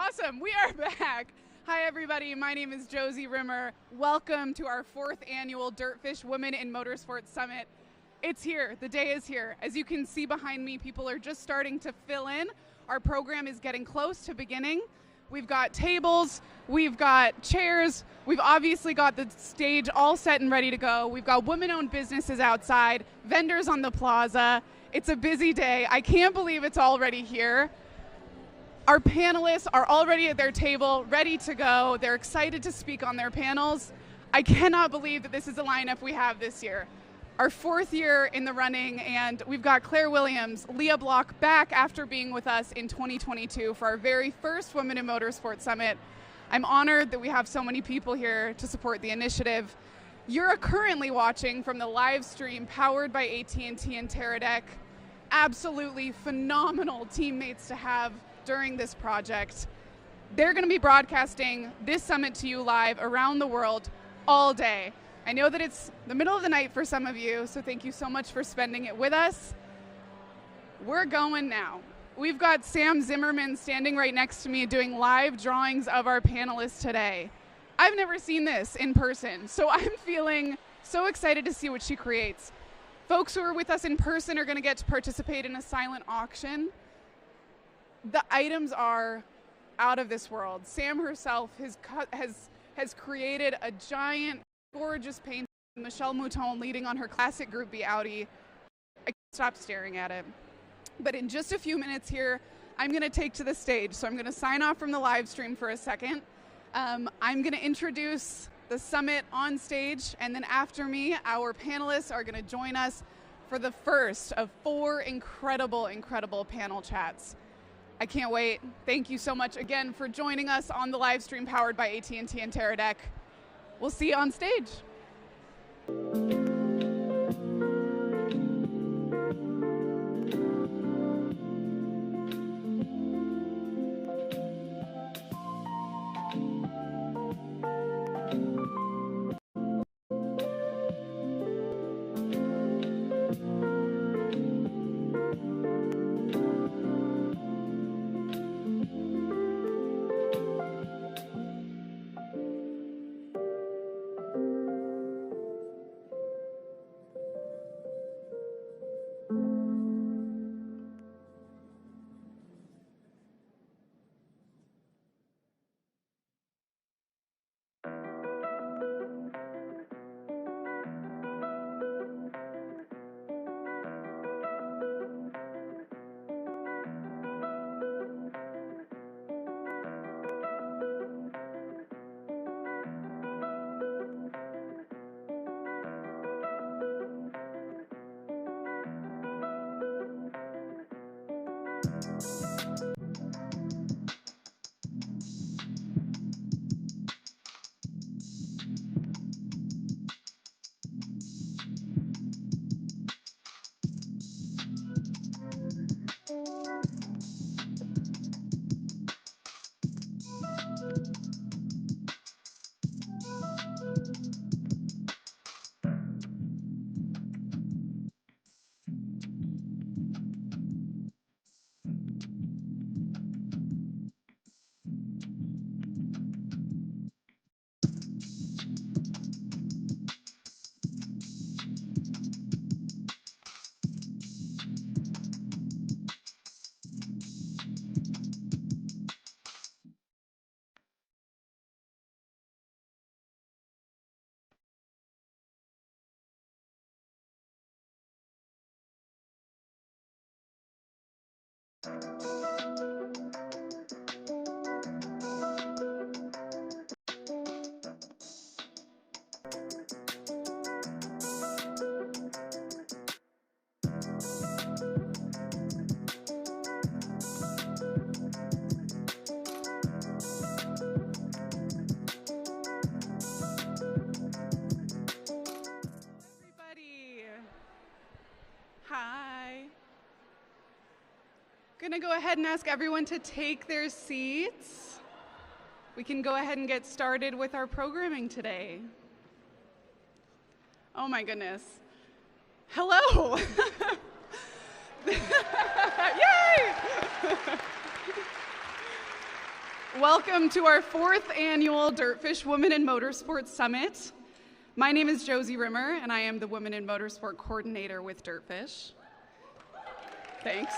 Awesome, we are back. Hi everybody, my name is Josie Rimmer. Welcome to our 4th annual DirtFish Women in Motorsport Summit. It's here, the day is here. As you can see behind me, people are just starting to fill in. Our program is getting close to beginning. We've got tables, we've got chairs, we've obviously got the stage all set and ready to go. We've got women-owned businesses outside, vendors on the plaza. It's a busy day. I can't believe it's already here. Our panelists are already at their table, ready to go. They're excited to speak on their panels. I cannot believe that this is the lineup we have this year. Our 4th year in the running, and we've got Claire Williams, Lia Block back after being with us in 2022 for our very first Women in Motorsport Summit. I'm honored that we have so many people here to support the initiative. You're currently watching from the live stream powered by AT&T and Teradek. Absolutely phenomenal teammates to have during this project. They're going to be broadcasting this summit to you live around the world all day. I know that it's the middle of the night for some of you, so thank you so much for spending it with us. We're going now. We've got Sam Zimmerman standing right next to me doing live drawings of our panelists today. I've never seen this in person, so I'm feeling so excited to see what she creates. Folks who are with us in person are going to get to participate in a silent auction. The items are out of this world. Sam herself has created a giant, gorgeous painting of Michele Mouton leading on her classic Group B Audi. I can't stop staring at it. But in just a few minutes here, I'm going to take to the stage. So I'm going to sign off from the live stream for a second. I'm going to introduce the summit on stage, and then after me, our panelists are going to join us for the first of 4 incredible panel chats. I can't wait. Thank you so much again for joining us on the live stream powered by AT&T and Teradek. We'll see you on stage. Going to go ahead and ask everyone to take their seats. We can go ahead and get started with our programming today. Oh my goodness. Hello. Yay! Welcome to our 4th annual DirtFish Women in Motorsport Summit. My name is Josie Rimmer, and I am the Women in Motorsport Coordinator with DirtFish. Thanks.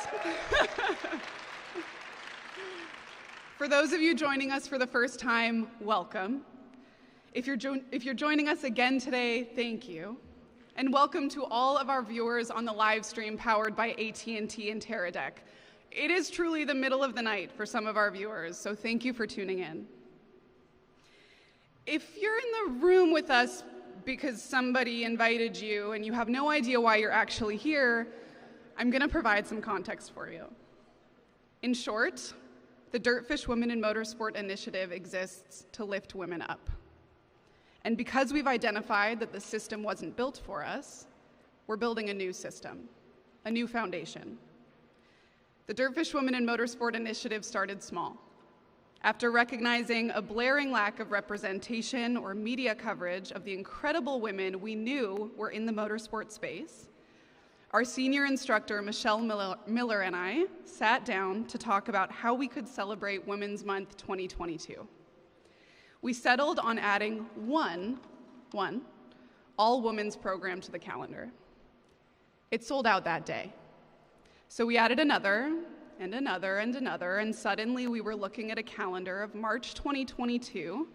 For those of you joining us for the first time, welcome. If you're joining us again today, thank you. And welcome to all of our viewers on the live stream powered by AT&T and Teradek. It is truly the middle of the night for some of our viewers, so thank you for tuning in. If you're in the room with us because somebody invited you and you have no idea why you're actually here, I'm going to provide some context for you. In short, the DirtFish Women in Motorsport initiative exists to lift women up. And because we've identified that the system wasn't built for us, we're building a new system, a new foundation. The DirtFish Women in Motorsport initiative started small. After recognizing a blaring lack of representation or media coverage of the incredible women we knew were in the motorsport space, our senior instructor, Michele Miller, and I sat down to talk about how we could celebrate Women's Month 2022. We settled on adding one all-women's program to the calendar. It sold out that day. So we added another, and another, and another, and suddenly we were looking at a calendar of March 2022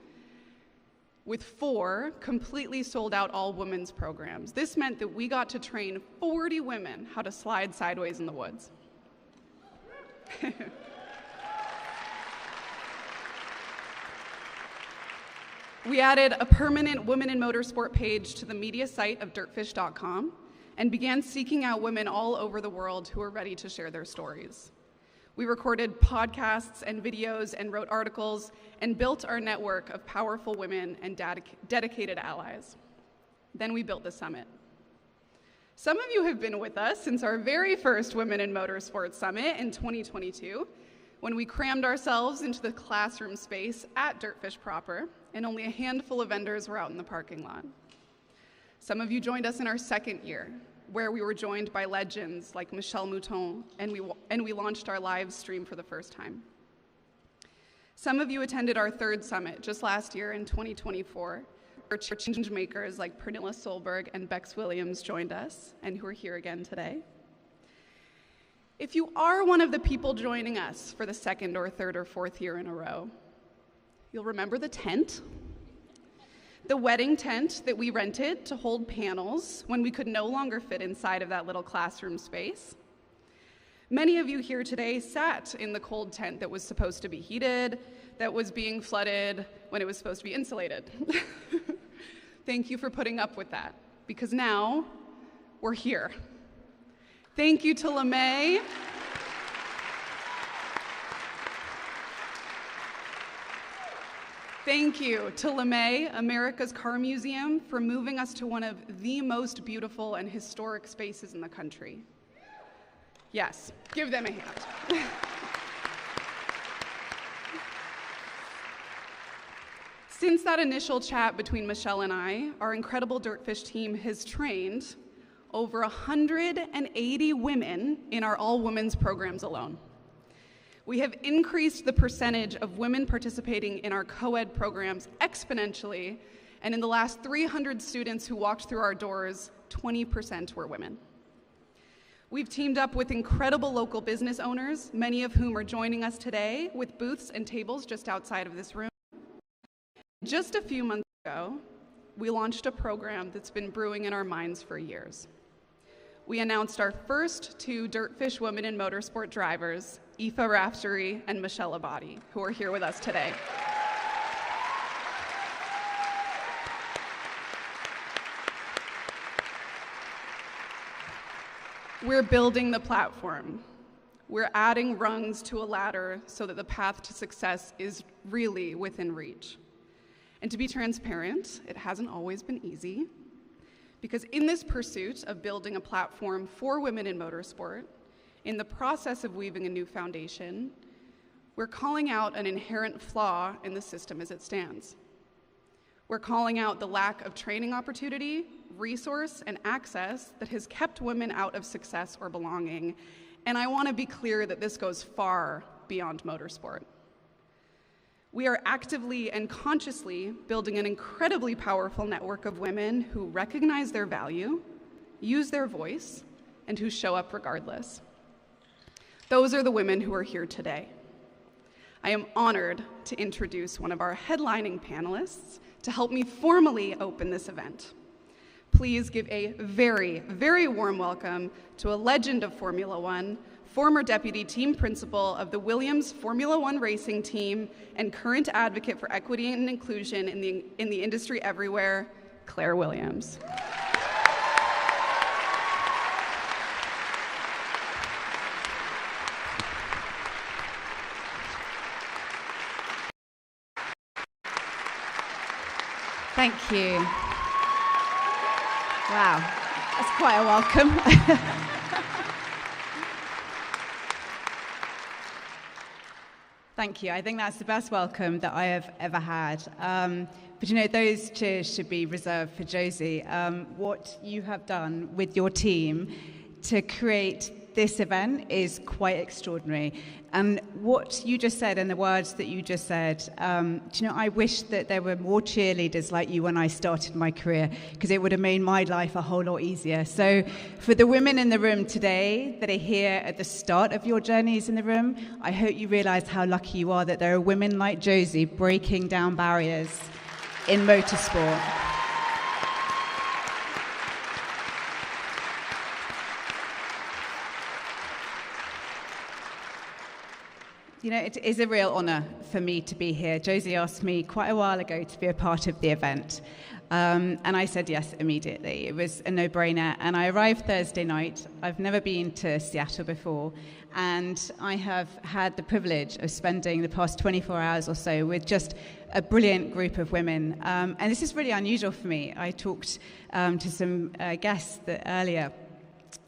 with 4 completely sold out all-women's programs. This meant that we got to train 40 women how to slide sideways in the woods. We added a permanent Women in Motorsport page to the media site of dirtfish.com and began seeking out women all over the world who were ready to share their stories. We recorded podcasts and videos and wrote articles and built our network of powerful women and dedicated allies. Then we built the summit. Some of you have been with us since our very first Women in Motorsport Summit in 2022, when we crammed ourselves into the classroom space at DirtFish proper, and only a handful of vendors were out in the parking lot. Some of you joined us in our second year, where we were joined by legends like Michele Mouton, and we launched our live stream for the first time. Some of you attended our 3rd summit just last year in 2024, where change makers like Pernilla Solberg and Bex Williams joined us, and who are here again today. If you are one of the people joining us for the 2nd or 3rd or 4th year in a row, you'll remember the tent. The wedding tent that we rented to hold panels when we could no longer fit inside of that little classroom space. Many of you here today sat in the cold tent that was supposed to be heated, that was being flooded when it was supposed to be insulated. Thank you for putting up with that, because now we're here. Thank you to LeMay. Thank you to LeMay, America's Car Museum, for moving us to one of the most beautiful and historic spaces in the country. Yes, give them a hand. Since that initial chat between Michele and I, our incredible DirtFish team has trained over 180 women in our all-women's programs alone. We have increased the percentage of women participating in our co-ed programs exponentially, and in the last 300 students who walked through our doors, 20% were women. We've teamed up with incredible local business owners, many of whom are joining us today with booths and tables just outside of this room. Just a few months ago, we launched a program that's been brewing in our minds for years. We announced our first 2 DirtFish Women in Motorsport drivers, Aoife Raftery and Michele Abbate, who are here with us today. We're building the platform. We're adding rungs to a ladder so that the path to success is really within reach. And to be transparent, it hasn't always been easy, because in this pursuit of building a platform for women in motorsport, in the process of weaving a new foundation, we're calling out an inherent flaw in the system as it stands. We're calling out the lack of training opportunity, resource, and access that has kept women out of success or belonging. And I want to be clear that this goes far beyond motorsport. We are actively and consciously building an incredibly powerful network of women who recognize their value, use their voice, and who show up regardless. Those are the women who are here today. I am honored to introduce one of our headlining panelists to help me formally open this event. Please give a very, very warm welcome to a legend of Formula One, former deputy team principal of the Williams Formula One racing team, and current advocate for equity and inclusion in the industry everywhere, Claire Williams. Thank you. Wow, that's quite a welcome. Thank you. I think that's the best welcome that I have ever had. But you know, those cheers should be reserved for Josie. What you have done with your team to create this event is quite extraordinary. And what you just said and the words that you just said, do you know, I wish that there were more cheerleaders like you when I started my career, because it would have made my life a whole lot easier. So for the women in the room today that are here at the start of your journeys in the room, I hope you realize how lucky you are that there are women like Josie breaking down barriers in motorsport. You know, it is a real honour for me to be here. Josie asked me quite a while ago to be a part of the event, and I said yes immediately. It was a no-brainer, and I arrived Thursday night. I've never been to Seattle before, and I have had the privilege of spending the past 24 hours or so with just a brilliant group of women, and this is really unusual for me. I talked to some guests earlier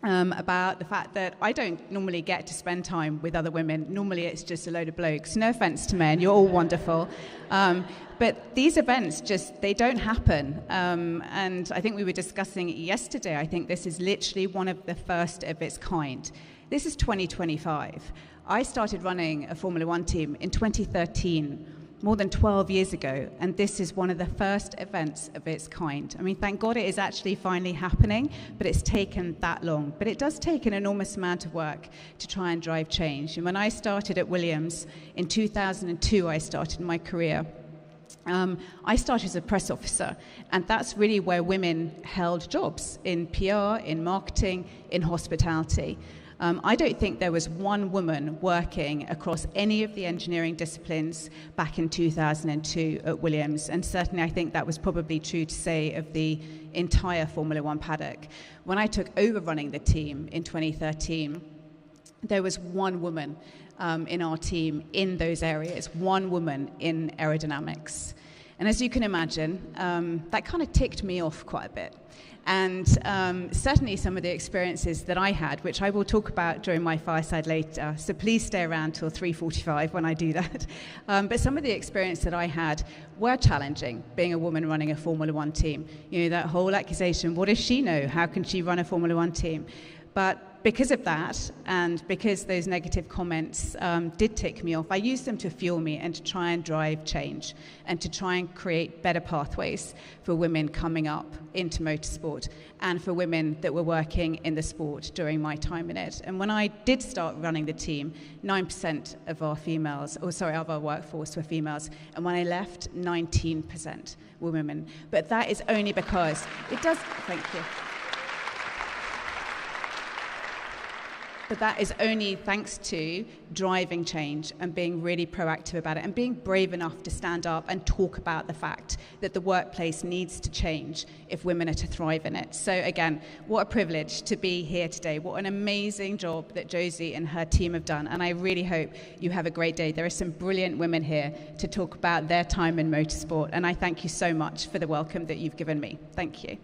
about the fact that I don't normally get to spend time with other women. Normally it's just a load of blokes. No offense to men, you're all wonderful. But these events they don't happen. And I think we were discussing it yesterday. I think this is literally one of the first of its kind. This is 2025. I started running a Formula One team in 2013. More than 12 years ago, and this is one of the first events of its kind. I mean, thank God it is actually finally happening, but it's taken that long. But it does take an enormous amount of work to try and drive change. And when I started at Williams in 2002, I started my career. I started as a press officer, and that's really where women held jobs in PR, in marketing, in hospitality. I don't think there was one woman working across any of the engineering disciplines back in 2002 at Williams, and certainly I think that was probably true to say of the entire Formula One paddock. When I took over running the team in 2013, there was one woman in our team in those areas, one woman in aerodynamics. And as you can imagine, that kind of ticked me off quite a bit. And certainly some of the experiences that I had, which I will talk about during my fireside later, so please stay around till 3:45 when I do that. But some of the experience that I had were challenging, being a woman running a Formula One team. You know, that whole accusation, what does she know? How can she run a Formula One team? But because of that, and because those negative comments did tick me off, I used them to fuel me and to try and drive change and to try and create better pathways for women coming up into motorsport and for women that were working in the sport during my time in it. And when I did start running the team, 9% of our workforce were females. And when I left, 19% were women. But that is only because thank you. But that is only thanks to driving change and being really proactive about it and being brave enough to stand up and talk about the fact that the workplace needs to change if women are to thrive in it. So again, what a privilege to be here today. What an amazing job that Josie and her team have done. And I really hope you have a great day. There are some brilliant women here to talk about their time in motorsport. And I thank you so much for the welcome that you've given me. Thank you.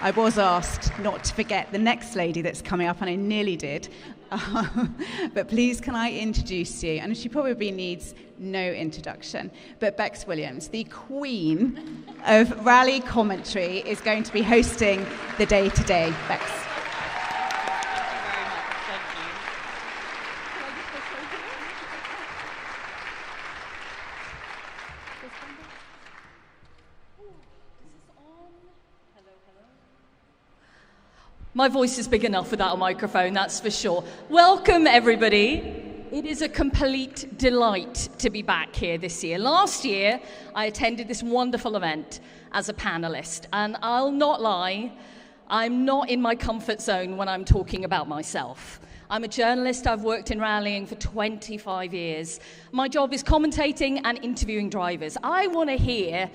I was asked not to forget the next lady that's coming up, and I nearly did. But please, can I introduce you? And she probably needs no introduction. But Bex Williams, the queen of rally commentary, is going to be hosting the day today. Bex. My voice is big enough without a microphone, that's for sure. Welcome, everybody. It is a complete delight to be back here this year. Last year, I attended this wonderful event as a panelist, and I'll not lie, I'm not in my comfort zone when I'm talking about myself. I'm a journalist. I've worked in rallying for 25 years. My job is commentating and interviewing drivers. I want to hear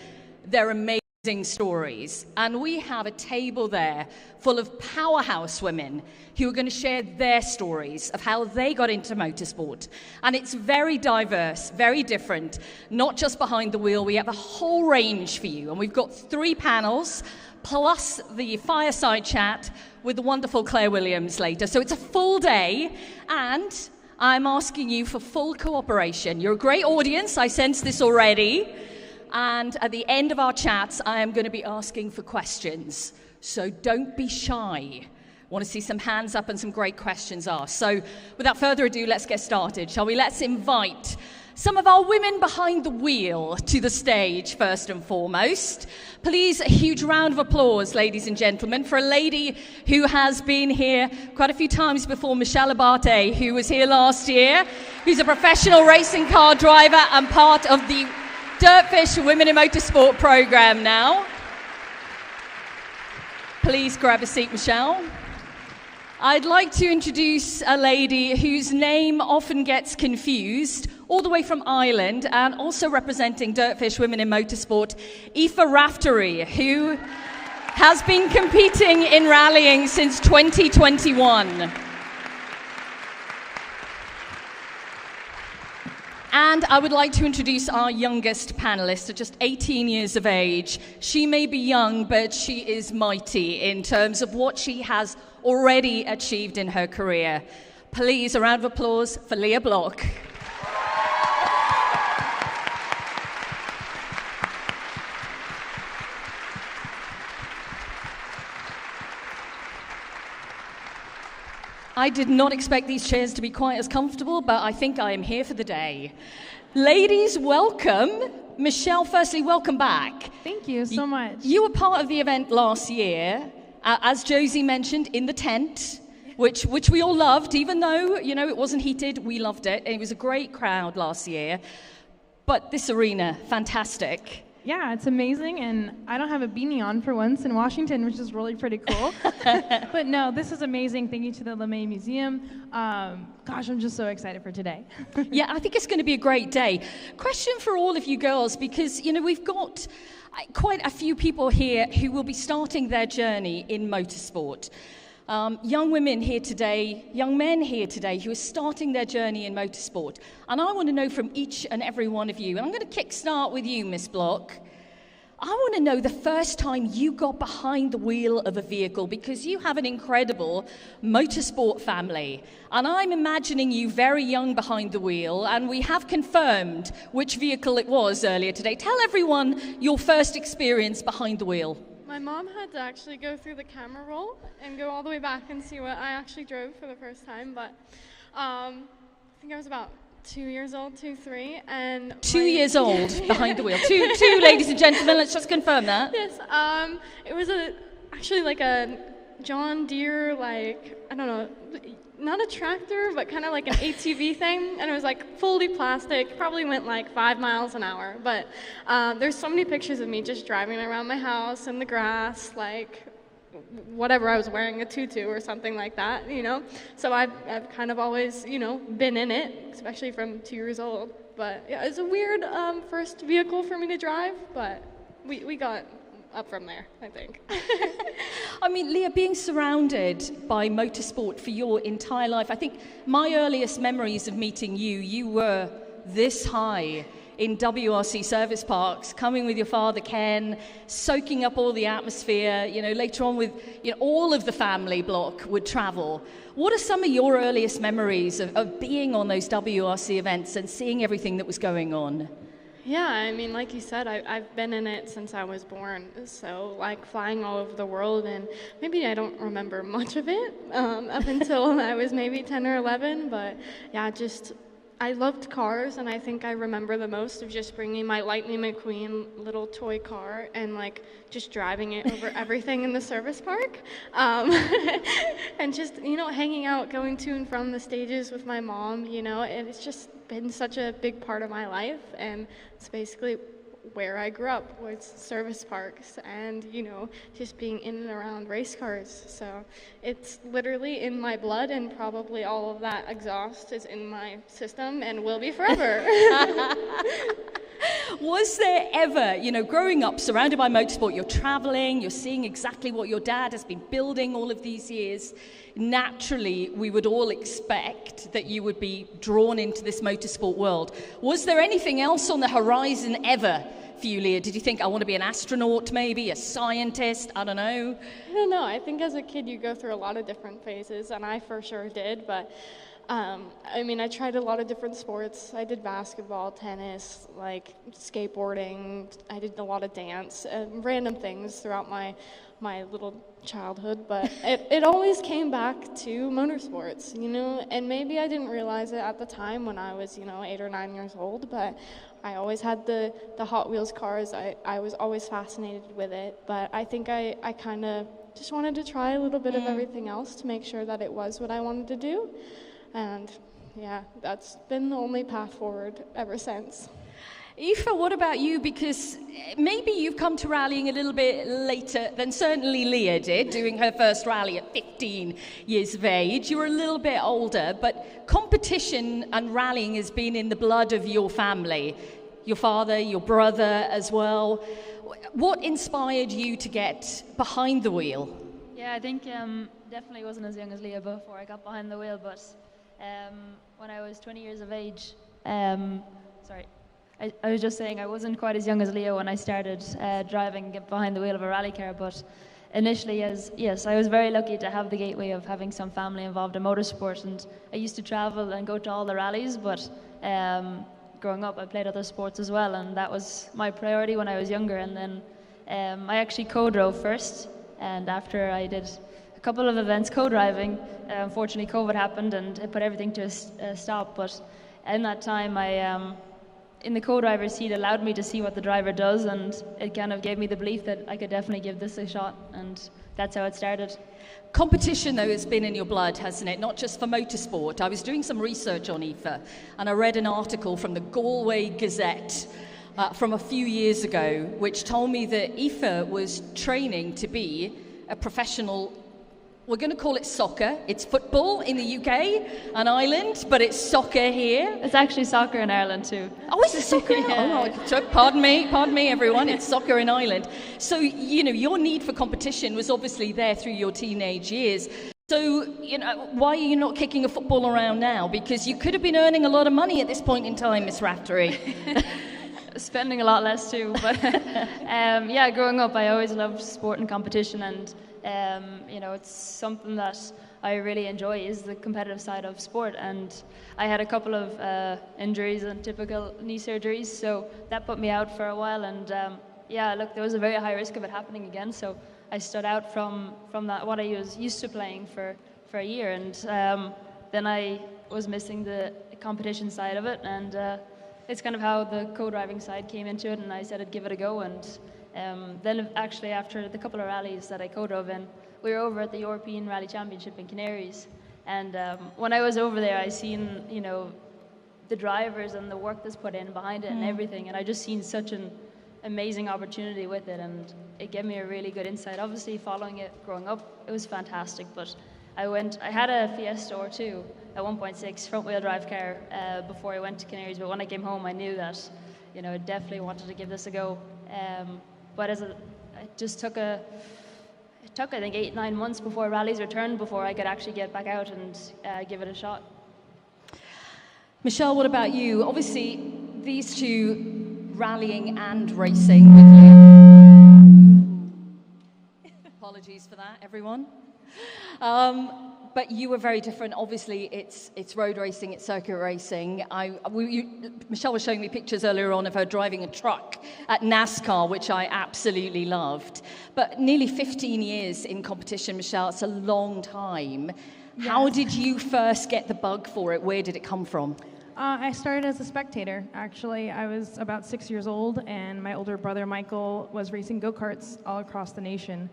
their amazing stories, and we have a table there full of powerhouse women who are going to share their stories of how they got into motorsport. And it's very diverse, very different, not just behind the wheel. We have a whole range for you, and we've got 3 panels plus the fireside chat with the wonderful Claire Williams later. So it's a full day, and I'm asking you for full cooperation. You're a great audience, I sense this already. And at the end of our chats, I am going to be asking for questions. So don't be shy. I want to see some hands up and some great questions asked. So without further ado, let's get started, shall we? Let's invite some of our women behind the wheel to the stage, first and foremost. Please, a huge round of applause, ladies and gentlemen, for a lady who has been here quite a few times before, Michele Abbate, who was here last year, who's a professional racing car driver and part of the DirtFish Women in Motorsport program now. Please grab a seat, Michele. I'd like to introduce a lady whose name often gets confused, all the way from Ireland, and also representing DirtFish Women in Motorsport, Aoife Raftery, who has been competing in rallying since 2021. And I would like to introduce our youngest panelist, at just 18 years of age. She may be young, but she is mighty in terms of what she has already achieved in her career. Please, a round of applause for Lia Block. I did not expect these chairs to be quite as comfortable, but I think I am here for the day. Ladies, welcome. Michele, firstly, welcome back. Thank you so much. You were part of the event last year, as Josie mentioned, in the tent, which we all loved, even though, it wasn't heated, we loved it. It was a great crowd last year. But this arena, fantastic. Yeah, it's amazing, and I don't have a beanie on for once in Washington, which is really pretty cool. But no, this is amazing. Thank you to the LeMay Museum. Gosh, I'm just so excited for today. Yeah, I think it's going to be a great day. Question for all of you girls, because, we've got quite a few people here who will be starting their journey in motorsport. Young women here today, young men here today who are starting their journey in motorsport. And I want to know from each and every one of you, and I'm going to kickstart with you, Miss Block. I want to know the first time you got behind the wheel of a vehicle, because you have an incredible motorsport family. And I'm imagining you very young behind the wheel, and we have confirmed which vehicle it was earlier today. Tell everyone your first experience behind the wheel. My mom had to actually go through the camera roll and go all the way back and see what I actually drove for the first time. But I think I was about 2 years old, 2, 3, and 2 years old behind the wheel. Two, ladies and gentlemen. Let's just confirm that. Yes. It was actually like a John Deere, I don't know, not a tractor, but kind of like an ATV thing, and it was fully plastic. Probably went 5 miles an hour. But there's so many pictures of me just driving around my house in the grass, whatever I was wearing, a tutu or something like that, So I've kind of always, been in it, especially from 2 years old. But yeah, it's a weird first vehicle for me to drive, but we got up from there, I think. I mean, Lia, being surrounded by motorsport for your entire life, I think my earliest memories of meeting you were this high in WRC service parks, coming with your father, Ken, soaking up all the atmosphere. Later on with all of the family Block would travel. What are some of your earliest memories of being on those WRC events and seeing everything that was going on? Yeah, I mean, like you said, I've been in it since I was born, so flying all over the world, and maybe I don't remember much of it up until I was maybe 10 or 11, but yeah, just I loved cars, and I think I remember the most of just bringing my Lightning McQueen little toy car and like just driving it over everything in the service park, and just, you know, hanging out, going to and from the stages with my mom, you know, and it's just been such a big part of my life, and it's basically where I grew up, was service parks and, you know, just being in and around race cars. So it's literally in my blood, and probably all of that exhaust is in my system and will be forever. Was there ever, you know, growing up surrounded by motorsport, you're traveling, you're seeing exactly what your dad has been building all of these years. Naturally, we would all expect that you would be drawn into this motorsport world. Was there anything else on the horizon ever for you, Lia? Did you think, I want to be an astronaut, maybe a scientist? I don't know. I don't know. I think as a kid you go through a lot of different phases, and I for sure did, but I mean, I tried a lot of different sports. I did basketball, tennis, like skateboarding. I did a lot of dance, random things throughout my little childhood. But it always came back to motorsports, you know. And maybe I didn't realize it at the time when I was, you know, 8 or 9 years old. But I always had the Hot Wheels cars. I was always fascinated with it. But I think I kind of just wanted to try a little bit of everything else to make sure that it was what I wanted to do. And yeah, that's been the only path forward ever since. Aoife, what about you? Because maybe you've come to rallying a little bit later than certainly Lia did, doing her first rally at 15 years of age. You were a little bit older, but competition and rallying has been in the blood of your family, your father, your brother as well. What inspired you to get behind the wheel? Yeah, I think definitely wasn't as young as Lia before I got behind the wheel, but when I was 20 years of age, I was just saying I wasn't quite as young as Lia when I started driving behind the wheel of a rally car, but initially, yes, I was very lucky to have the gateway of having some family involved in motorsport, and I used to travel and go to all the rallies, but growing up I played other sports as well, and that was my priority when I was younger. And then I actually co-drove first, and after I did a couple of events co-driving, unfortunately COVID happened and it put everything to a stop, but in that time in the co-driver's seat allowed me to see what the driver does, and it kind of gave me the belief that I could definitely give this a shot, and that's how it started. Competition, though, has been in your blood, hasn't it? Not just for motorsport. I was doing some research on Aoife, and I read an article from the Galway Gazette from a few years ago, which told me that Aoife was training to be a professional. We're going to call it soccer. It's football in the UK and Ireland, but it's soccer here. It's actually soccer in Ireland too. Oh, is it soccer in Ireland? Oh, pardon me, everyone. It's soccer in Ireland. So, you know, your need for competition was obviously there through your teenage years. So, you know, why are you not kicking a football around now? Because you could have been earning a lot of money at this point in time, Miss Raftery. Spending a lot less too, but yeah, growing up I always loved sport and competition, and you know, it's something that I really enjoy is the competitive side of sport. And I had a couple of injuries and typical knee surgeries, so that put me out for a while. And yeah, look, there was a very high risk of it happening again, so I stood out from that, what I was used to playing for a year. And then I was missing the competition side of it, and it's kind of how the co-driving side came into it, and I said I'd give it a go. And then actually after the couple of rallies that I co-drove in, we were over at the European Rally Championship in Canaries, and when I was over there I seen, you know, the drivers and the work that's put in behind it and everything, and I just seen such an amazing opportunity with it, and it gave me a really good insight. Obviously following it growing up, it was fantastic, but I had a Fiesta or two, a 1.6 front wheel drive car before I went to Canaries, but when I came home I knew that, you know, I definitely wanted to give this a go. But it took I think 8-9 months before rallies returned before I could actually get back out and give it a shot. Michele, what about you? Obviously these two, rallying and racing with you. Apologies for that, everyone. But you were very different. Obviously, it's road racing, it's circuit racing. Michele was showing me pictures earlier on of her driving a truck at NASCAR, which I absolutely loved. But nearly 15 years in competition, Michele, it's a long time. Yes. How did you first get the bug for it? Where did it come from? I started as a spectator, actually. I was about 6 years old, and my older brother, Michael, was racing go-karts all across the nation.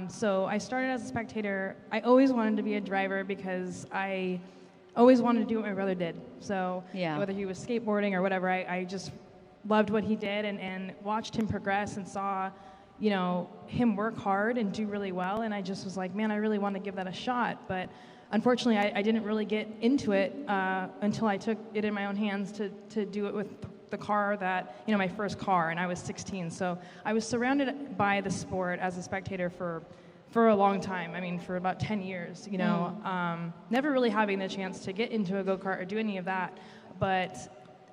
So I started as a spectator. I always wanted to be a driver because I always wanted to do what my brother did. So whether he was skateboarding or whatever, I just loved what he did and watched him progress and saw, you know, him work hard and do really well. And I just was like, man, I really want to give that a shot. But unfortunately, I didn't really get into it until I took it in my own hands to do it with the car that, you know, my first car, and I was 16. So I was surrounded by the sport as a spectator for a long time. I mean, for about 10 years, you know, never really having the chance to get into a go-kart or do any of that. But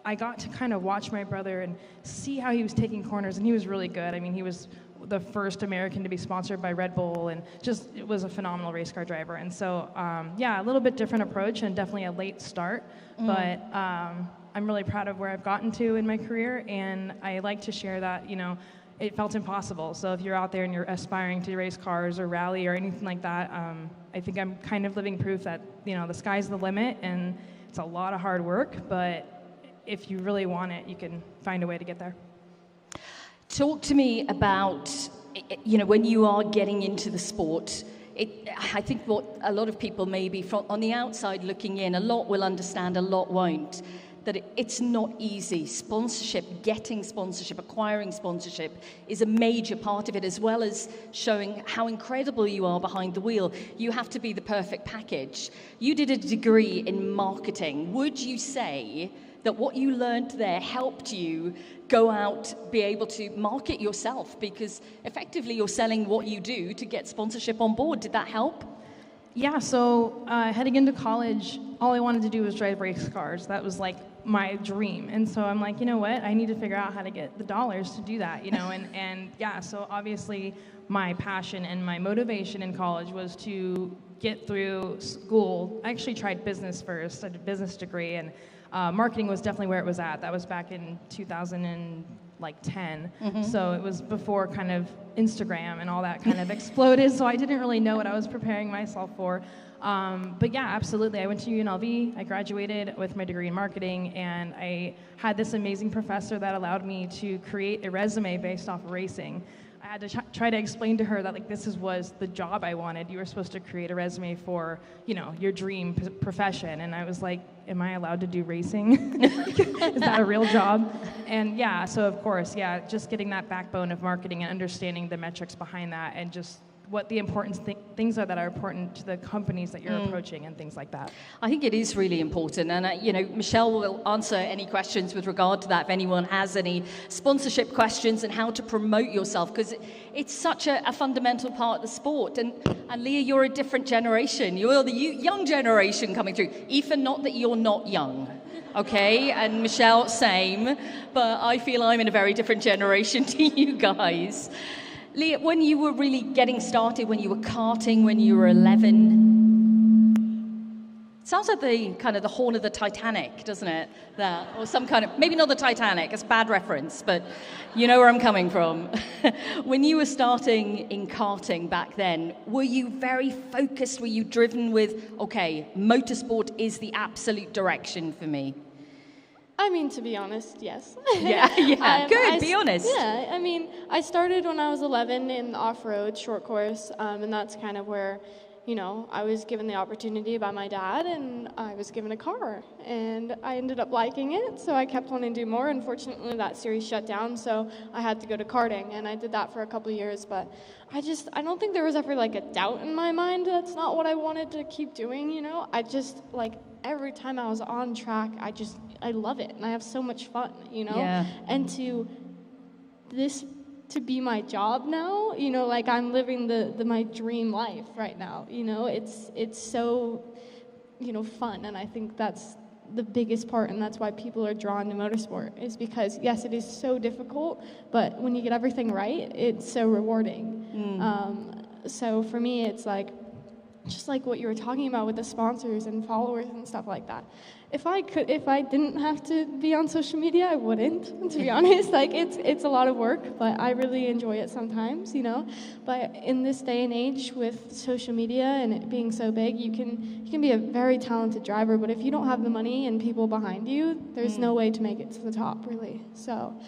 I got to kind of watch my brother and see how he was taking corners, and he was really good. I mean, he was the first American to be sponsored by Red Bull, and just it was a phenomenal race car driver. And so, a little bit different approach and definitely a late start, but I'm really proud of where I've gotten to in my career, and I like to share that, you know, it felt impossible. So if you're out there and you're aspiring to race cars or rally or anything like that, I think I'm kind of living proof that, you know, the sky's the limit, and it's a lot of hard work, but if you really want it, you can find a way to get there. Talk to me about, you know, when you are getting into the sport, I think what a lot of people maybe from on the outside looking in, a lot will understand, a lot won't, that it's not easy. Sponsorship, getting sponsorship, acquiring sponsorship is a major part of it, as well as showing how incredible you are behind the wheel. You have to be the perfect package. You did a degree in marketing. Would you say that what you learned there helped you go out, be able to market yourself? Because effectively you're selling what you do to get sponsorship on board. Did that help? Yeah, so heading into college, all I wanted to do was drive race cars. That was like my dream. And so I'm like, you know what? I need to figure out how to get the dollars to do that, you know? and so obviously my passion and my motivation in college was to get through school. I actually tried business first. I did a business degree, and marketing was definitely where it was at. That was back in 2010. So it was before kind of Instagram and all that kind of exploded. So I didn't really know what I was preparing myself for. But yeah, absolutely. I went to UNLV. I graduated with my degree in marketing, and I had this amazing professor that allowed me to create a resume based off of racing. I had to try to explain to her that, like, was the job I wanted. You were supposed to create a resume for, you know, your dream profession. And I was like, am I allowed to do racing? Is that a real job? And yeah, so of course, yeah, just getting that backbone of marketing and understanding the metrics behind that, and just what the important things are that are important to the companies that you're approaching and things like that. I think it is really important, and you know, Michele will answer any questions with regard to that if anyone has any sponsorship questions and how to promote yourself, because it's such a fundamental part of the sport. And Lia, you're a different generation. You're the young generation coming through. Aoife, not that you're not young, okay, and Michele, same, but I feel I'm in a very different generation to you guys. Lia, when you were really getting started, when you were karting, when you were 11, it sounds like the kind of the horn of the Titanic, doesn't it? That, or some kind of, maybe not the Titanic, it's a bad reference, but you know where I'm coming from. When you were starting in karting back then, were you very focused? Were you driven with, okay, motorsport is the absolute direction for me? I mean, to be honest, yes. Yeah. Good, be honest. Yeah, I mean, I started when I was 11 in off-road short course, and that's kind of where, you know, I was given the opportunity by my dad, and I was given a car, and I ended up liking it, so I kept wanting to do more. Unfortunately, that series shut down, so I had to go to karting, and I did that for a couple of years, but I don't think there was ever, like, a doubt in my mind that's not what I wanted to keep doing, you know? I just, like, every time I was on track, I love it, and I have so much fun, you know? Yeah. And to be my job now, you know, like, I'm living my dream life right now, you know? It's so, you know, fun, and I think that's the biggest part, and that's why people are drawn to motorsport, is because, yes, it is so difficult, but when you get everything right, it's so rewarding. So for me, it's like, just like what you were talking about with the sponsors and followers and stuff like that. If I didn't have to be on social media, I wouldn't, to be honest. Like, it's a lot of work, but I really enjoy it sometimes, you know. But in this day and age with social media and it being so big, you can be a very talented driver, but if you don't have the money and people behind you, there's no way to make it to the top, really. So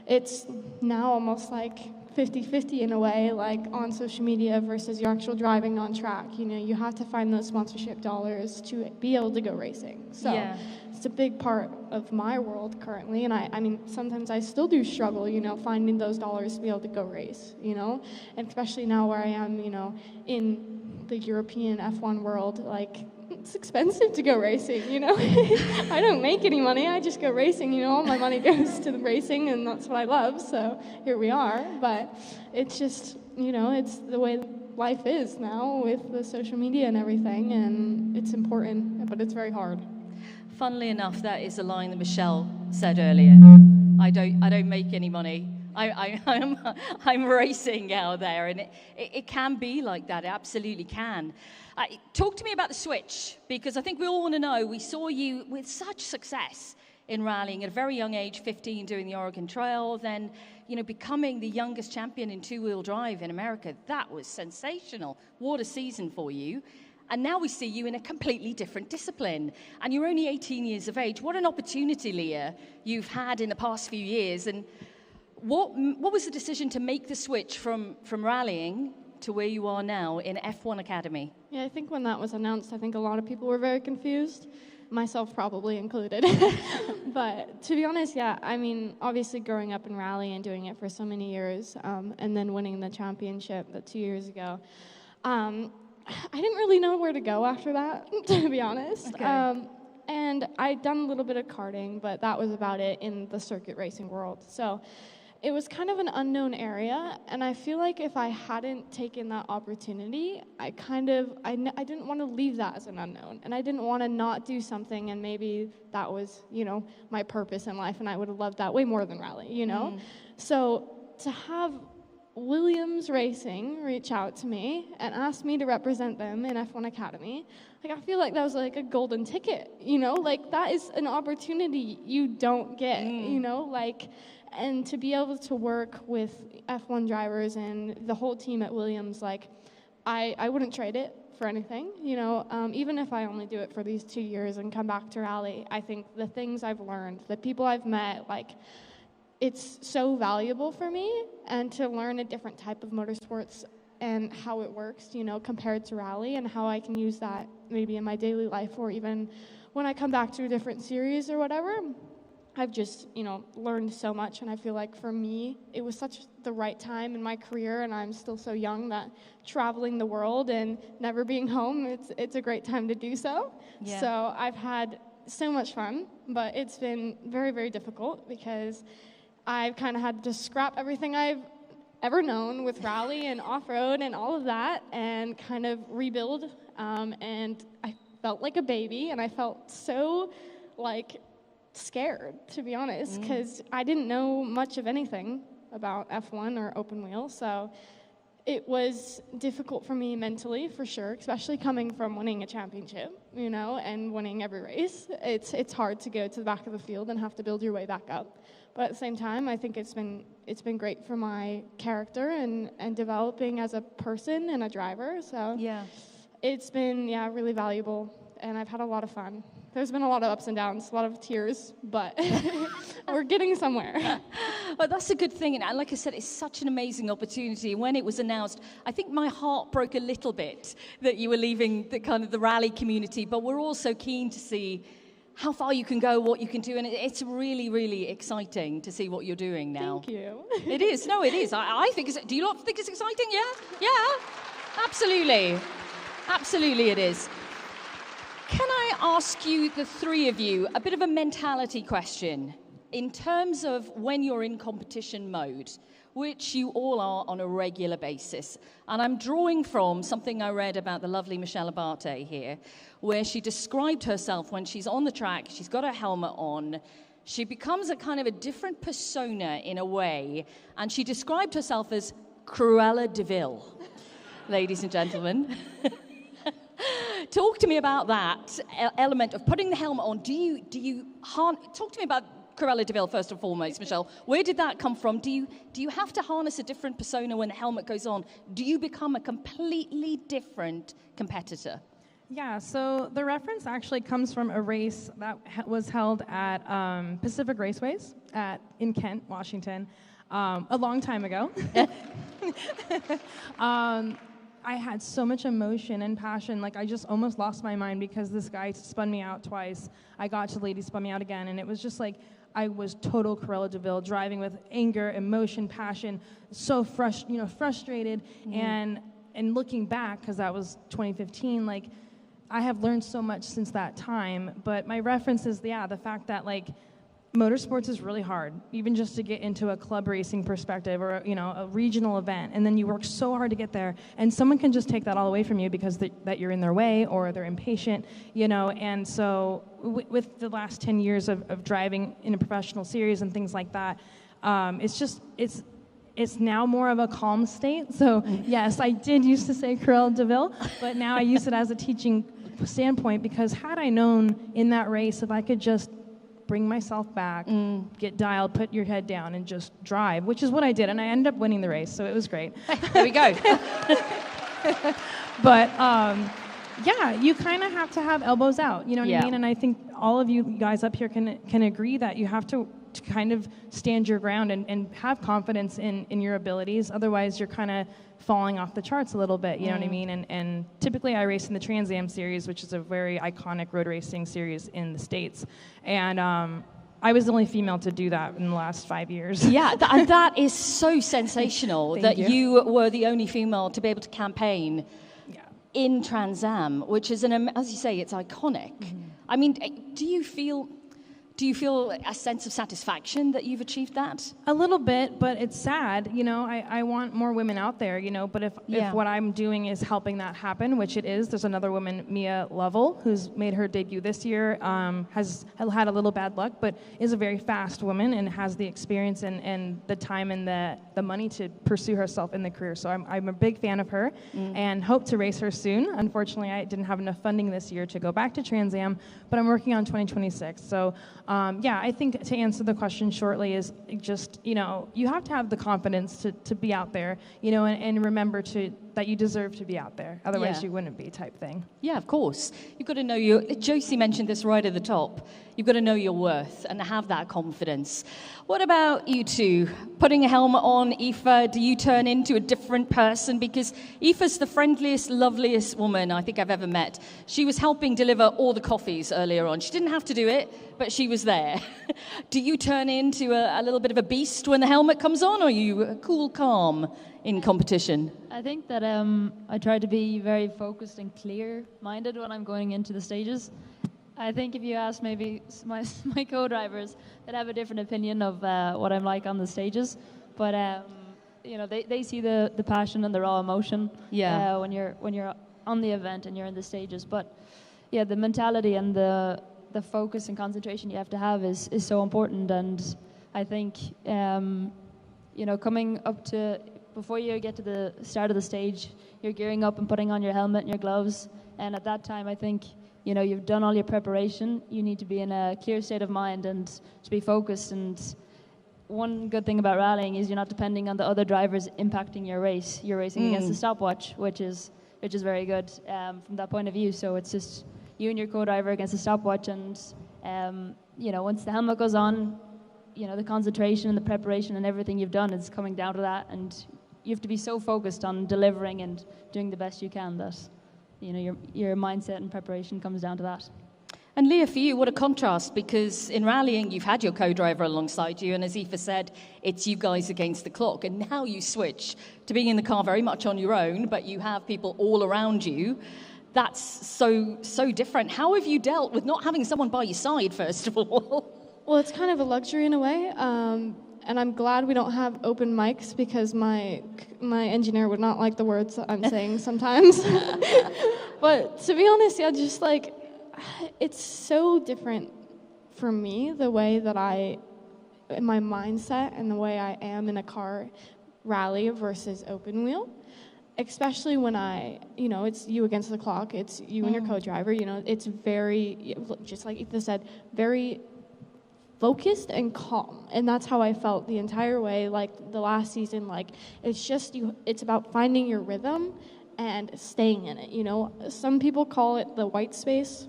it's now almost like 50-50 in a way, like on social media versus your actual driving on track. You know, you have to find those sponsorship dollars to be able to go racing. So it's a big part of my world currently, and I mean, sometimes I still do struggle, you know, finding those dollars to be able to go race, you know, and especially now where I am, you know, in the European F1 world, like, it's expensive to go racing, you know. I don't make any money, I just go racing, you know. All my money goes to the racing, and that's what I love, so here we are. But it's just, you know, it's the way life is now with the social media and everything, and it's important, but it's very hard. Funnily enough, that is a line that Michele said earlier. I don't make any money. I'm racing out there, and it can be like that. It absolutely can. Talk to me about the switch, because I think we all want to know. We saw you with such success in rallying at a very young age, 15, doing the Oregon Trail, then, you know, becoming the youngest champion in two-wheel drive in America. That was sensational. What a season for you. And now we see you in a completely different discipline. And you're only 18 years of age. What an opportunity, Lia, you've had in the past few years. And what was the decision to make the switch from rallying to where you are now in F1 Academy? Yeah, I think when that was announced, I think a lot of people were very confused, myself probably included. But to be honest, yeah, I mean, obviously growing up in rally and doing it for so many years, and then winning the championship 2 years ago, I didn't really know where to go after that, to be honest. Okay. And I'd done a little bit of karting, but that was about it in the circuit racing world. So it was kind of an unknown area, and I feel like if I hadn't taken that opportunity, I didn't want to leave that as an unknown, and I didn't want to not do something, and maybe that was, you know, my purpose in life, and I would have loved that way more than rally, you know? So to have Williams Racing reach out to me and ask me to represent them in F1 Academy, like, I feel like that was like a golden ticket, you know? Like, that is an opportunity you don't get, you know? Like, and to be able to work with F1 drivers and the whole team at Williams, like, I wouldn't trade it for anything, you know. Even if I only do it for these 2 years and come back to rally, I think the things I've learned, the people I've met, like, it's so valuable for me, and to learn a different type of motorsports and how it works, you know, compared to rally, and how I can use that maybe in my daily life, or even when I come back to a different series or whatever. I've just, you know, learned so much, and I feel like for me, it was such the right time in my career, and I'm still so young, that traveling the world and never being home, it's a great time to do so. Yeah. So I've had so much fun, but it's been very, very difficult, because I've kind of had to scrap everything I've ever known with rally and off-road and all of that, and kind of rebuild, and I felt like a baby, and I felt so, like, scared, to be honest, because I didn't know much of anything about F1 or open wheel, so it was difficult for me mentally, for sure, especially coming from winning a championship, you know, and winning every race. It's hard to go to the back of the field and have to build your way back up, but at the same time, I think it's been great for my character and developing as a person and a driver, so yeah, it's been, yeah, really valuable, and I've had a lot of fun. There's been a lot of ups and downs, a lot of tears, but we're getting somewhere. Well, that's a good thing. And like I said, it's such an amazing opportunity. When it was announced, I think my heart broke a little bit that you were leaving the kind of the rally community, but we're also keen to see how far you can go, what you can do. And it's really, really exciting to see what you're doing now. Thank you. It is. No, it is. I think do you not think it's exciting? Yeah? Yeah. Absolutely. Absolutely it is. Can I ask you, the three of you, a bit of a mentality question in terms of when you're in competition mode, which you all are on a regular basis? And I'm drawing from something I read about the lovely Michele Abbate here, where she described herself when she's on the track, she's got her helmet on, she becomes a kind of a different persona in a way, and she described herself as Cruella de Vil, ladies and gentlemen. Talk to me about that element of putting the helmet on. Talk to me about Cruella de Vil first and foremost, Michele. Where did that come from? Do you have to harness a different persona when the helmet goes on? Do you become a completely different competitor? Yeah, so the reference actually comes from a race that was held at Pacific Raceways in Kent, Washington, a long time ago. I had so much emotion and passion, like I just almost lost my mind because this guy spun me out twice. I got to the lead, he spun me out again, and it was just like I was total Cruella de Vil, driving with anger, emotion, passion, so frustrated, and looking back, because that was 2015, like I have learned so much since that time. But my reference is, the fact that like motorsports is really hard, even just to get into a club racing perspective or a regional event, and then you work so hard to get there, and someone can just take that all away from you because that you're in their way or they're impatient, and so with the last 10 years of driving in a professional series and things like that, it's now more of a calm state. So yes, I did used to say Cruella de Vil, but now I use it as a teaching standpoint, because had I known in that race, if I could just bring myself back, get dialed, put your head down, and just drive, which is what I did, and I ended up winning the race, so it was great. There we go. But you kind of have to have elbows out, you know what I mean? And I think all of you guys up here can agree that you have to kind of stand your ground and have confidence in your abilities. Otherwise, you're kind of falling off the charts a little bit, you know what I mean? And typically I race in the Trans Am series, which is a very iconic road racing series in the States. And I was the only female to do that in the last 5 years. Yeah, and that is so sensational that you were the only female to be able to campaign in Trans Am, which is, as you say, it's iconic. I mean, do you feel a sense of satisfaction that you've achieved that? A little bit, but it's sad. I want more women out there, but if what I'm doing is helping that happen, which it is, there's another woman, Lia Block, who's made her debut this year, has had a little bad luck, but is a very fast woman and has the experience and the time and the money to pursue herself in the career. So I'm a big fan of her and hope to race her soon. Unfortunately, I didn't have enough funding this year to go back to Trans Am, but I'm working on 2026. So I think to answer the question shortly is just, you have to have the confidence to be out there, and remember that you deserve to be out there. Otherwise you wouldn't be, type thing. Yeah, of course. You've got to know Josie mentioned this right at the top. You've got to know your worth and have that confidence. What about you two? Putting a helmet on, Aoife, do you turn into a different person? Because Aoife's the friendliest, loveliest woman I think I've ever met. She was helping deliver all the coffees earlier on. She didn't have to do it, but she was there. Do you turn into a little bit of a beast when the helmet comes on, or are you cool, calm in competition? I think that I try to be very focused and clear-minded when I'm going into the stages. I think if you ask maybe my co-drivers, they'd have a different opinion of what I'm like on the stages. But they see the passion and the raw emotion when you're on the event and you're in the stages. But the mentality and the focus and concentration you have to have is so important. And I think coming up to, before you get to the start of the stage, you're gearing up and putting on your helmet and your gloves. And at that time, I think you've done all your preparation. You need to be in a clear state of mind and to be focused. And one good thing about rallying is you're not depending on the other drivers impacting your race. You're racing against a stopwatch, which is very good from that point of view. So it's just you and your co-driver against a stopwatch. And once the helmet goes on, the concentration and the preparation and everything you've done is coming down to that. And you have to be so focused on delivering and doing the best you can that your mindset and preparation comes down to that. And Lia, for you, what a contrast, because in rallying you've had your co-driver alongside you, and as Aoife said, it's you guys against the clock, and now you switch to being in the car very much on your own, but you have people all around you. That's so different. How have you dealt with not having someone by your side, first of all? Well, it's kind of a luxury in a way, and I'm glad we don't have open mics, because my engineer would not like the words that I'm saying sometimes. But to be honest, just like, it's so different for me, the way that my mindset and the way I am in a car rally versus open wheel. especially when it's you against the clock, it's you and your co-driver, it's very, just like Aoife said, very focused and calm. And that's how I felt the entire way, like the last season. Like, it's about finding your rhythm and staying in it, Some people call it the white space.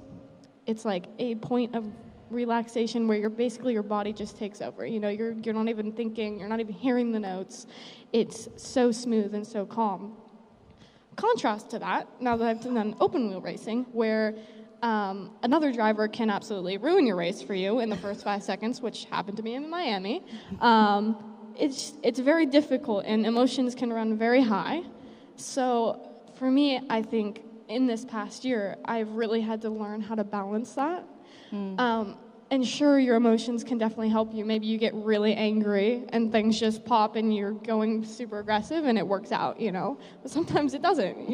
It's like a point of relaxation where your body just takes over. You're not even thinking, you're not even hearing the notes. It's so smooth and so calm. Contrast to that, now that I've done open wheel racing, where another driver can absolutely ruin your race for you in the first 5 seconds, which happened to me in Miami. It's very difficult, and emotions can run very high. So for me, I think in this past year, I've really had to learn how to balance that. And sure, your emotions can definitely help you. Maybe you get really angry and things just pop and you're going super aggressive and it works out, But sometimes it doesn't,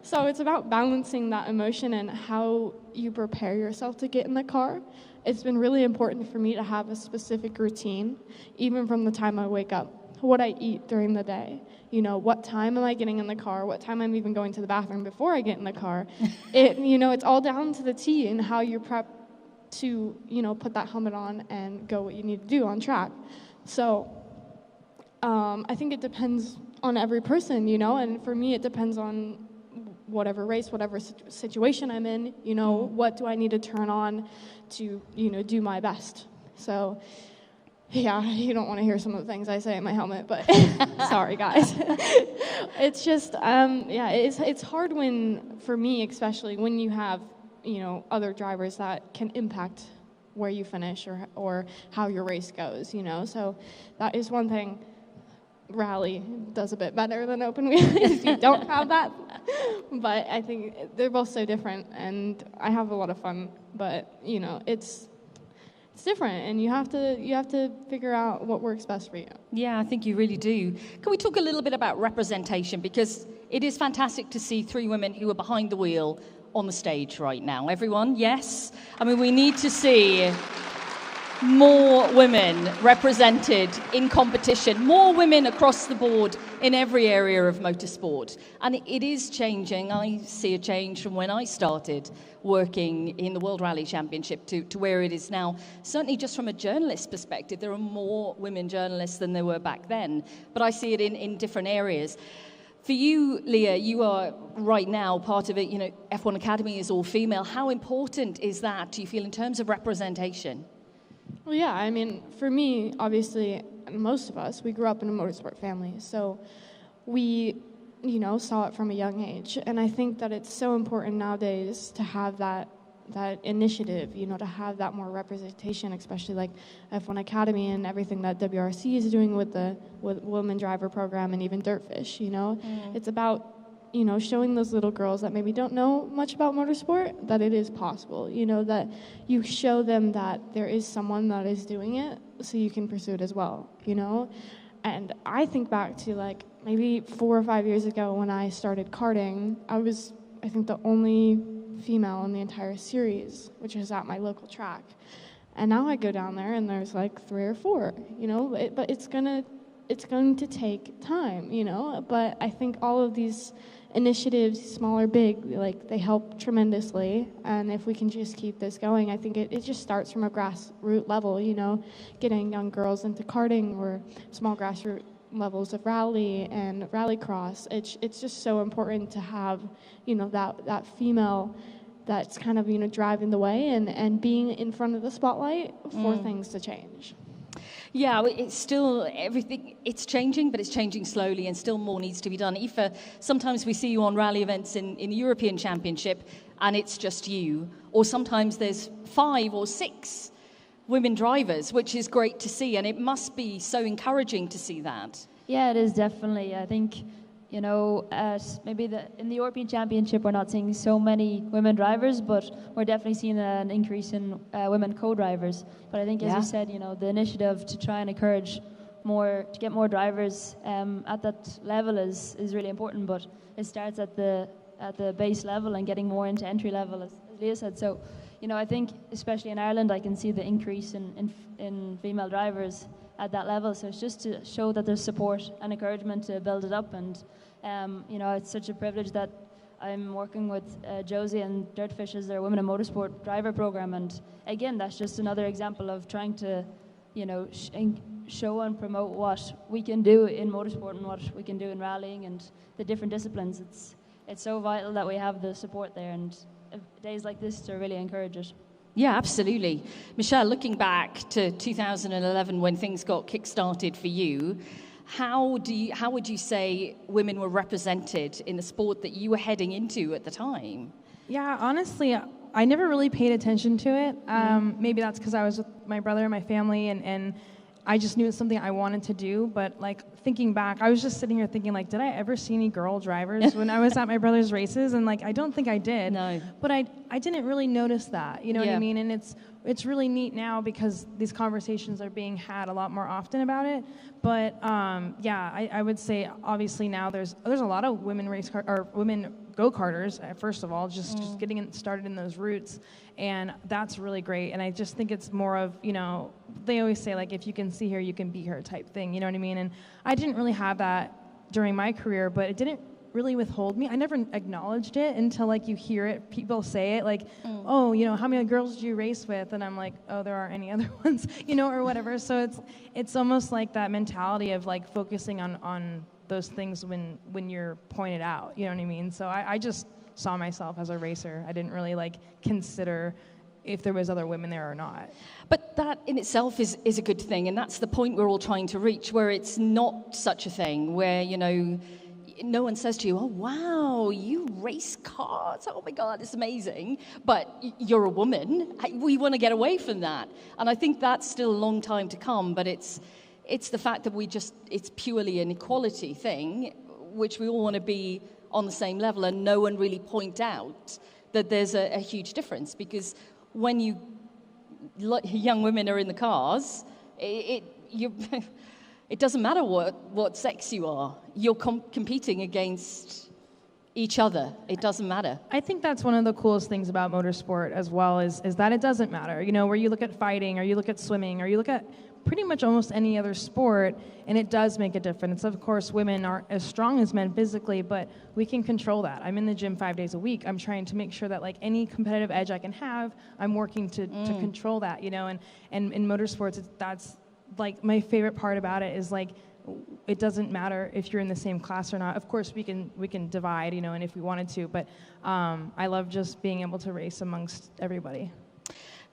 So it's about balancing that emotion and how you prepare yourself to get in the car. It's been really important for me to have a specific routine, even from the time I wake up, what I eat during the day. What time am I getting in the car? What time I'm even going to the bathroom before I get in the car? It's all down to the T and how you prep to, put that helmet on and go what you need to do on track. So I think it depends on every person, and for me it depends on whatever race, whatever situation I'm in, what do I need to turn on to, do my best. So yeah, you don't want to hear some of the things I say in my helmet, but sorry guys. It's just, it's hard for me, especially when you have other drivers that can impact where you finish or how your race goes, So that is one thing rally does a bit better than open wheel. You don't have that. But I think they're both so different, and I have a lot of fun. But, it's different, and you have to figure out what works best for you. Yeah, I think you really do. Can we talk a little bit about representation? Because it is fantastic to see 3 women who are behind the wheel on the stage right now. Everyone, yes? I mean, we need to see more women represented in competition, more women across the board in every area of motorsport. And it is changing. I see a change from when I started working in the World Rally Championship to where it is now. Certainly just from a journalist perspective, there are more women journalists than there were back then. But I see it in different areas. For you, Lia, you are right now part of it, F1 Academy is all female. How important is that, do you feel, in terms of representation? Well, yeah, I mean, for me, obviously, and most of us, we grew up in a motorsport family. So we, saw it from a young age. And I think that it's so important nowadays to have that initiative, to have that more representation, especially like F1 Academy and everything that WRC is doing with Women Driver Program and even DirtFish, It's about, showing those little girls that maybe don't know much about motorsport that it is possible, that you show them that there is someone that is doing it so you can pursue it as well, And I think back to like maybe 4 or 5 years ago when I started karting, I was, I think, the only female in the entire series, which is at my local track. And now I go down there and there's like 3 or 4, but it's going to take time, but I think all of these initiatives, small or big, like they help tremendously. And if we can just keep this going, I think it just starts from a grassroots level, getting young girls into karting or small grassroots levels of rally and rallycross. It's just so important to have, that female that's kind of, driving the way and being in front of the spotlight for things to change. Yeah, it's still everything, it's changing, but it's changing slowly and still more needs to be done. Aoife, sometimes we see you on rally events in the European Championship and it's just you. Or sometimes there's 5 or 6 women drivers, which is great to see, and it must be so encouraging to see that. Yeah, it is definitely. I think, maybe in the European Championship we're not seeing so many women drivers, but we're definitely seeing an increase in women co-drivers. But I think, as you said, the initiative to try and encourage to get more drivers at that level is really important. But it starts at the base level and getting more into entry level, as Lia said. So, I think especially in Ireland, I can see the increase in female drivers at that level. So it's just to show that there's support and encouragement to build it up. And you know, it's such a privilege that I'm working with Josie and DirtFish as their Women in Motorsport driver program. And again, that's just another example of trying to, you know, show and promote what we can do in motorsport and what we can do in rallying and the different disciplines. It's so vital that we have the support there, and days like this to really encourage it. Yeah, absolutely. Michele, looking back to 2011 when things got kick-started for you, how would you say women were represented in the sport that you were heading into at the time? Yeah, honestly, I never really paid attention to it. Maybe that's because I was with my brother and my family, and I just knew it's something I wanted to do. But like thinking back, I was just sitting here thinking, like, did I ever see any girl drivers when I was at my brother's races? And like, I don't think I did. No. But I didn't really notice that. You know what I mean? And it's really neat now because these conversations are being had a lot more often about it. But yeah, I would say obviously now there's a lot of women women go-karters, first of all, just getting started in those routes. And that's really great. And I just think it's more of, you know, they always say, like, if you can see her, you can be her type thing. You know what I mean? And I didn't really have that during my career, but it didn't really withhold me. I never acknowledged it until, like, you hear it, people say it, like, oh, you know, how many girls do you race with? And I'm like, oh, there aren't any other ones, you know, or whatever. So it's almost like that mentality of, like, focusing on those things when you're pointed out, you know what I mean? So I just saw myself as a racer. I didn't really, like, consider if there was other women there or not. But that in itself is a good thing, and that's the point we're all trying to reach, where it's not such a thing, where, you know, no one says to you, oh, wow, you race cars, oh my God, it's amazing, but you're a woman. We want to get away from that. And I think that's still a long time to come, but it's the fact that it's purely an equality thing, which we all want to be on the same level, and no one really point out that there's a huge difference, because when young women are in the cars, it doesn't matter what sex you are. You're competing against each other. It doesn't matter. I think that's one of the coolest things about motorsport as well is that it doesn't matter. You know, where you look at fighting or you look at swimming or you look at pretty much almost any other sport, and it does make a difference. Of course, women aren't as strong as men physically, but we can control that. I'm in the gym 5 days a week. I'm trying to make sure that, like, any competitive edge I can have, I'm working to control that, you know, and in motorsports, that's, like, my favorite part about it is, like, it doesn't matter if you're in the same class or not. Of course, we can divide, you know, and if we wanted to, but I love just being able to race amongst everybody.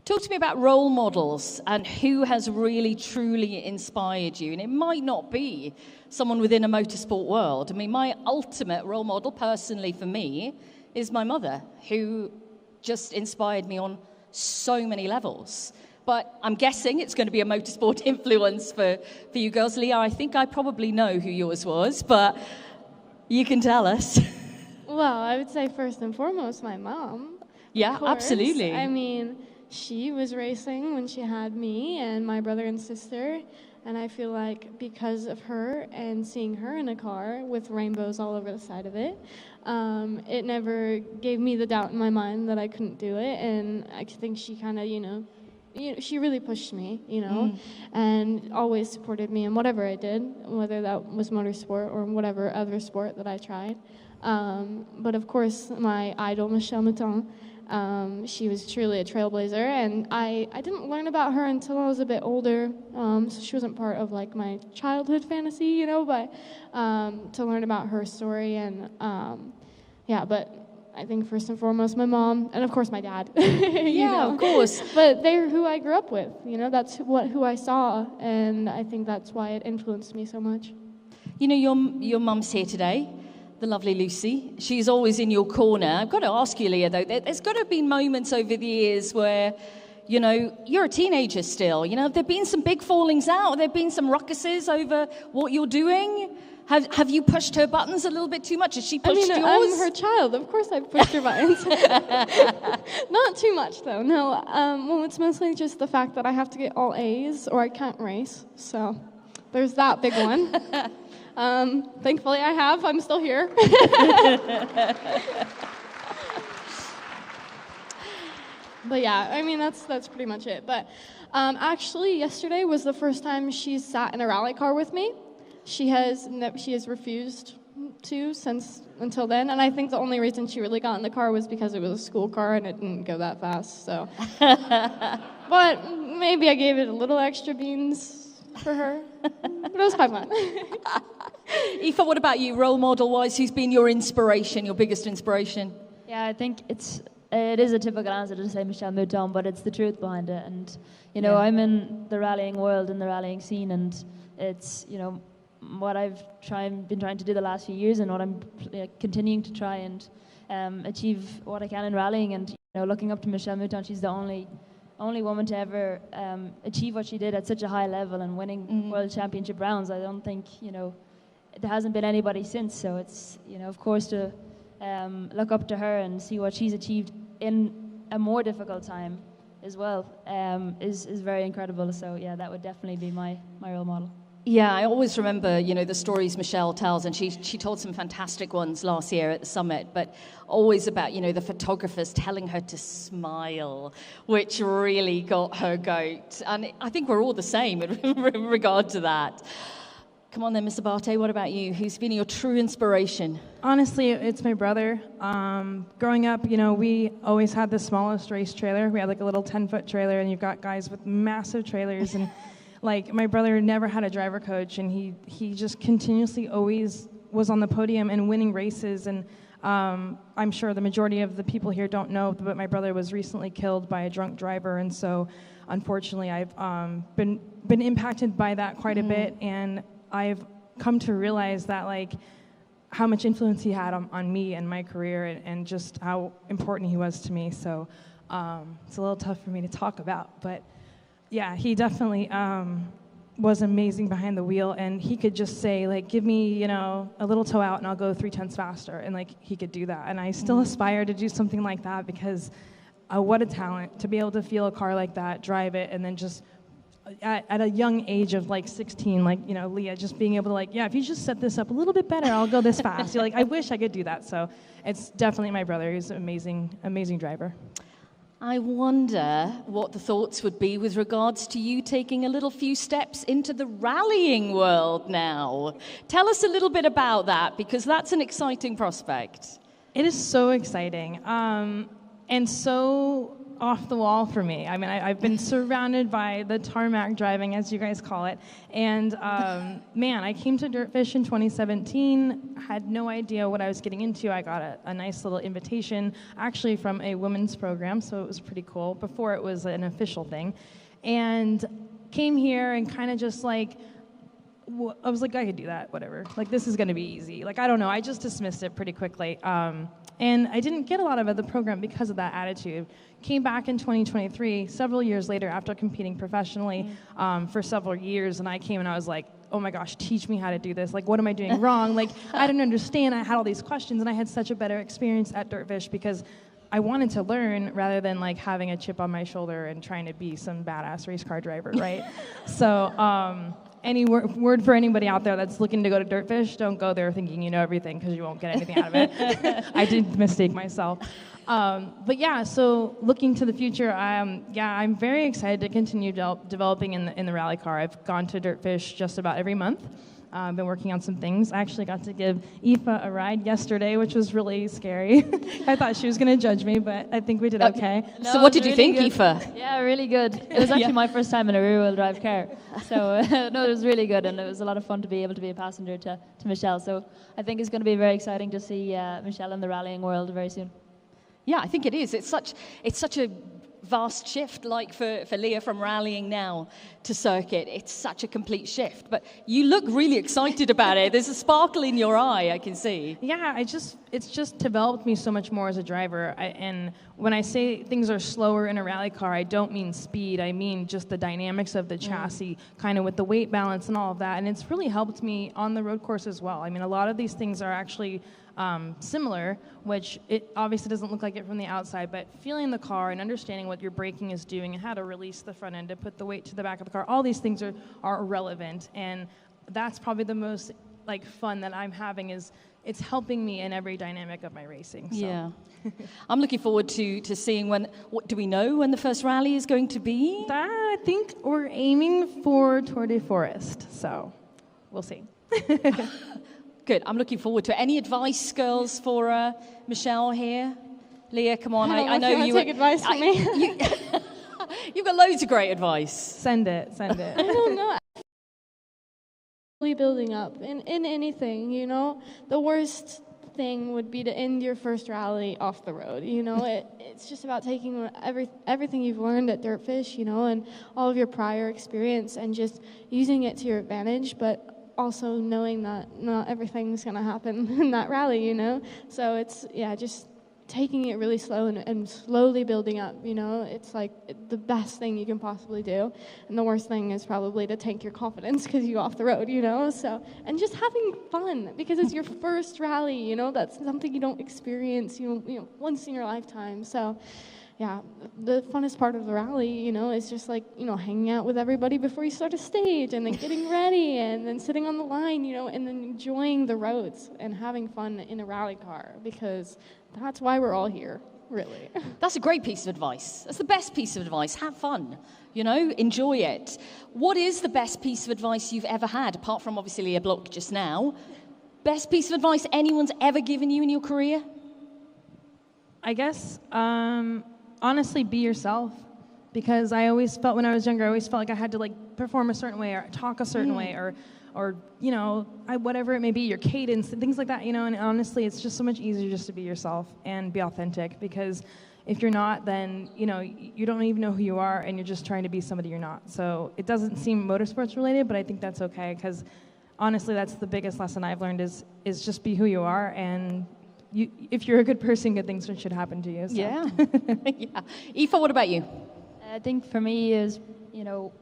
Talk to me about role models and who has really, truly inspired you. And it might not be someone within a motorsport world. I mean, my ultimate role model, personally for me, is my mother, who just inspired me on so many levels. But I'm guessing it's going to be a motorsport influence for you girls. Lia, I think I probably know who yours was, but you can tell us. Well, I would say first and foremost, my mom. Yeah, absolutely. I mean, she was racing when she had me and my brother and sister, and I feel like because of her and seeing her in a car with rainbows all over the side of it, it never gave me the doubt in my mind that I couldn't do it, and I think she kind of, you know, she really pushed me, you know, and always supported me in whatever I did, whether that was motorsport or whatever other sport that I tried. But of course, my idol, Michele, she was truly a trailblazer, and I didn't learn about her until I was a bit older, so she wasn't part of, like, my childhood fantasy, you know, but to learn about her story, and yeah, but I think first and foremost my mom, and of course my dad. Yeah, know? Of course. But they're who I grew up with, you know, that's who I saw, and I think that's why it influenced me so much. You know, your mum's here today, the lovely Lucy. She's always in your corner. I've got to ask you, Lia, though, there's got to have been moments over the years where, you know, you're a teenager still. You know, have there been some big fallings out? Have there been some ruckuses over what you're doing? Have you pushed her buttons a little bit too much? Has she pushed yours? I'm her child. Of course I've pushed her buttons. Not too much, though. No, well, it's mostly just the fact that I have to get all A's or I can't race. So there's that big one. Thankfully I have. I'm still here. But yeah, I mean, that's pretty much it. But actually, yesterday was the first time she's sat in a rally car with me. She has refused to until then, and I think the only reason she really got in the car was because it was a school car and it didn't go that fast. So, but maybe I gave it a little extra beans for her. But it was quite fun. Aoife, what about you, role model-wise? Who's been your inspiration, your biggest inspiration? Yeah, I think it is a typical answer to say Michele Mouton, but it's the truth behind it. And, you know, I'm in the rallying world, in the rallying scene, and it's, you know, what I've been trying to do the last few years and what I'm continuing to try and achieve what I can in rallying. And, you know, looking up to Michele Mouton, she's the only woman to ever achieve what she did at such a high level and winning World Championship rounds. I don't think, you know, there hasn't been anybody since. So it's, you know, of course, to look up to her and see what she's achieved in a more difficult time as well is very incredible. So yeah, that would definitely be my role model. Yeah, I always remember, you know, the stories Michele tells, and she told some fantastic ones last year at the summit, but always about, you know, the photographers telling her to smile, which really got her goat. And I think we're all the same in regard to that. Come on then, Miss Abbate, what about you? Who's been your true inspiration? Honestly, it's my brother. Growing up, you know, we always had the smallest race trailer. We had like a little 10-foot trailer, and you've got guys with massive trailers. And like my brother never had a driver coach, and he just continuously always was on the podium and winning races. And I'm sure the majority of the people here don't know, but my brother was recently killed by a drunk driver. And so unfortunately, I've been impacted by that quite a bit. And I've come to realize that, like, how much influence he had on me and my career, and just how important he was to me. So it's a little tough for me to talk about, but yeah, he definitely was amazing behind the wheel, and he could just say, like, give me, you know, a little toe out and I'll go 3/10 faster, and like he could do that. And I still aspire to do something like that, because what a talent to be able to feel a car like that, drive it, and then just at a young age of like 16, like, you know, Lia, just being able to, like, yeah, if you just set this up a little bit better, I'll go this fast. You're like, I wish I could do that. So it's definitely my brother. He's an amazing driver. I wonder what the thoughts would be with regards to you taking a little few steps into the rallying world now. Tell us a little bit about that, because that's an exciting prospect. It is so exciting, and so off the wall for me. I mean, I've been surrounded by the tarmac driving, as you guys call it, and man, I came to DirtFish in 2017, had no idea what I was getting into. I got a nice little invitation, actually from a women's program, so it was pretty cool, before it was an official thing, and came here and kind of just like, I was like, I could do that, whatever. Like, this is going to be easy. Like, I don't know. I just dismissed it pretty quickly. And I didn't get a lot of the program because of that attitude. Came back in 2023, several years later, after competing professionally for several years, and I came and I was like, oh my gosh, teach me how to do this. Like, what am I doing wrong? Like, I didn't understand. I had all these questions, and I had such a better experience at DirtFish because I wanted to learn rather than like having a chip on my shoulder and trying to be some badass race car driver, right? So any word for anybody out there that's looking to go to DirtFish, don't go there thinking you know everything, because you won't get anything out of it. I did mistake myself. But yeah, so looking to the future, I'm very excited to continue developing in the rally car. I've gone to DirtFish just about every month. I've been working on some things. I actually got to give Aoife a ride yesterday, which was really scary. I thought she was going to judge me, but I think we did okay. No, so what did you think, Aoife? Yeah, really good. It was actually my first time in a rear-wheel drive car. So, no, it was really good, and it was a lot of fun to be able to be a passenger to Michele. So I think it's going to be very exciting to see Michele in the rallying world very soon. Yeah, I think it is. It's such a vast shift, like for Lia from rallying now to circuit. It's such a complete shift, but you look really excited about it. There's a sparkle in your eye, I can see. Yeah, it's just developed me so much more as a driver. And when I say things are slower in a rally car, I don't mean speed. I mean just the dynamics of the chassis, kind of with the weight balance and all of that. And it's really helped me on the road course as well. I mean, a lot of these things are actually similar, which it obviously doesn't look like it from the outside, but feeling the car and understanding what your braking is doing and how to release the front end to put the weight to the back of the car, all these things are relevant, and that's probably the most like fun that I'm having, is it's helping me in every dynamic of my racing. So. Yeah. I'm looking forward to seeing what do we know when the first rally is going to be? I think we're aiming for Tour de Forest, so we'll see. Good. I'm looking forward to it. Any advice, girls, for Michele here? Lia, come on. I know you take advice from me. You've got loads of great advice. Send it. I don't know. Building up in anything, you know, the worst thing would be to end your first rally off the road. You know, it's just about taking everything you've learned at DirtFish, you know, and all of your prior experience and just using it to your advantage, but also knowing that not everything's going to happen in that rally, you know. So it's, just taking it really slow and slowly building up, you know. It's like the best thing you can possibly do. And the worst thing is probably to tank your confidence because you go off the road, you know. So, and just having fun because it's your first rally, you know. That's something you don't experience, you know, once in your lifetime. So, yeah, the funnest part of the rally, you know, is just like, you know, hanging out with everybody before you start a stage and then getting ready and then sitting on the line, you know, and then enjoying the roads and having fun in a rally car because that's why we're all here, really. That's a great piece of advice. That's the best piece of advice. Have fun, you know, enjoy it. What is the best piece of advice you've ever had, apart from obviously Lia Block just now? Best piece of advice anyone's ever given you in your career? I guess, honestly, be yourself. Because I always felt when I was younger, I always felt like I had to like perform a certain way or talk a certain way or you know, whatever it may be, your cadence, things like that, you know, and honestly, it's just so much easier just to be yourself and be authentic because if you're not, then, you know, you don't even know who you are and you're just trying to be somebody you're not. So it doesn't seem motorsports related, but I think that's okay because honestly, that's the biggest lesson I've learned is just be who you are and if you're a good person, good things should happen to you. So. Yeah. Yeah. Aoife, what about you? I think for me is, you know,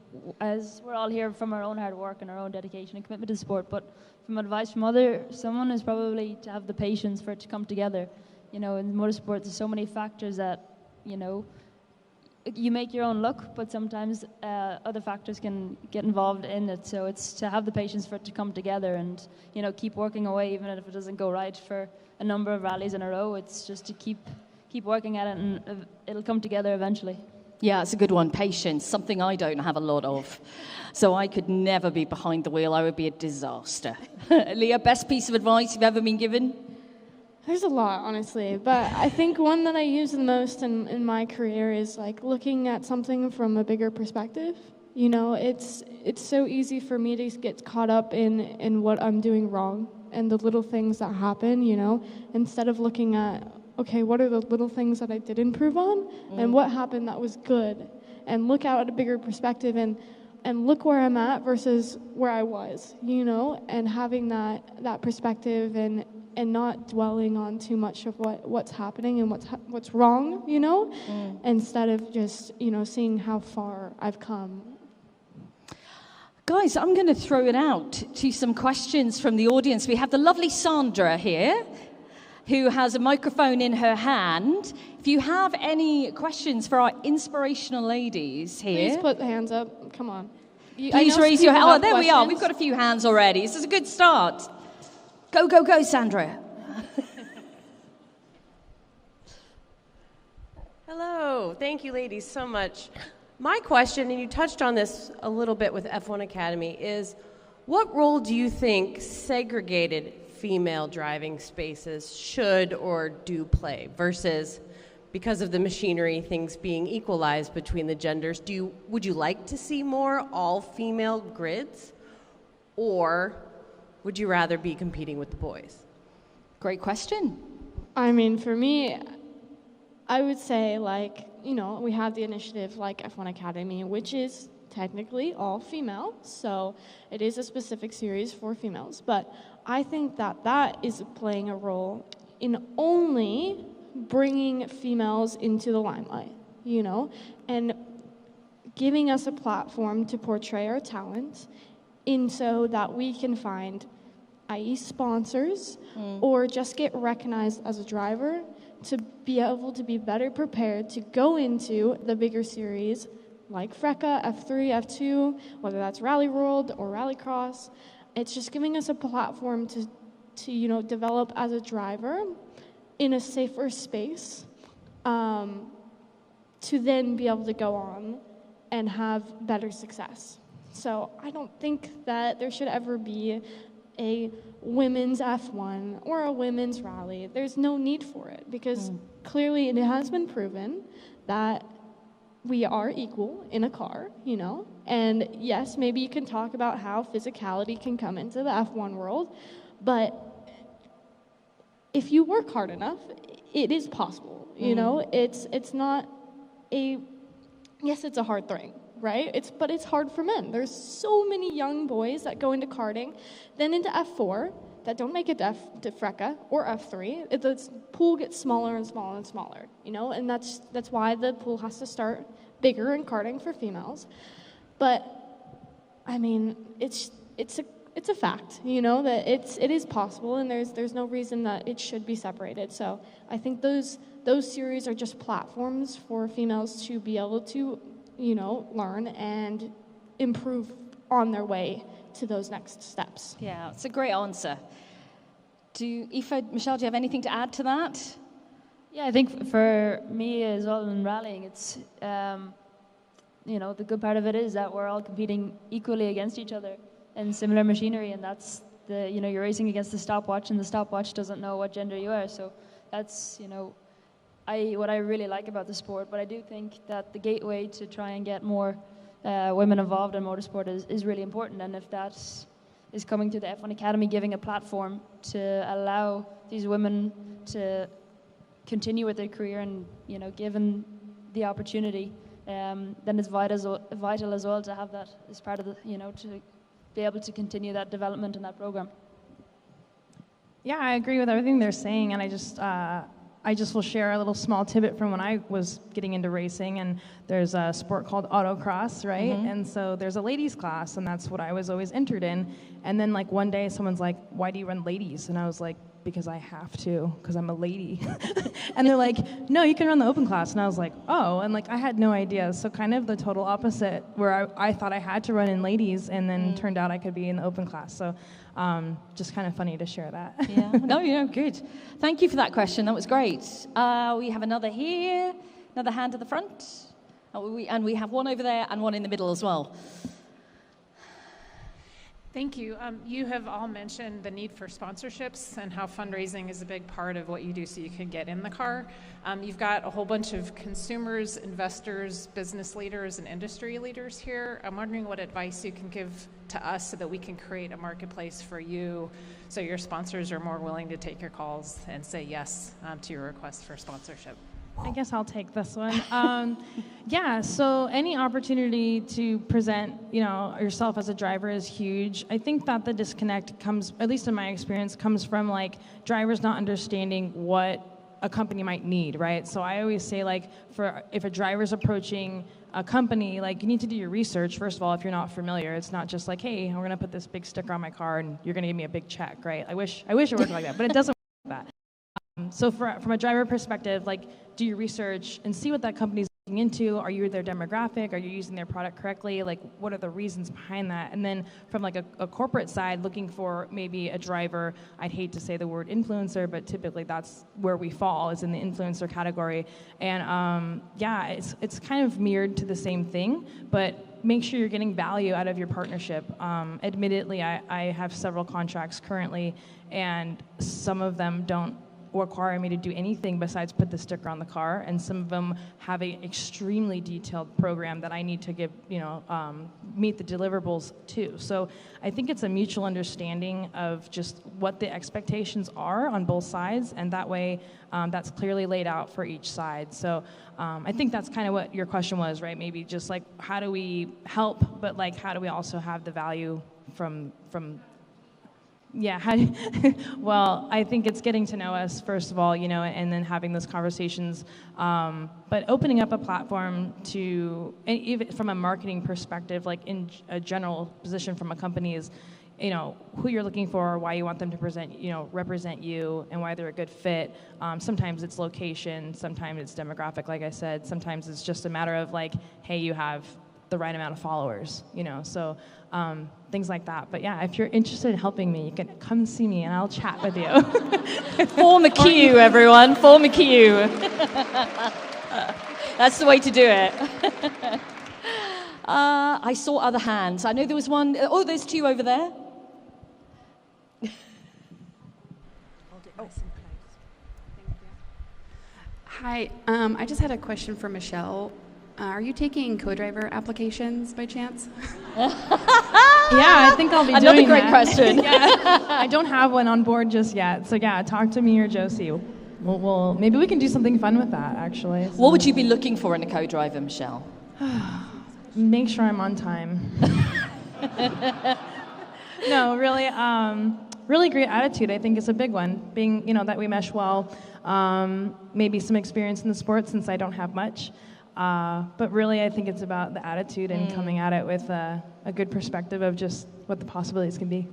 as we're all here from our own hard work and our own dedication and commitment to the sport, but from advice from someone is probably to have the patience for it to come together. You know, in motorsport, there's so many factors that, you know, you make your own luck, but sometimes other factors can get involved in it. So it's to have the patience for it to come together and, you know, keep working away, even if it doesn't go right for a number of rallies in a row. It's just to keep working at it and it'll come together eventually. Yeah, it's a good one. Patience, something I don't have a lot of. So I could never be behind the wheel. I would be a disaster. Lia, best piece of advice you've ever been given? There's a lot, honestly. But I think one that I use the most in my career is like looking at something from a bigger perspective. You know, it's so easy for me to get caught up in what I'm doing wrong and the little things that happen, you know, instead of looking at, okay, what are the little things that I did improve on and what happened that was good? And look out at a bigger perspective and look where I'm at versus where I was, you know, and having that perspective and not dwelling on too much of what's happening and what's wrong, you know, instead of just, you know, seeing how far I've come. Guys, I'm going to throw it out to some questions from the audience. We have the lovely Sandra here, who has a microphone in her hand. If you have any questions for our inspirational ladies here. Please put the hands up. Come on. Please raise your hand. Oh, there we are. We've got a few hands already. This is a good start. Go, go, go, Sandra. Hello. Thank you, ladies, so much. My question, and you touched on this a little bit with F1 Academy, is what role do you think segregated female driving spaces should or do play versus, because of the machinery, things being equalized between the genders? Would you like to see more all-female grids, or would you rather be competing with the boys? Great question. I mean, for me, I would say, like, you know, we have the initiative like F1 Academy, which is technically all female, so it is a specific series for females, but I think that is playing a role in only bringing females into the limelight, you know, and giving us a platform to portray our talent in so that we can find, i.e. sponsors, or just get recognized as a driver to be able to be better prepared to go into the bigger series like FRECA, F3, F2, whether that's Rally World or Rallycross. It's just giving us a platform to, you know, develop as a driver in a safer space, to then be able to go on and have better success. So I don't think that there should ever be a women's F1 or a women's rally. There's no need for it, because clearly it has been proven that we are equal in a car, you know? And yes, maybe you can talk about how physicality can come into the F1 world, but if you work hard enough, it is possible, you know? It's not a, yes, it's a hard thing, right? But it's hard for men. There's so many young boys that go into karting, then into F4, that don't make it to FRECA or F3. The pool gets smaller and smaller and smaller, you know, and that's why the pool has to start bigger in karting for females. But I mean, it's a fact, you know, that it is possible, and there's no reason that it should be separated. So I think those series are just platforms for females to be able to, you know, learn and improve on their way to those next steps. Yeah, it's a great answer. Aoife, Michele, do you have anything to add to that? Yeah, I think for me as well in rallying, it's, you know, the good part of it is that we're all competing equally against each other in similar machinery, and that's you know, you're racing against the stopwatch, and the stopwatch doesn't know what gender you are. So that's, you know, what I really like about the sport. But I do think that the gateway to try and get more women involved in motorsport is really important, and if that is coming to the F1 Academy, giving a platform to allow these women to continue with their career and, you know, given the opportunity, then it's vital as well to have that as part of the, you know, to be able to continue that development in that program. Yeah, I agree with everything they're saying, and I just will share a little small tidbit from when I was getting into racing, and there's a sport called autocross, right? And so there's a ladies class, and that's what I was always entered in. And then like one day someone's like, why do you run ladies? And I was like, because I have to, because I'm a lady. And they're like, no, you can run the open class. And I was like, oh, and like I had no idea. So kind of the total opposite, where I thought I had to run in ladies, and then turned out I could be in the open class. So just kind of funny to share that. Yeah, no, yeah, good. Thank you for that question. That was great. We have another here, another hand at the front. And we have one over there and one in the middle as well. Thank you. You have all mentioned the need for sponsorships and how fundraising is a big part of what you do so you can get in the car. You've got a whole bunch of consumers, investors, business leaders, and industry leaders here. I'm wondering what advice you can give to us so that we can create a marketplace for you so your sponsors are more willing to take your calls and say yes to your request for sponsorship. I guess I'll take this one. Yeah, so any opportunity to present, you know, yourself as a driver is huge. I think that the disconnect comes, at least in my experience, comes from like drivers not understanding what a company might need, right? So I always say, like, if a driver's approaching a company, like, you need to do your research, first of all, if you're not familiar. It's not just like, hey, we're gonna put this big sticker on my car and you're gonna give me a big check, right? I wish it worked like that, but it doesn't work like that. So from a driver perspective, like, do your research and see what that company's looking into. Are you their demographic? Are you using their product correctly? Like, what are the reasons behind that? And then from like a corporate side, looking for maybe a driver, I'd hate to say the word influencer, but typically that's where we fall, is in the influencer category. And yeah, it's kind of mirrored to the same thing, but make sure you're getting value out of your partnership. Admittedly, I have several contracts currently, and some of them don't require me to do anything besides put the sticker on the car, and some of them have an extremely detailed program that I need to give, you know, meet the deliverables too. So I think it's a mutual understanding of just what the expectations are on both sides, and that way that's clearly laid out for each side. So I think that's kind of what your question was, right? Maybe just like, how do we help, but like, how do we also have the value from yeah, well, I think it's getting to know us, first of all, you know, and then having those conversations. But opening up a platform to, even from a marketing perspective, like in a general position from a company, is, you know, who you're looking for, why you want them to represent you, and why they're a good fit. Sometimes it's location, sometimes it's demographic, like I said. Sometimes it's just a matter of like, hey, you have the right amount of followers, you know. So things like that. But yeah, if you're interested in helping me, you can come see me and I'll chat with you. Form a queue, everyone. Form a queue. That's the way to do it. I saw other hands. I know there was one. Oh, there's two over there. Hi, I just had a question for Michele. Are you taking co-driver applications by chance? Yeah, I think I'll be doing that. Another great question. Yeah. I don't have one on board just yet. So yeah, talk to me or Josie. We'll maybe we can do something fun with that, actually. So. What would you be looking for in a co-driver, Michele? Make sure I'm on time. No, really, really great attitude. I think is a big one. Being, that we mesh well. Maybe some experience in the sport since I don't have much. But really, I think it's about the attitude and coming at it with a good perspective of just what the possibilities can be.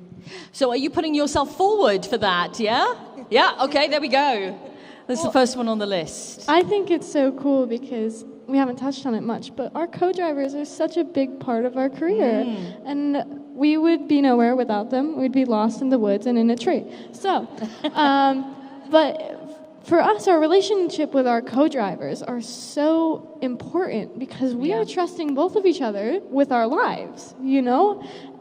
So are you putting yourself forward for that, yeah? Yeah, okay, there we go. That's the first one on the list. I think it's so cool because we haven't touched on it much, but our co-drivers are such a big part of our career. And we would be nowhere without them. We'd be lost in the woods and in a tree. So, but for us, our relationship with our co-drivers are so important because we are trusting both of each other with our lives,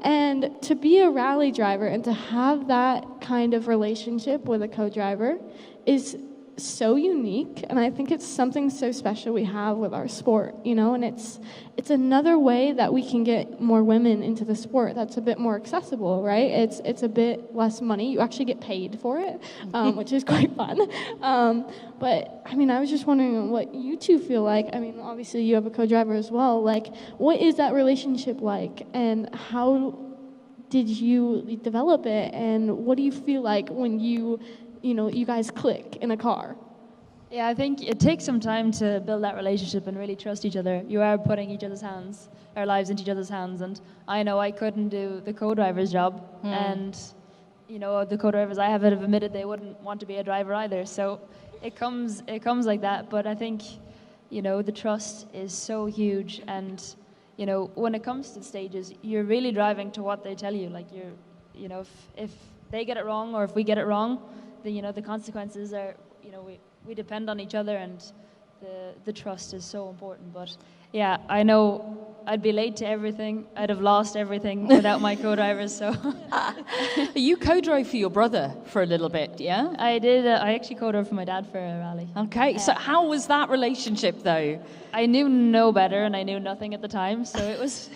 And to be a rally driver and to have that kind of relationship with a co-driver is so unique, and I think it's something so special we have with our sport, and it's another way that we can get more women into the sport that's a bit more accessible, right? It's a bit less money. You actually get paid for it, which is quite fun. But I was just wondering what you two feel like. Obviously you have a co-driver as well. Like, what is that relationship like, and how did you develop it, and what do you feel like when you guys click in a car? Yeah, I think it takes some time to build that relationship and really trust each other. You are putting our lives into each other's hands, and I know I couldn't do the co-driver's job, and the co-drivers I have admitted they wouldn't want to be a driver either. So it comes like that. But I think the trust is so huge, and when it comes to stages, you're really driving to what they tell you. Like if they get it wrong or if we get it wrong, the consequences are, we depend on each other, and the trust is so important. But yeah, I know I'd be late to everything. I'd have lost everything without my co-drivers. So you co-drove for your brother for a little bit, yeah? I did. I actually co-drove for my dad for a rally. Okay, so how was that relationship though? I knew no better, and I knew nothing at the time, so it was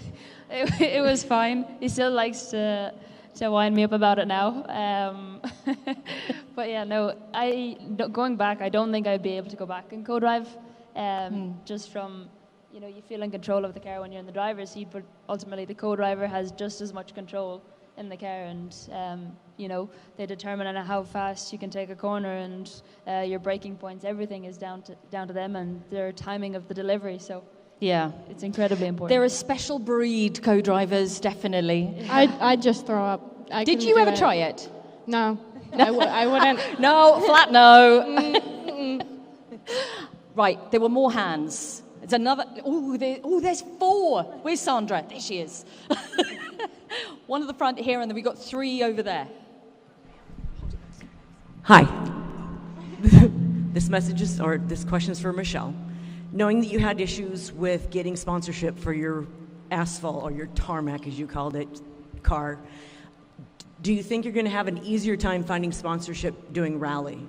it was fine. He still likes to wind me up about it now. But yeah, no, going back, I don't think I'd be able to go back and co-drive. Just from, you feel in control of the car when you're in the driver's seat, but ultimately the co-driver has just as much control in the car, and they determine on how fast you can take a corner, and your braking points. Everything is down to them and their timing of the delivery. So yeah, it's incredibly important. They're a special breed, co-drivers, definitely. I'd just throw up. Did you ever try it? No, I wouldn't. No, flat no. Right, there were more hands. There's another. There's four. Where's Sandra? There she is. One at the front here, and then we've got three over there. Hi. This question is for Michele. Knowing that you had issues with getting sponsorship for your asphalt, or your tarmac, as you called it, car, do you think you're going to have an easier time finding sponsorship doing rally?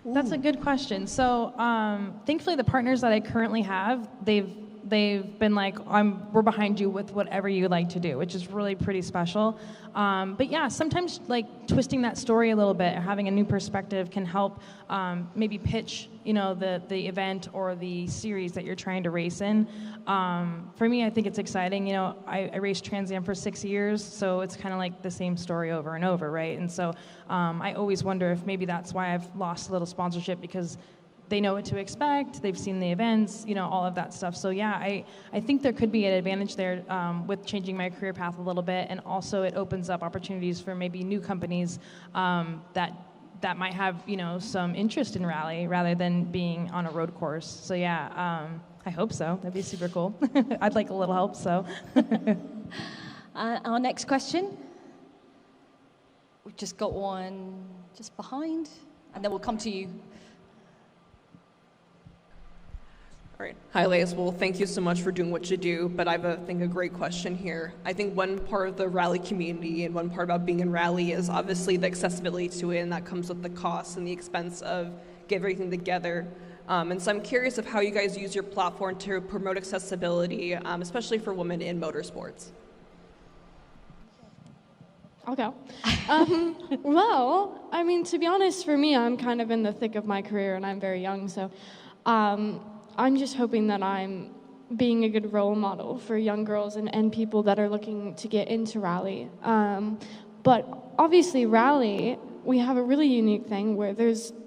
That's a good question. So thankfully the partners that I currently have, they've been like, we're behind you with whatever you like to do, which is really pretty special. But yeah, sometimes like twisting that story a little bit, or having a new perspective can help maybe pitch, the event or the series that you're trying to race in. For me, I think it's exciting. I raced Trans Am for 6 years, so it's kind of like the same story over and over, right? And so I always wonder if maybe that's why I've lost a little sponsorship, because they know what to expect, they've seen the events, all of that stuff. So yeah, I think there could be an advantage there with changing my career path a little bit, and also it opens up opportunities for maybe new companies that might have, some interest in rally rather than being on a road course. So yeah, I hope so. That'd be super cool. I'd like a little help, so. Our next question. We've just got one just behind, and then we'll come to you. All right. Hi, Elias. Well, thank you so much for doing what you do, but I have, I think, a great question here. I think one part of the rally community and one part about being in rally is obviously the accessibility to it, and that comes with the cost and the expense of getting everything together. And so I'm curious of how you guys use your platform to promote accessibility, especially for women in motorsports. I'll go. Well, I mean, to be honest, for me, I'm kind of in the thick of my career, and I'm very young, so I'm just hoping that I'm being a good role model for young girls and people that are looking to get into rally. But obviously, rally, we have a really unique thing where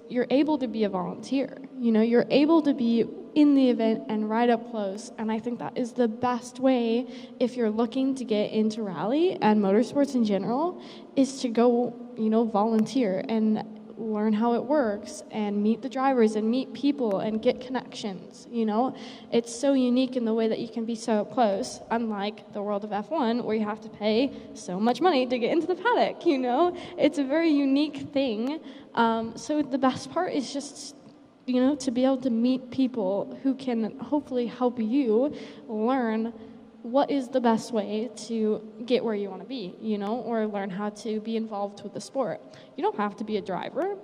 you're able to be a volunteer. You know, you're able to be in the event and right up close, and I think that is the best way if you're looking to get into rally and motorsports in general, is to go, you know, volunteer and learn how it works and meet the drivers and meet people and get connections. You know, it's so unique in the way that you can be so up close, unlike the world of F1 where you have to pay so much money to get into the paddock. You know, it's a very unique thing. So the best part is just, you know, to be able to meet people who can hopefully help you learn what is the best way to get where you want to be, you know, or learn how to be involved with the sport. You don't have to be a driver.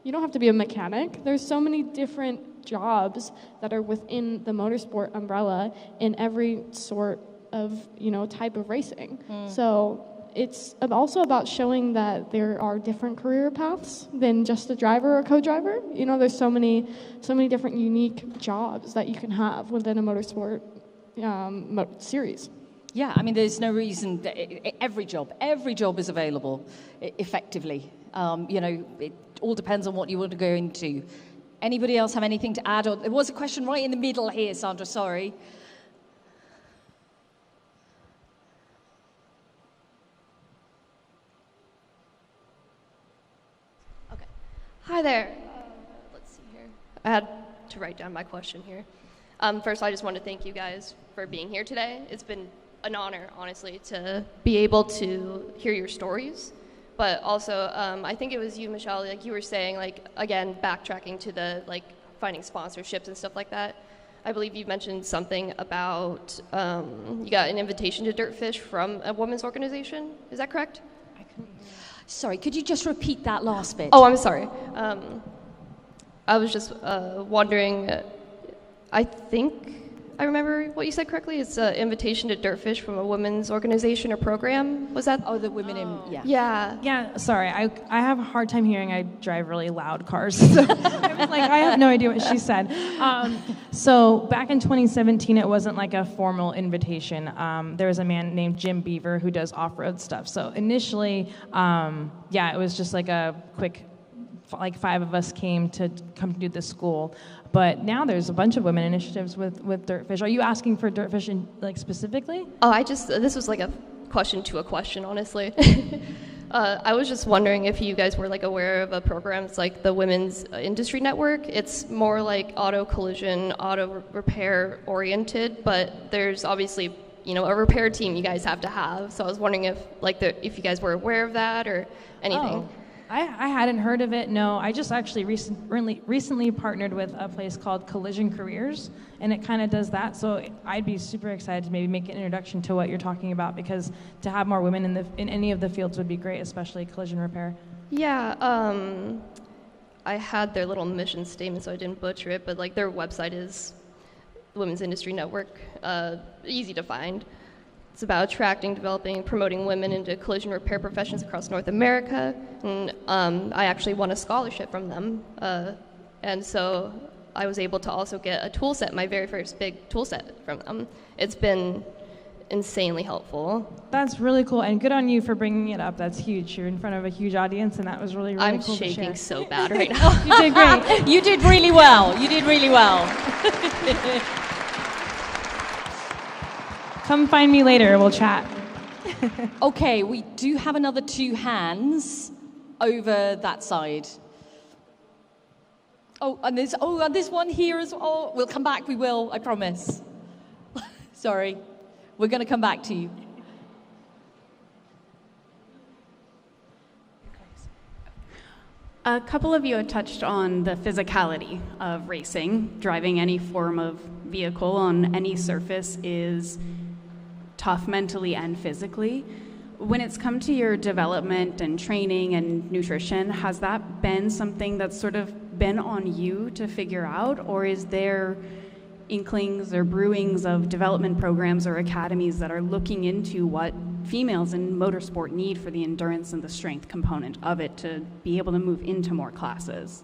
You don't have to be a mechanic. There's so many different jobs that are within the motorsport umbrella in every sort of, you know, type of racing. So it's also about showing that there are different career paths than just a driver or co-driver. You know, there's so many different unique jobs that you can have within a motorsport series. Yeah, I mean, there's no reason that every job is available effectively. You know, it all depends on what you want to go into. Anybody else have anything to add? Or there was a question right in the middle here, Sandra, sorry. Okay. Hi there. Let's see here. I had to write down my question here. First, I just want to thank you guys for being here today. It's been an honor, honestly, to be able to hear your stories. But also, I think it was you, Michele, like you were saying, like, again, backtracking to the, like, finding sponsorships and stuff like that. I believe you mentioned something about you got an invitation to DirtFish from a women's organization. Is that correct? Sorry, could you just repeat that last bit? Oh, I'm sorry. I was just wondering... I think I remember what you said correctly. It's an invitation to DirtFish from a women's organization or program. Was that? Oh, the women in, yeah. Yeah. Yeah, sorry. I have a hard time hearing. I drive really loud cars. So I was like, I have no idea what she said. So back in 2017, it wasn't like a formal invitation. There was a man named Jim Beaver who does off-road stuff. So initially, it was just like a quick, like 5 of us came to do this school. But now there's a bunch of women initiatives with DirtFish. Are you asking for DirtFish like specifically? Oh, this was like a question to a question, honestly. I was just wondering if you guys were like aware of a program. It's like the Women's Industry Network. It's more like auto collision, auto repair oriented, but there's obviously, you know, a repair team you guys have to have. So I was wondering if if you guys were aware of that or anything. Oh. I hadn't heard of it, no. I just actually recently partnered with a place called Collision Careers, and it kind of does that. So I'd be super excited to maybe make an introduction to what you're talking about, because to have more women in any of the fields would be great, especially collision repair. Yeah, I had their little mission statement, so I didn't butcher it, but like their website is Women's Industry Network, easy to find. It's about attracting, developing, and promoting women into collision repair professions across North America. And I actually won a scholarship from them. And so I was able to also get a tool set, my very first big tool set from them. It's been insanely helpful. That's really cool, and good on you for bringing it up. That's huge. You're in front of a huge audience, and that was really, really cool to share. I'm shaking so bad right now. You did great. You did really well. You did really well. Come find me later, we'll chat. Okay, we do have another 2 hands over that side. And there's one here as well. We'll come back, we will, I promise. Sorry. We're going to come back to you. A couple of you had touched on the physicality of racing. Driving any form of vehicle on any surface is tough mentally and physically. When it's come to your development and training and nutrition, has that been something that's sort of been on you to figure out, or is there inklings or brewings of development programs or academies that are looking into what females in motorsport need for the endurance and the strength component of it to be able to move into more classes?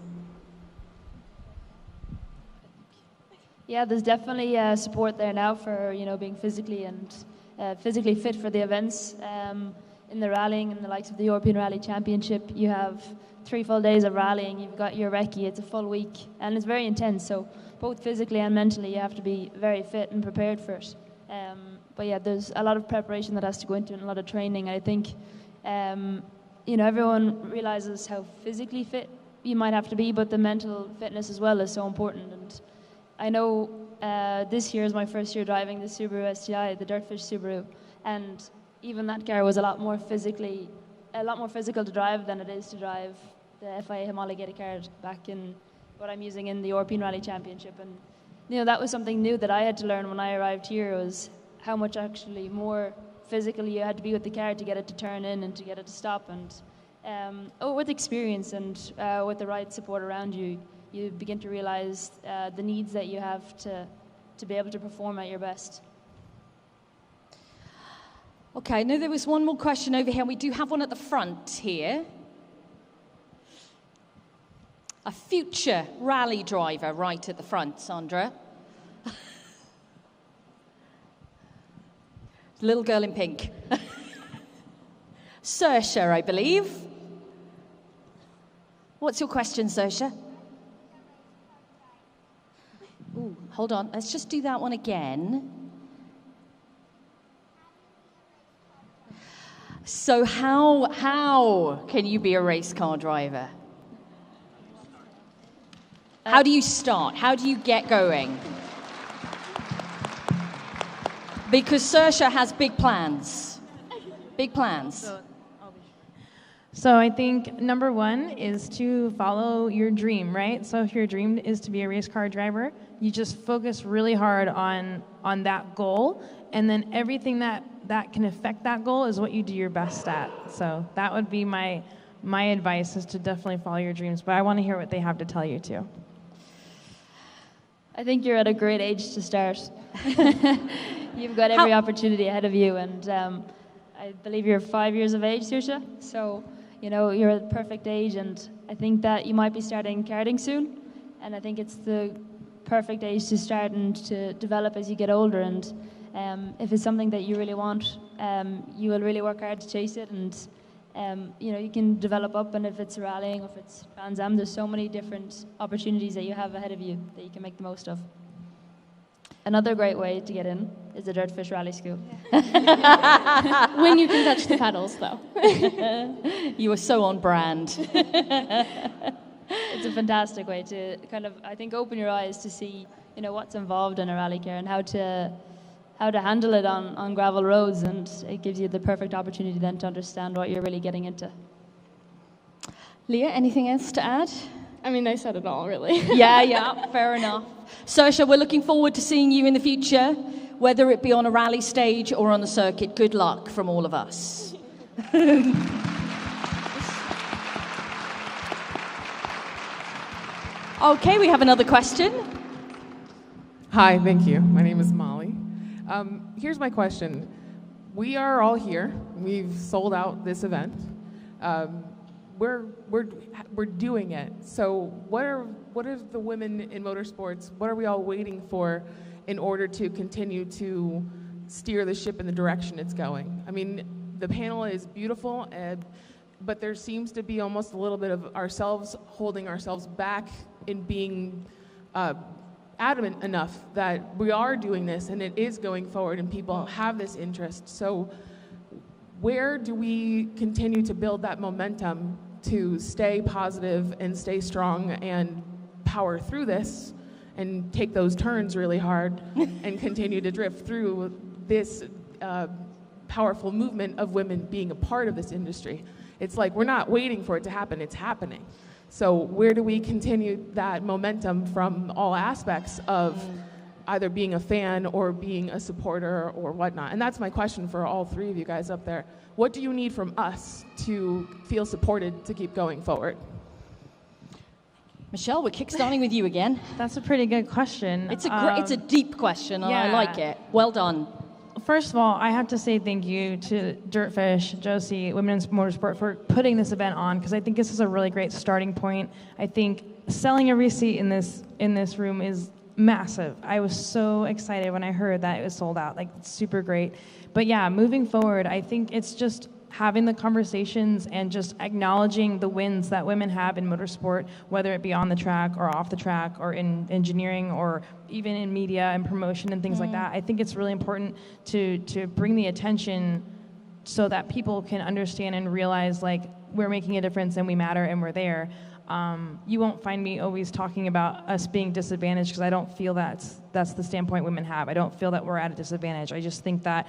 Yeah, there's definitely support there now for being physically and physically fit for the events. In the rallying, in the likes of the European Rally Championship, you have 3 full days of rallying. You've got your recce. It's a full week, and it's very intense. So both physically and mentally, you have to be very fit and prepared for it. But yeah, there's a lot of preparation that has to go into it, and a lot of training. I think, everyone realizes how physically fit you might have to be, but the mental fitness as well is so important. And I know this year is my first year driving the Subaru STI, the DirtFish Subaru, and even that car was a lot more physical to drive than it is to drive the FIA homologated car back in what I'm using in the European Rally Championship. And that was something new that I had to learn when I arrived here, was how much actually more physically you had to be with the car to get it to turn in and to get it to stop. And with experience and with the right support around you, you begin to realize the needs that you have to be able to perform at your best. Okay, I know there was one more question over here. We do have one at the front here. A future rally driver right at the front, Sandra. Little girl in pink. Saoirse, I believe. What's your question, Saoirse? Ooh, hold on. Let's just do that one again. So how can you be a race car driver? How do you start? How do you get going? Because Saoirse has big plans. Big plans. So I think number one is to follow your dream, right? So if your dream is to be a race car driver, you just focus really hard on that goal, and then everything that can affect that goal is what you do your best at. So that would be my advice, is to definitely follow your dreams, but I want to hear what they have to tell you too. I think you're at a great age to start. You've got every opportunity ahead of you, and I believe you're 5 years of age, Saoirse. So, you're at the perfect age, and I think that you might be starting karting soon, and I think it's the perfect age to start and to develop as you get older. And if it's something that you really want, you will really work hard to chase it, and you can develop up. And if it's rallying, or if it's Trans Am, there's so many different opportunities that you have ahead of you that you can make the most of. Another great way to get in is the DirtFish Rally School. When you can touch the pedals, though. You are so on brand. It's a fantastic way to kind of, I think, open your eyes to see, what's involved in a rally car and how to handle it on gravel roads, and it gives you the perfect opportunity then to understand what you're really getting into. Lia, anything else to add? I mean, I said it all, really. Yeah, fair enough. Saoirse, we're looking forward to seeing you in the future, whether it be on a rally stage or on the circuit. Good luck from all of us. Okay, we have another question. Hi, thank you. My name is Molly. Here's my question. We are all here. We've sold out this event. We're doing it. So what are the women in motorsports? What are we all waiting for in order to continue to steer the ship in the direction it's going? I mean, the panel is beautiful, but there seems to be almost a little bit of ourselves holding ourselves back in being adamant enough that we are doing this and it is going forward and people have this interest. So where do we continue to build that momentum to stay positive and stay strong and power through this and take those turns really hard and continue to drift through this powerful movement of women being a part of this industry? It's like we're not waiting for it to happen, it's happening. So where do we continue that momentum from all aspects of either being a fan or being a supporter or whatnot? And that's my question for all three of you guys up there. What do you need from us to feel supported to keep going forward? Michele, we're kickstarting with you again. That's a pretty good question. It's a deep question, and yeah. I like it. Well done. First of all, I have to say thank you to DirtFish, Josie, Women's Motorsport for putting this event on, because I think this is a really great starting point. I think selling every seat in this room is massive. I was so excited when I heard that it was sold out. Like, it's super great. But yeah, moving forward, I think it's just having the conversations and just acknowledging the wins that women have in motorsport, whether it be on the track or off the track or in engineering or even in media and promotion and things like that. I think it's really important to bring the attention so that people can understand and realize, like, we're making a difference and we matter and we're there. You won't find me always talking about us being disadvantaged, because I don't feel that's the standpoint women have. I don't feel that we're at a disadvantage. I just think that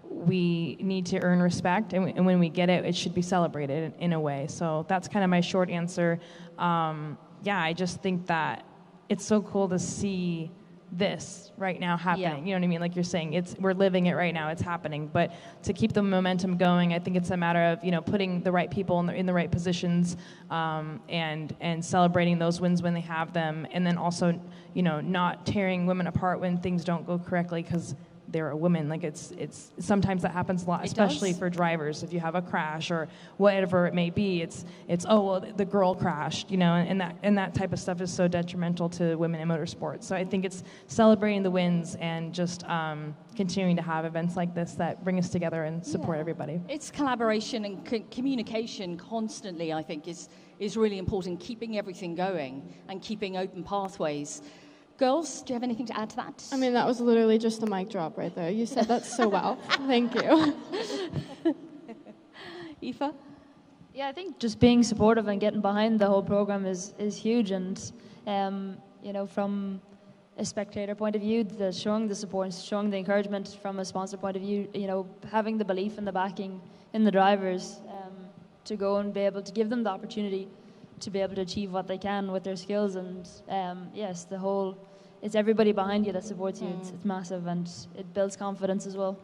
we need to earn respect, and when we get it, it should be celebrated in a way. So that's kind of my short answer. Yeah, I just think that it's so cool to see this right now happening. Yeah. You know what I mean? Like you're saying, we're living it right now. It's happening. But to keep the momentum going, I think it's a matter of, you know, putting the right people in the right positions, and celebrating those wins when they have them, and then also, you know, not tearing women apart when things don't go correctly because they're a woman. Like it's sometimes that happens a lot, especially for drivers. If you have a crash or whatever it may be, it's oh well, the girl crashed, you know, and that type of stuff is so detrimental to women in motorsports. So I think it's celebrating the wins and just continuing to have events like this that bring us together and support everybody. It's collaboration and communication constantly, I think, is really important, keeping everything going and keeping open pathways. Girls, do you have anything to add to that? I mean, that was literally just a mic drop right there. You said that so well. Thank you. Aoife? Yeah, I think just being supportive and getting behind the whole program is huge. And, you know, from a spectator point of view, showing the support, showing the encouragement from a sponsor point of view, you know, having the belief and the backing in the drivers to go and be able to give them the opportunity to be able to achieve what they can with their skills. And yes, it's everybody behind you that supports you. It's massive, and it builds confidence as well.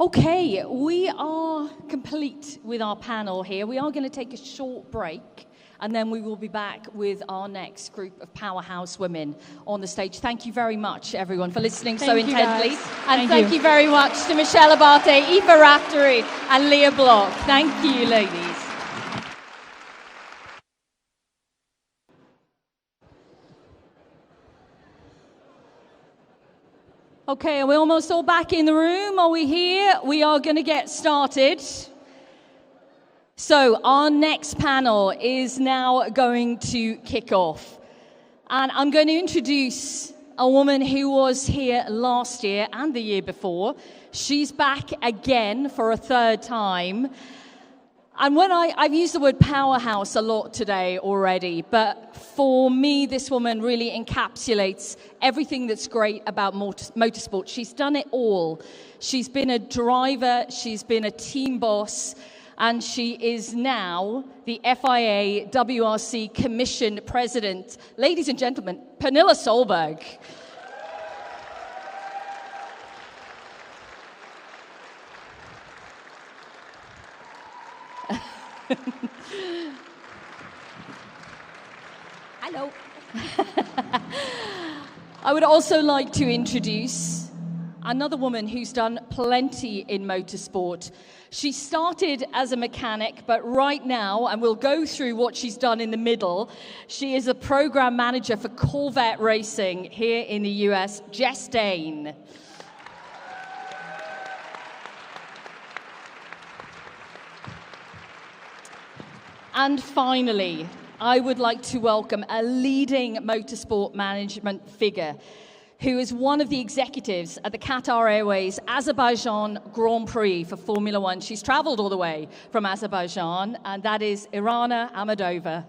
Okay, we are complete with our panel here. We are going to take a short break, and then we will be back with our next group of powerhouse women on the stage. Thank you very much, everyone, for listening so intently. And thank you very much to Michele Abbate, Aoife Raftery, and Lia Block. Thank you, ladies. Okay, are we almost all back in the room? Are we here? We are going to get started. So our next panel is now going to kick off. And I'm going to introduce a woman who was here last year and the year before. She's back again for a third time. And when I've used the word powerhouse a lot today already, but for me, this woman really encapsulates everything that's great about motorsport. She's done it all. She's been a driver, she's been a team boss, and she is now the FIA WRC Commission President. Ladies and gentlemen, Pernilla Solberg. Hello. I would also like to introduce another woman who's done plenty in motorsport. She started as a mechanic, but right now, and we'll go through what she's done in the middle, she is a program manager for Corvette Racing here in the US, Jess Dane. And finally, I would like to welcome a leading motorsport management figure who is one of the executives at the Qatar Airways Azerbaijan Grand Prix for Formula One. She's traveled all the way from Azerbaijan, and that is Irana Ahmadova.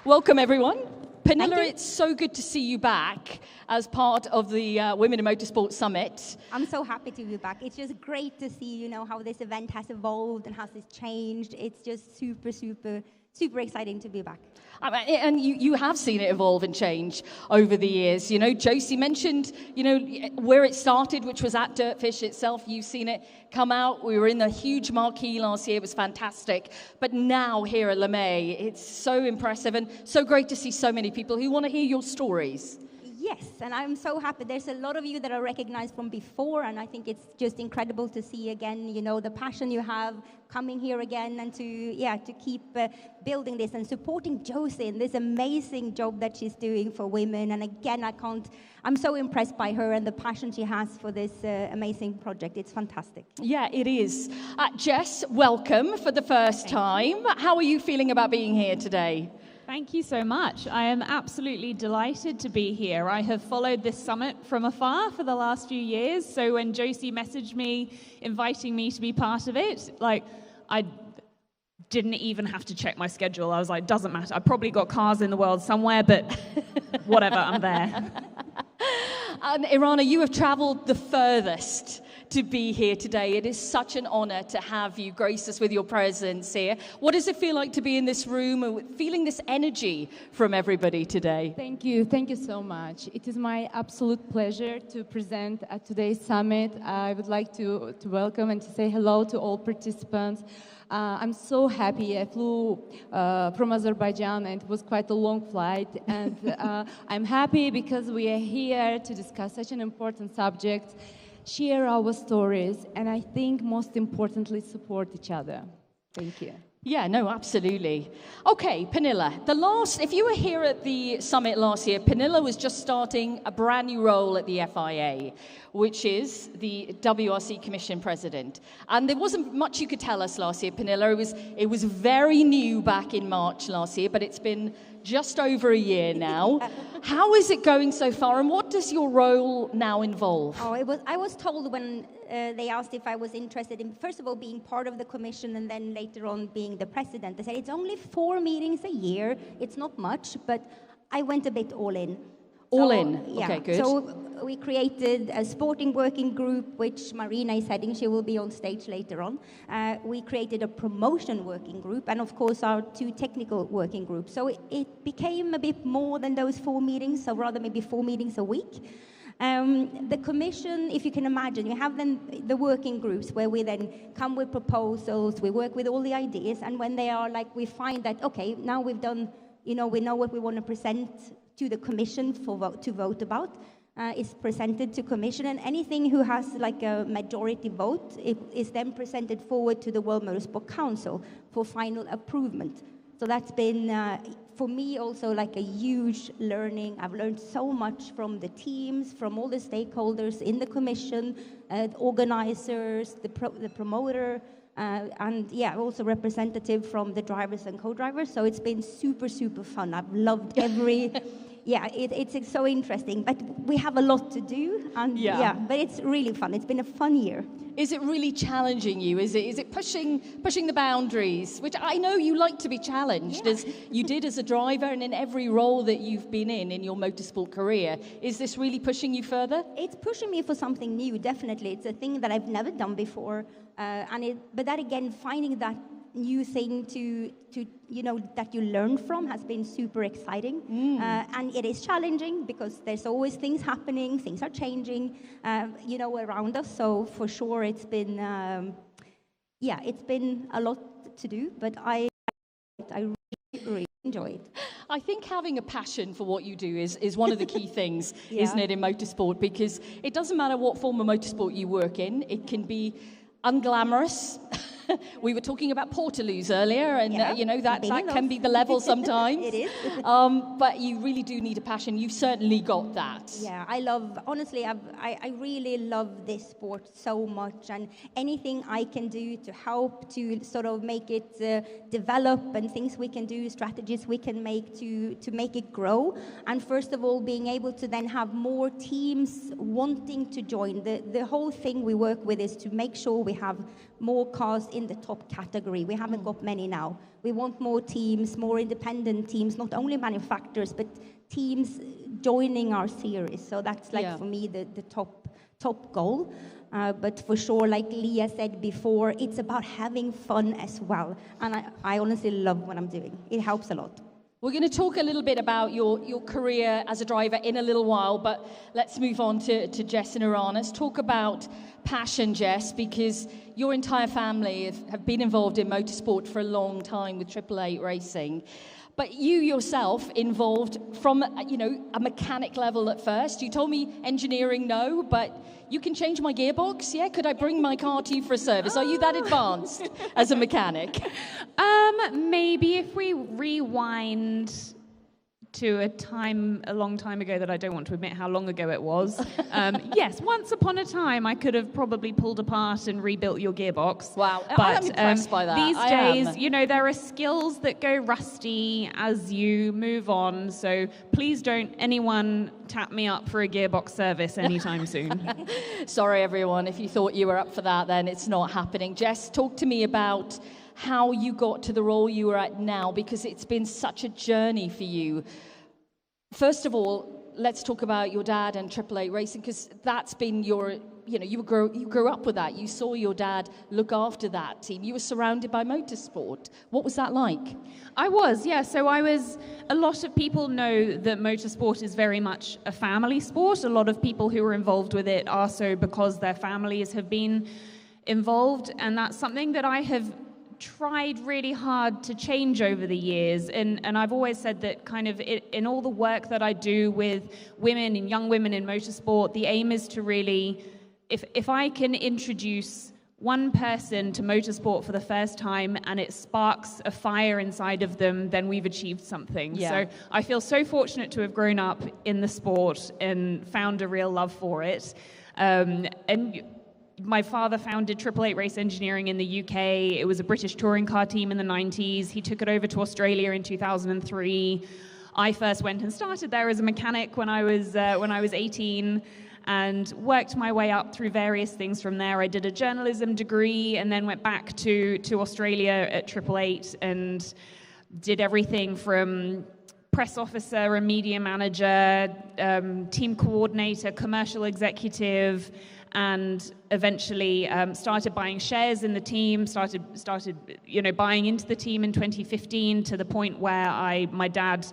Welcome, everyone. Pernilla, it's so good to see you back as part of the Women in Motorsport Summit. I'm so happy to be back. It's just great to see, you know, how this event has evolved and how it's changed. It's just super, super, super exciting to be back. And you have seen it evolve and change over the years. You know, Josie mentioned, you know, where it started, which was at DirtFish itself. You've seen it come out. We were in the huge marquee last year. It was fantastic. But now here at LeMay, it's so impressive and so great to see so many people who want to hear your stories. Yes, and I'm so happy. There's a lot of you that are recognized from before, and I think it's just incredible to see again, you know, the passion you have coming here again and to keep building this and supporting Josie in this amazing job that she's doing for women. And again, I'm so impressed by her and the passion she has for this amazing project. It's fantastic. Yeah, it is. Jess, welcome for the first time. How are you feeling about being here today? Thank you so much. I am absolutely delighted to be here. I have followed this summit from afar for the last few years, so when Josie messaged me inviting me to be part of it, I didn't even have to check my schedule. I was like, doesn't matter. I've probably got cars in the world somewhere, but whatever, I'm there. And Irana, you have traveled the furthest to be here today. It is such an honor to have you grace us with your presence here. What does it feel like to be in this room and feeling this energy from everybody today? Thank you so much. It is my absolute pleasure to present at today's summit. I would like to welcome and to say hello to all participants. I'm so happy. I flew from Azerbaijan, and it was quite a long flight. And I'm happy because we are here to discuss such an important subject, share our stories, and I think most importantly, support each other. Thank you. Yeah, no, absolutely. Okay, Pernilla, if you were here at the summit last year, Pernilla was just starting a brand new role at the FIA, which is the WRC Commission President. And there wasn't much you could tell us last year, Pernilla. It was very new back in March last year, but it's been just over a year now. How is it going so far, and what does your role now involve? I was told when they asked if I was interested in, first of all, being part of the commission and then later on being the president. They said it's only 4 meetings a year. It's not much, but I went a bit all in. All in? Yeah. Okay, good. So we created a sporting working group, which Marina is heading. She will be on stage later on. We created a promotion working group, and of course our 2 technical working groups. So it became a bit more than those 4 meetings, so rather maybe 4 meetings a week. The commission, if you can imagine, you have then the working groups where we then come with proposals, we work with all the ideas, and when they are we find that, okay, now we've done, we know what we want to present to the commission to vote about, is presented to commission, and anything who has a majority vote is then presented forward to the World Motorsport Council for final approval. So that's been, for me, also a huge learning. I've learned so much from the teams, from all the stakeholders in the commission, the organizers, the promoter, and also representative from the drivers and co-drivers. So it's been super, super fun. I've loved every... it's so interesting, but we have a lot to do, and but it's really fun. It's been a fun year. Is it really challenging you? Is it pushing the boundaries, which I know you like to be challenged, as you did as a driver and in every role that you've been in your motorsport career? Is this really pushing you further? It's pushing me for something new, definitely. It's a thing that I've never done before, but that again, finding that new thing to that you learn from has been super exciting. And it is challenging because there's always things happening, things are changing, around us. So for sure it's been, it's been a lot to do, but I really enjoy it. I think having a passion for what you do is one of the key things, isn't it, in motorsport? Because it doesn't matter what form of motorsport you work in, it can be unglamorous. We were talking about Portaloos earlier, and that can be the level sometimes. It is. But you really do need a passion. You've certainly got that. Yeah, I really love this sport so much, and anything I can do to help to sort of make it develop, and things we can do, strategies we can make to make it grow. And first of all, being able to then have more teams wanting to join. The whole thing we work with is to make sure we have more cars in the top category. We haven't got many now. We want more teams, more independent teams, not only manufacturers, but teams joining our series. So that's like, for me, the top goal. But for sure, like Lia said before, it's about having fun as well. And I honestly love what I'm doing. It helps a lot. We're going to talk a little bit about your career as a driver in a little while, but let's move on to Jess and Irana. Let's talk about passion, Jess, because your entire family have been involved in motorsport for a long time with Triple Eight racing. But you yourself involved from, a mechanic level at first. You told me engineering, no, but you can change my gearbox, yeah? Could I bring my car to you for a service? Are you that advanced as a mechanic? Maybe if we rewind to a long time ago that I don't want to admit how long ago it was. Yes, once upon a time I could have probably pulled apart and rebuilt your gearbox. Wow, but I'm impressed by that. These days, there are skills that go rusty as you move on, so please don't anyone tap me up for a gearbox service anytime soon. Sorry everyone, if you thought you were up for that, then it's not happening. Jess, talk to me about how you got to the role you are at now, because it's been such a journey for you. First of all, let's talk about your dad and Triple Eight racing, because that's been you grew up with that. You saw your dad look after that team. You were surrounded by motorsport. What was that like? I was, yeah. So a lot of people know that motorsport is very much a family sport. A lot of people who are involved with it are so because their families have been involved, and that's something that I have tried really hard to change over the years, and I've always said that kind of in all the work that I do with women and young women in motorsport, the aim is to really, if I can introduce one person to motorsport for the first time and it sparks a fire inside of them, then we've achieved something. Yeah. So I feel so fortunate to have grown up in the sport and found a real love for it. And my father founded Triple Eight Race Engineering in the UK. It was a British touring car team in the 90s. He took it over to Australia in 2003. I first went and started there as a mechanic when I was 18 and worked my way up through various things from there. I did a journalism degree and then went back to Australia at Triple Eight and did everything from press officer and media manager, team coordinator, commercial executive, and eventually started buying shares in the team, started buying into the team in 2015 to the point where my dad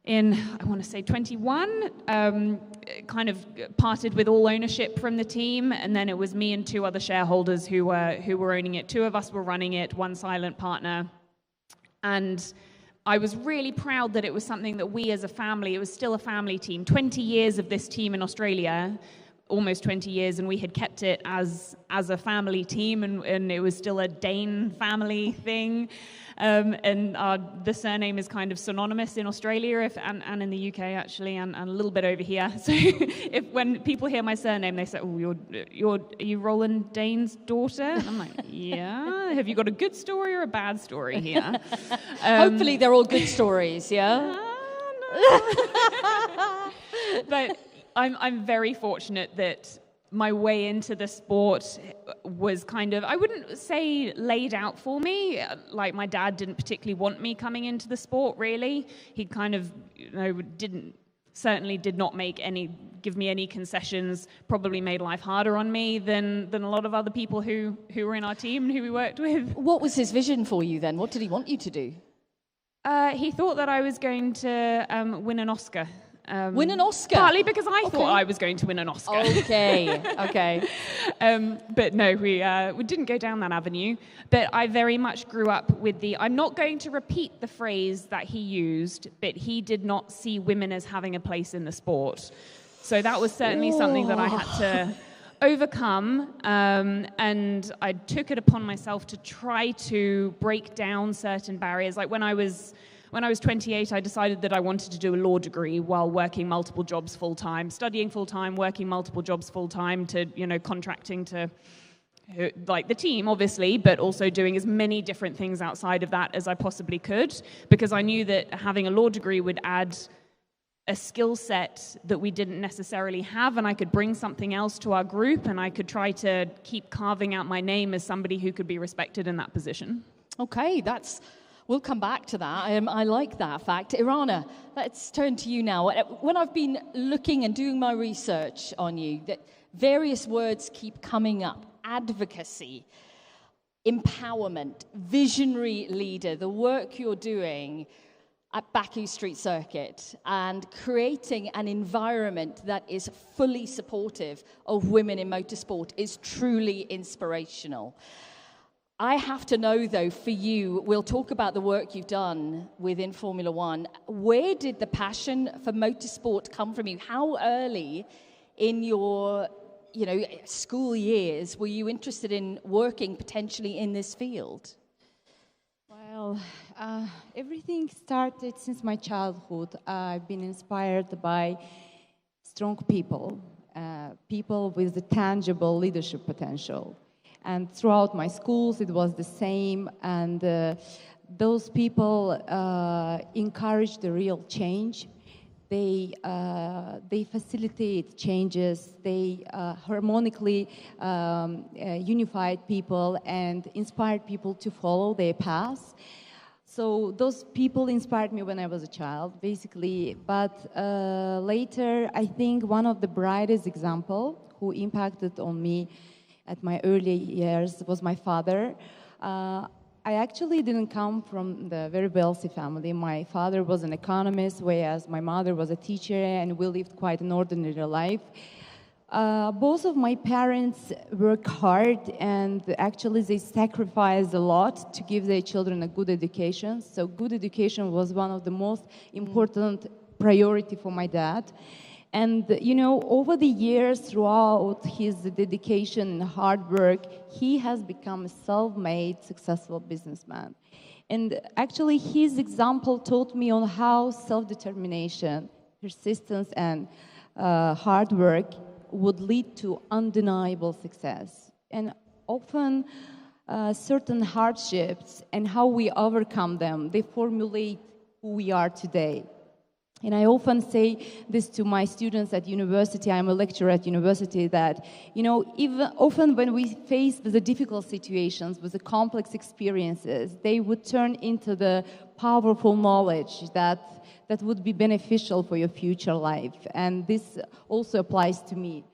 in, I want to say 21, kind of parted with all ownership from the team, and then it was me and two other shareholders who were owning it. Two of us were running it, one silent partner, and I was really proud that it was something that we as a family, it was still a family team. 20 years of this team in Australia, almost 20 years, and we had kept it as a family team, and it was still a Dane family thing. And the surname is kind of synonymous in Australia and in the UK actually, and a little bit over here. So when people hear my surname, they say, "Oh, are you Roland Dane's daughter?" And I'm like, "Yeah." Have you got a good story or a bad story here? Hopefully, they're all good stories. Yeah. No. But I'm very fortunate that my way into the sport was kind of, I wouldn't say laid out for me. Like, my dad didn't particularly want me coming into the sport, really. He kind of, certainly did not give me any concessions, probably made life harder on me than a lot of other people who were in our team and who we worked with. What was his vision for you then? What did he want you to do? He thought that I was going to win an Oscar. Win an Oscar? Partly because I thought I was going to win an Oscar. Okay. But no, we didn't go down that avenue. But I very much grew up with I'm not going to repeat the phrase that he used, but he did not see women as having a place in the sport. So that was certainly something that I had to overcome, and I took it upon myself to try to break down certain barriers. Like when I was 28, I decided that I wanted to do a law degree while working multiple jobs full-time, studying full-time, working multiple jobs full-time, to, contracting to, like, the team, obviously, but also doing as many different things outside of that as I possibly could, because I knew that having a law degree would add a skill set that we didn't necessarily have, and I could bring something else to our group, and I could try to keep carving out my name as somebody who could be respected in that position. Okay, we'll come back to that. I like that fact. Irana, let's turn to you now. When I've been looking and doing my research on you, that various words keep coming up. Advocacy, empowerment, visionary leader, the work you're doing at Baku Street Circuit and creating an environment that is fully supportive of women in motorsport is truly inspirational. I have to know, though, for you, we'll talk about the work you've done within Formula One. Where did the passion for motorsport come from you? How early in your school years were you interested in working potentially in this field? Well, everything started since my childhood. I've been inspired by strong people, people with a tangible leadership potential. And throughout my schools, it was the same. And those people encourage the real change. They facilitate changes. They harmonically unified people and inspired people to follow their paths. So those people inspired me when I was a child, basically. But later, I think one of the brightest examples who impacted on me at my early years was my father. I actually didn't come from the very wealthy family. My father was an economist, whereas my mother was a teacher, and we lived quite an ordinary life. Both of my parents worked hard, and actually they sacrificed a lot to give their children a good education. So good education was one of the most important priority for my dad. And, over the years, throughout his dedication and hard work, he has become a self-made, successful businessman. And actually, his example taught me on how self-determination, persistence, and hard work would lead to undeniable success. And often, certain hardships and how we overcome them, they formulate who we are today. And I often say this to my students at university. I'm a lecturer at university that, even often when we face the difficult situations with the complex experiences, they would turn into the powerful knowledge that would be beneficial for your future life. And this also applies to me.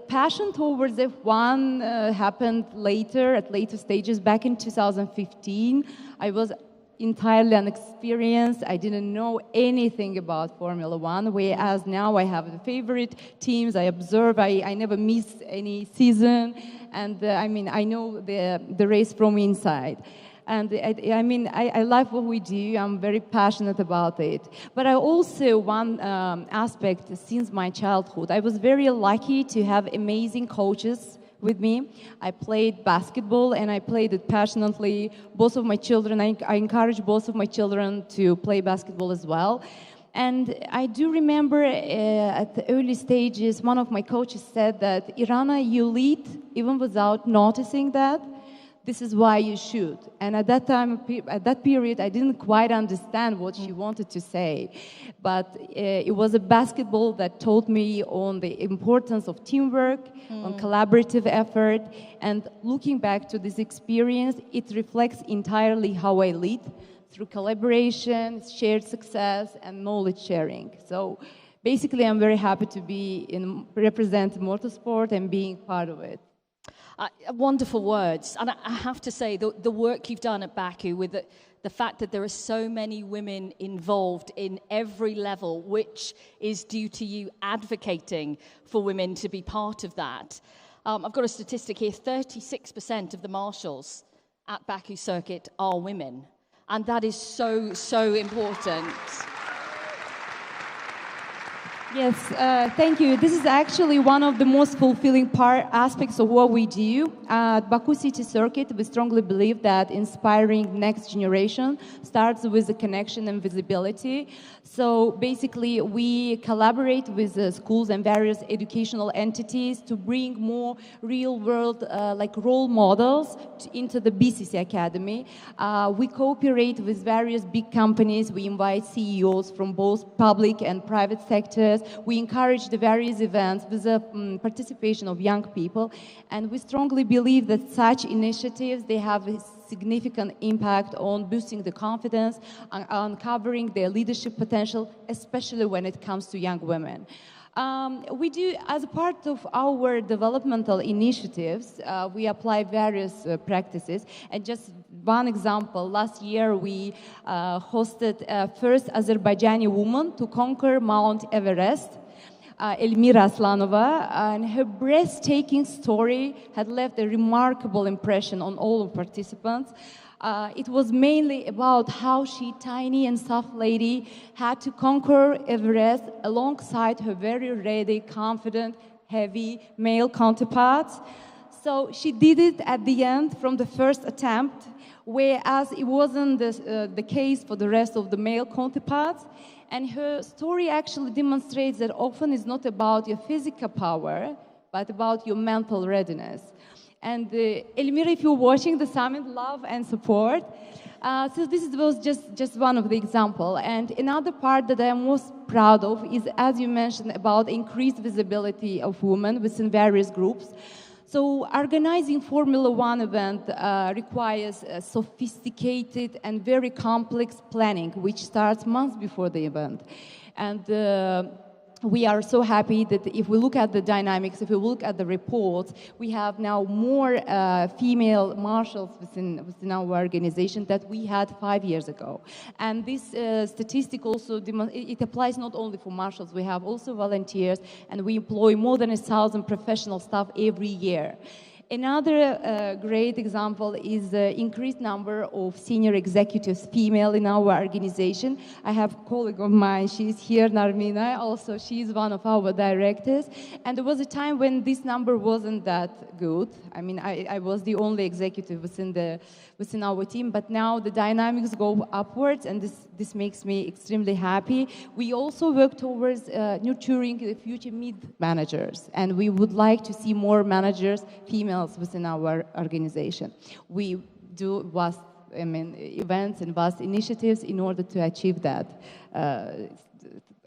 Passion towards F1 happened later, at later stages. Back in 2015, I was entirely inexperienced. I didn't know anything about Formula One, whereas now I have the favorite teams. I observe. I never miss any season, and I know the race from inside. And I love what we do. I'm very passionate about it. But I also, one aspect, since my childhood, I was very lucky to have amazing coaches with me. I played basketball, and I played it passionately. Both of my children, I encourage both of my children to play basketball as well. And I do remember at the early stages, one of my coaches said that, Irana, you lead even without noticing that. This is why you should. And at that time, at that period, I didn't quite understand what she wanted to say. But it was a basketball that taught me on the importance of teamwork, on collaborative effort. And looking back to this experience, it reflects entirely how I lead, through collaboration, shared success, and knowledge sharing. So basically, I'm very happy to represent motorsport and being part of it. Wonderful words. And I have to say, the work you've done at Baku with the fact that there are so many women involved in every level, which is due to you advocating for women to be part of that. I've got a statistic here, 36% of the marshals at Baku Circuit are women. And that is so, so important. Yes, thank you. This is actually one of the most fulfilling aspects of what we do. At Baku City Circuit, we strongly believe that inspiring next generation starts with the connection and visibility. So basically, we collaborate with schools and various educational entities to bring more real-world like role models into the BCC Academy. We cooperate with various big companies. We invite CEOs from both public and private sectors. We encourage the various events with the participation of young people, and we strongly believe that such initiatives, they have a significant impact on boosting the confidence, on uncovering their leadership potential, especially when it comes to young women. We do, as a part of our developmental initiatives, we apply various practices. And just one example, last year we hosted first Azerbaijani woman to conquer Mount Everest, Elmira Aslanova, and her breathtaking story had left a remarkable impression on all the participants. It was mainly about how she, tiny and soft lady, had to conquer Everest alongside her very ready, confident, heavy male counterparts. So she did it at the end from the first attempt, whereas it wasn't the case for the rest of the male counterparts. And her story actually demonstrates that often it's not about your physical power, but about your mental readiness. And Elmira, if you're watching the summit, love and support. So this was just one of the examples. And another part that I'm most proud of is, as you mentioned, about increased visibility of women within various groups. So organizing Formula One event requires sophisticated and very complex planning, which starts months before the event. And we are so happy that if we look at the dynamics, if we look at the reports, we have now more female marshals within our organization that we had 5 years ago. And this statistic also, it applies not only for marshals, we have also volunteers, and we employ more than 1,000 professional staff every year. Another great example is the increased number of senior executives, female, in our organization. I have a colleague of mine, she's here, Marina, also she's one of our directors. And there was a time when this number wasn't that good. I mean, I was the only executive within our team, but now the dynamics go upwards, and this makes me extremely happy. We also work towards nurturing the future mid-managers, and we would like to see more managers, females, within our organization. We do vast events and vast initiatives in order to achieve that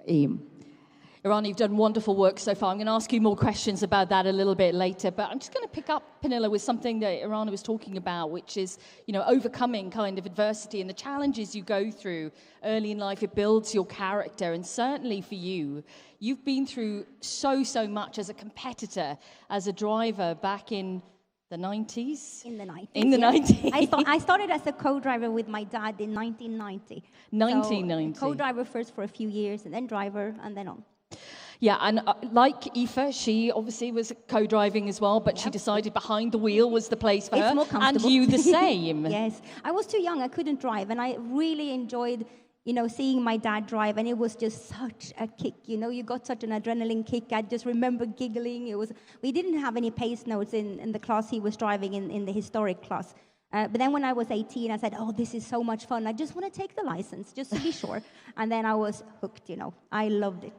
aim. Irana, you've done wonderful work so far. I'm going to ask you more questions about that a little bit later, but I'm just going to pick up, Pernilla, with something that Irana was talking about, which is, overcoming kind of adversity and the challenges you go through early in life. It builds your character, and certainly for you, you've been through so much as a competitor, as a driver back in the 90s? In the 90s. In the 90s. I started as a co-driver with my dad in 1990. 1990. So, co-driver first for a few years, and then driver, and then on. Yeah, and like Aoife, she obviously was co-driving as well, but she decided behind the wheel was the place for her. It's more comfortable. And you the same. Yes. I was too young. I couldn't drive, and I really enjoyed, seeing my dad drive, and it was just such a kick. You got such an adrenaline kick. I just remember giggling. We didn't have any pace notes in the class he was driving in the historic class. But then when I was 18, I said, oh, this is so much fun. I just want to take the license, just to be sure. And then I was hooked, I loved it.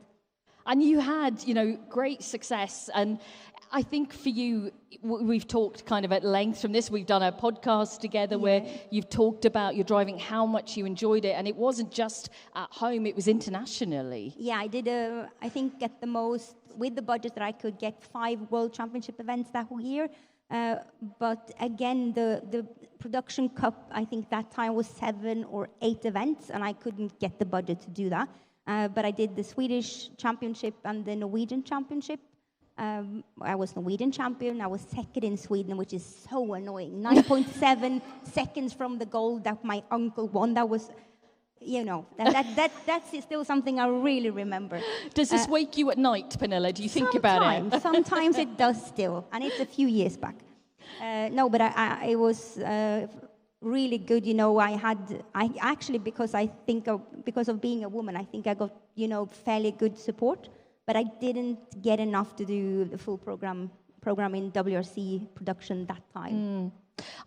And you had, great success. And I think for you, we've talked kind of at length from this. We've done a podcast together where you've talked about your driving, how much you enjoyed it. And it wasn't just at home, it was internationally. Yeah, I did, I think, at the most, with the budget that I could get, 5 World Championship events that whole year. But again, the Production Cup, I think that time was 7 or 8 events, and I couldn't get the budget to do that. But I did the Swedish Championship and the Norwegian Championship. I was Norwegian champion. I was second in Sweden, which is so annoying. 9.7 seconds from the goal that my uncle won. That was, that's still something I really remember. Does this wake you at night, Pernilla? Do you think about it? Sometimes it does still, and it's a few years back. No, but it was really good. I actually, because of being a woman, I think I got, fairly good support but I didn't get enough to do the full program in WRC production that time.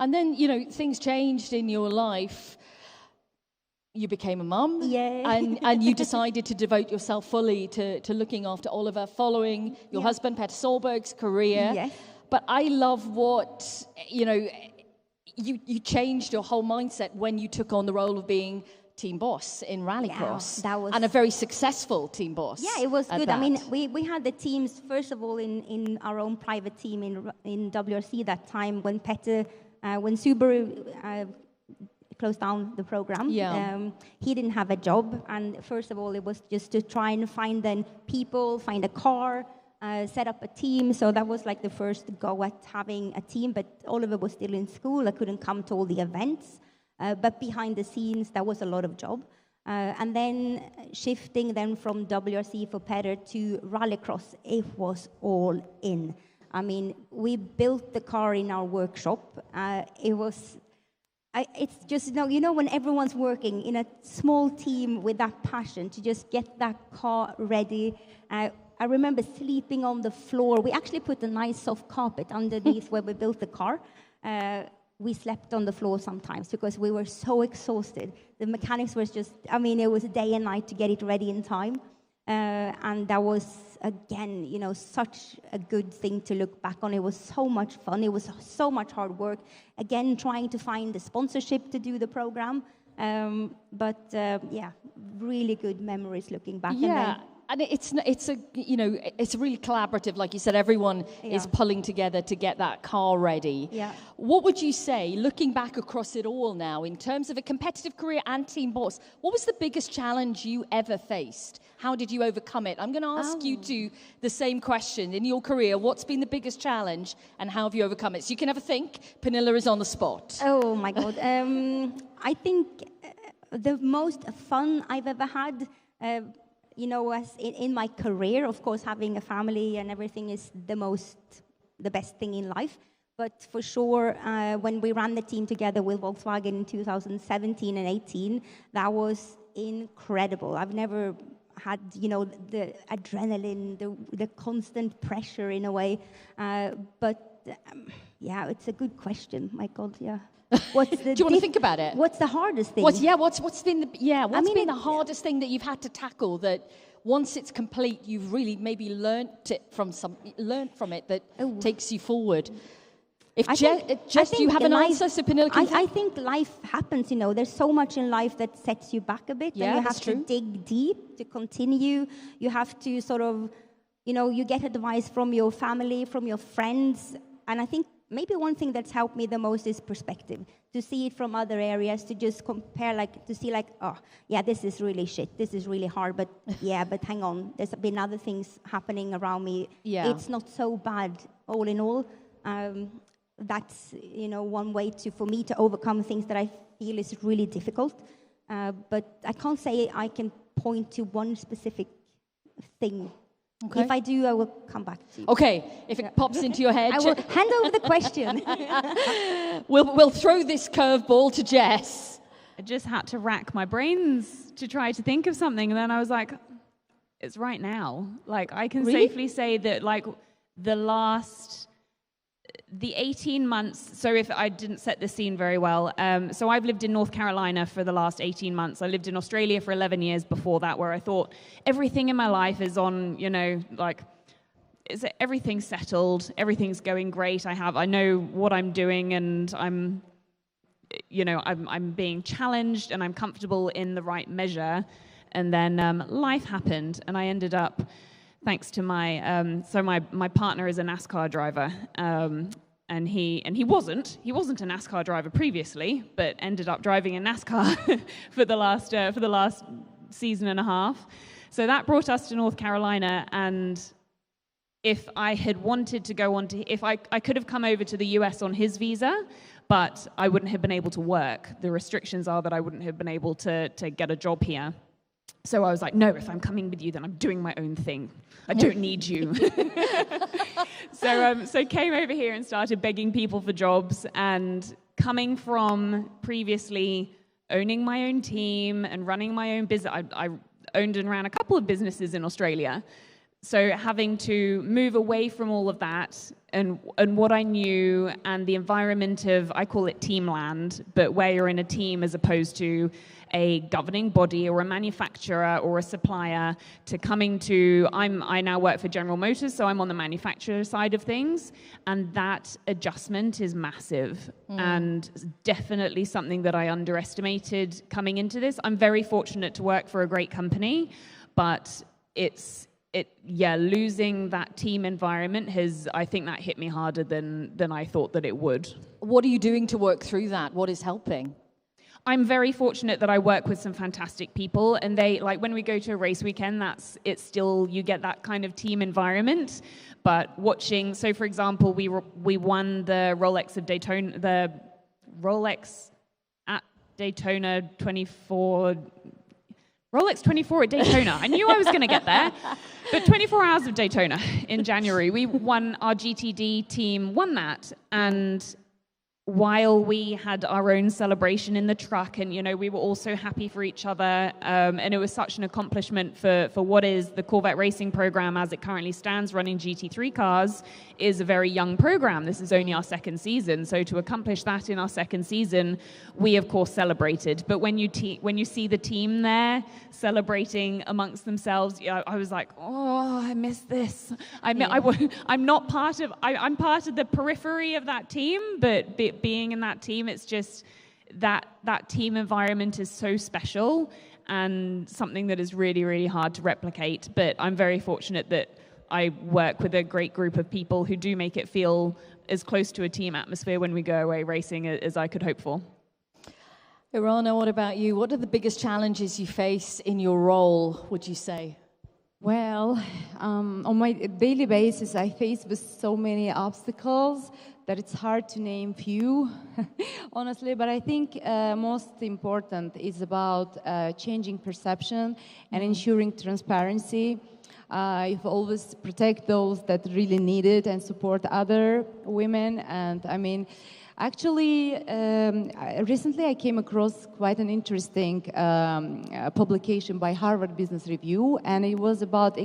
And then, you know, things changed in your life. You became a mum, and you decided to devote yourself fully to looking after Oliver, following your husband, Peter Solberg's career. Yes. But I love what, you know, you changed your whole mindset when you took on the role of being team boss in rallycross, and a very successful team boss. Yeah, it was good. That. I mean, we had the teams, first of all, in our own private team in WRC that time when when Subaru closed down the program. He didn't have a job, and first of all, it was just to try and find then people, find a car, set up a team. So that was like the first go at having a team, but Oliver was still in school. I couldn't come to all the events. But behind the scenes, that was a lot of job. And then shifting then from WRC for Petter to rallycross, it was all in. I mean, we built the car in our workshop. It's just, you know, when everyone's working in a small team with that passion to just get that car ready. I remember sleeping on the floor. We actually put a nice soft carpet underneath where we built the car. We slept on the floor sometimes because we were so exhausted. The mechanics was just, I mean, it was day and night to get it ready in time. And that was, again, you know, such a good thing to look back on. It was so much fun. It was so much hard work. Again, trying to find the sponsorship to do the program. Yeah, really good memories looking back. And it's really collaborative, like you said. Everyone is pulling together to get that car ready. What would you say, looking back across it all now, in terms of a competitive career and team boss, what was the biggest challenge you ever faced? How did you overcome it? I'm going to ask you two the same question. In your career, what's been the biggest challenge and how have you overcome it? So you can have a think. Pernilla is on the spot. Oh, my God. I think the most fun I've ever had, you know, as in my career, of course, having a family and everything is the best thing in life. But for sure, when we ran the team together with Volkswagen in 2017 and 18, that was incredible. I've never had, you know, the adrenaline, the constant pressure in a way. Yeah, it's a good question. My God, yeah. Do you want to think about it? What's the hardest thing? What's been the hardest thing that you've had to tackle that once it's complete you've really maybe learned from it that takes you forward? Jess, do you have an answer? So Pernilla I think life happens, you know. There's so much in life that sets you back a bit. Yeah, and you have to dig deep to continue. You have to sort of, you know, you get advice from your family, from your friends. And I think maybe one thing that's helped me the most is perspective. To see it from other areas, to just compare, like, to see like, oh, yeah, this is really shit. This is really hard, but yeah, but hang on. There's been other things happening around me. Yeah. It's not so bad all in all. That's, you know, one way for me to overcome things that I feel is really difficult. But I can't say I can point to one specific thing. Okay. If I do, I will come back to you. Okay, if it pops into your head. I will hand over the question. We'll throw this curveball to Jess. I just had to rack my brains to try to think of something, and then I was like, it's right now. Like, I can safely say that, like, the 18 months, so if I didn't set the scene very well, so I've lived in North Carolina for the last 18 months. I lived in Australia for 11 years before that, where I thought everything in my life is on, you know, like, everything's settled, everything's going great. I know what I'm doing, and I'm being challenged, and I'm comfortable in the right measure. And then life happened, and I ended up, thanks to my partner is a NASCAR driver, and he wasn't a NASCAR driver previously, but ended up driving a NASCAR for the last season and a half. So that brought us to North Carolina, and if I had wanted to go on to, if I could have come over to the US on his visa, but I wouldn't have been able to work. The restrictions are that I wouldn't have been able to get a job here. So I was like, no, if I'm coming with you, then I'm doing my own thing. I don't need you. So came over here and started begging people for jobs. And coming from previously owning my own team and running my own business, I owned and ran a couple of businesses in Australia. So having to move away from all of that and what I knew and the environment of, I call it team land, but where you're in a team as opposed to a governing body or a manufacturer or a supplier, to coming to, I now work for General Motors, so I'm on the manufacturer side of things, and that adjustment is massive and definitely something that I underestimated coming into this. I'm very fortunate to work for a great company, but losing that team environment I think that hit me harder than I thought that it would. What are you doing to work through that? What is helping? I'm very fortunate that I work with some fantastic people, and they, like, when we go to a race weekend, it's still, you get that kind of team environment. But watching, so for example, we won the Rolex of Daytona, the Rolex at Daytona 24. Rolex 24 at Daytona. I knew I was going to get there. But 24 Hours of Daytona in January, we won, our GTD team won that. And while we had our own celebration in the truck, and, you know, we were all so happy for each other, and it was such an accomplishment for what is the Corvette racing program as it currently stands, running GT3 cars, is a very young program. This is only our second season, so to accomplish that in our second season, we of course celebrated. But when you see the team there celebrating amongst themselves, I was like, oh, I miss this. I'm not part of. I'm part of the periphery of that team, but being in that team, it's just that team environment is so special and something that is really, really hard to replicate. But I'm very fortunate that I work with a great group of people who do make it feel as close to a team atmosphere when we go away racing as I could hope for. Irana, what about you? What are the biggest challenges you face in your role, would you say? Well, on my daily basis, I face with so many obstacles that it's hard to name few, honestly. But I think most important is about changing perception and ensuring transparency. You've always protect those that really need it and support other women. And I mean, actually, recently I came across quite an interesting publication by Harvard Business Review, and it was about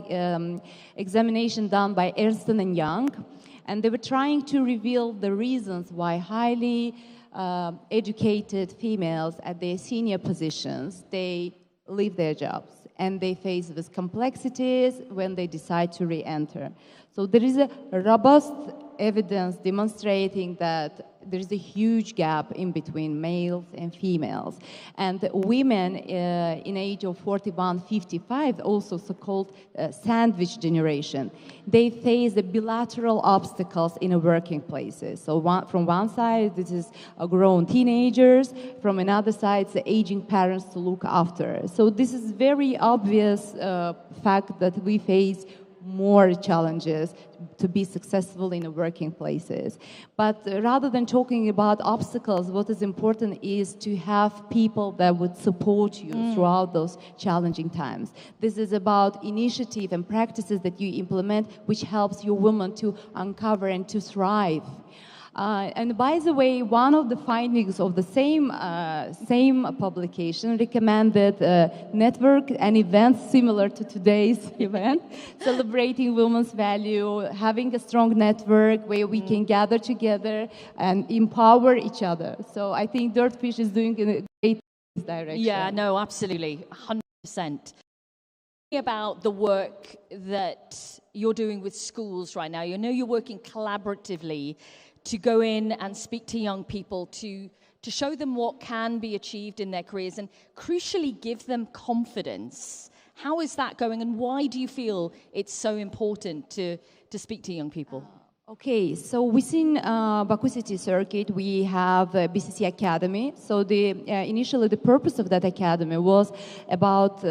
examination done by Ernst & Young, and they were trying to reveal the reasons why highly educated females at their senior positions, they leave their jobs and they face with complexities when they decide to re-enter. So there is a robust evidence demonstrating that there is a huge gap in between males and females. And women in age of 41-55, also so-called sandwich generation, they face the bilateral obstacles in a working places. So from one side, this is grown teenagers. From another side, the aging parents to look after. So this is very obvious fact that we face more challenges to be successful in working places. But rather than talking about obstacles, what is important is to have people that would support you throughout those challenging times. This is about initiative and practices that you implement, which helps your woman to uncover and to thrive. And by the way, one of the findings of the same publication recommended network and events similar to today's event, celebrating women's value, having a strong network where we can gather together and empower each other. So I think DirtFish is doing a great in this direction. Yeah, no, absolutely, 100%. About the work that you're doing with schools right now. You know you're working collaboratively to go in and speak to young people, to show them what can be achieved in their careers and crucially give them confidence. How is that going, and why do you feel it's so important to speak to young people? Okay, so within Baku City Circuit, we have BCC Academy. So initially the purpose of that academy was about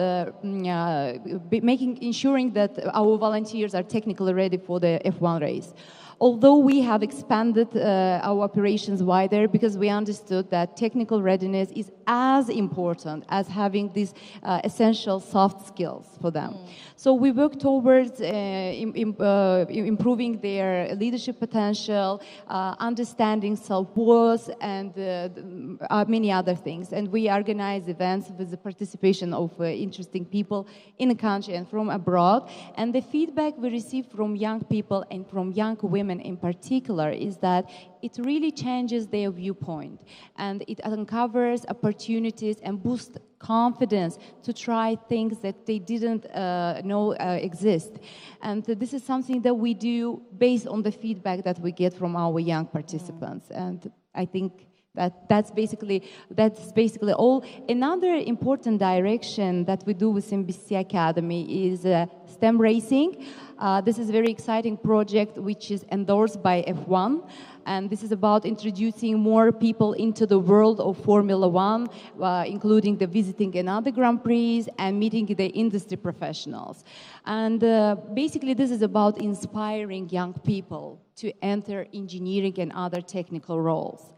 ensuring that our volunteers are technically ready for the F1 race. Although we have expanded our operations wider because we understood that technical readiness is as important as having these essential soft skills for them. So we work towards improving their leadership potential, understanding self-worth, and many other things. And we organize events with the participation of interesting people in the country and from abroad. And the feedback we receive from young people and from young women in particular is that it really changes their viewpoint, and it uncovers opportunities and boosts confidence to try things that they didn't know exist. And this is something that we do based on the feedback that we get from our young participants. And I think that's basically all. Another important direction that we do within BC Academy is STEM racing. This is a very exciting project which is endorsed by F1. And this is about introducing more people into the world of Formula One, including the visiting another Grand Prix and meeting the industry professionals. And basically this is about inspiring young people to enter engineering and other technical roles.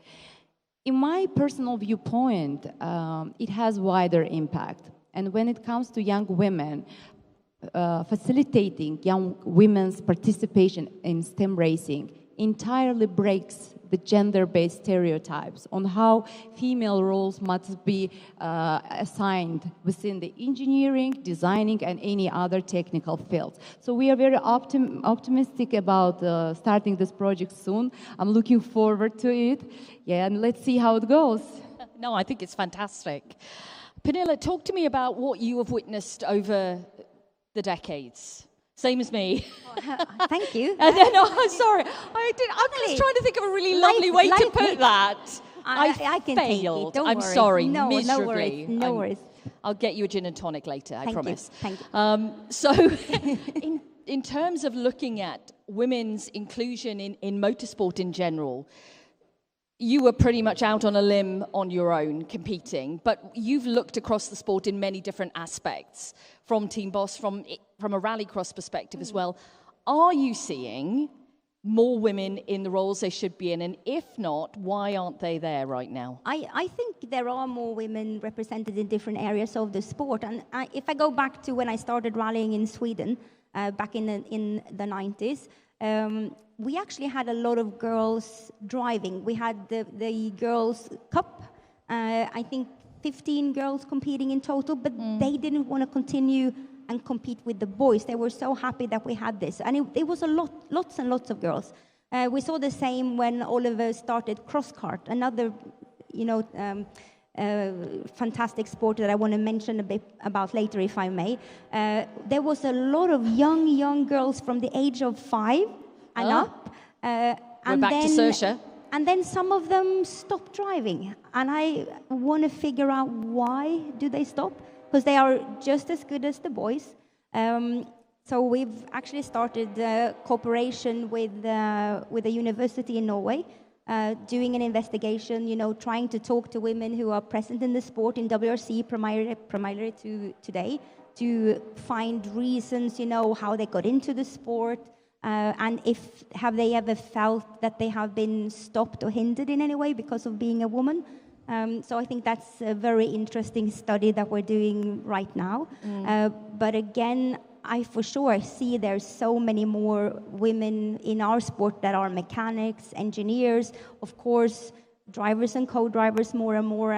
In my personal viewpoint, it has wider impact. And when it comes to young women, facilitating young women's participation in STEM racing entirely breaks the gender-based stereotypes on how female roles must be assigned within the engineering, designing, and any other technical fields. So we are very optimistic about starting this project soon. I'm looking forward to it. Yeah, and let's see how it goes. No, I think it's fantastic. Pernilla, talk to me about what you have witnessed over the decades. Same as me. Thank you. No, I'm sorry. I'm just trying to think of a really lovely way to put that. I can failed. Take it. I'm sorry, No, miserably. No worries. I'll get you a gin and tonic later, I promise. Thank you. So, in terms of looking at women's inclusion in motorsport in general, you were pretty much out on a limb on your own competing, but you've looked across the sport in many different aspects, from Team Boss, from a rallycross perspective as well. Are you seeing more women in the roles they should be in? And if not, why aren't they there right now? I think there are more women represented in different areas of the sport. And if I go back to when I started rallying in Sweden, back in the 90s, we actually had a lot of girls driving. We had the Girls' Cup, I think 15 girls competing in total, but they didn't want to continue and compete with the boys. They were so happy that we had this. And it was lots and lots of girls. We saw the same when Oliver started cross-kart, another, fantastic sport that I want to mention a bit about later, if I may. There was a lot of young girls from the age of 5 and up. We're back to Saoirse. And then some of them stopped driving. And I want to figure out why do they stop? Because they are just as good as the boys. So we've actually started a cooperation with a university in Norway, doing an investigation, trying to talk to women who are present in the sport in WRC primarily today, to find reasons, how they got into the sport, and have they ever felt that they have been stopped or hindered in any way because of being a woman. So I think that's a very interesting study that we're doing right now. But again, I for sure see there's so many more women in our sport that are mechanics, engineers, of course, drivers and co-drivers more and more.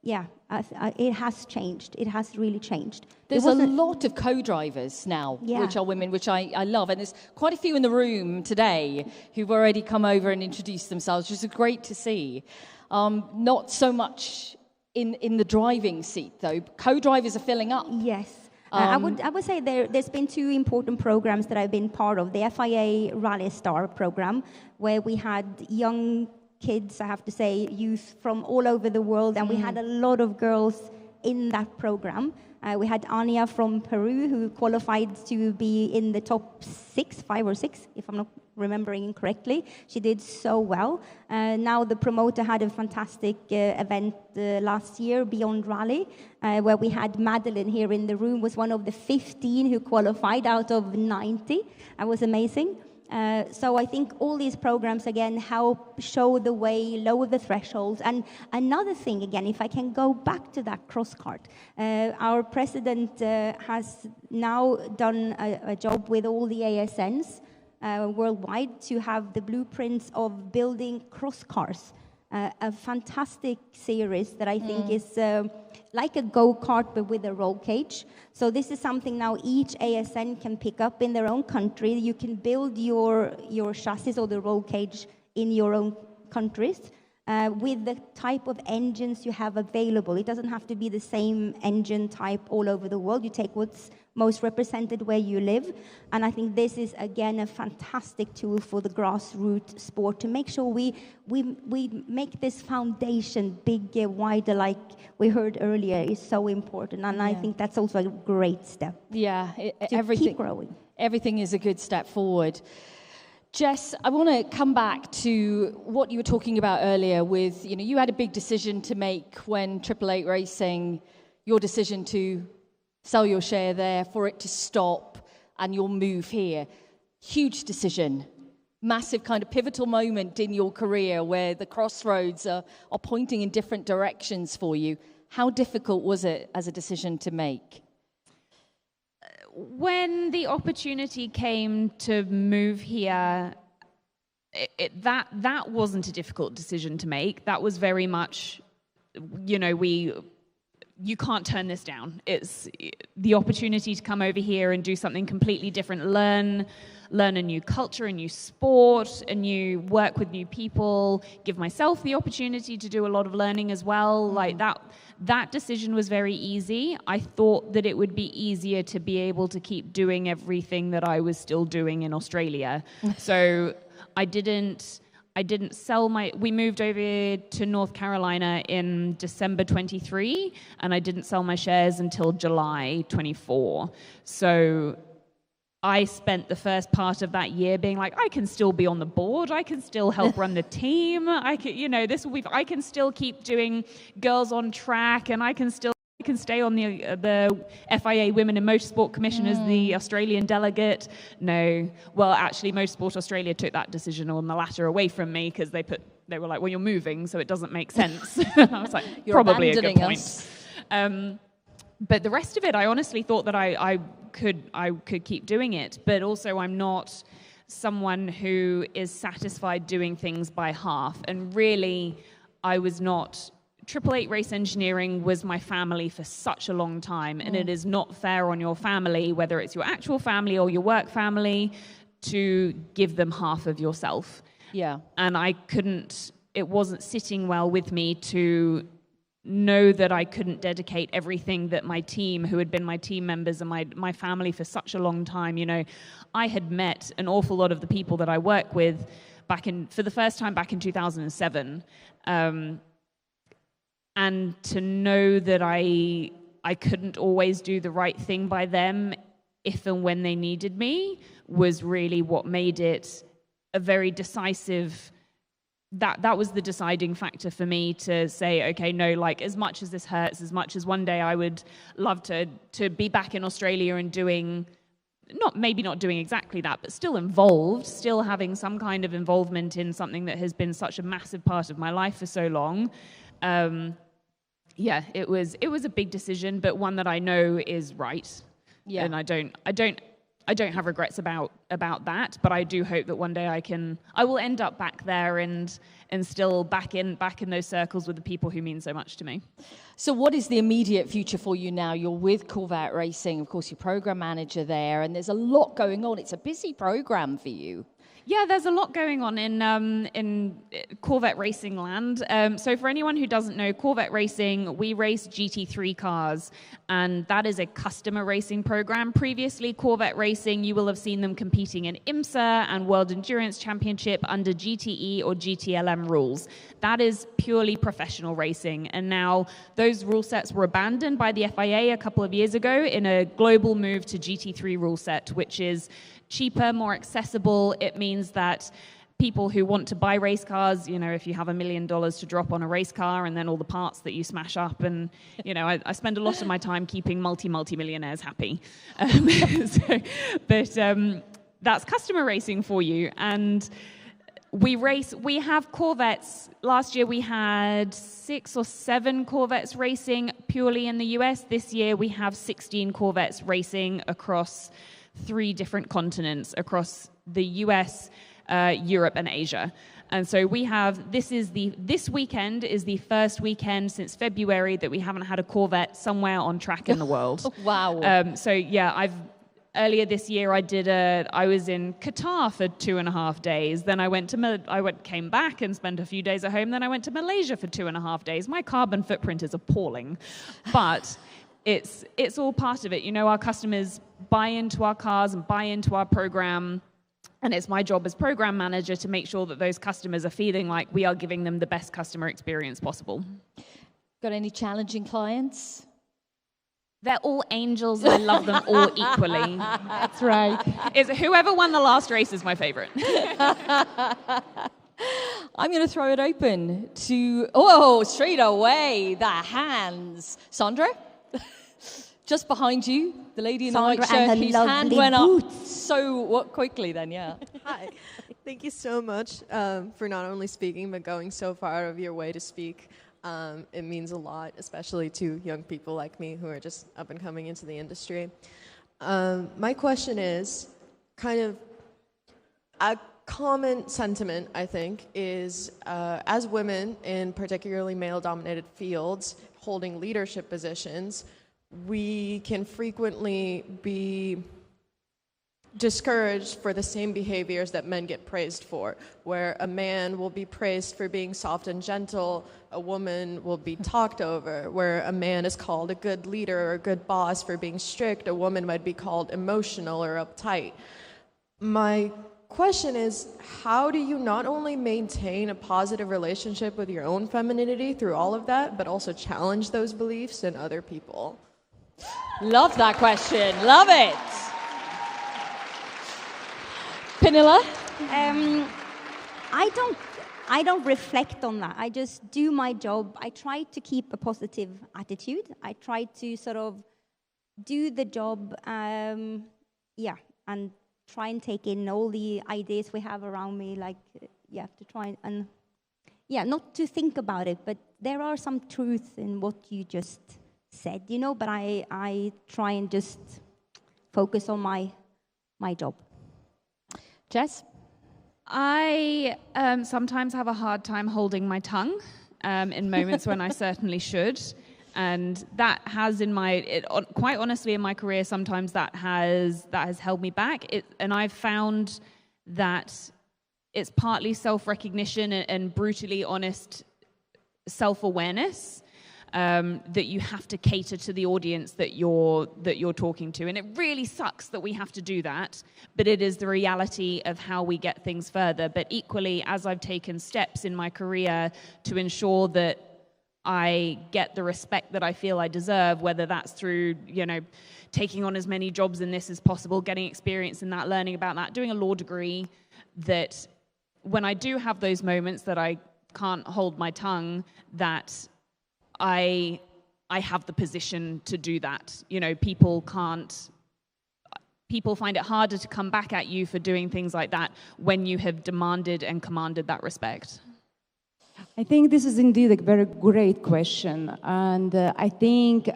It has changed. It has really changed. There's a lot of co-drivers now, which are women, which I love. And there's quite a few in the room today who've already come over and introduced themselves, which is great to see. Not so much in the driving seat, though. Co-drivers are filling up. Yes. I would say there's been 2 important programs that I've been part of. The FIA Rally Star program, where we had young kids, I have to say, youth from all over the world, and we had a lot of girls in that program. We had Anya from Peru, who qualified to be in the top 5 or 6, if I'm not remembering incorrectly. She did so well. Now the promoter had a fantastic event last year, Beyond Rally, where we had Madeline here in the room, was one of the 15 who qualified out of 90. That was amazing. So I think all these programs, again, help show the way, lower the thresholds. And another thing, again, if I can go back to that cross-cart, our president has now done a job with all the ASNs worldwide to have the blueprints of building cross-cars. A fantastic series that I think is like a go-kart but with a roll cage. So this is something now each ASN can pick up in their own country. You can build your chassis or the roll cage in your own countries with the type of engines you have available. It doesn't have to be the same engine type all over the world. You take what's most represented where you live. And I think this is, again, a fantastic tool for the grassroots sport to make sure we make this foundation bigger, wider, like we heard earlier, is so important. And I think that's also a great step. Yeah, keep growing. Everything is a good step forward. Jess, I want to come back to what you were talking about earlier with, you had a big decision to make when 888 Racing, your decision to sell your share there, for it to stop, and your move here. Huge decision. Massive kind of pivotal moment in your career where the crossroads are pointing in different directions for you. How difficult was it as a decision to make? When the opportunity came to move here, that wasn't a difficult decision to make. That was very much, you can't turn this down. It's the opportunity to come over here and do something completely different, learn a new culture, a new sport, work with new people, give myself the opportunity to do a lot of learning as well. Like that decision was very easy. I thought that it would be easier to be able to keep doing everything that I was still doing in Australia. So I didn't sell we moved over to North Carolina in December 23, and I didn't sell my shares until July 24. So I spent the first part of that year being like, I can still be on the board, I can still help run the team, I can still keep doing Girls on Track, and I can stay on the FIA Women in Motorsport Commission as the Australian delegate. No. Well, actually, Motorsport Australia took that decision on the latter away from me because they were like, well, you're moving, so it doesn't make sense. I was like, you're probably a good point. But the rest of it, I honestly thought that I could keep doing it. But also, I'm not someone who is satisfied doing things by half. And really, I was not. 888 Race Engineering was my family for such a long time, and it is not fair on your family, whether it's your actual family or your work family, to give them half of yourself. Yeah. And it wasn't sitting well with me to know that I couldn't dedicate everything that my team, who had been my team members and my family for such a long time. I had met an awful lot of the people that I work with for the first time back in 2007. And to know that I couldn't always do the right thing by them if and when they needed me was really what made it a very decisive. That was the deciding factor for me to say, okay, no, like as much as this hurts, as much as one day I would love to be back in Australia and doing, maybe not doing exactly that, but still involved, still having some kind of involvement in something that has been such a massive part of my life for so long. Yeah, it was a big decision, but one that I know is right. Yeah. And I don't have regrets about that, but I do hope that one day I will end up back there and still back in those circles with the people who mean so much to me. So what is the immediate future for you now? You're with Corvette Racing, of course, you're program manager there, and there's a lot going on. It's a busy program for you. Yeah, there's a lot going on in Corvette Racing land. So for anyone who doesn't know, Corvette Racing, we race GT3 cars, and that is a customer racing program. Previously, Corvette Racing, you will have seen them competing in IMSA and World Endurance Championship under GTE or GTLM rules. That is purely professional racing, and now those rule sets were abandoned by the FIA a couple of years ago in a global move to GT3 rule set, which is cheaper, more accessible. It means that people who want to buy race cars, if you have $1 million to drop on a race car and then all the parts that you smash up, and I spend a lot of my time keeping multi-millionaires happy. that's customer racing for you. And we have Corvettes. Last year we had 6 or 7 Corvettes racing purely in the US. This year we have 16 Corvettes racing across 3 different continents, across the US, Europe, and Asia. And so we have, this weekend is the first weekend since February that we haven't had a Corvette somewhere on track in the world. Wow. So yeah, earlier this year I was in Qatar for 2.5 days. Then I came back and spent a few days at home. Then I went to Malaysia for 2.5 days. My carbon footprint is appalling, but it's all part of it. You know, our customers buy into our cars and buy into our program. And it's my job as program manager to make sure that those customers are feeling like we are giving them the best customer experience possible. Got any challenging clients? They're all angels. I love them all equally. That's right. Whoever won the last race is my favorite. I'm going to throw it open to, straight away, the hands. Sandra? Just behind you, the lady in the white shirt whose hand went up so quickly then, yeah. Hi. Thank you so much for not only speaking, but going so far out of your way to speak. It means a lot, especially to young people like me who are just up and coming into the industry. My question is, kind of a common sentiment, I think, is as women in particularly male-dominated fields holding leadership positions, we can frequently be discouraged for the same behaviors that men get praised for, where a man will be praised for being soft and gentle, a woman will be talked over, where a man is called a good leader or a good boss for being strict, a woman might be called emotional or uptight. My question is, how do you not only maintain a positive relationship with your own femininity through all of that, but also challenge those beliefs in other people? Love that question. Love it. Pernilla? I don't reflect on that. I just do my job. I try to keep a positive attitude. I try to sort of do the job, and try and take in all the ideas we have around me, to try and not to think about it, but there are some truth in what you just said, but I try and just focus on my job. Jess? I sometimes have a hard time holding my tongue in moments when I certainly should. And that has quite honestly in my career, sometimes that has held me back. And I've found that it's partly self-recognition and brutally honest self-awareness that you have to cater to the audience that you're talking to. And it really sucks that we have to do that, but it is the reality of how we get things further. But equally, as I've taken steps in my career to ensure that I get the respect that I feel I deserve, whether that's through, taking on as many jobs in this as possible, getting experience in that, learning about that, doing a law degree, that when I do have those moments that I can't hold my tongue, that I have the position to do that. People find it harder to come back at you for doing things like that when you have demanded and commanded that respect. I think this is indeed a very great question, and I think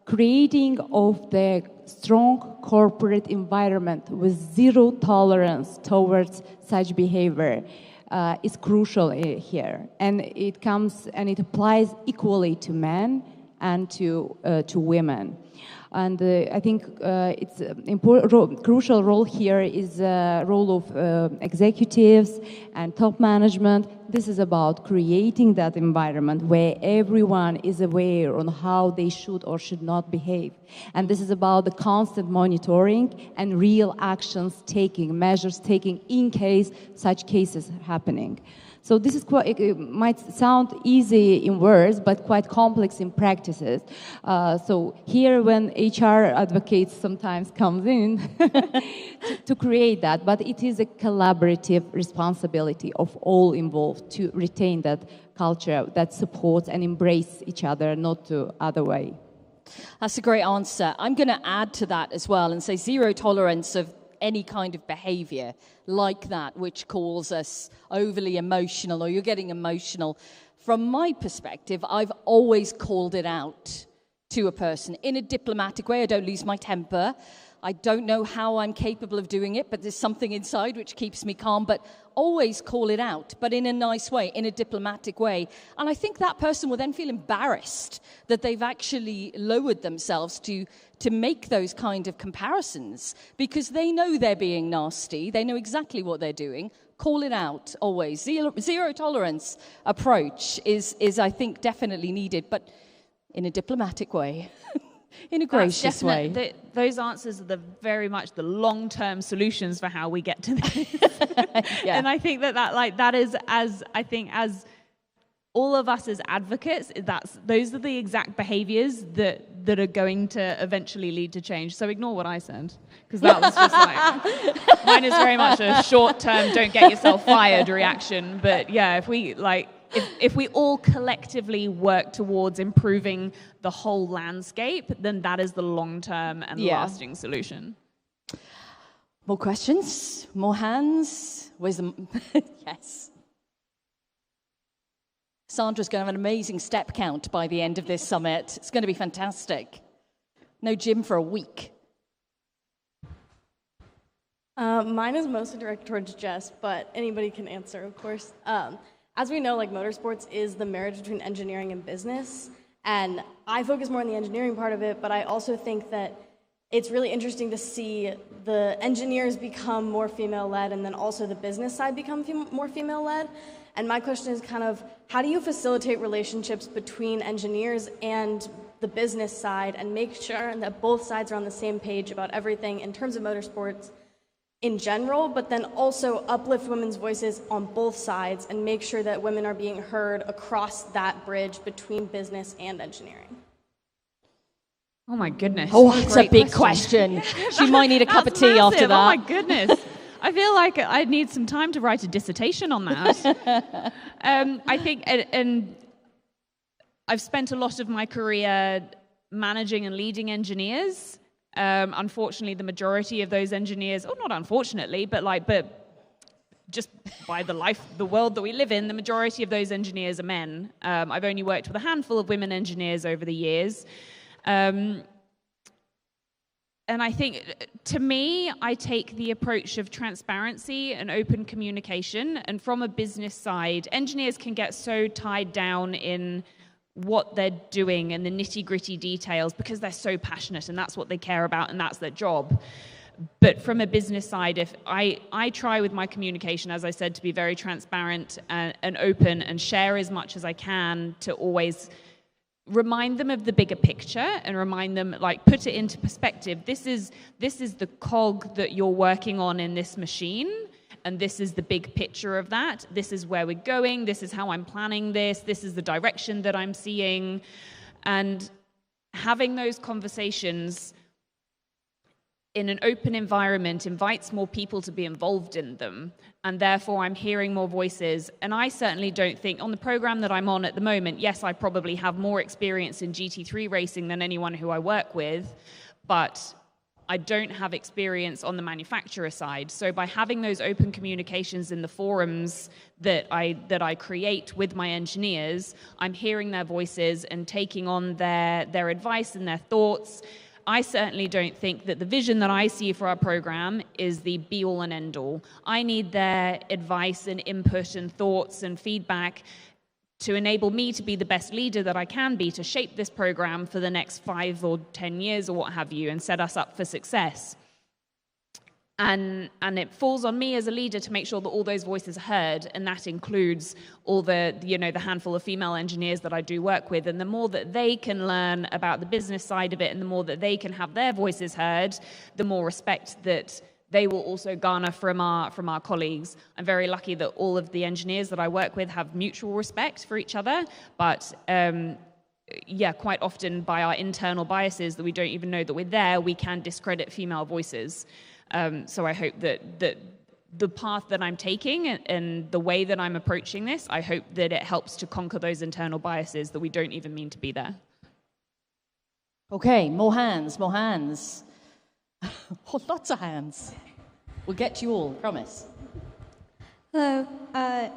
creating of the strong corporate environment with zero tolerance towards such behavior is crucial here, and it applies equally to men and to women. And I think it's crucial role here is the role of executives and top management. This is about creating that environment where everyone is aware on how they should or should not behave. And this is about the constant monitoring and real actions taking, measures taking in case such cases are happening. So this is it might sound easy in words, but quite complex in practices. So here, when HR advocates sometimes comes in to create that, but it is a collaborative responsibility of all involved to retain that culture that supports and embrace each other, not the other way. That's a great answer. I'm going to add to that as well and say zero tolerance of any kind of behavior like that, which calls us overly emotional or you're getting emotional, from my perspective, I've always called it out to a person in a diplomatic way. I don't lose my temper. I don't know how I'm capable of doing it, but there's something inside which keeps me calm. But always call it out, but in a nice way, in a diplomatic way. And I think that person will then feel embarrassed that they've actually lowered themselves to make those kind of comparisons, because they know they're being nasty. They know exactly what they're doing. Call it out always. Zero tolerance approach is I think, definitely needed, but in a diplomatic way. In a gracious way. Those answers are very much the long-term solutions for how we get to this. Yeah. And I think that is, as all of us as advocates, those are the exact behaviors that are going to eventually lead to change. So ignore what I said, because that was just like, mine is very much a short-term, don't get yourself fired reaction. But yeah, if we all collectively work towards improving the whole landscape, then that is the long-term and lasting solution. More questions? More hands? Where's the... Yes. Sandra's going to have an amazing step count by the end of this summit. It's going to be fantastic. No gym for a week. Mine is mostly directed towards Jess, but anybody can answer, of course. As we know, motorsports is the marriage between engineering and business, and I focus more on the engineering part of it, but I also think that it's really interesting to see the engineers become more female-led and then also the business side become more female-led. And my question is kind of, how do you facilitate relationships between engineers and the business side and make sure that both sides are on the same page about everything in terms of motorsports in general, but then also uplift women's voices on both sides and make sure that women are being heard across that bridge between business and engineering? Oh my goodness. Oh, that's a big question. She might need a cup of tea after that. Oh my goodness. I feel like I need some time to write a dissertation on that. I think, and I've spent a lot of my career managing and leading engineers. Unfortunately, the majority of those engineers, not unfortunately, but just by the world that we live in, the majority of those engineers are men. I've only worked with a handful of women engineers over the years. And I think, to me, I take the approach of transparency and open communication. And from a business side, engineers can get so tied down in what they're doing and the nitty-gritty details because they're so passionate and that's what they care about and that's their job. But from a business side, if I try with my communication, as I said, to be very transparent and open and share as much as I can to always remind them of the bigger picture and remind them, put it into perspective. This is the cog that you're working on in this machine, and this is the big picture of that. This is where we're going. This is how I'm planning this. This is the direction that I'm seeing. And having those conversations in an open environment invites more people to be involved in them. And therefore, I'm hearing more voices. And I certainly don't think, on the program that I'm on at the moment, yes, I probably have more experience in GT3 racing than anyone who I work with, but I don't have experience on the manufacturer side. So by having those open communications in the forums that I create with my engineers, I'm hearing their voices and taking on their advice and their thoughts. I certainly don't think that the vision that I see for our program is the be-all and end-all. I need their advice and input and thoughts and feedback to enable me to be the best leader that I can be, to shape this program for the next 5 or 10 years or what have you, and set us up for success. And it falls on me as a leader to make sure that all those voices are heard, and that includes all the handful of female engineers that I do work with. And the more that they can learn about the business side of it, and the more that they can have their voices heard, the more respect that they will also garner from our colleagues. I'm very lucky that all of the engineers that I work with have mutual respect for each other, but quite often by our internal biases that we don't even know that we're there, we can discredit female voices. So I hope that the path that I'm taking and the way that I'm approaching this, I hope that it helps to conquer those internal biases that we don't even mean to be there. Okay, more hands. Oh, lots of hands. We'll get to you all, promise. Hello.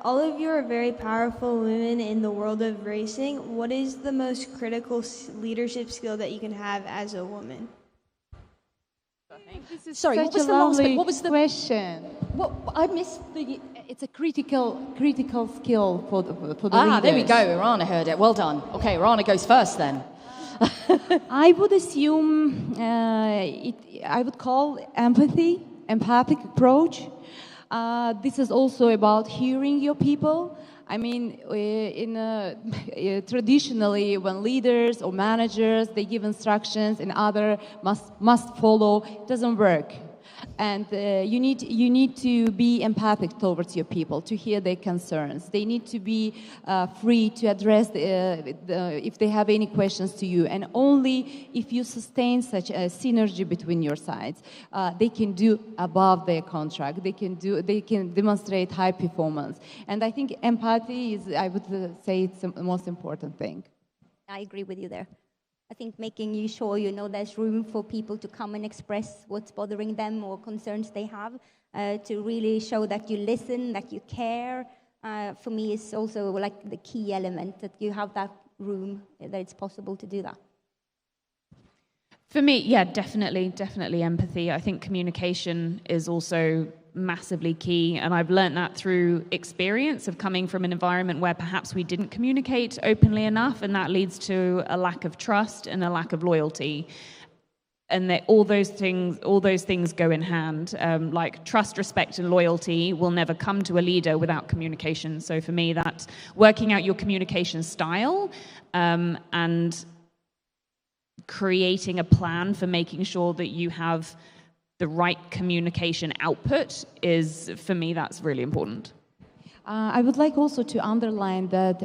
All of you are very powerful women in the world of racing. What is the most critical leadership skill that you can have as a woman? Sorry, what was the last bit? What was the question? What I missed the. It's a critical skill for the leaders. There we go. Irana heard it. Well done. Okay, Irana goes first then. I would assume I would call empathic approach. This is also about hearing your people. I mean, traditionally, when leaders or managers, they give instructions and other must follow, it doesn't work. And you need to be empathic towards your people, to hear their concerns. They need to be free to address if they have any questions to you. And only if you sustain such a synergy between your sides, they can do above their contract. They can demonstrate high performance. And I think empathy is, I would say, it's the most important thing. I agree with you there. I think making sure there's room for people to come and express what's bothering them or concerns they have, to really show that you listen, that you care, for me is also like the key element, that you have that room, that it's possible to do that. For me, yeah, definitely empathy. I think communication is also massively key, and I've learned that through experience of coming from an environment where perhaps we didn't communicate openly enough, and that leads to a lack of trust and a lack of loyalty. And that all those things go in hand. Like trust, respect, and loyalty will never come to a leader without communication. So for me, that's working out your communication style, and creating a plan for making sure that you have the right communication output is, for me, that's really important. I would like also to underline that,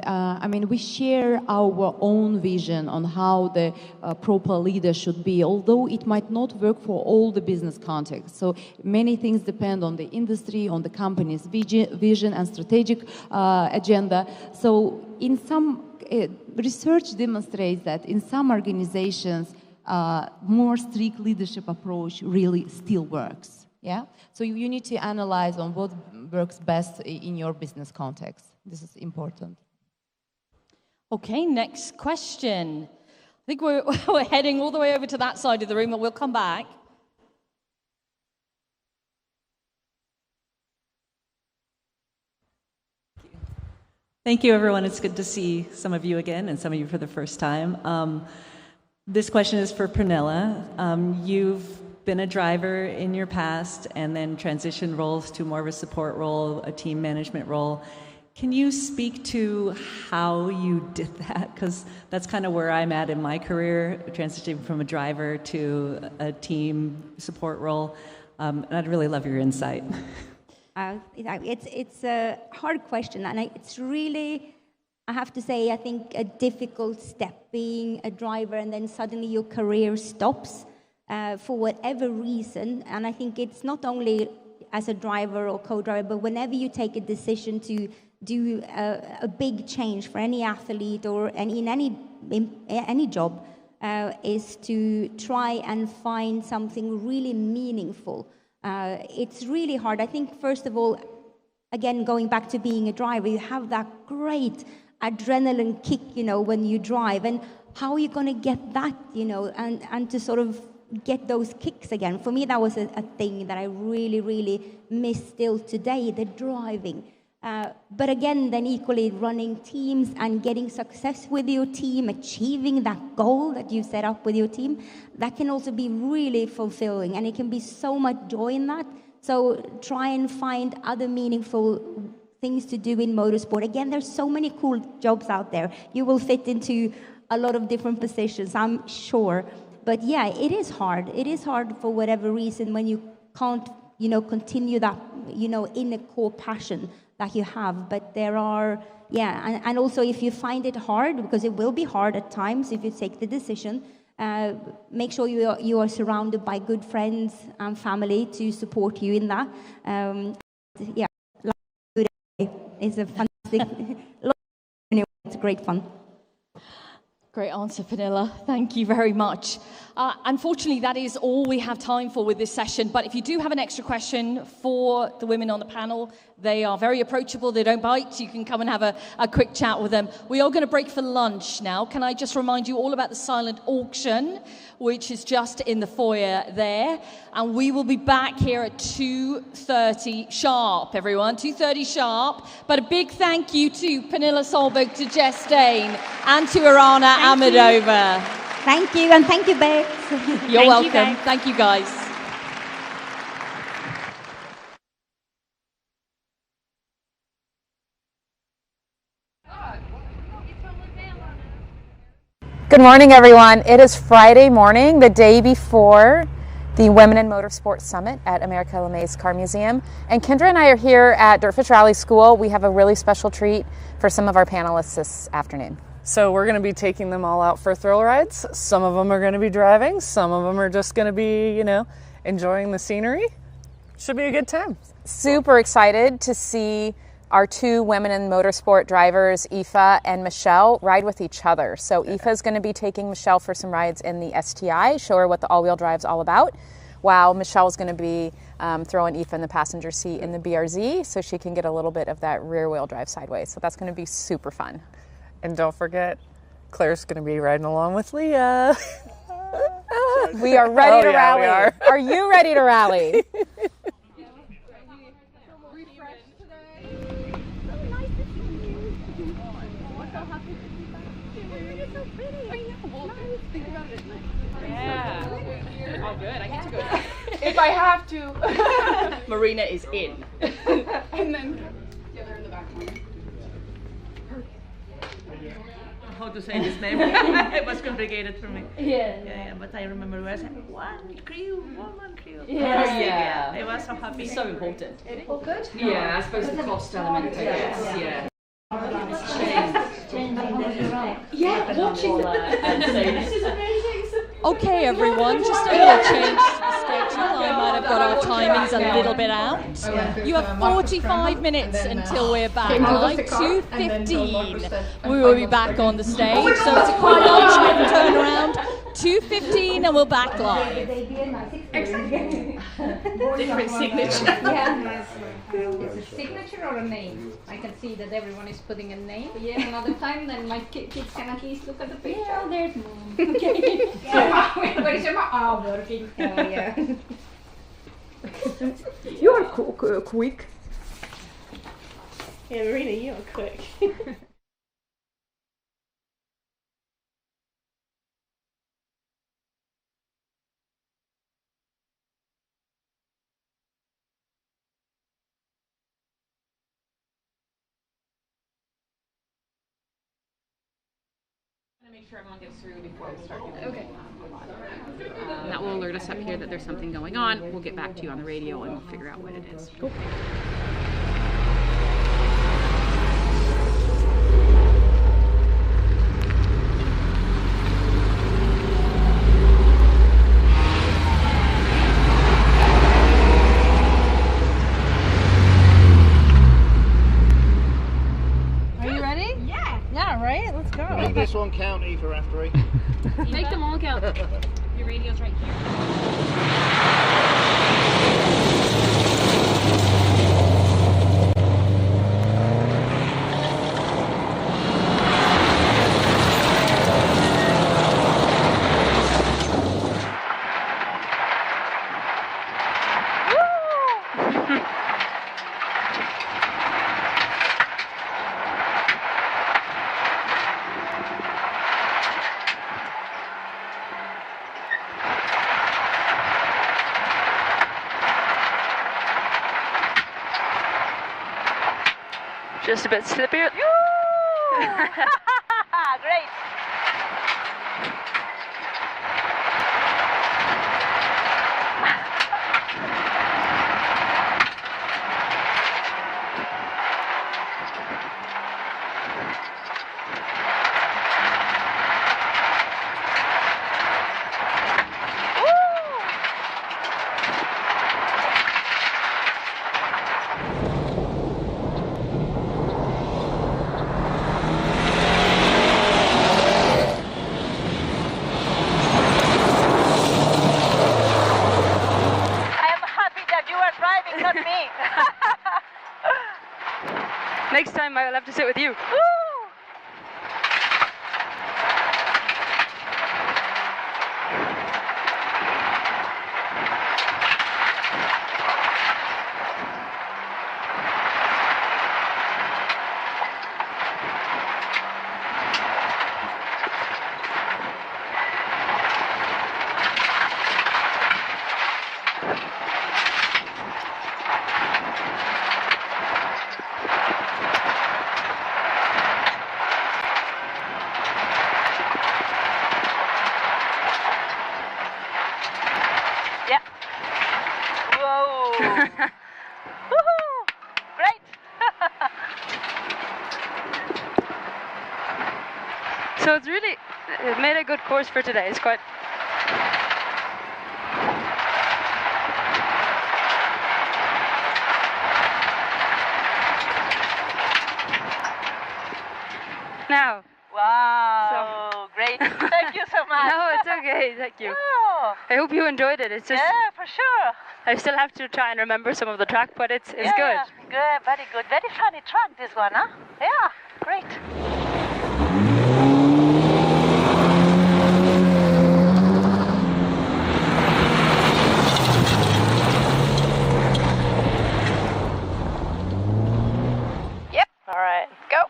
we share our own vision on how the proper leader should be, although it might not work for all the business contexts. So many things depend on the industry, on the company's vision and strategic agenda. So in some research demonstrates that in some organizations, more strict leadership approach really still works. Yeah. So you need to analyze on what works best in your business context. This is important. Okay, next question. I think we're heading all the way over to that side of the room, but we'll come back. Thank you, everyone. It's good to see some of you again and some of you for the first time. This question is for Pernilla. You've been a driver in your past and then transitioned roles to more of a support role, a team management role. Can you speak to how you did that? Because that's kind of where I'm at in my career, transitioning from a driver to a team support role. And I'd really love your insight. It's a hard question, and it's really, I have to say, I think a difficult step, being a driver and then suddenly your career stops for whatever reason. And I think it's not only as a driver or co-driver, but whenever you take a decision to do a big change for any athlete or in any job, is to try and find something really meaningful. It's really hard. I think, first of all, again, going back to being a driver, you have that great adrenaline kick, when you drive. And how are you going to get that, and to sort of get those kicks again? For me, that was a thing that I really, really miss still today, the driving. But again, then equally running teams and getting success with your team, achieving that goal that you set up with your team, that can also be really fulfilling, and it can be so much joy in that. So try and find other meaningful things to do in motorsport. Again, there's so many cool jobs out there. You will fit into a lot of different positions, I'm sure. But yeah, it is hard. It is hard for whatever reason when you can't, continue that, inner core passion that you have. But there are, and also if you find it hard, because it will be hard at times if you take the decision, make sure you are surrounded by good friends and family to support you in that. It's a fantastic, it's great fun. Great answer, Pernilla. Thank you very much. Unfortunately, that is all we have time for with this session. But if you do have an extra question for the women on the panel, they are very approachable. They don't bite. You can come and have a quick chat with them. We are going to break for lunch now. Can I just remind you all about the silent auction, which is just in the foyer there. And we will be back here at 2:30 sharp, everyone. 2:30 sharp. But a big thank you to Pernilla, Solberg, to Jess, Dane, and to Irana, Ahmadova. Thank you, and thank you, Bex. You're welcome. Thank you, guys. Good morning, everyone. It is Friday morning, the day before the Women in Motorsport Summit at America LeMay's Car Museum. And Kendra and I are here at DirtFish Rally School. We have a really special treat for some of our panelists this afternoon. So we're going to be taking them all out for thrill rides. Some of them are going to be driving. Some of them are just going to be, enjoying the scenery. Should be a good time. Super excited to see our two women in motorsport drivers, Aoife and Michele, ride with each other. So Aoife is going to be taking Michele for some rides in the STI, show her what the all-wheel drive's all about, while Michele is going to be throwing Aoife in the passenger seat in the BRZ so she can get a little bit of that rear-wheel drive sideways. So that's going to be super fun. And don't forget, Claire's going to be riding along with Lia. We are ready to rally. We are. Are you ready to rally? Yeah. Oh, good. I get to go. If I have to. Marina is in. And then the other in the back corner. How to say this name? It was complicated for me. Yeah. But I remember we were saying one crew. Yeah. I was so happy. It's so important. All good? Yeah, I suppose the cost element, I guess. Yeah. Yeah, watching and say, this is amazing. Okay, everyone, just a little change schedule. I might have got our timings a little bit out. You have 45 minutes until we're back. By 2:15, we will be back on the stage. So it's a quick lunch, quick turnaround. 2:15, and we're back live. Exactly. Different signature. Yeah. It's a signature or a name? I can see that everyone is putting a name. Yeah, another time, then my kids can at least look at the picture. Yeah, there's mom. Okay. What is your mom? Oh, working. Yeah. You are quick. Yeah, Marina, you are quick. Make sure everyone gets through before we start. Okay. That will alert us up here that there's something going on. We'll get back to you on the radio and we'll figure out what it is. Cool. Make this one count, for Raftery. Make them all count. Your radio's right here. Just a bit slippier. Great. love to sit with you. So it's really made a good course for today. It's quite... Now. Wow, so. Great. Thank you so much. No, it's okay. Thank you. Oh. I hope you enjoyed it. It's just... Yeah, for sure. I still have to try and remember some of the track, but it's good. Good, very good. Very funny track, this one, huh? Yeah, great. Yep. All right, go.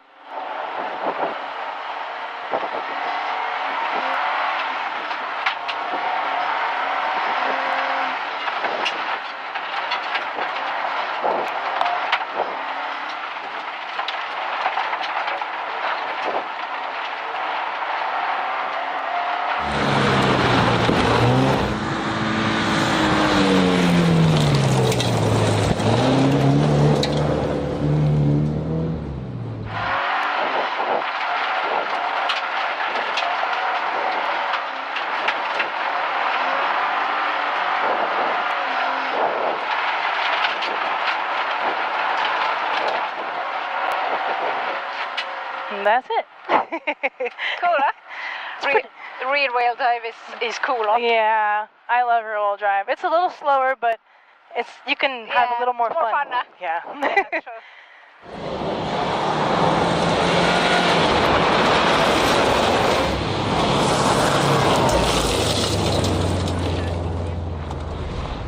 And that's it. Cool, huh? Rear wheel drive is cool, huh? Yeah, I love rear wheel drive. It's a little slower, but you can have a little more fun. Huh? Yeah. Yeah, true.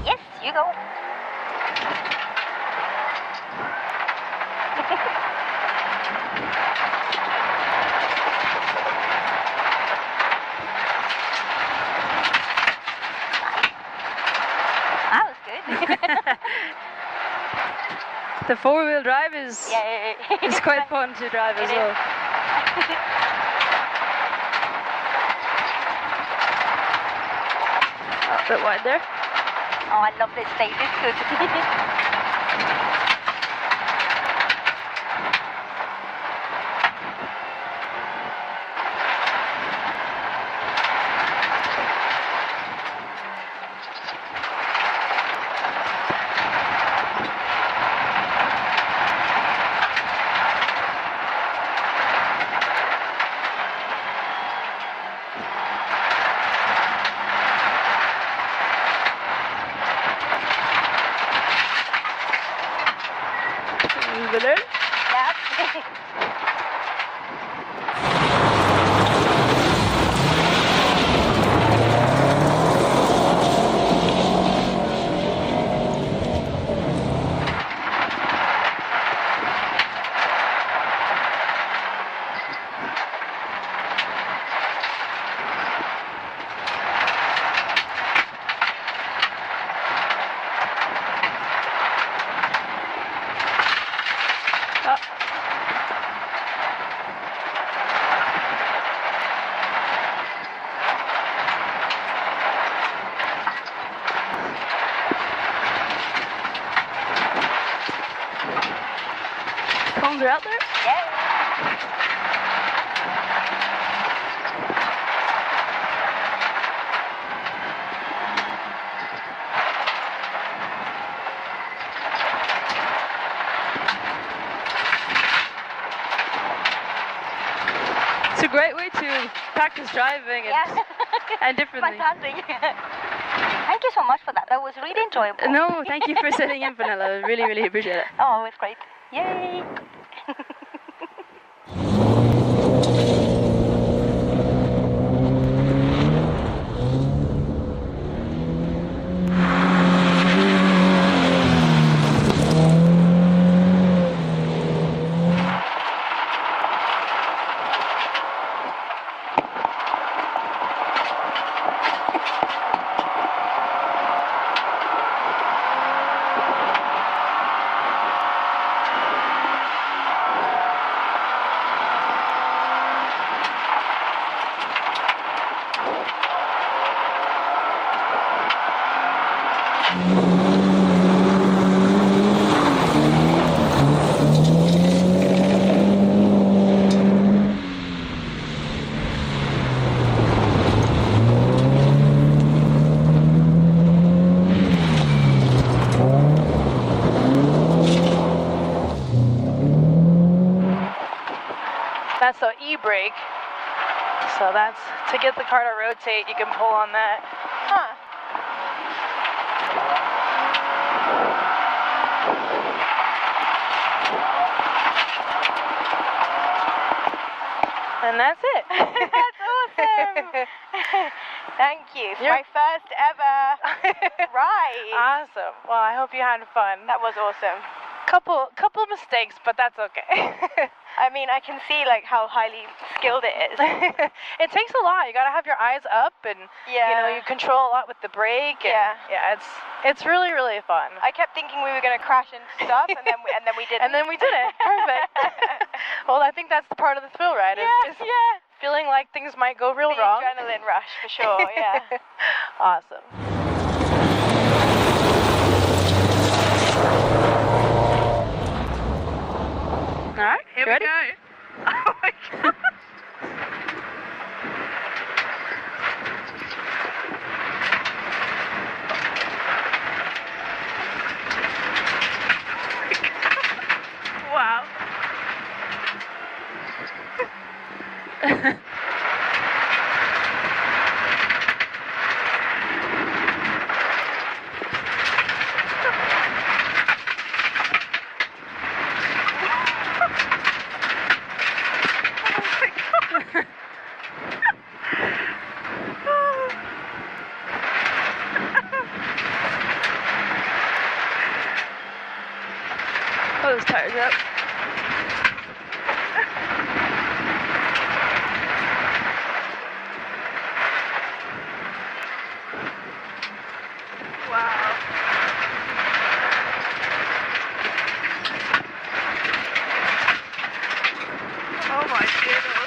Yes, you go. The four-wheel drive is quite fun to drive as well. A bit wide there. Oh, I love this stage. It's good. Cones are out there? Yeah. It's a great way to practice driving and differently. Fantastic. Thank you so much for that. That was really enjoyable. No, thank you for sitting in, Pernilla. Really, really appreciate it. Oh, it was great. Yay! e-brake. So that's to get the car to rotate, you can pull on that. Huh. And that's it. That's awesome. Thank you. It's my first ever ride. Awesome. Well, I hope you had fun. That was awesome. Couple mistakes, but that's okay. I mean, I can see like how highly skilled it is. It takes a lot. You gotta have your eyes up, and you know, you control a lot with the brake. And, it's really, really fun. I kept thinking we were gonna crash and stuff, and then we didn't. And then we did it. Perfect. Well, I think that's the part of the thrill ride. Is feeling like things might go real wrong. Adrenaline rush for sure. Yeah. Awesome. All right, here we go. Oh my god. Wow. Pull those tires up. Wow. Oh my goodness.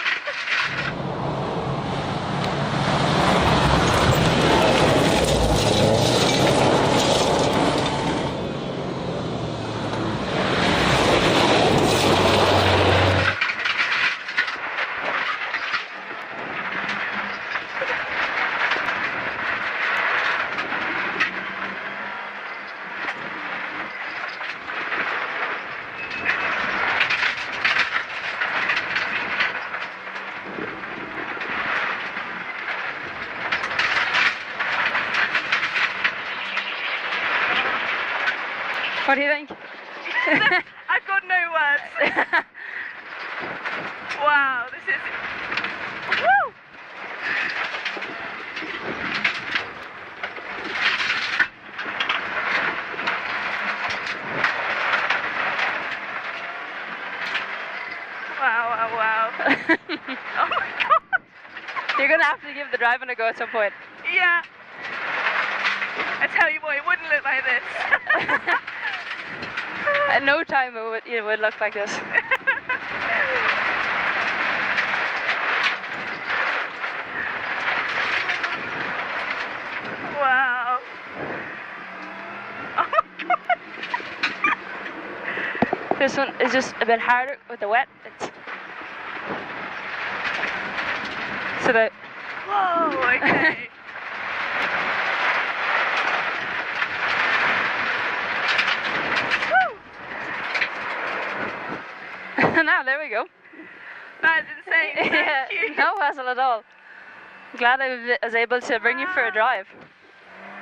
What do you think? I've got no words. Wow, this is... Woo! Wow, wow, wow. Oh my god! You're going to have to give the driving a go at some point. Yeah. I tell you what, it wouldn't look like this. At no time it would look like this. Wow. Oh my god. This one is just a bit harder with the wet. So that. Whoa, okay. Now, there we go. That's insane. Thank you. No hassle at all. Glad I was able to bring you for a drive.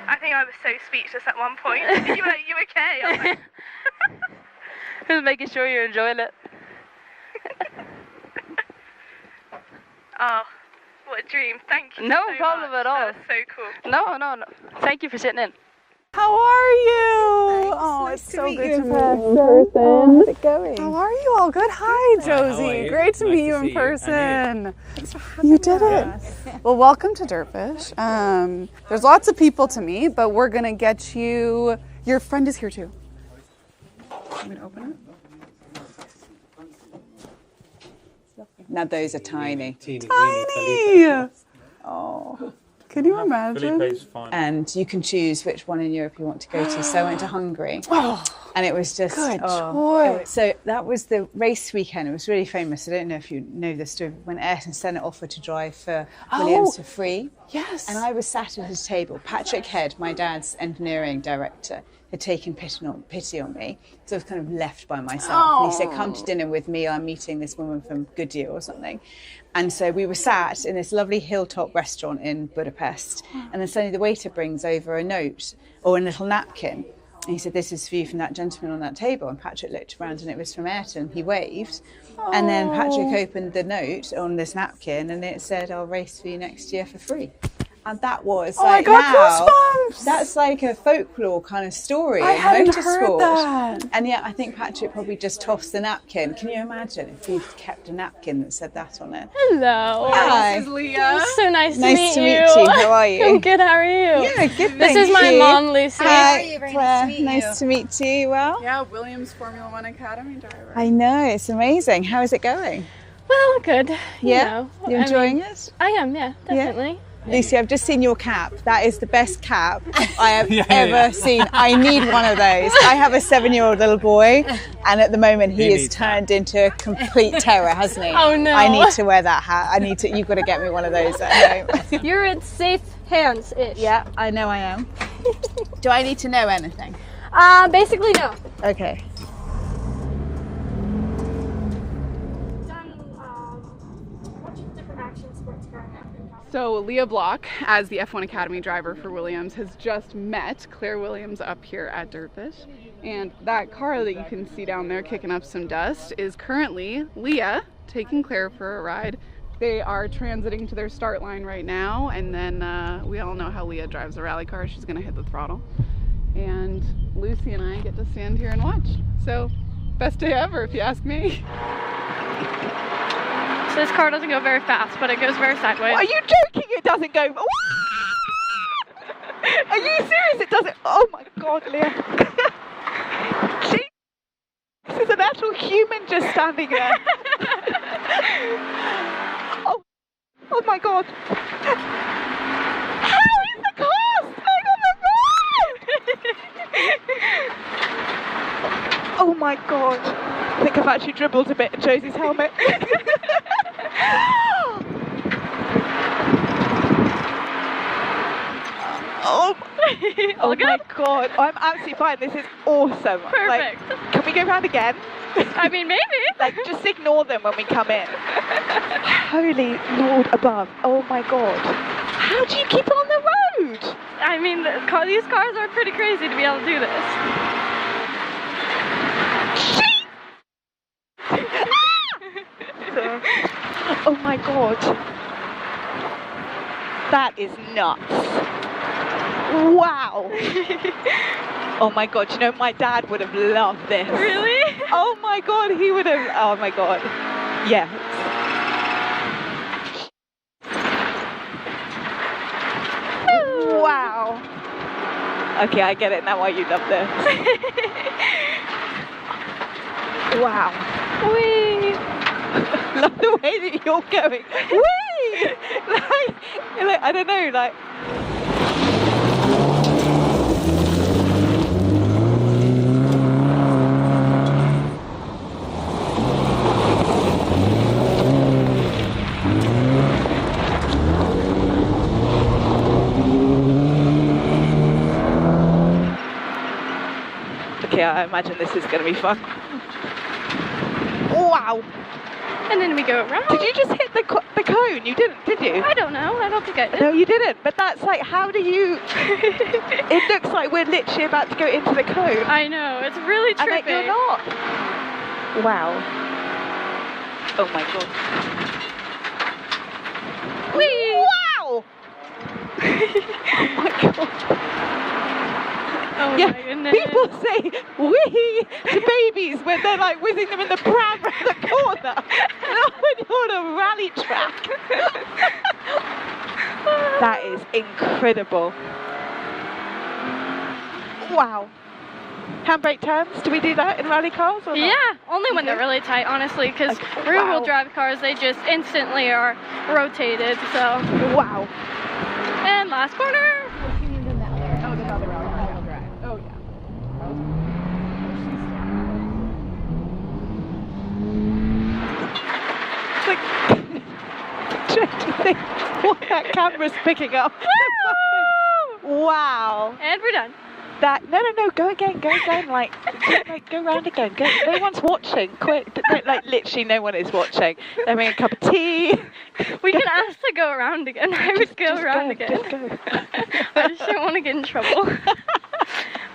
I think I was so speechless at one point. You were like, you okay? I was like... Just making sure you're enjoying it. Oh, what a dream. Thank you No so problem much. at all. That was so cool. No. Thank you for sitting in. How are you? Oh, nice it's to so meet good you to in meet person. you in person. How's it going? How are you all? Good. Hi, Josie. Great to meet you in person. You did it. Well, welcome to DirtFish. There's lots of people to meet, but we're gonna get you. Your friend is here too. I'm gonna open it. Now those are tiny. Tiny. Oh. Can you imagine? And you can choose which one in Europe you want to go to. So I went to Hungary. And it was just Good choice. So that was the race weekend. It was really famous. I don't know if you know this story. When Ayrton Senna offered to drive for Williams for free. Yes. And I was sat at his table. Patrick Head, my dad's engineering director, had taken pity on me. So I was kind of left by myself. And he said, come to dinner with me. I'm meeting this woman from Goodyear or something. And so we were sat in this lovely hilltop restaurant in Budapest. And then suddenly the waiter brings over a note or a little napkin. And he said, this is for you from that gentleman on that table. And Patrick looked around and it was from Ayrton. He waved. And then Patrick opened the note on this napkin and it said, I'll race for you next year for free. And that was goosebumps. That's like a folklore kind of story. I hadn't heard motorsport. that. And yet I think Patrick probably just tossed the napkin. Can you imagine if he'd kept a napkin that said that on it? Hello. Hi. This is Lia. So nice to Nice to meet you. How are you? I'm good. How are you? Yeah, good. This is my mom, Lucy. Hi, Claire. Nice to meet you. Well, Yeah, Williams Formula 1 Academy driver. I know, it's amazing. How is it going? Well, good. Yeah? You're enjoying it? I am, yeah, definitely. Lucy, I've just seen your cap. That is the best cap I have ever seen. I need one of those. I have a 7-year-old little boy, and at the moment he is turned into a complete terror, hasn't he? Oh no! I need to wear that hat. You've got to get me one of those at home. You're in safe hands-ish. Yeah, I know I am. Do I need to know anything? Basically no. Okay. So Lia Block, as the F1 Academy driver for Williams, has just met Claire Williams up here at DirtFish. And that car that you can see down there kicking up some dust is currently Lia taking Claire for a ride. They are transiting to their start line right now, and then we all know how Lia drives a rally car. She's going to hit the throttle. And Lucy and I get to stand here and watch. So, best day ever if you ask me. So this car doesn't go very fast, but it goes very sideways. Are you joking? It doesn't go. Are you serious? It doesn't. Oh my God, Lia. This is an actual human just standing there. Oh my God. How is the car staying on the road? Oh my God. I think I've actually dribbled a bit at Josie's helmet. Oh my God, I'm absolutely fine. This is awesome. Perfect. Like, can we go round again? I mean, maybe. Like, just ignore them when we come in. Holy Lord above. Oh my God. How do you keep on the road? I mean, these cars are pretty crazy to be able to do this. Oh my God. That is nuts. Wow. Oh my God, you know, my dad would have loved this. Really? Oh my God, he would have, oh my God. Yeah. Wow. Okay, I get it now why you love this. Wow. Whee! Love the way that you're going. Whee! Like, I don't know, like. Okay, I imagine this is going to be fun. Wow. And then we go around. Did you just hit the cone? You didn't, did you? I don't know. I don't think I did. No, you didn't. But that's like, how do you... It looks like we're literally about to go into the cone. I know. It's really trippy. And like, you're not. Wow. Oh my God. Whee! Wow! Oh my God. Oh yeah, my goodness. people say wee to babies when they're like whizzing them in the pram around the corner. Not when you're on a rally track. That is incredible. Wow. Handbrake turns, do we do that in rally cars or not? Yeah, only when they're really tight, honestly, because rear-wheel drive cars, they just instantly are rotated, so. Wow. And last corner. camera's picking up. Wow. And we're done. No, go again, like go round again. Go. No one's watching. Quick, like literally no one is watching. They're having a cup of tea. We can ask to go around again. I would go around again. Just go. I just don't want to get in trouble.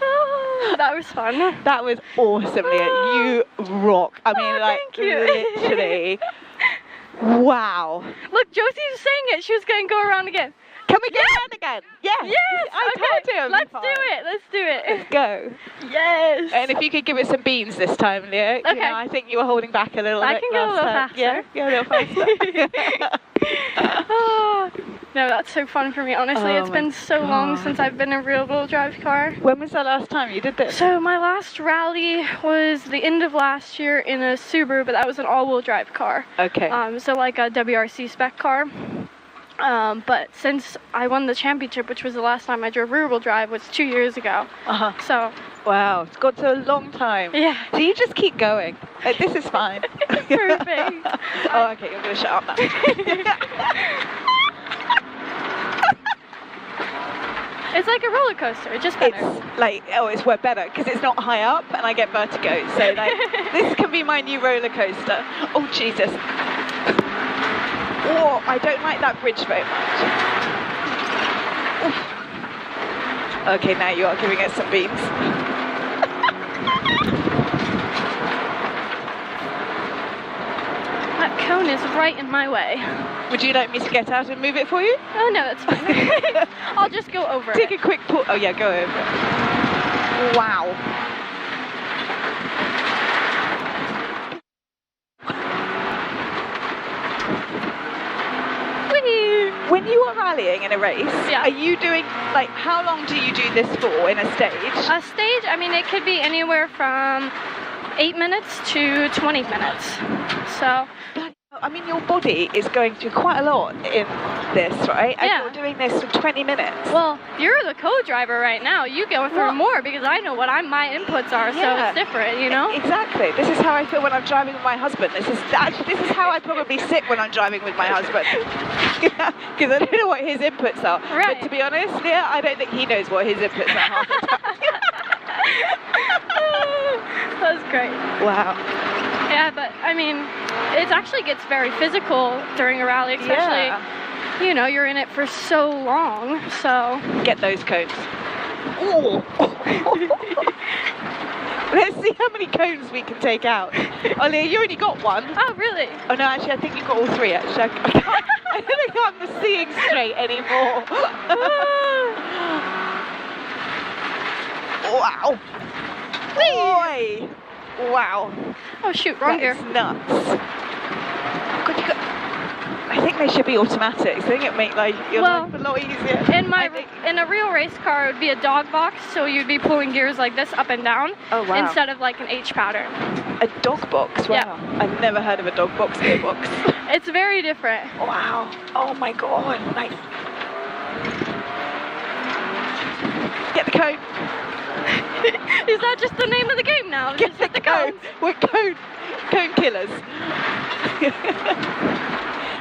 Oh, that was fun. That was awesome, Lia. You rock. I mean, thank you. Literally. Wow. Look, Josie was saying it. She was going to go around again. Can we go around again? Yes. I told you. Let's do it. Let's go. Yes. And if you could give it some beans this time, Lia. Okay. You know, I think you were holding back a little bit. I can go a little last time. faster. Yeah, a little faster. Oh, no, that's so fun for me. Honestly, it's been so long since I've been in a real-wheel drive car. When was the last time you did this? So my last rally was the end of last year in a Subaru, but that was an all-wheel drive car. Okay. So like a WRC spec car. But since I won the championship, which was the last time I drove rear-wheel drive, was 2 years ago. So. Wow, it's got to a long time. Yeah. So you just keep going. This is fine. Perfect. Oh, okay, you're going to shut up now. It's like a roller coaster, just better. It's like, it's way better because it's not high up and I get vertigo. So like, this can be my new roller coaster. Oh, Jesus. Oh, I don't like that bridge very much. Oof. Okay, now you are giving it some beans. That cone is right in my way. Would you like me to get out and move it for you? Oh, no, that's fine. I'll just go over Take a quick pull. Oh, yeah, go over it. Wow. When you are rallying in a race, are you doing, like, how long do you do this for in a stage? A stage, I mean, it could be anywhere from 8 minutes to 20 minutes. So. I mean, your body is going through quite a lot in this, right? And Yeah. you're doing this for 20 minutes. Well, you're the co-driver right now. You go through more because I know what my inputs are, so it's different, you know? Exactly. This is how I feel when I'm driving with my husband. This is how I probably sit when I'm driving with my husband. Because I don't know what his inputs are. Right. But to be honest, I don't think he knows what his inputs are half the time. That's great. Wow. Yeah, but I mean, it actually gets very physical during a rally, especially, you know, you're in it for so long, so. Get those cones. Ooh. Let's see how many cones we can take out. Oh, Lia, you only got one. Oh, really? Oh, no, actually, I think you got all three, actually. I don't think I'm seeing straight anymore. Wow. Boy. Wow. Oh, shoot, wrong gear. That's nuts. God, I think they should be automatics. I think it'd make your life a lot easier. In a real race car, it would be a dog box, so you'd be pulling gears like this up and down instead of like an H pattern. A dog box? Wow. Yeah. I've never heard of a dog box gearbox. It's very different. Wow. Oh my God. Nice. Get the cone. Is that just the name of the game now? Get the cone. We're cone killers.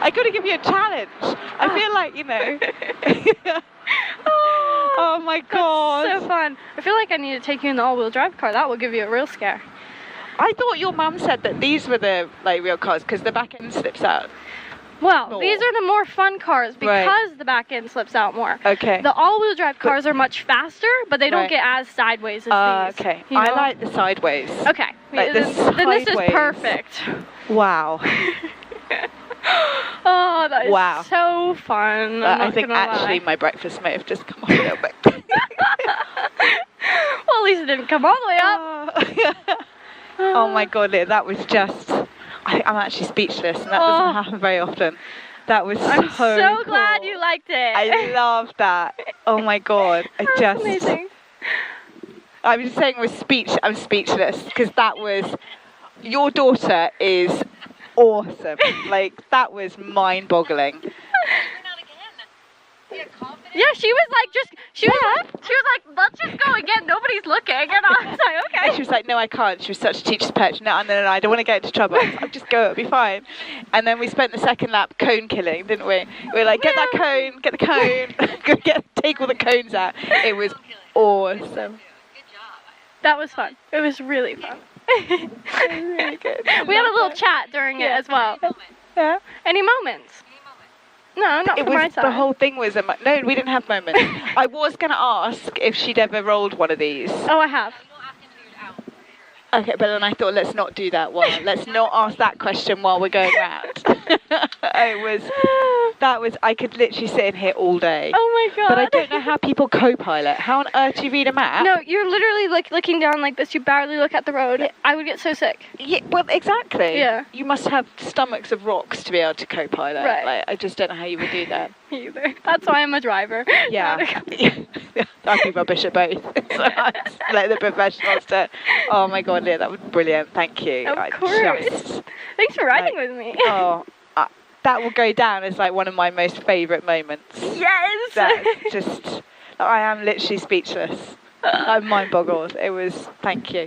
I got to give you a challenge. I feel like, you know. Oh my God. That's so fun. I feel like I need to take you in the all-wheel drive car. That will give you a real scare. I thought your mum said that these were the real cars because the back end slips out. Well, these are the more fun cars because the back end slips out more. Okay. The all-wheel drive cars are much faster, but they don't get as sideways as these. Okay. You know? I like the sideways. Okay. Like then this is perfect. Wow. Oh, that is so fun. I think actually my breakfast may have just come up a little bit. Well, at least it didn't come all the way up. Oh my God, Lia, that was just... I'm actually speechless, and that doesn't happen very often. That was I'm so cool. glad you liked it. I love that. Oh my God, amazing. I was just saying I'm speechless because that was... Your daughter is awesome. Like, that was mind-boggling. Yeah, she was like, let's just go again. Nobody's looking. And I was like, okay. And she was like, no, I can't. She was such a teacher's pet. No, I don't want to get into trouble. I'll just go, it'll be fine. And then we spent the second lap cone killing, didn't we? We were like, get that cone, get the cone, take all the cones out. It was awesome. That was fun. It was really fun. Really good. We had a little chat during it as well. Yeah. Any moments? No, not from my side. The whole thing was no, we didn't have moments. I was going to ask if she'd ever rolled one of these. Oh, I have. Okay, but then I thought, let's not do that. Let's not ask that question while we're going round. I could literally sit in here all day. Oh my god. But I don't know how people co-pilot. How on earth do you read a map? No, you're literally like looking down like this. You barely look at the road. Yeah. I would get so sick. Yeah, well, exactly. Yeah. You must have stomachs of rocks to be able to co-pilot. Right. Like, I just don't know how you would do that. Me either. That's why I'm a driver. Yeah. I'd be rubbish at both. So I just let the professionals do. Oh my god, Lia, that was brilliant. Thank you. Of course. Thanks for riding with me. Oh, that will go down as like one of my most favourite moments. Yes. That's just, I am literally speechless. I'm mind boggled. It was, thank you.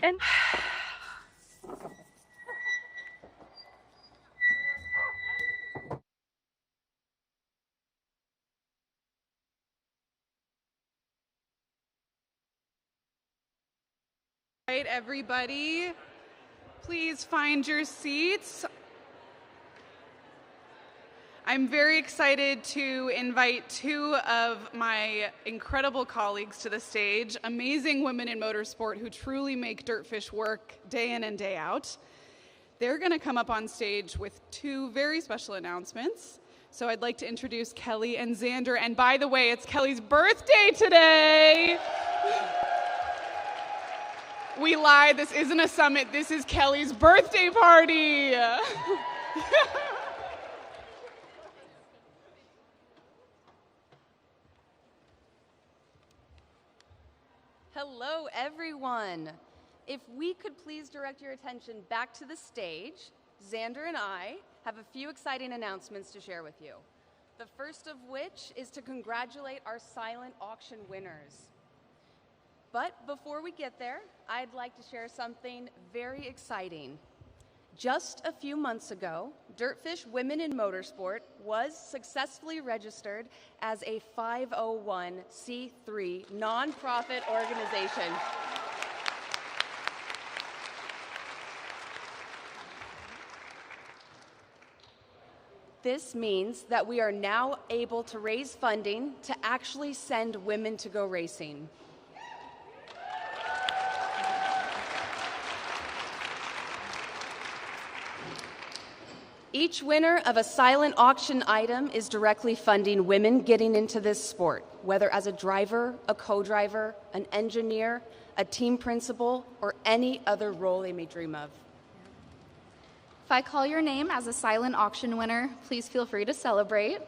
All right, everybody, please find your seats. I'm very excited to invite two of my incredible colleagues to the stage, amazing women in motorsport who truly make DirtFish work day in and day out. They're going to come up on stage with two very special announcements. So I'd like to introduce Kelly and Xander. And by the way, it's Kelly's birthday today. We lied. This isn't a summit. This is Kelly's birthday party. Hello, everyone. If we could please direct your attention back to the stage, Xander and I have a few exciting announcements to share with you. The first of which is to congratulate our silent auction winners. But before we get there, I'd like to share something very exciting. Just a few months ago, DirtFish Women in Motorsport was successfully registered as a 501c3 nonprofit organization. This means that we are now able to raise funding to actually send women to go racing. Each winner of a silent auction item is directly funding women getting into this sport, whether as a driver, a co-driver, an engineer, a team principal, or any other role they may dream of. If I call your name as a silent auction winner, please feel free to celebrate.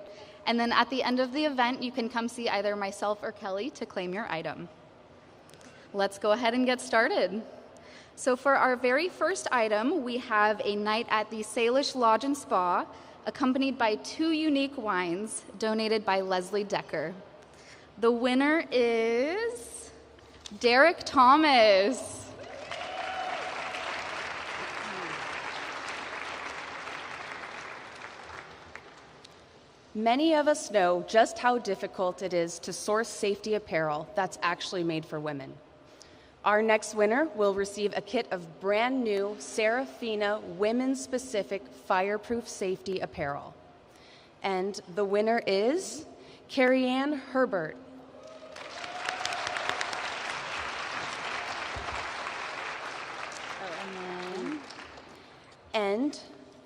And then at the end of the event, you can come see either myself or Kelly to claim your item. Let's go ahead and get started. So for our very first item, we have a night at the Salish Lodge and Spa, accompanied by 2 unique wines donated by Leslie Decker. The winner is Derek Thomas. Many of us know just how difficult it is to source safety apparel that's actually made for women. Our next winner will receive a kit of brand new Serafina women-specific fireproof safety apparel. And the winner is Carrie-Ann Herbert. And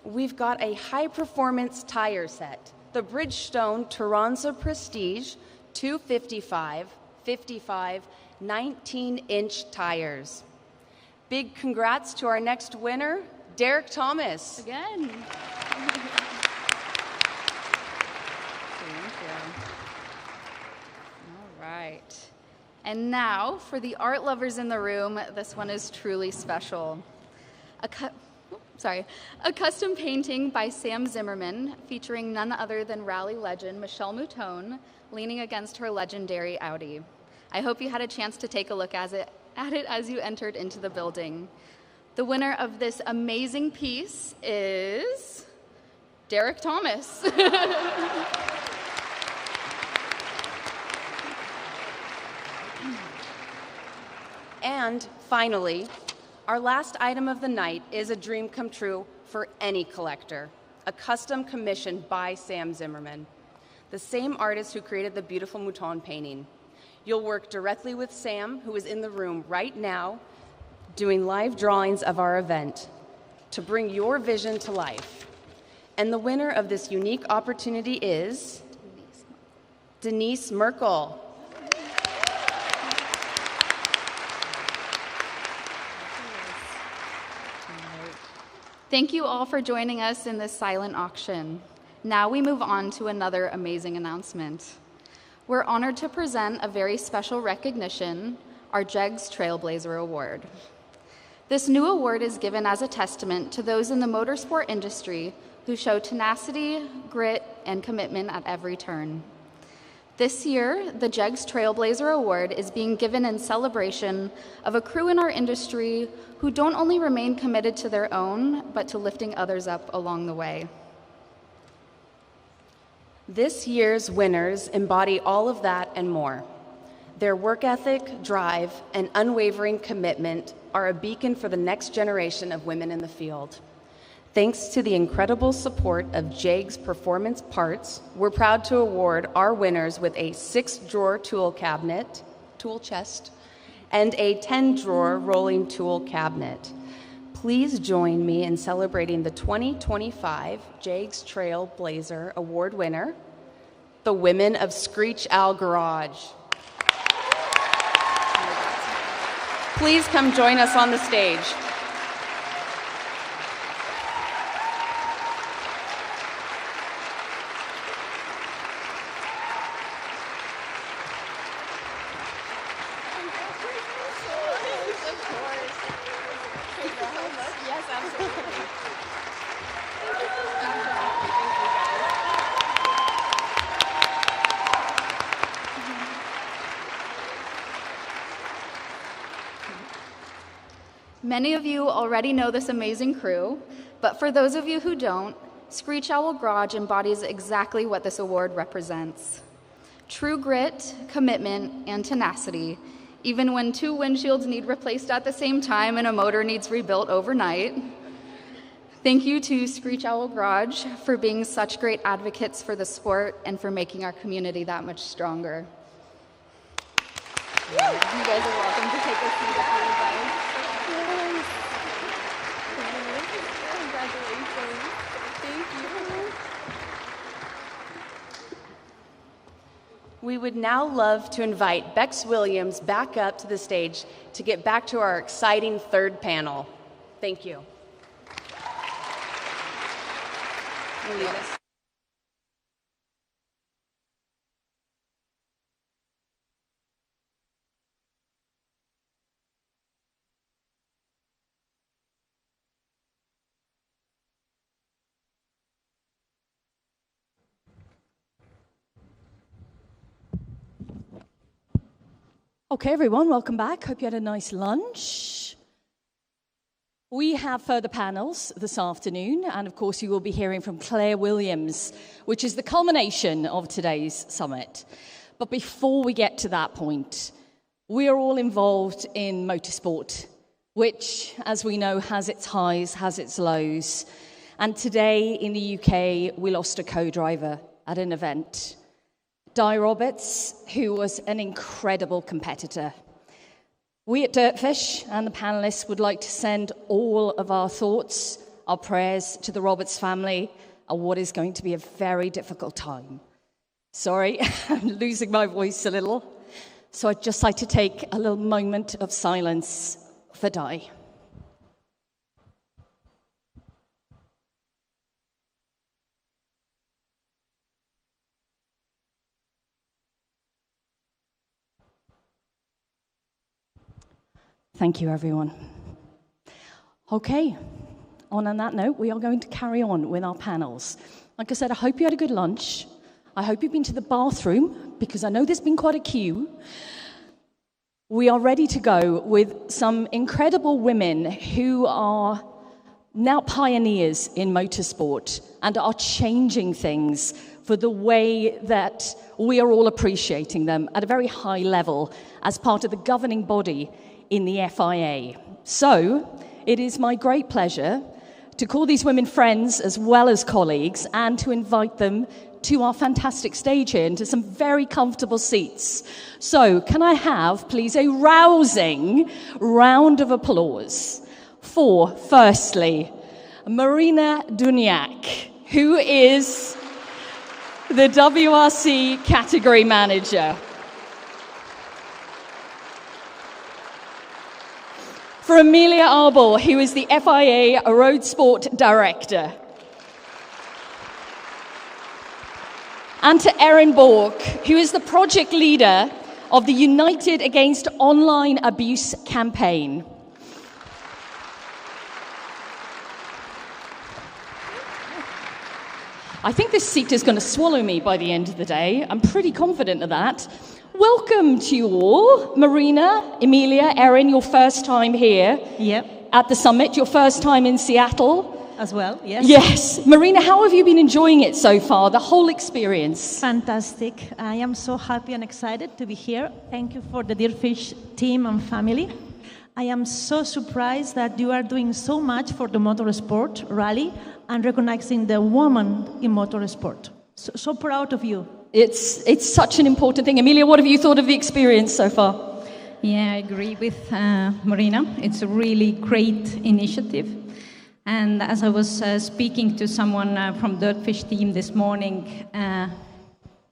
we've got a high-performance tire set, the Bridgestone Turanza Prestige 255, 55, 19-inch tires. Big congrats to our next winner, Derek Thomas. Again. Thank you. All right. And now, for the art lovers in the room, this one is truly special. a custom painting by Sam Zimmerman featuring none other than rally legend Michele Mouton leaning against her legendary Audi. I hope you had a chance to take a look at it as you entered into the building. The winner of this amazing piece is Derek Thomas. And finally, our last item of the night is a dream come true for any collector, a custom commission by Sam Zimmerman, the same artist who created the beautiful Mouton painting. You'll work directly with Sam, who is in the room right now, doing live drawings of our event to bring your vision to life. And the winner of this unique opportunity is Denise Merkel. Thank you all for joining us in this silent auction. Now we move on to another amazing announcement. We're honored to present a very special recognition, our JEGS Trailblazer Award. This new award is given as a testament to those in the motorsport industry who show tenacity, grit, and commitment at every turn. This year, the JEGS Trailblazer Award is being given in celebration of a crew in our industry who don't only remain committed to their own, but to lifting others up along the way. This year's winners embody all of that and more. Their work ethic, drive, and unwavering commitment are a beacon for the next generation of women in the field. Thanks to the incredible support of JEGS Performance Parts, we're proud to award our winners with a 6-drawer tool chest, and a 10-drawer rolling tool cabinet. Please join me in celebrating the 2025 JEGS Trailblazer Award winner, the women of Screech Owl Garage. Please come join us on the stage. Many of you already know this amazing crew, but for those of you who don't, Screech Owl Garage embodies exactly what this award represents. True grit, commitment, and tenacity, even when 2 windshields need replaced at the same time and a motor needs rebuilt overnight. Thank you to Screech Owl Garage for being such great advocates for the sport and for making our community that much stronger. You guys are welcome to take a seat if you would like. Congratulations. Thank you. We would now love to invite Bex Williams back up to the stage to get back to our exciting third panel. Thank you. Okay, everyone, welcome back. Hope you had a nice lunch. We have further panels this afternoon, and of course you will be hearing from Claire Williams, which is the culmination of today's summit. But before we get to that point, we are all involved in motorsport, which, as we know, has its highs, has its lows. And today in the UK, we lost a co-driver at an event. Di Roberts, who was an incredible competitor. We at DirtFish and the panelists would like to send all of our thoughts, our prayers to the Roberts family at what is going to be a very difficult time. Sorry, I'm losing my voice a little. So I'd just like to take a little moment of silence for Di. Thank you, everyone. Okay, on that note, we are going to carry on with our panels. Like I said, I hope you had a good lunch. I hope you've been to the bathroom, because I know there's been quite a queue. We are ready to go with some incredible women who are now pioneers in motorsport and are changing things for the way that we are all appreciating them at a very high level as part of the governing body in the FIA. So, it is my great pleasure to call these women friends as well as colleagues and to invite them to our fantastic stage here into some very comfortable seats. So, can I have, please, a rousing round of applause for, firstly, Marina Dunach, who is the WRC category manager. For Abel, who is the FIA Road Sport Director. And to Erin Bourke, who is the project leader of the United Against Online Abuse campaign. I think this seat is going to swallow me by the end of the day. I'm pretty confident of that. Welcome to you all. Marina, Emila, Erin, your first time here at the summit, your first time in Seattle. As well, yes. Yes. Marina, how have you been enjoying it so far, the whole experience? Fantastic. I am so happy and excited to be here. Thank you for the DirtFish team and family. I am so surprised that you are doing so much for the motorsport rally and recognizing the woman in motorsport. So proud of you. It's such an important thing. Emila, what have you thought of the experience so far? Yeah, I agree with Marina. It's a really great initiative. And as I was speaking to someone from DirtFish team this morning,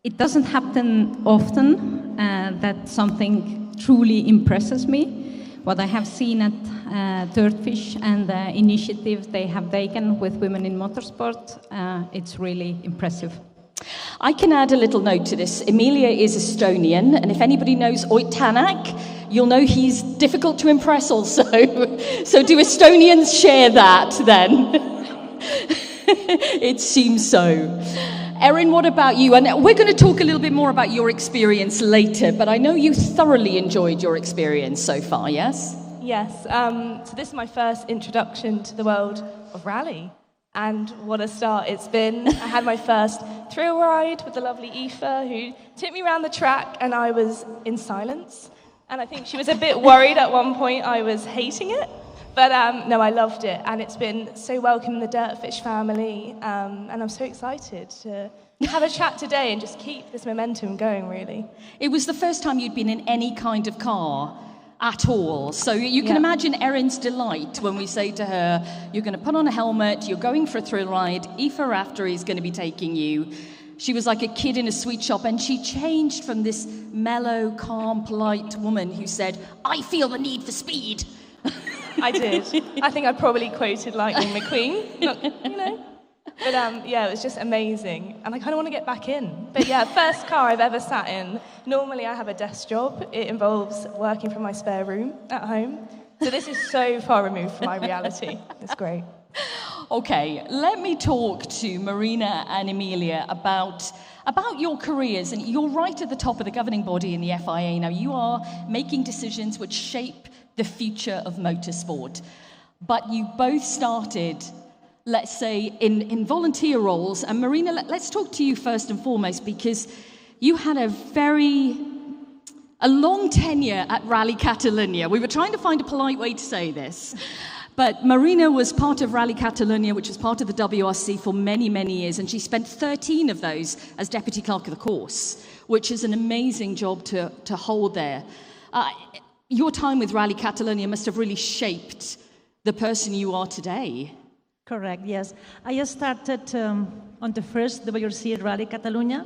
it doesn't happen often that something truly impresses me. What I have seen at DirtFish and the initiative they have taken with women in motorsport, it's really impressive. I can add a little note to this. Emilia is Estonian, and if anybody knows Dunach, you'll know he's difficult to impress also. So do Estonians share that then? It seems so. Erin, what about you? And we're going to talk a little bit more about your experience later, but I know you thoroughly enjoyed your experience so far, yes? Yes. So this is my first introduction to the world of rally. And what a start it's been. I had my first thrill ride with the lovely Aoife, who took me around the track, and I was in silence. And I think she was a bit worried at one point I was hating it. But no, I loved it. And it's been so welcome in the DirtFish family. And I'm so excited to have a chat today and just keep this momentum going, really. It was the first time you'd been in any kind of car at all. So you can imagine Erin's delight when we say to her, you're going to put on a helmet, you're going for a thrill ride, Aoife Raftery is going to be taking you. She was like a kid in a sweet shop, and she changed from this mellow, calm, polite woman who said, I feel the need for speed. I did. I think I probably quoted Lightning McQueen, you know. But yeah, it was just amazing. And I kind of want to get back in. But yeah, first car I've ever sat in. Normally I have a desk job. It involves working from my spare room at home. So this is so far removed from my reality. It's great. Okay, let me talk to Marina and Emila about your careers. And you're right at the top of the governing body in the FIA. Now, you are making decisions which shape the future of motorsport. But you both started, let's say, in volunteer roles. And Marina, let's talk to you first and foremost, because you had a long tenure at Rally Catalunya. We were trying to find a polite way to say this. But Marina was part of Rally Catalunya, which was part of the WRC for many, many years, and she spent 13 of those as deputy clerk of the course, which is an amazing job to hold there. Your time with Rally Catalunya must have really shaped the person you are today. Correct, yes. I started on the first WRC at Rally Catalunya.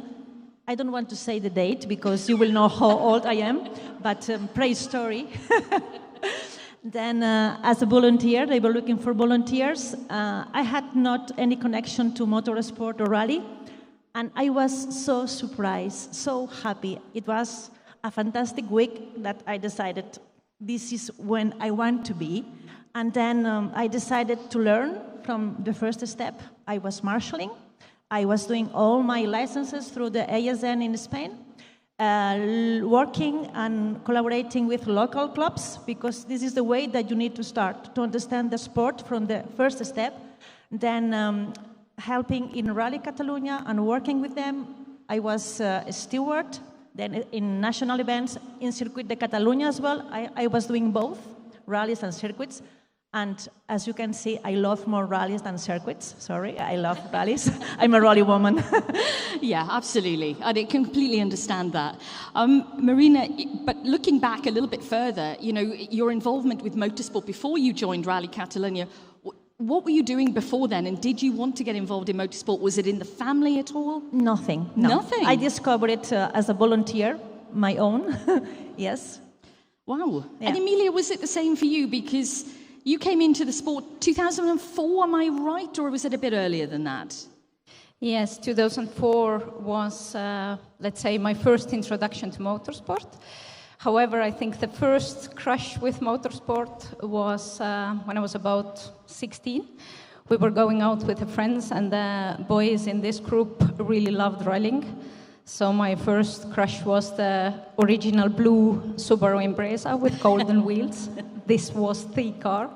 I don't want to say the date because you will know how old I am, but pre-story. Then as a volunteer, they were looking for volunteers. I had not any connection to motorsport or rally, and I was so surprised, so happy. It was a fantastic week that I decided this is when I want to be. And then I decided to learn from the first step. I was marshalling. I was doing all my licenses through the ASN in Spain, working and collaborating with local clubs, because this is the way that you need to start to understand the sport from the first step. Then helping in Rally Catalunya and working with them. I was a steward, then in national events, in Circuit de Catalunya as well. I was doing both, rallies and circuits. And as you can see, I love more rallies than circuits. Sorry, I love rallies. I'm a rally woman. Yeah, absolutely. I completely understand that. Marina, but looking back a little bit further, you know, your involvement with motorsport before you joined Rally Catalunya, what were you doing before then? And did you want to get involved in motorsport? Was it in the family at all? Nothing. No. Nothing? I discovered it as a volunteer, my own. Yes. Wow. Yeah. And Emilia, was it the same for you? Because you came into the sport 2004, am I right? Or was it a bit earlier than that? Yes, 2004 was, let's say, my first introduction to motorsport. However, I think the first crush with motorsport was when I was about 16. We were going out with the friends, and the boys in this group really loved rallying. So my first crush was the original blue Subaru Impreza with golden wheels. This was the car.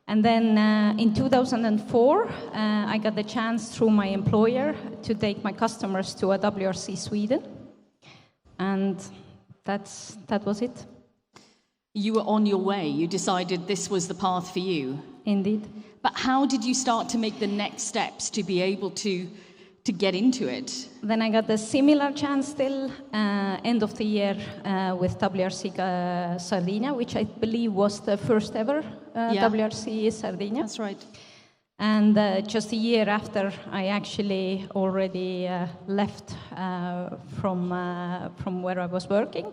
And then in 2004, I got the chance through my employer to take my customers to a WRC Sweden. And that was it. You were on your way. You decided this was the path for you. Indeed. But how did you start to make the next steps to be able to get into it? Then I got a similar chance still, end of the year with WRC Sardinia, which I believe was the first ever WRC Sardinia. That's right. And just a year after, I actually already left from where I was working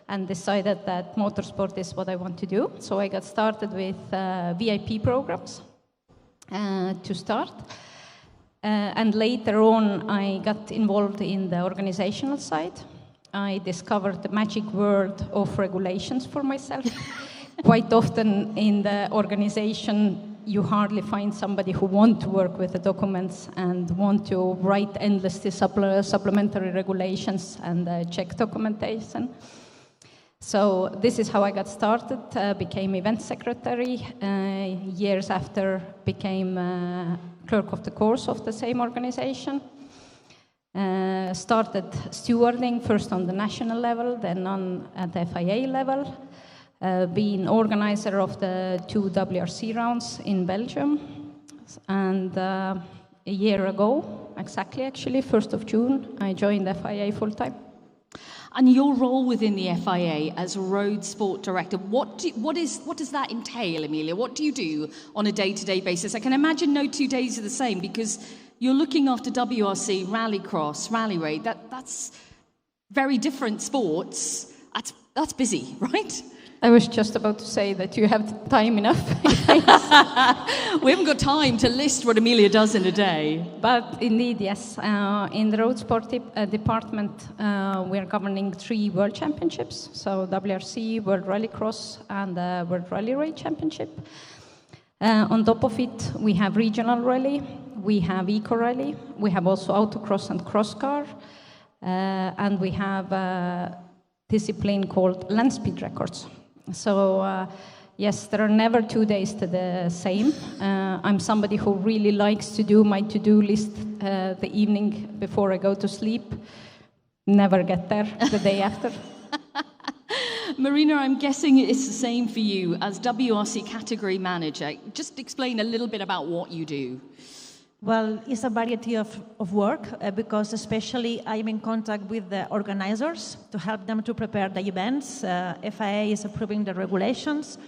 and decided that motorsport is what I want to do. So I got started with VIP programs to start. And later on, I got involved in the organizational side. I discovered the magic world of regulations for myself. Quite often in the organization, you hardly find somebody who wants to work with the documents and want to write endlessly supplementary regulations and check documentation. So this is how I got started, became event secretary. Years after, became clerk of the course of the same organization. Started stewarding first on the national level, then at the FIA level. Being organizer of the 2 WRC rounds in Belgium. And a year ago, exactly actually, 1st of June, I joined FIA full-time. And your role within the FIA as road sport director, what does that entail, Emilia? What do you do on a day-to-day basis? I can imagine no 2 days are the same, because you're looking after WRC, rallycross, rally raid. That's very different sports. That's busy, right? I was just about to say that you have time enough. We haven't got time to list what Emilia does in a day. But indeed, yes. In the road sport department, we are governing 3 world championships. So WRC, World Rallycross, and the World Rally Raid Championship. On top of it, we have regional rally, we have eco rally, we have also autocross and cross car, and we have a discipline called land speed records. So yes, there are never 2 days to the same. I'm somebody who really likes to do my to-do list the evening before I go to sleep. Never get there the day after. Marina, I'm guessing it's the same for you as WRC category manager. Just explain a little bit about what you do. Well, it's a variety of work because especially I'm in contact with the organizers to help them to prepare the events. FIA is approving the regulations.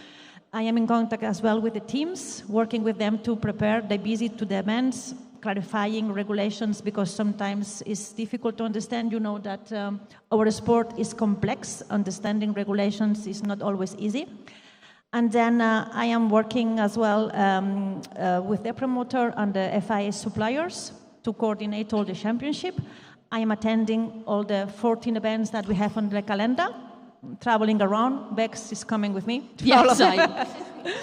I am in contact as well with the teams, working with them to prepare the visit to the events, clarifying regulations, because sometimes it's difficult to understand. You know that our sport is complex. Understanding regulations is not always easy. And then I am working as well with the promoter and the FIA suppliers to coordinate all the championship. I am attending all the 14 events that we have on the calendar, traveling around. Bex is coming with me. Yes,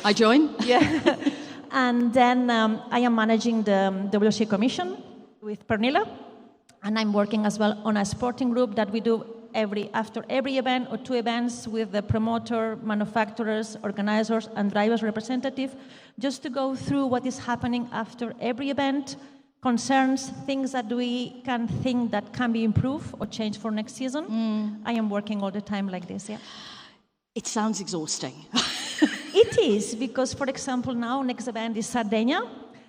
I join. Yeah. And then I am managing the WRC Commission with Pernilla, and I'm working as well on a sporting group that we do after every event or 2 events with the promoter, manufacturers, organizers, and drivers representative, just to go through what is happening after every event, concerns, things that we can think that can be improved or changed for next season. I am working all the time like this, yeah. It sounds exhausting. It is, because, for example, now next event is Sardinia,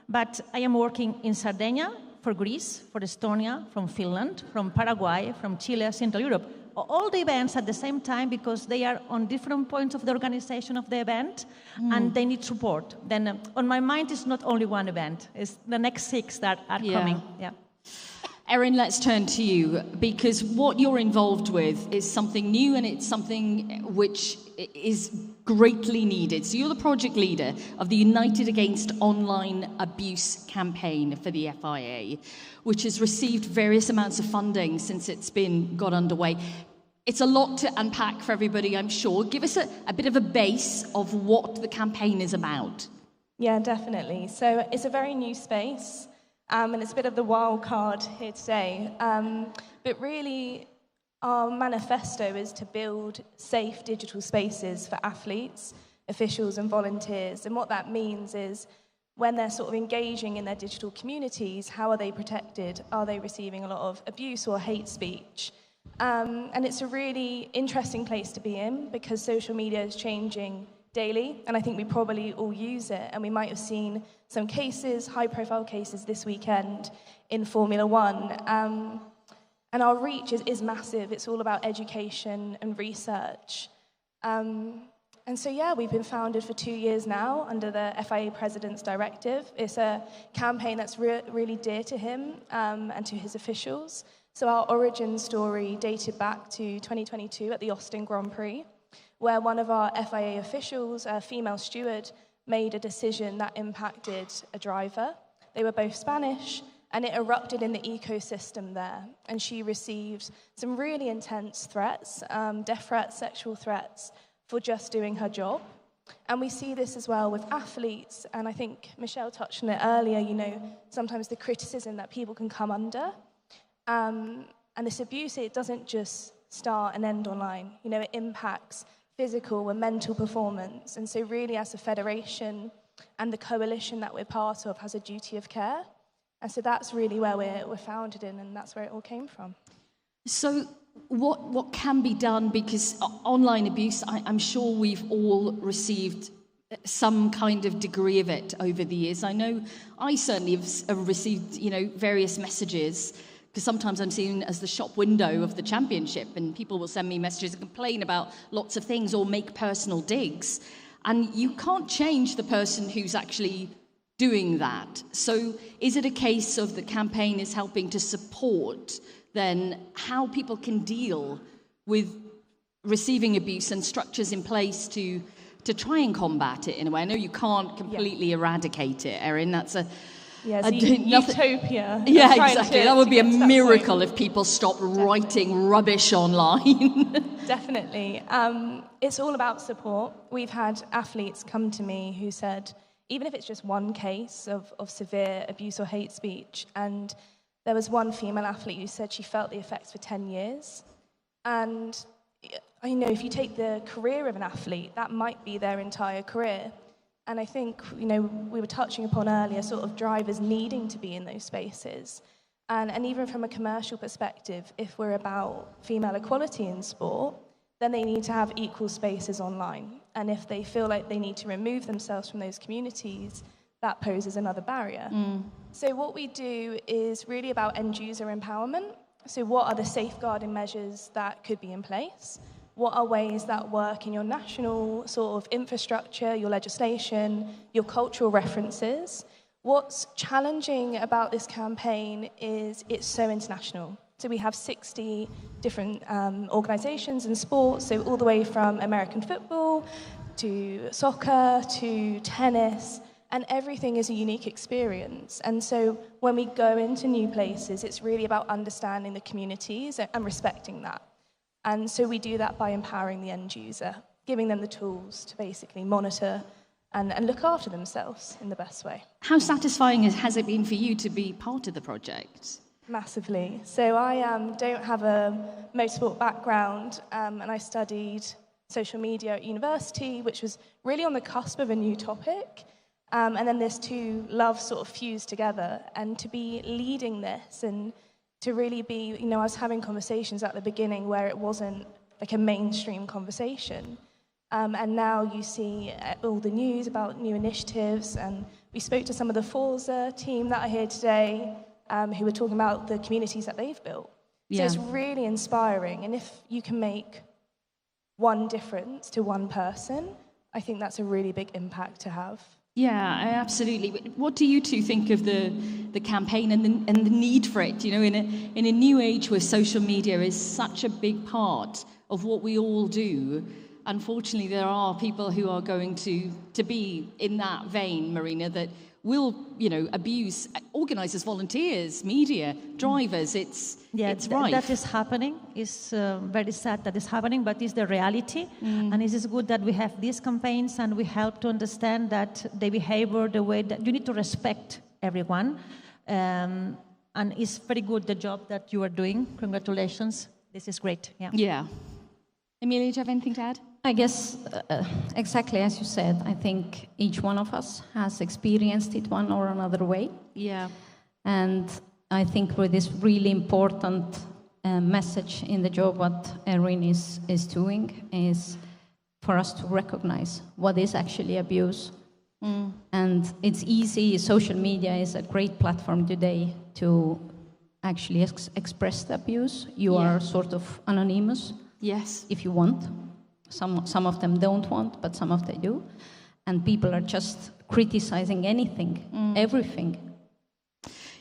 but I am working in Sardinia, for Greece, for Estonia, from Finland, from Paraguay, from Chile, Central Europe. All the events at the same time, because they are on different points of the organization of the event, and they need support. Then on my mind is not only one event, it's the next 6 that are coming. Yeah. Erin, let's turn to you, because what you're involved with is something new, and it's something which is greatly needed. So you're the project leader of the United Against Online Abuse campaign for the FIA, which has received various amounts of funding since it's got underway. It's a lot to unpack for everybody, I'm sure. Give us a bit of a base of what the campaign is about. Yeah, definitely. So it's a very new space, and it's a bit of the wild card here today. But really, our manifesto is to build safe digital spaces for athletes, officials, and volunteers. And what that means is, when they're sort of engaging in their digital communities, how are they protected? Are they receiving a lot of abuse or hate speech? And it's a really interesting place to be in, because social media is changing daily, and I think we probably all use it. And we might have seen some cases, high-profile cases this weekend in Formula One. And our reach is massive. It's all about education and research. And so, yeah, we've been founded for 2 years now under the FIA President's Directive. It's a campaign that's really dear to him and to his officials. So our origin story dated back to 2022 at the Austin Grand Prix, where one of our FIA officials, a female steward, made a decision that impacted a driver. They were both Spanish, and it erupted in the ecosystem there. And she received some really intense threats, death threats, sexual threats, for just doing her job. And we see this as well with athletes, and I think Michele touched on it earlier, sometimes the criticism that people can come under. And this abuse, it doesn't just start and end online. It impacts physical and mental performance. And so really, as a federation and the coalition that we're part of has a duty of care. And so that's really where we're founded in, and that's where it all came from. So what can be done? Because online abuse, I'm sure we've all received some kind of degree of it over the years. I know I certainly have received, various messages, because sometimes I'm seen as the shop window of the championship, and people will send me messages and complain about lots of things or make personal digs. And you can't change the person who's actually doing that. So is it a case of the campaign is helping to support then how people can deal with receiving abuse and structures in place to try and combat it in a way? I know you can't completely eradicate it, Erin. That's utopia. Yeah, exactly. That would be a miracle if people stopped writing rubbish online. Definitely. It's all about support. We've had athletes come to me who said, even if it's just one case of severe abuse or hate speech, and there was one female athlete who said she felt the effects for 10 years. And if you take the career of an athlete, that might be their entire career. And I think, we were touching upon earlier, sort of drivers needing to be in those spaces. And even from a commercial perspective, if we're about female equality in sport, then they need to have equal spaces online. And if they feel like they need to remove themselves from those communities, that poses another barrier. So what we do is really about end-user empowerment. So what are the safeguarding measures that could be in place? What are ways that work in your national sort of infrastructure, your legislation, your cultural references? What's challenging about this campaign is it's so international. So we have 60 different organizations and sports, so all the way from American football to soccer to tennis, and everything is a unique experience. And so when we go into new places, it's really about understanding the communities and respecting that. And so we do that by empowering the end user, giving them the tools to basically monitor and look after themselves in the best way. How satisfying has it been for you to be part of the project? Massively. So I don't have a motorsport background, and I studied social media at university, which was really on the cusp of a new topic. And then these two loves sort of fused together. And to be leading this and to really be, I was having conversations at the beginning where it wasn't like a mainstream conversation. And now you see all the news about new initiatives. And we spoke to some of the Forza team that are here today, who were talking about the communities that they've built. So it's really inspiring. And if you can make one difference to one person, I think that's a really big impact to have. Yeah, absolutely. What do you two think of the campaign and the need for it? In a new age where social media is such a big part of what we all do, unfortunately, there are people who are going to be in that vein, Marina, that will, abuse organisers, volunteers, media, drivers. It's rife. That is happening. It's very sad that is happening, but it's the reality. And it is good that we have these campaigns and we help to understand that the behavior, the way that you need to respect everyone. And it's very good, the job that you are doing. Congratulations. This is great. Yeah. Emila, do you have anything to add? I guess exactly as you said. I think each one of us has experienced it one or another way. Yeah. And I think with this really important message in the job what Erin is doing is for us to recognize what is actually abuse. And it's easy. Social media is a great platform today to actually express the abuse. You are sort of anonymous. Yes. If you want. Some of them don't want, but some of them do. And people are just criticizing anything, everything.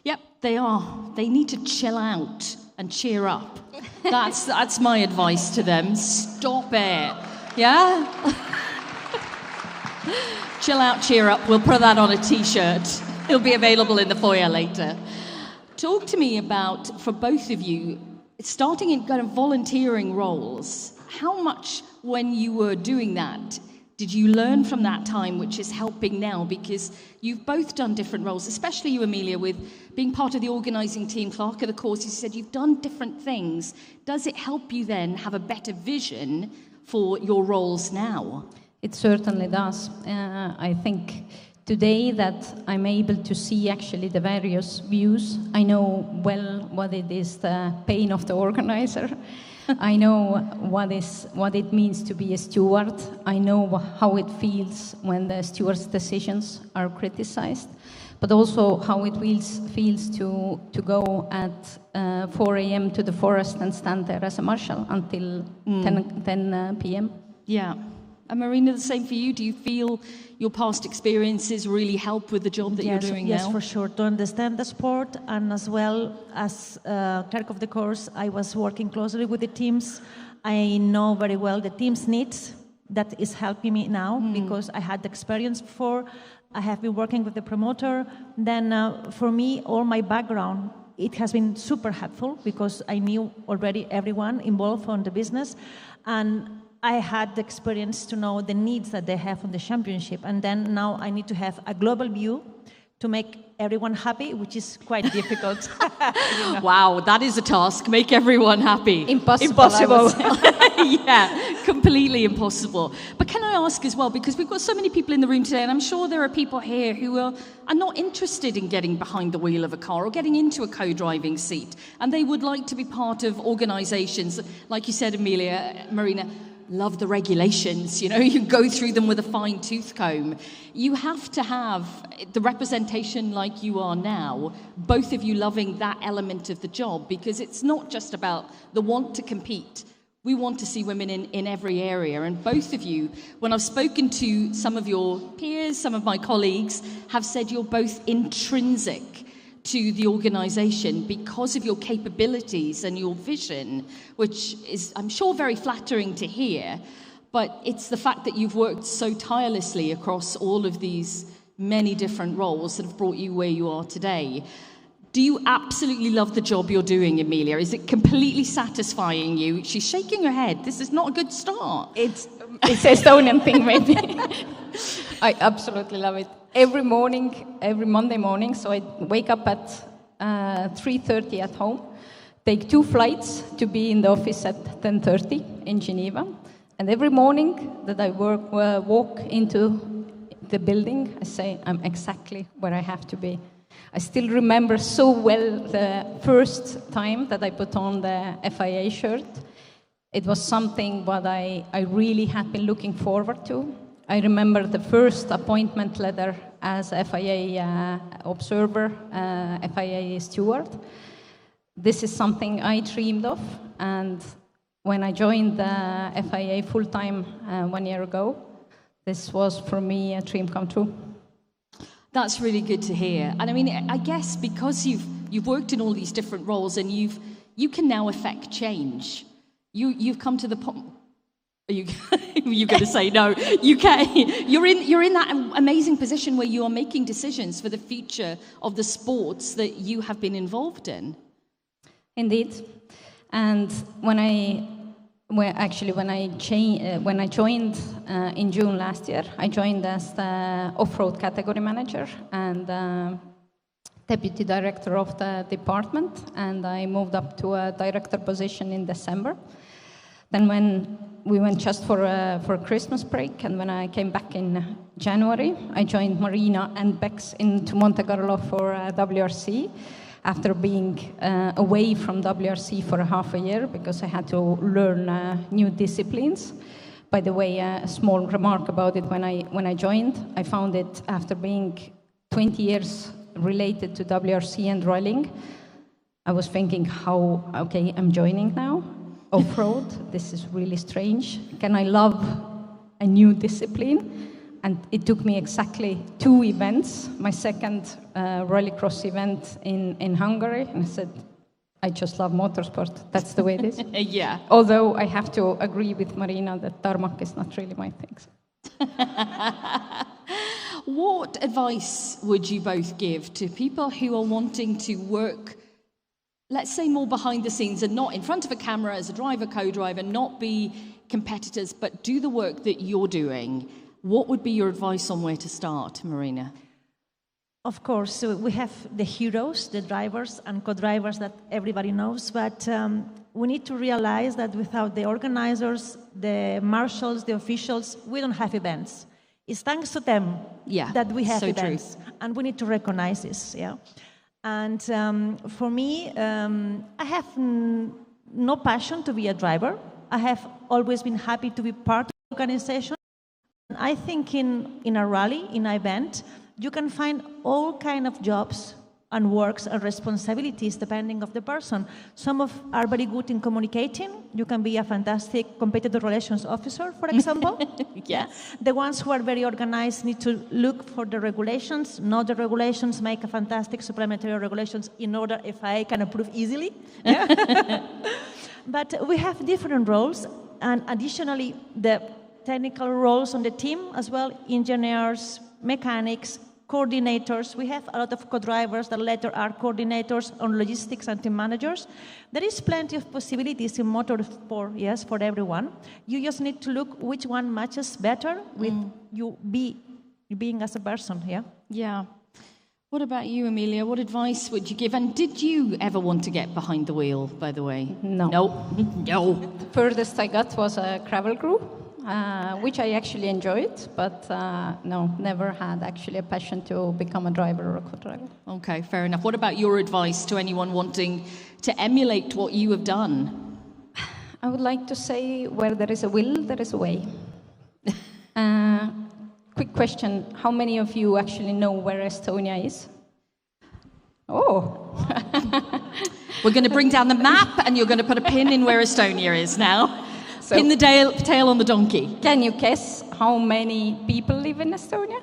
Yep, they are. They need to chill out and cheer up. That's my advice to them. Stop it. Yeah? Chill out, cheer up. We'll put that on a T-shirt. It'll be available in the foyer later. Talk to me about, for both of you, starting in kind of volunteering roles, how much when you were doing that did you learn from that time which is helping now? Because you've both done different roles, especially you, Emila, with being part of the organising team, clerk of the course. You said you've done different things. Does it help you then have a better vision for your roles now? It certainly does. I think today that I'm able to see actually the various views, I know well what it is, the pain of the organizer. I know what it means to be a steward. I know how it feels when the steward's decisions are criticized, but also how it feels to go at 4 a.m. to the forest and stand there as a marshal until 10 p.m. Yeah. And Marina, the same for you? Do you feel your past experiences really help with the job that you're doing now? Yes, for sure. To understand the sport, and as well as clerk of the course, I was working closely with the teams. I know very well the team's needs. That is helping me now because I had the experience before. I have been working with the promoter. Then for me, all my background, it has been super helpful because I knew already everyone involved on the business. And I had the experience to know the needs that they have on the championship, and then now I need to have a global view to make everyone happy, which is quite difficult. Wow, that is a task. Make everyone happy. Impossible. Yeah, completely impossible. But can I ask as well, because we've got so many people in the room today, and I'm sure there are people here who are not interested in getting behind the wheel of a car or getting into a co-driving seat, and they would like to be part of organisations, like you said, Emila, Marina, love the regulations, you go through them with a fine-tooth comb. You have to have the representation like you are now, both of you loving that element of the job, because it's not just about the want to compete. We want to see women in every area, and both of you, when I've spoken to some of your peers, some of my colleagues, have said you're both intrinsic to the organisation because of your capabilities and your vision, which is, I'm sure, very flattering to hear, but it's the fact that you've worked so tirelessly across all of these many different roles that have brought you where you are today. Do you absolutely love the job you're doing, Emila? Is it completely satisfying you? She's shaking her head. This is not a good start. It's Estonian thing, maybe. I absolutely love it. Every morning, every Monday morning, so I wake up at 3:30 at home, take 2 flights to be in the office at 10:30 in Geneva, and every morning that I walk into the building, I say, I'm exactly where I have to be. I still remember so well the first time that I put on the FIA shirt. It was something what I really had been looking forward to. I remember the first appointment letter as FIA observer, FIA steward. This is something I dreamed of, and when I joined the FIA full-time 1 year ago, this was for me a dream come true. That's really good to hear. And I mean, I guess because you've worked in all these different roles and you can now affect change. You've come to the point. Are you going to say no? You can. You're in that amazing position where you are making decisions for the future of the sports that you have been involved in. Indeed, and when I joined in June last year, I joined as the off-road category manager and deputy director of the department, and I moved up to a director position in December. Then when we went just for a Christmas break, and when I came back in January, I joined Marina and Bex into Monte Carlo for WRC, after being away from WRC for half a year because I had to learn new disciplines. By the way, a small remark about it, when I joined, I found it after being 20 years related to WRC and rallying, I was thinking okay, I'm joining now, off-road, this is really strange. Can I love a new discipline? And it took me exactly 2 events, my second rallycross event in Hungary, and I said, I just love motorsport. That's the way it is. Yeah. Although I have to agree with Marina that tarmac is not really my thing. What advice would you both give to people who are wanting to work, let's say, more behind the scenes and not in front of a camera as a driver, co-driver, not be competitors, but do the work that you're doing? What would be your advice on where to start, Marina? Of course, we have the heroes, the drivers and co-drivers that everybody knows, but we need to realize that without the organizers, the marshals, the officials, we don't have events. It's thanks to them that we have events, and we need to recognize this. Yeah, and for me, I have no passion to be a driver. I have always been happy to be part of the organization. I think in a rally, in an event, you can find all kind of jobs and works and responsibilities depending of the person. Some are very good in communicating. You can be a fantastic competitor relations officer, for example. Yeah. The ones who are very organized need to look for the regulations, know the regulations, make a fantastic supplementary regulations in order FIA can approve easily. Yeah. But we have different roles, and additionally, the technical roles on the team as well, engineers, mechanics, coordinators. We have a lot of co-drivers that later are coordinators on logistics and team managers. There is plenty of possibilities in motorsport, yes, for everyone. You just need to look which one matches better with you being as a person, yeah? Yeah. What about you, Emila? What advice would you give? And did you ever want to get behind the wheel, by the way? No. No. The furthest I got was a gravel crew. Which I actually enjoyed, but no, never had actually a passion to become a driver or a co-driver. Okay, fair enough. What about your advice to anyone wanting to emulate what you have done? I would like to say, where there is a will, there is a way. Quick question, how many of you actually know where Estonia is? Oh! We're going to bring down the map and you're going to put a pin in where Estonia is now. So, pin the tail on the donkey. Can you guess how many people live in Estonia?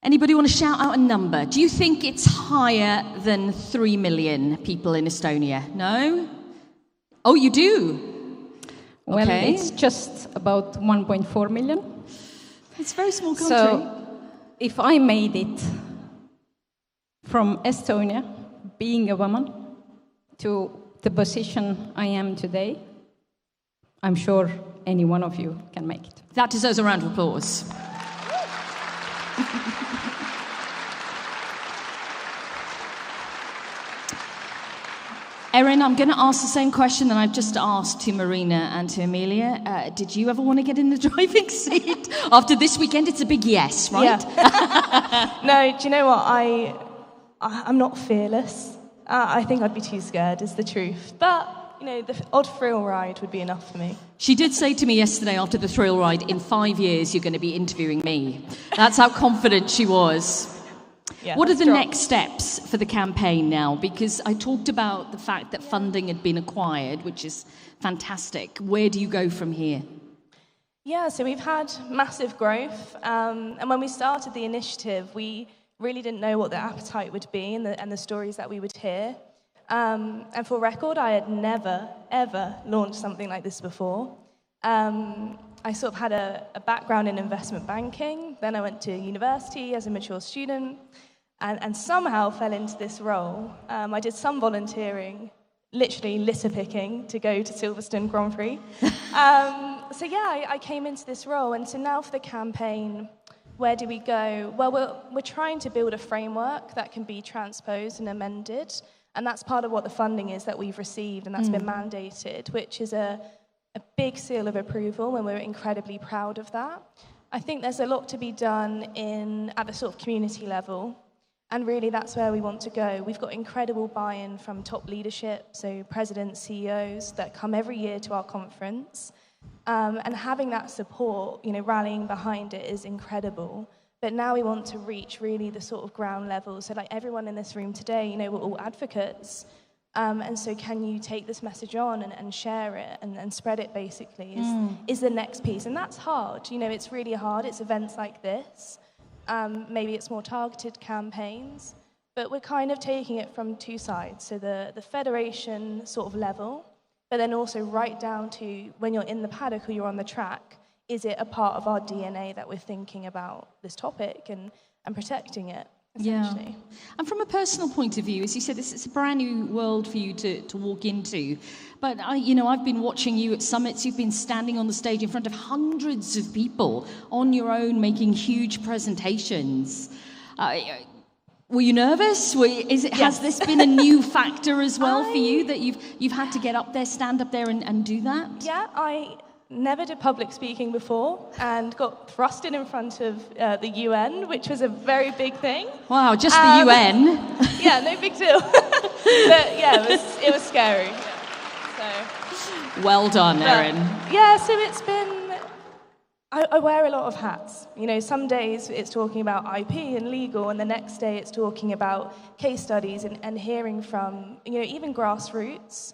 Anybody want to shout out a number? Do you think it's higher than 3 million people in Estonia? No? Oh, you do? Well, okay. It's just about 1.4 million. It's a very small country. So, if I made it from Estonia, being a woman, to the position I am today, I'm sure any one of you can make it. That deserves a round of applause. Erin, I'm going to ask the same question that I've just asked to Marina and to Emila. Did you ever want to get in the driving seat? After this weekend, it's a big yes, right? Yeah. No, do you know what? I'm not fearless. I think I'd be too scared, is the truth. But, you know, the odd thrill ride would be enough for me. She did say to me yesterday after the thrill ride, in 5 years, you're going to be interviewing me. That's how confident she was. Yeah, what are the next steps for the campaign now? Because I talked about the fact that funding had been acquired, which is fantastic. Where do you go from here? Yeah, so we've had massive growth. And when we started the initiative, we really didn't know what the appetite would be and the stories that we would hear. And for record, I had never, ever launched something like this before. I sort of had a background in investment banking. Then I went to university as a mature student and somehow fell into this role. I did some volunteering, literally litter picking to go to Silverstone Grand Prix. So yeah, I came into this role. And so now for the campaign, where do we go? Well, we're trying to build a framework that can be transposed and amended. And that's part of what the funding is that we've received and that's been mandated, which is a big seal of approval, and we're incredibly proud of that. I think there's a lot to be done at the sort of community level, and really that's where we want to go. We've got incredible buy-in from top leadership, so presidents, CEOs that come every year to our conference, and having that support, rallying behind it is incredible. But now we want to reach really the sort of ground level. So like everyone in this room today, we're all advocates. And so can you take this message on and share it and spread it, basically, is the next piece. And that's hard. It's really hard. It's events like this. Maybe it's more targeted campaigns. But we're kind of taking it from two sides. So the federation sort of level, but then also right down to when you're in the paddock or you're on the track, is it a part of our DNA that we're thinking about this topic and protecting it? Yeah. And from a personal point of view, as you said, it's a brand new world for you to walk into. But I've been watching you at summits. You've been standing on the stage in front of hundreds of people on your own, making huge presentations. Were you nervous? Has this been a new factor as well for you, that you've had to get up there, stand up there and do that? Yeah, I never did public speaking before and got thrusted in front of the UN, which was a very big thing. Wow, just the UN? Yeah, no big deal. But yeah, it was scary. So. Well done, Erin. Yeah, so it's been... I wear a lot of hats. Some days it's talking about IP and legal, and the next day it's talking about case studies and hearing from, even grassroots.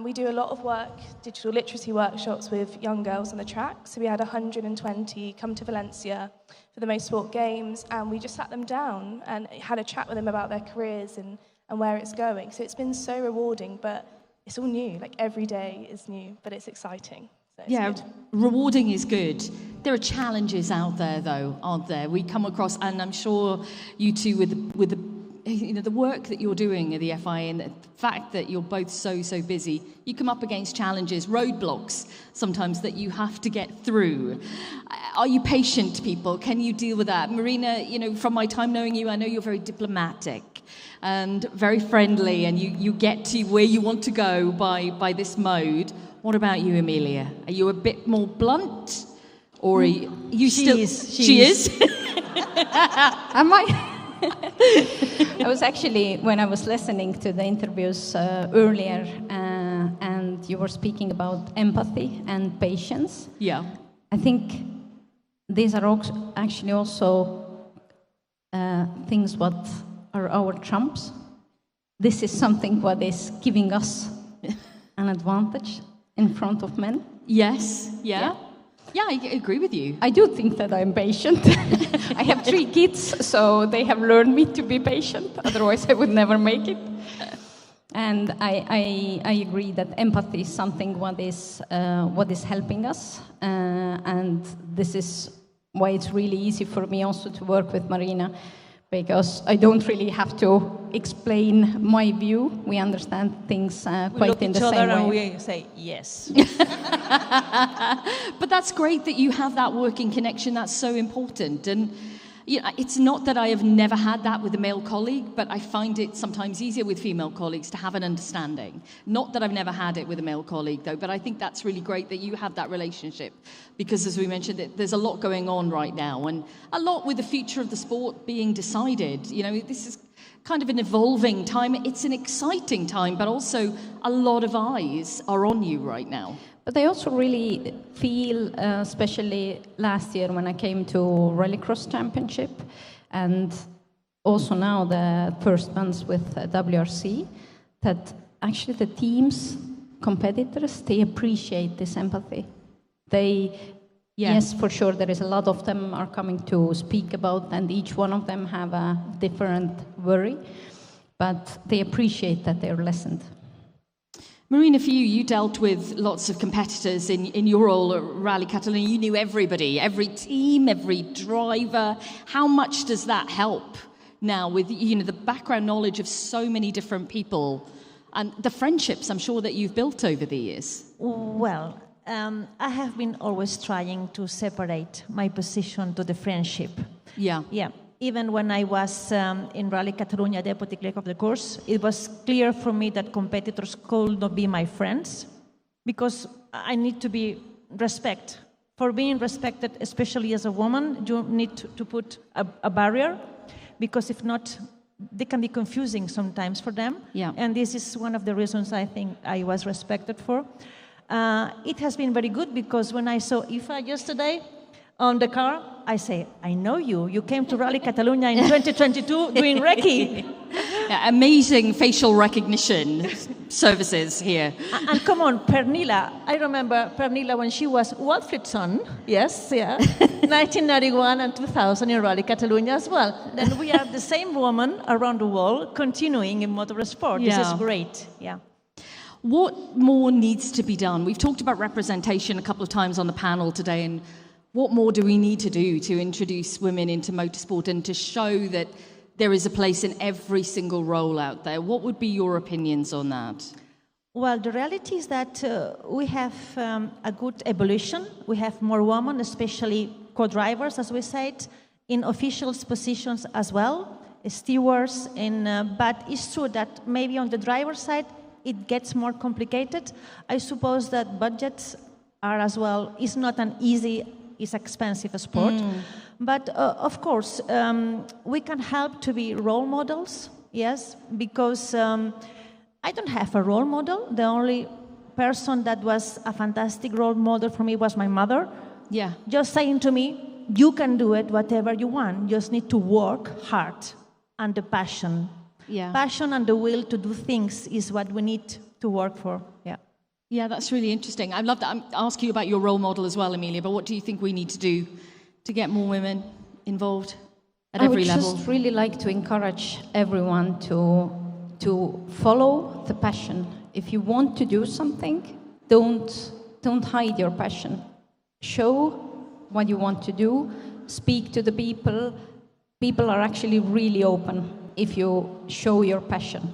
We do a lot of work, digital literacy workshops with young girls on the track. So we had 120 come to Valencia for the Motorsport Games, and we just sat them down and had a chat with them about their careers and where it's going. So it's been so rewarding, but it's all new. Like every day is new, but it's exciting. So it's good. Rewarding is good. There are challenges out there, though, aren't there? We come across, and I'm sure you two with the work that you're doing at the FIA and the fact that you're both so busy, you come up against challenges, roadblocks sometimes that you have to get through. Are you patient people? Can you deal with that? Marina, from my time knowing you, I know you're very diplomatic and very friendly, and you get to where you want to go by this mode. What about you, Emila? Are you a bit more blunt? Or are you still... She is? Am I? I was actually, when I was listening to the interviews earlier, and you were speaking about empathy and patience. Yeah. I think these are actually also things what are our trumps. This is something what is giving us an advantage in front of men. Yes, yeah. Yeah, I agree with you. I do think that I'm patient. I have 3 kids, so they have learned me to be patient. Otherwise, I would never make it. And I agree that empathy is something what is helping us. And this is why it's really easy for me also to work with Marina. because I don't really have to explain my view. We understand things quite in the same way. We look at each other and we say yes. But that's great that you have that working connection. That's so important. And you know, it's not that I have never had that with a male colleague, but I find it sometimes easier with female colleagues to have an understanding. Not that I've never had it with a male colleague, though, but I think that's really great that you have that relationship. Because as we mentioned, there's a lot going on right now, and a lot with the future of the sport being decided. You know, this is kind of an evolving time. It's an exciting time, but also a lot of eyes are on you right now. But I also really feel, especially last year when I came to Rallycross Championship, and also now the first ones with WRC, that actually the teams, competitors, they appreciate this empathy. Yes, for sure, there is a lot of them are coming to speak about, and each one of them have a different worry, but they appreciate that they're listened. Marina, for you, you dealt with lots of competitors in your role at Rally Catalunya. You knew everybody, every team, every driver. How much does that help now with, you know, the background knowledge of so many different people and the friendships I'm sure that you've built over the years? Well, I have been always trying to separate my position to the friendship. Yeah. Yeah. Even when I was in Rally Catalunya deputy clerk of the course, it was clear for me that competitors could not be my friends because I need to be respect. For being respected, especially as a woman, you need to put a barrier because if not, they can be confusing sometimes for them. Yeah. And this is one of the reasons I think I was respected for. It has been very good because when I saw Aoife yesterday on the car, I say, I know you. You came to Rally Catalunya in 2022 doing recce. Yeah, amazing facial recognition services here. And come on, Pernilla. I remember Pernilla when she was Walfrid's son. Yes, yeah. 1991 and 2000 in Rally Catalunya as well. Then we are the same woman around the world continuing in motorsport. Yeah. This is great. Yeah. What more needs to be done? We've talked about representation a couple of times on the panel today, and what more do we need to do to introduce women into motorsport and to show that there is a place in every single role out there? What would be your opinions on that? Well, the reality is that we have a good evolution. We have more women, especially co-drivers, as we said, in officials positions as well, stewards. But it's true that maybe on the driver's side, it gets more complicated. I suppose that budgets are as well. It's not an easy, it's expensive sport. But of course, we can help to be role models, yes, because I don't have a role model. The only person that was a fantastic role model for me was my mother. Yeah. Just saying to me, you can do it, whatever you want. You just need to work hard and the passion. Yeah. Passion and the will to do things is what we need to work for. Yeah. Yeah, that's really interesting. I'd love to ask you about your role model as well, Emilia, but what do you think we need to do to get more women involved at every level? I would just really like to encourage everyone to follow the passion. If you want to do something, don't hide your passion. Show what you want to do. Speak to the people. People are actually really open if you show your passion.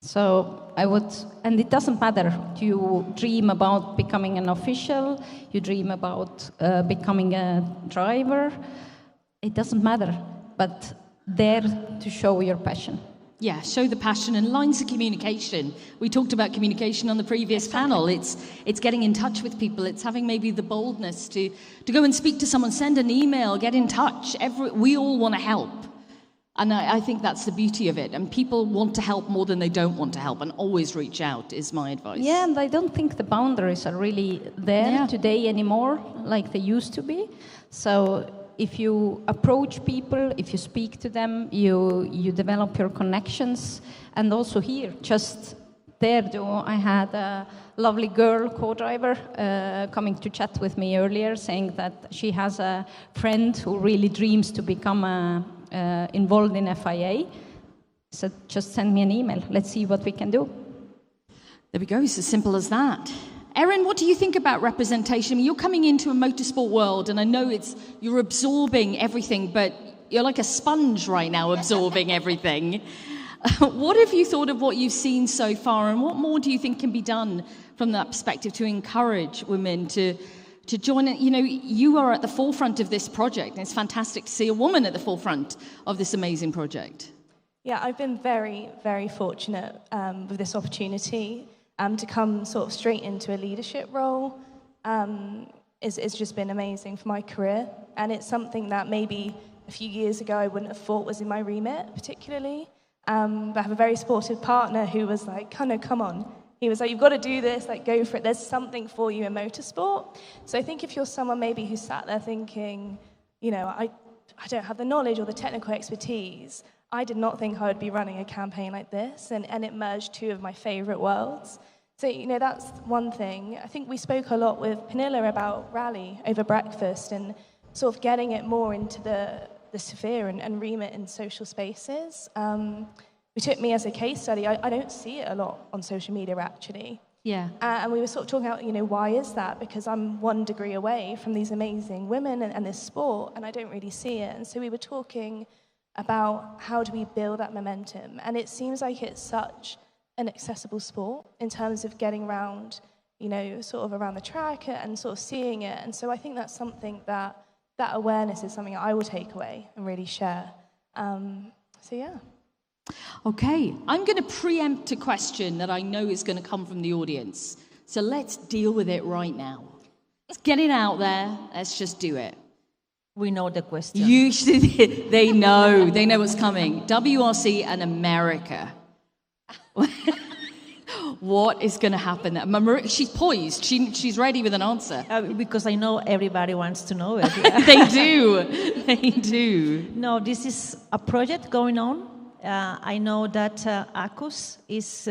So I would, and it doesn't matter. You dream about becoming an official, you dream about becoming a driver. It doesn't matter, but dare to show your passion. Yeah, show the passion and lines of communication. We talked about communication on the previous panel. It's getting in touch with people. It's having maybe the boldness to go and speak to someone, send an email, get in touch. We all want to help. And I think that's the beauty of it. And people want to help more than they don't want to help, and always reach out is my advice. Yeah, and I don't think the boundaries are really there today anymore like they used to be. So if you approach people, if you speak to them, you develop your connections. And also here, just there, I had a lovely girl co-driver coming to chat with me earlier, saying that she has a friend who really dreams to become involved in FIA. So just send me an email. Let's see what we can do. There we go. It's as simple as that. Erin, what do you think about representation? I mean, you're coming into a motorsport world, and I know you're absorbing everything, but you're like a sponge right now, absorbing everything. What have you thought of what you've seen so far, and what more do you think can be done from that perspective to encourage women to join it? You know, you are at the forefront of this project, and it's fantastic to see a woman at the forefront of this amazing project. Yeah, I've been very, very fortunate with this opportunity to come sort of straight into a leadership role. It's just been amazing for my career, and it's something that maybe a few years ago I wouldn't have thought was in my remit particularly. But I have a very supportive partner who was like, come on. He was like, you've got to do this, like, go for it. There's something for you in motorsport. So I think if you're someone maybe who sat there thinking, you know, I don't have the knowledge or the technical expertise, I did not think I would be running a campaign like this, and it merged two of my favorite worlds. So, you know, that's one thing. I think we spoke a lot with Pernilla about rally over breakfast and sort of getting it more into the sphere and remit in social spaces. We took me as a case study. I don't see it a lot on social media, actually. Yeah. And we were sort of talking about, you know, why is that? Because I'm 1 degree away from these amazing women and this sport, and I don't really see it. And so we were talking about how do we build that momentum. And it seems like it's such an accessible sport in terms of getting around, you know, sort of around the track and sort of seeing it. And so I think that's something that awareness is something I will take away and really share. So yeah. Okay, I'm going to preempt a question that I know is going to come from the audience. So let's deal with it right now. Let's get it out there. Let's just do it. We know the question. Usually, they know what's coming. WRC and America. What is going to happen there? She's poised. She's ready with an answer. Because I know everybody wants to know it. Yeah. They do. They do. No, this is a project going on. I know that ACUS is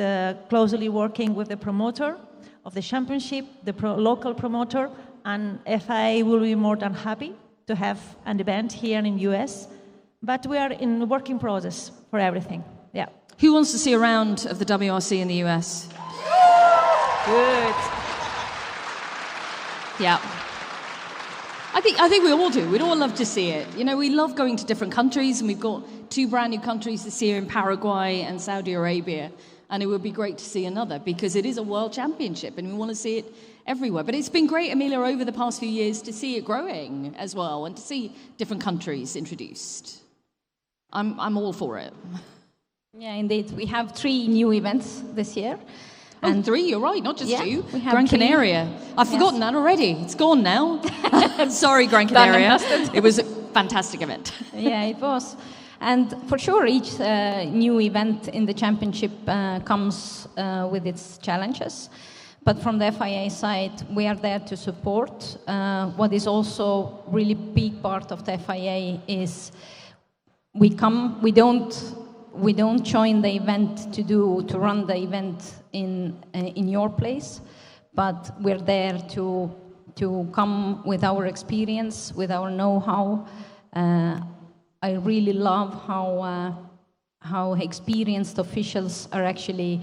closely working with the promoter of the championship, the local promoter, and FIA will be more than happy to have an event here in the US. But we are in working process for everything. Yeah. Who wants to see a round of the WRC in the US? Good. Yeah. I think we all do. We'd all love to see it. You know, we love going to different countries, and we've got 2 brand new countries this year in Paraguay and Saudi Arabia. And it would be great to see another, because it is a world championship and we want to see it everywhere. But it's been great, Emila, over the past few years to see it growing as well, and to see different countries introduced. I'm all for it. Yeah, indeed. We have 3 new events this year. And 3, you're right, not just 2. We have Gran 3. Canaria. I've forgotten that already. It's gone now. Sorry, Gran Canaria. It was a fantastic event. Yeah, it was. And for sure, each new event in the championship comes with its challenges. But from the FIA side, we are there to support. What is also really big part of the FIA is we don't join the event to run the event in your place, but we're there to come with our experience, with our know-how. I really love how experienced officials are actually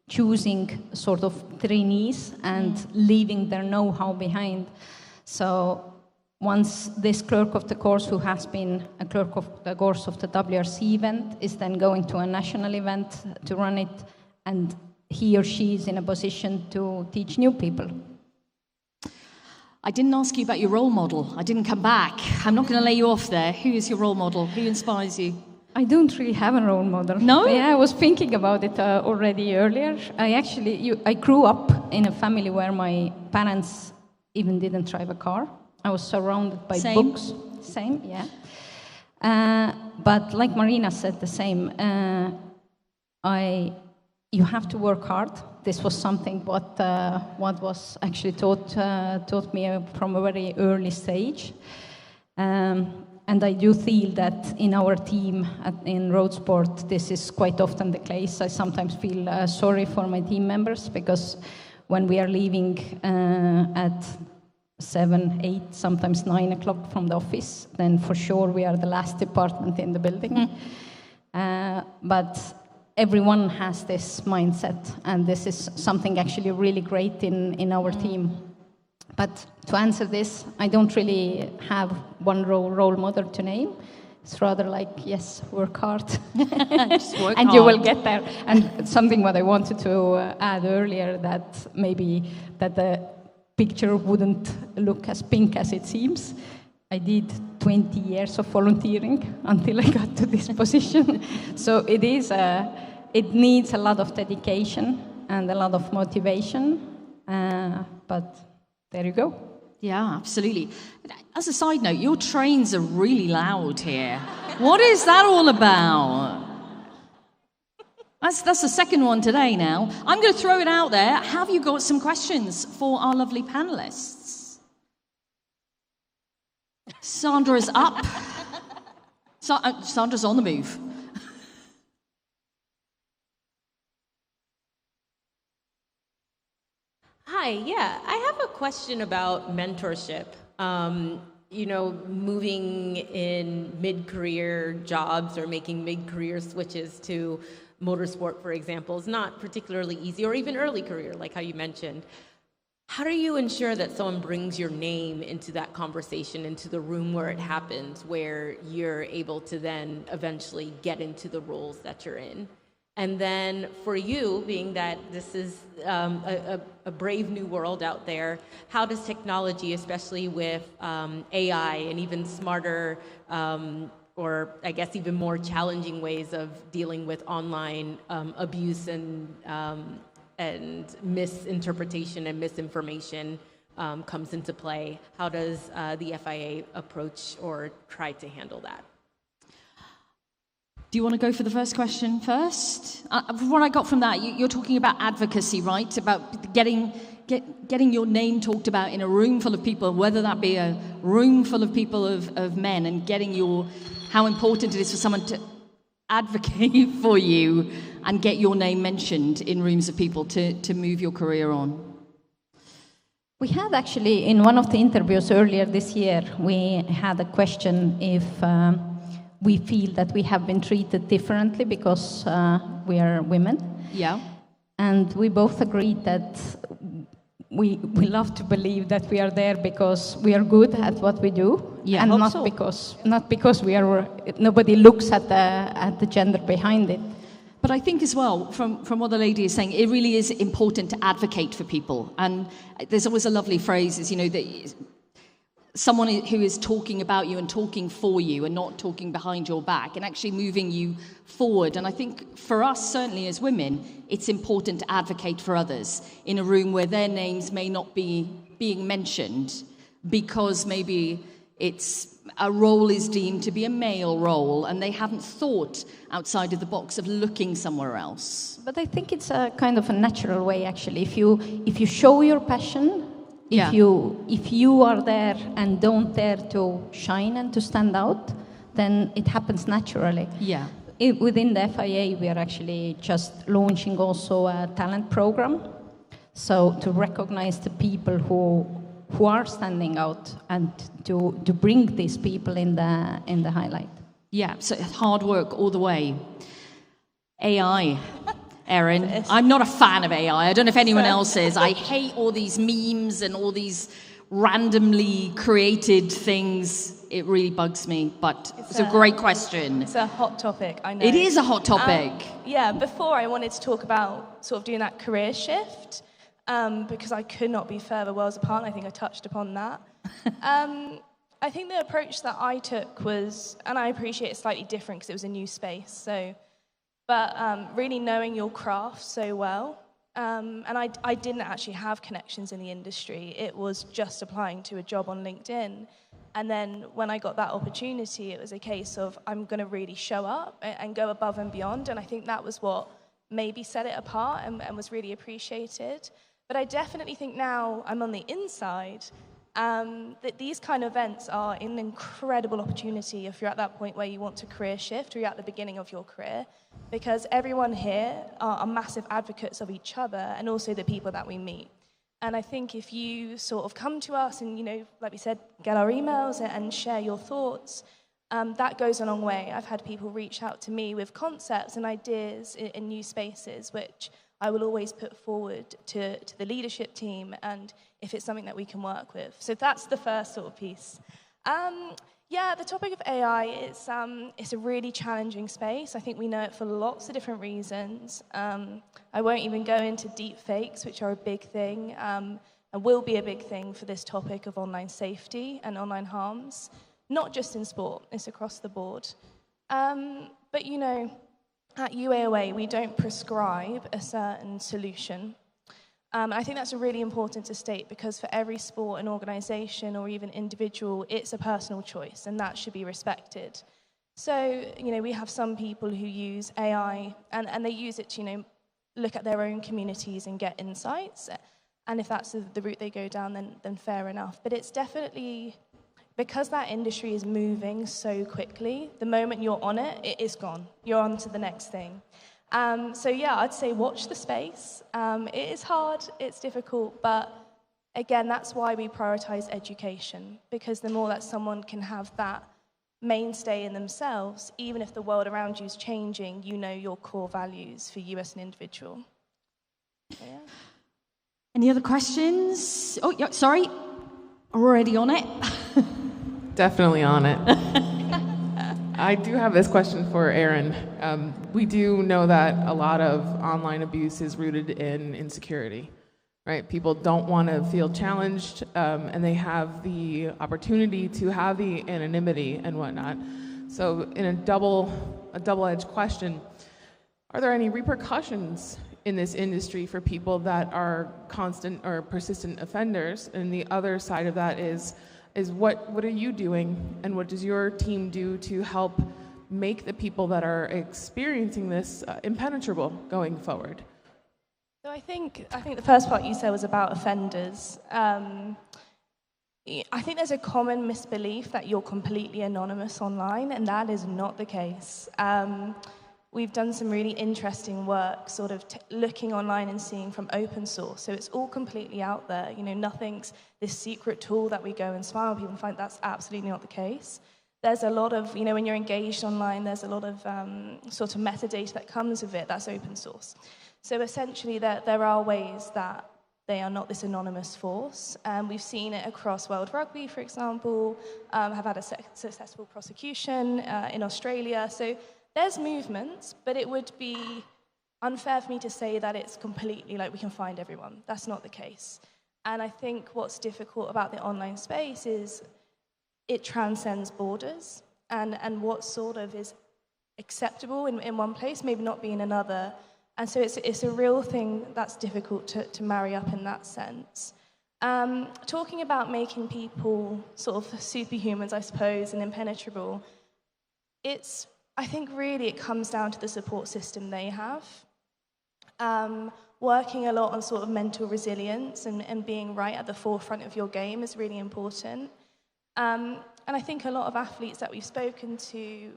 choosing sort of trainees and leaving their know-how behind. So once this clerk of the course, who has been a clerk of the course of the WRC event, is then going to a national event to run it, and he or she is in a position to teach new people. I didn't ask you about your role model. I didn't come back. I'm not going to lay you off there. Who is your role model? Who inspires you? I don't really have a role model. No? Yeah, I was thinking about it already earlier. I grew up in a family where my parents even didn't drive a car. I was surrounded by books. Same, yeah. But like Marina said, the same. You have to work hard. This was something what was actually taught me from a very early stage. And I do feel that in our team in road sport, this is quite often the case. I sometimes feel sorry for my team members, because when we are leaving at 7, 8, sometimes 9 o'clock from the office, then for sure we are the last department in the building. But everyone has this mindset, and this is something actually really great in our team. But to answer this, I don't really have one role model to name. It's rather like, yes, work hard. Just work and hard. you will get there. And something what I wanted to add earlier, that maybe that the picture wouldn't look as pink as it seems. I did 20 years of volunteering until I got to this position. So it needs a lot of dedication and a lot of motivation. But there you go. Yeah, absolutely. As a side note, your trains are really loud here. What is that all about? That's the second one today now. I'm going to throw it out there. Have you got some questions for our lovely panelists? Sandra's up. Sandra's on the move. Hi, yeah, I have a question about mentorship. Moving in mid-career jobs or making mid-career switches to motorsport, for example, is not particularly easy, or even early career, like how you mentioned. How do you ensure that someone brings your name into that conversation, into the room where it happens, where you're able to then eventually get into the roles that you're in? And then for you, being that this is a brave new world out there, how does technology, especially with AI and even smarter or I guess even more challenging ways of dealing with online abuse and misinterpretation and misinformation comes into play? How does the FIA approach or try to handle that? Do you want to go for the first question first? From what I got from that, you're talking about advocacy, right? About getting your name talked about in a room full of people, whether that be a room full of people of men, and how important it is for someone to advocate for you and get your name mentioned in rooms of people to move your career on. We had actually, in one of the interviews earlier this year, we had a question if we feel that we have been treated differently because we are women. Yeah. And we both agreed that we love to believe that we are there because we are good at what we do, and not because we are. Nobody looks at the gender behind it. But I think as well, from what the lady is saying, it really is important to advocate for people. And there's always a lovely phrase, is, that someone who is talking about you and talking for you and not talking behind your back and actually moving you forward. And I think for us, certainly as women, it's important to advocate for others in a room where their names may not be being mentioned because maybe a role is deemed to be a male role and they haven't thought outside of the box of looking somewhere else. But I think it's a kind of a natural way, actually. If you show your passion, yeah. If you are there and don't dare to shine and to stand out, then it happens naturally. Yeah. Within the FIA, we are actually just launching also a talent program, so to recognize the people who are standing out and to bring these people in the highlight. Yeah, so hard work all the way. AI. Erin, I'm not a fan of AI. I don't know if anyone else is. I hate all these memes and all these randomly created things. It really bugs me, but it's a great question. It's a hot topic, I know. It is a hot topic. Before I wanted to talk about sort of doing that career shift, because I could not be further worlds apart, and I think I touched upon that. I think the approach that I took was, and I appreciate it's slightly different because it was a new space, but really knowing your craft so well. And I didn't actually have connections in the industry. It was just applying to a job on LinkedIn. And then when I got that opportunity, it was a case of I'm going to really show up and go above and beyond. And I think that was what maybe set it apart and was really appreciated. But I definitely think now I'm on the inside, that these kind of events are an incredible opportunity if you're at that point where you want to career shift or you're at the beginning of your career, because everyone here are massive advocates of each other and also the people that we meet. And I think if you sort of come to us and, like we said, get our emails and share your thoughts, that goes a long way. I've had people reach out to me with concepts and ideas in new spaces, which I will always put forward to the leadership team, and if it's something that we can work with. So that's the first sort of piece. Yeah, the topic of AI, it's a really challenging space. I think we know it for lots of different reasons. I won't even go into deep fakes, which are a big thing, and will be a big thing for this topic of online safety and online harms. Not just in sport, it's across the board. But you know, at UAOA, we don't prescribe a certain solution. I think that's really important to state, because for every sport and organisation or even individual, it's a personal choice, and that should be respected. So, you know, we have some people who use AI, and they use it to, you know, look at their own communities and get insights. And if that's the route they go down, then fair enough. But it's definitely, because that industry is moving so quickly, the moment you're on it, it is gone. You're on to the next thing. So yeah, I'd say watch the space. It is hard, it's difficult, but again, that's why we prioritize education, because the more that someone can have that mainstay in themselves, even if the world around you is changing, you know your core values for you as an individual. Yeah. Any other questions? Oh, yeah, sorry. Already on it? Definitely on it. I do have this question for Erin. We do know that a lot of online abuse is rooted in insecurity, right? People don't want to feel challenged, and they have the opportunity to have the anonymity and whatnot. So in a double-edged question, are there any repercussions in this industry for people that are constant or persistent offenders? And the other side of that is what are you doing, and what does your team do to help make the people that are experiencing this impenetrable going forward? So I think the first part you said was about offenders. I think there's a common misbelief that you're completely anonymous online, and that is not the case. We've done some really interesting work, sort of looking online and seeing from open source. So it's all completely out there. You know, nothing's this secret tool that we go and spy on people and find. That's absolutely not the case. There's a lot of, you know, when you're engaged online, there's a lot of sort of metadata that comes with it. That's open source. So essentially, there are ways that they are not this anonymous force. We've seen it across World Rugby, for example, have had a successful prosecution in Australia. So there's movements, but it would be unfair for me to say that it's completely like we can find everyone. That's not the case. And I think what's difficult about the online space is it transcends borders, and what sort of is acceptable in one place maybe not be in another. And so it's a real thing that's difficult to marry up in that sense. Talking about making people sort of superhumans, I suppose, and impenetrable, I think really it comes down to the support system they have. Working a lot on sort of mental resilience and being right at the forefront of your game is really important. And I think a lot of athletes that we've spoken to,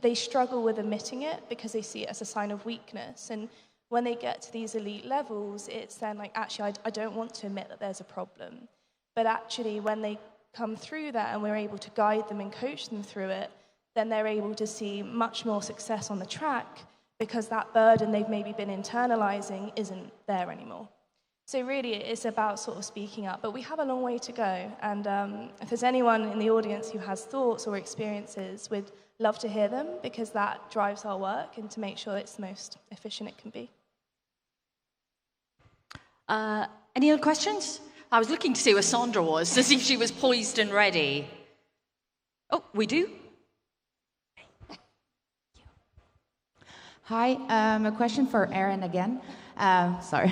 they struggle with admitting it because they see it as a sign of weakness. And when they get to these elite levels, it's then like, actually, I don't want to admit that there's a problem. But actually, when they come through that and we're able to guide them and coach them through it, then they're able to see much more success on the track because that burden they've maybe been internalizing isn't there anymore. So really, it's about sort of speaking up. But we have a long way to go. And if there's anyone in the audience who has thoughts or experiences, we'd love to hear them, because that drives our work and to make sure it's the most efficient it can be. Any other questions? I was looking to see where Sandra was, to see if she was poised and ready. Oh, we do? Hi, a question for Erin again. Sorry.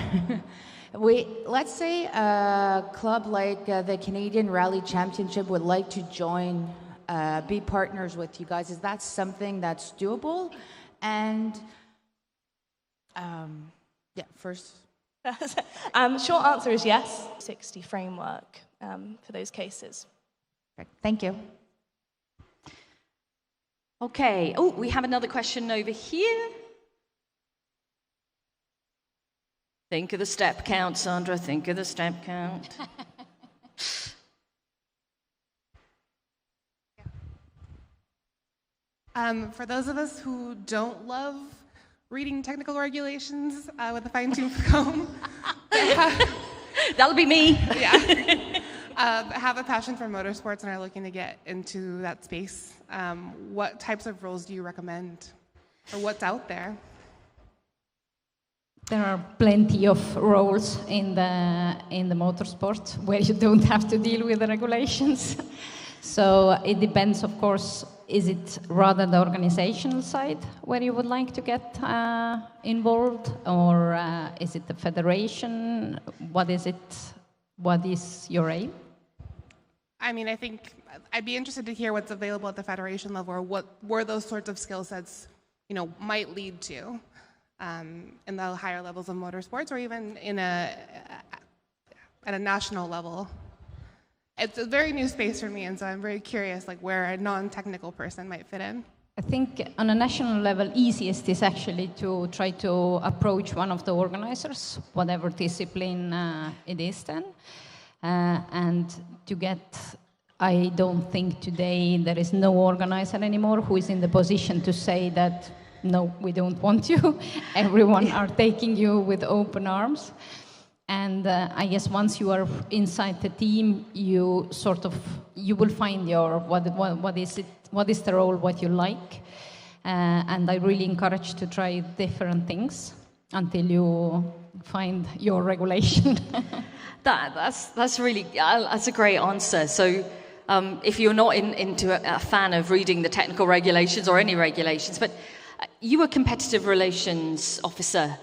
Let's say a club like the Canadian Rally Championship would like to join, be partners with you guys. Is that something that's doable? And yeah, first. Short answer is yes. 60 framework for those cases. Thank you. Okay. Oh, we have another question over here. Think of the step count, Sandra. Think of the step count. For those of us who don't love reading technical regulations with a fine-tooth comb, that'll be me. Yeah. have a passion for motorsports and are looking to get into that space, what types of roles do you recommend, or what's out there? There are plenty of roles in the motorsport where you don't have to deal with the regulations. So it depends, of course. Is it rather the organizational side where you would like to get involved, or is it the federation? What is it? What is your aim? I mean, I think I'd be interested to hear what's available at the federation level, or what were those sorts of skill sets, might lead to in the higher levels of motorsports, or even at a national level. It's a very new space for me, and so I'm very curious, where a non-technical person might fit in. I think on a national level, easiest is actually to try to approach one of the organizers, whatever discipline it is then, and to get. I don't think today there is no organizer anymore who is in the position to say that no, we don't want you. Everyone are taking you with open arms. And I guess once you are inside the team, you will find your what is the role, what you like, and I really encourage to try different things until you find your regulation. That's really that's a great answer. So if you're not into a fan of reading the technical regulations or any regulations, but you were competitive relations officer.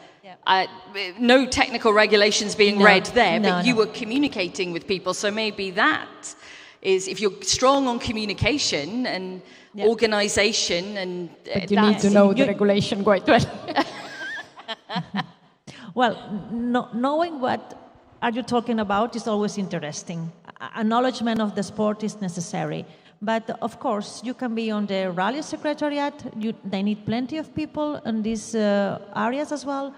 No technical regulations being read there, but you were communicating with people. So maybe that is, if you're strong on communication and organization, and but you need to know the regulation quite well. Well, knowing what are you talking about is always interesting. Acknowledgement of the sport is necessary. But of course, you can be on the rally secretariat. They need plenty of people in these areas as well.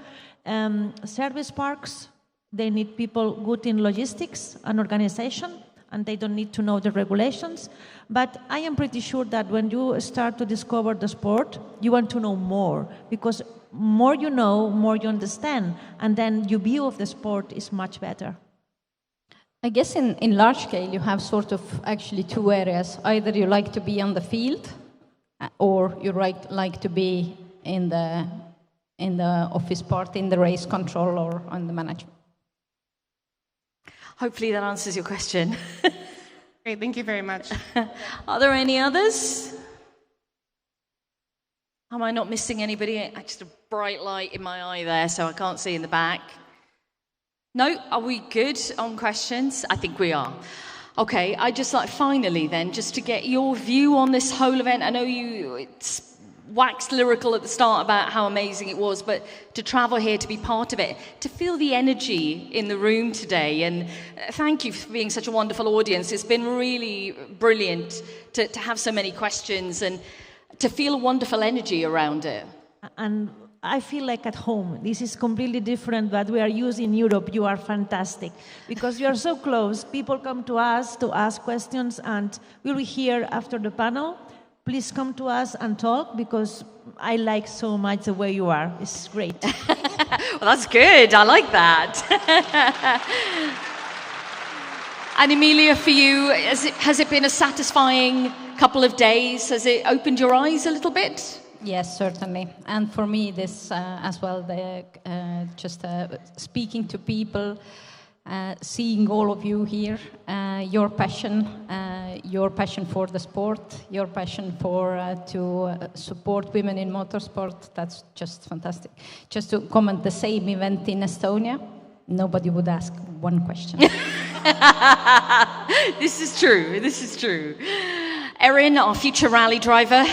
Service parks, they need people good in logistics and organization, and they don't need to know the regulations. But I am pretty sure that when you start to discover the sport, you want to know more, because more you know, more you understand, and then your view of the sport is much better. I guess in large scale you have sort of actually two areas. Either you like to be on the field, or you like to be in the office part, in the race control, or on the management. Hopefully that answers your question. Great, thank you very much. Are there any others? Am I not missing anybody? Just a bright light in my eye there, so I can't see in the back. No? Are we good on questions? I think we are. Okay, I'd just like finally then, just to get your view on this whole event. I know it's waxed lyrical at the start about how amazing it was, but to travel here, to be part of it, to feel the energy in the room today, and thank you for being such a wonderful audience. It's been really brilliant to have so many questions and to feel a wonderful energy around it. And I feel like at home. This is completely different what we are used in Europe. You are fantastic because you are so close. People come to us to ask questions, and we'll be here after the panel. Please come to us and talk, because I like so much the way you are. It's great. Well, that's good. I like that. And Emilia, for you, has it been a satisfying couple of days? Has it opened your eyes a little bit? Yes, certainly. And for me, this as well, just speaking to people, seeing all of you here, your passion for the sport, your passion to support women in motorsport, that's just fantastic. Just to comment, the same event in Estonia, nobody would ask one question. This is true. This is true. Erin, our future rally driver.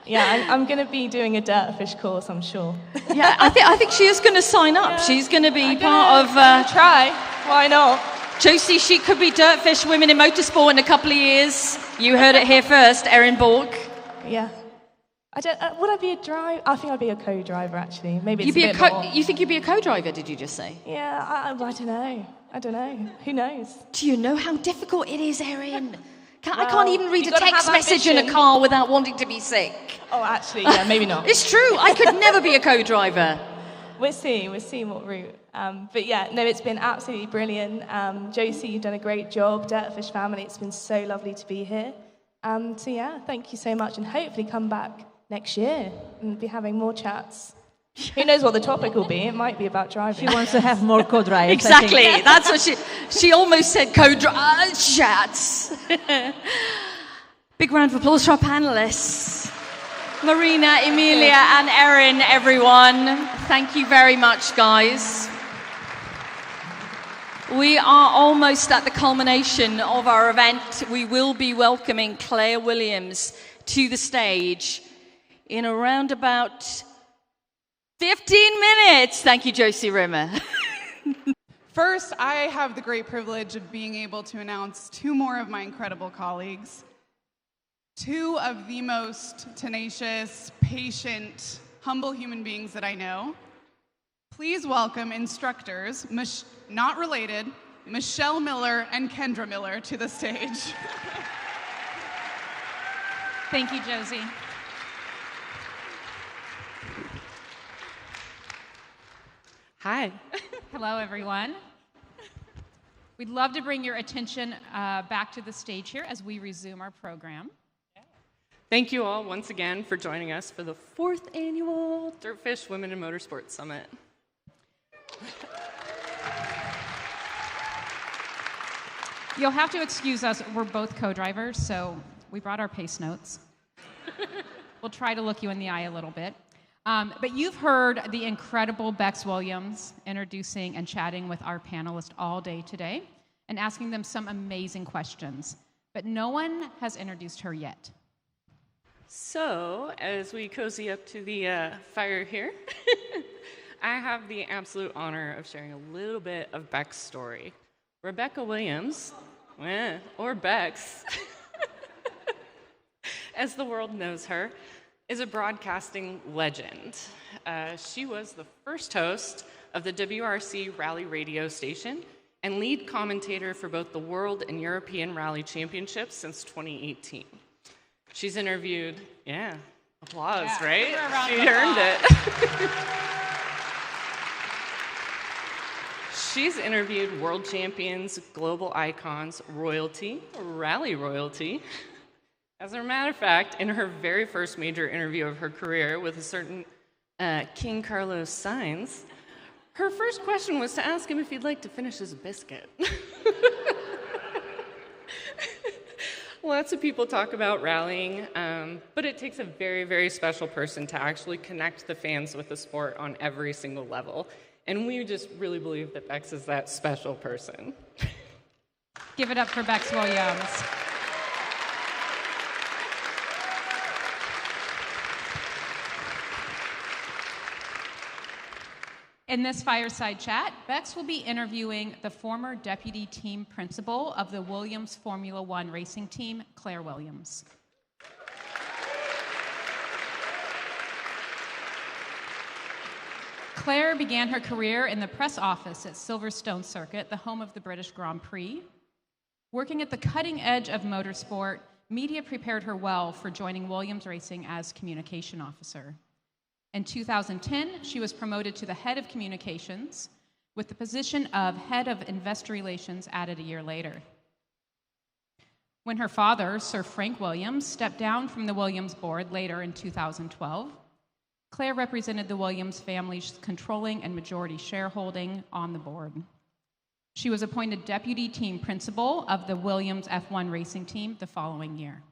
Yeah, I'm going to be doing a DirtFish course, I'm sure. Yeah, I think she is going to sign up. Yeah, she's going to be part of... try. Why not? Josie, she could be DirtFish Women in Motorsport in a couple of years. You heard it here first, Erin Bourke. Yeah. Would I be a driver? I think I'd be a co-driver, actually. Maybe it's You think you'd be a co-driver, did you just say? Yeah, I don't know. I don't know. Who knows? Do you know how difficult it is, Erin? I can't even read a text message in a car without wanting to be sick. Oh, actually, yeah, maybe not. It's true. I could never be a co-driver. We'll see what route. But yeah, no, it's been absolutely brilliant. Josie, you've done a great job. DirtFish family, it's been so lovely to be here. So yeah, thank you so much, and hopefully come back next year and be having more chats. Who knows what the topic will be? It might be about driving. She wants to have more co-drivers. Exactly. That's what she almost said chats. Big round of applause for our panelists. Marina, Emilia, and Erin, everyone. Thank you very much, guys. We are almost at the culmination of our event. We will be welcoming Claire Williams to the stage in around about 15 minutes. Thank you, Josie Rimmer. First, I have the great privilege of being able to announce two more of my incredible colleagues. Two of the most tenacious, patient, humble human beings that I know. Please welcome instructors, not related, Michele Miller and Kendra Miller to the stage. Thank you, Josie. Hi. Hello, everyone. We'd love to bring your attention back to the stage here as we resume our program. Thank you all once again for joining us for the 4th annual DirtFish Women in Motorsport Summit. You'll have to excuse us. We're both co-drivers, so we brought our pace notes. We'll try to look you in the eye a little bit. But you've heard the incredible Bex Williams introducing and chatting with our panelists all day today and asking them some amazing questions. But no one has introduced her yet. So, as we cozy up to the fire here, I have the absolute honor of sharing a little bit of Beck's story. Rebecca Williams, or Bex, as the world knows her, is a broadcasting legend. She was the first host of the WRC Rally radio station and lead commentator for both the World and European Rally Championships since 2018. She's interviewed, applause, right? She earned it. She's interviewed world champions, global icons, royalty, rally royalty. As a matter of fact, in her very first major interview of her career with a certain King Carlos Sainz, her first question was to ask him if he'd like to finish his biscuit. Lots of people talk about rallying, but it takes a very, very special person to actually connect the fans with the sport on every single level. And we just really believe that Bex is that special person. Give it up for Bex Williams. In this fireside chat, Bex will be interviewing the former deputy team principal of the Williams Formula One racing team, Claire Williams. Claire began her career in the press office at Silverstone Circuit, the home of the British Grand Prix. Working at the cutting edge of motorsport, media prepared her well for joining Williams Racing as communication officer. In 2010, she was promoted to the head of communications, with the position of head of investor relations added a year later. When her father, Sir Frank Williams, stepped down from the Williams board later in 2012, Claire represented the Williams family's controlling and majority shareholding on the board. She was appointed deputy team principal of the Williams F1 racing team the following year.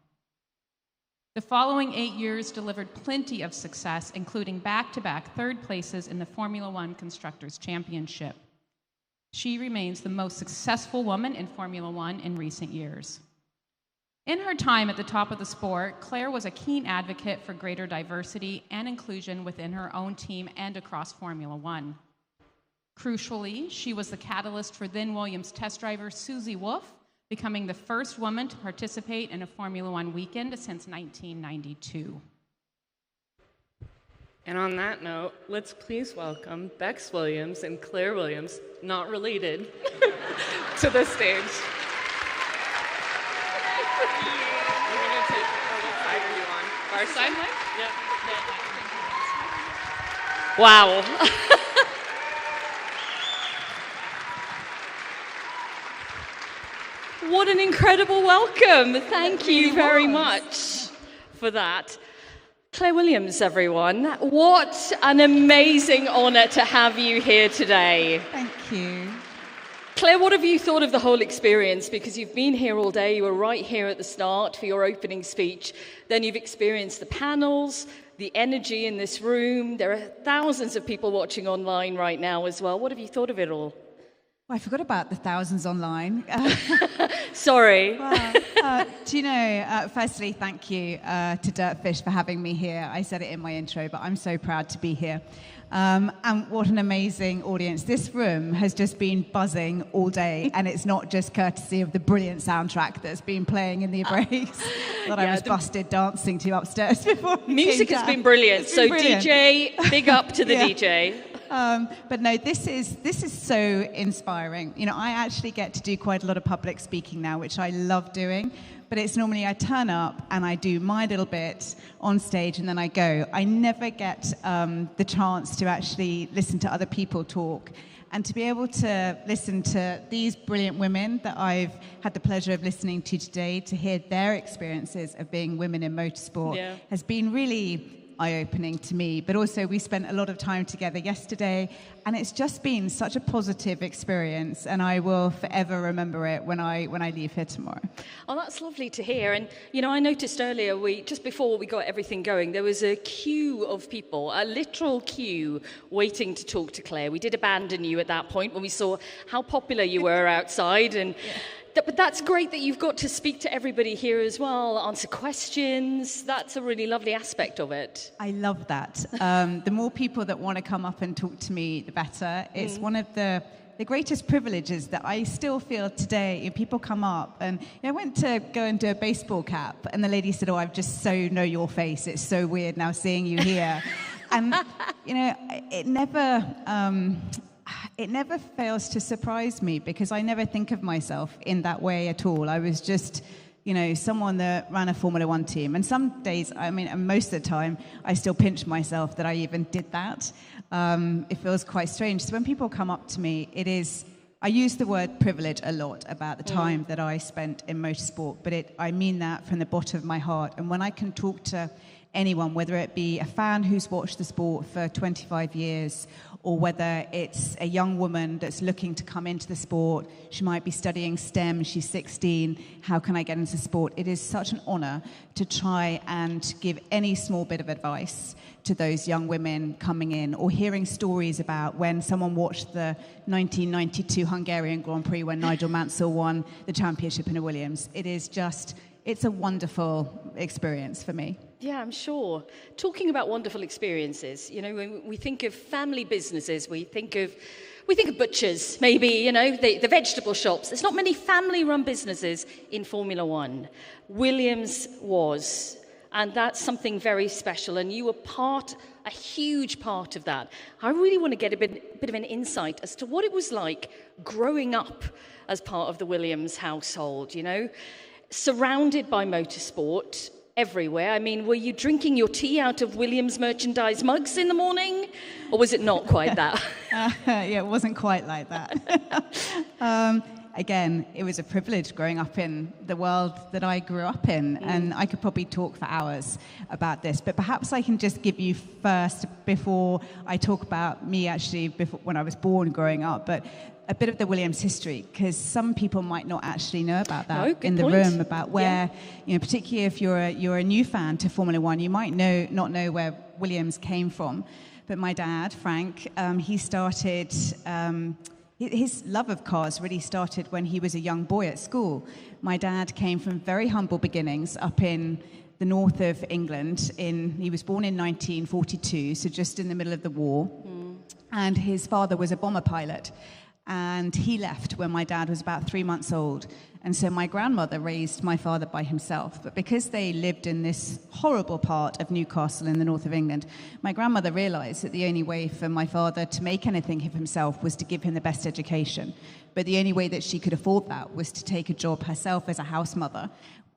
The following 8 years delivered plenty of success, including back-to-back third places in the Formula One Constructors' Championship. She remains the most successful woman in Formula One in recent years. In her time at the top of the sport, Claire was a keen advocate for greater diversity and inclusion within her own team and across Formula One. Crucially, she was the catalyst for then Williams test driver Susie Wolff, becoming the first woman to participate in a Formula One weekend since 1992. And on that note, let's please welcome Bex Williams and Claire Williams, not related, to the stage. We're going to take, what side are you on? Fireside? Yep. Wow. What an incredible welcome. Thank you very much for that. Claire Williams, everyone. What an amazing honour to have you here today. Thank you. Claire, what have you thought of the whole experience? Because you've been here all day, you were right here at the start for your opening speech. Then you've experienced the panels, the energy in this room. There are thousands of people watching online right now as well. What have you thought of it all? Well, I forgot about the thousands online. Sorry. Well, do you know, firstly, thank you to DirtFish for having me here. I said it in my intro, but I'm so proud to be here. And what an amazing audience. This room has just been buzzing all day, and it's not just courtesy of the brilliant soundtrack that's been playing in the breaks that I was busted dancing to upstairs before. Music has been brilliant. So brilliant. DJ, big up to the DJ. But no, this is so inspiring. You know, I actually get to do quite a lot of public speaking now, which I love doing. But it's normally I turn up and I do my little bit on stage and then I go. I never get the chance to actually listen to other people talk. And to be able to listen to these brilliant women that I've had the pleasure of listening to today, to hear their experiences of being women in motorsport, has been really eye-opening to me. But also we spent a lot of time together yesterday, and it's just been such a positive experience, and I will forever remember it when I leave here tomorrow. Oh, that's lovely to hear. And you know, I noticed earlier, just before we got everything going, there was a queue of people, a literal queue, waiting to talk to Claire. We did abandon you at that point when we saw how popular you were outside, and but that's great that you've got to speak to everybody here as well, answer questions. That's a really lovely aspect of it. I love that. The more people that want to come up and talk to me, the better. It's one of the greatest privileges that I still feel today. People come up, and I went to go and do a baseball cap, and the lady said, "Oh, I've just so know your face. It's so weird now seeing you here." And you know, it never fails to surprise me, because I never think of myself in that way at all. I was just, you know, someone that ran a Formula One team. And some days, I mean, and most of the time, I still pinch myself that I even did that. It feels quite strange. So when people come up to me, I use the word privilege a lot about the time that I spent in motorsport, but I mean that from the bottom of my heart. And when I can talk to anyone, whether it be a fan who's watched the sport for 25 years, or whether it's a young woman that's looking to come into the sport, she might be studying STEM, she's 16, how can I get into sport? It is such an honor to try and give any small bit of advice to those young women coming in, or hearing stories about when someone watched the 1992 Hungarian Grand Prix when Nigel Mansell won the championship in a Williams. It's a wonderful experience for me. Yeah, I'm sure. Talking about wonderful experiences, you know, when we think of family businesses, we think of butchers, maybe, you know, the vegetable shops. There's not many family-run businesses in Formula One. Williams was, and that's something very special, and you were a huge part of that. I really want to get a bit of an insight as to what it was like growing up as part of the Williams household, you know, surrounded by motorsport everywhere. I mean, were you drinking your tea out of Williams merchandise mugs in the morning, or was it not quite that? Yeah, it wasn't quite like that. Again, it was a privilege growing up in the world that I grew up in, and I could probably talk for hours about this, but perhaps I can just give you first, before I talk about me actually when I was born growing up, but a bit of the Williams history, because some people might not actually know about that in the room, about where, you know, particularly if you're a new fan to Formula One, you might not know where Williams came from. But my dad, Frank, he started, his love of cars really started when he was a young boy at school. My dad came from very humble beginnings up in the north of England. He was born in 1942, so just in the middle of the war. And his father was a bomber pilot. And he left when my dad was about 3 months old. And so my grandmother raised my father by himself. But because they lived in this horrible part of Newcastle in the north of England, my grandmother realized that the only way for my father to make anything of himself was to give him the best education. But the only way that she could afford that was to take a job herself as a house mother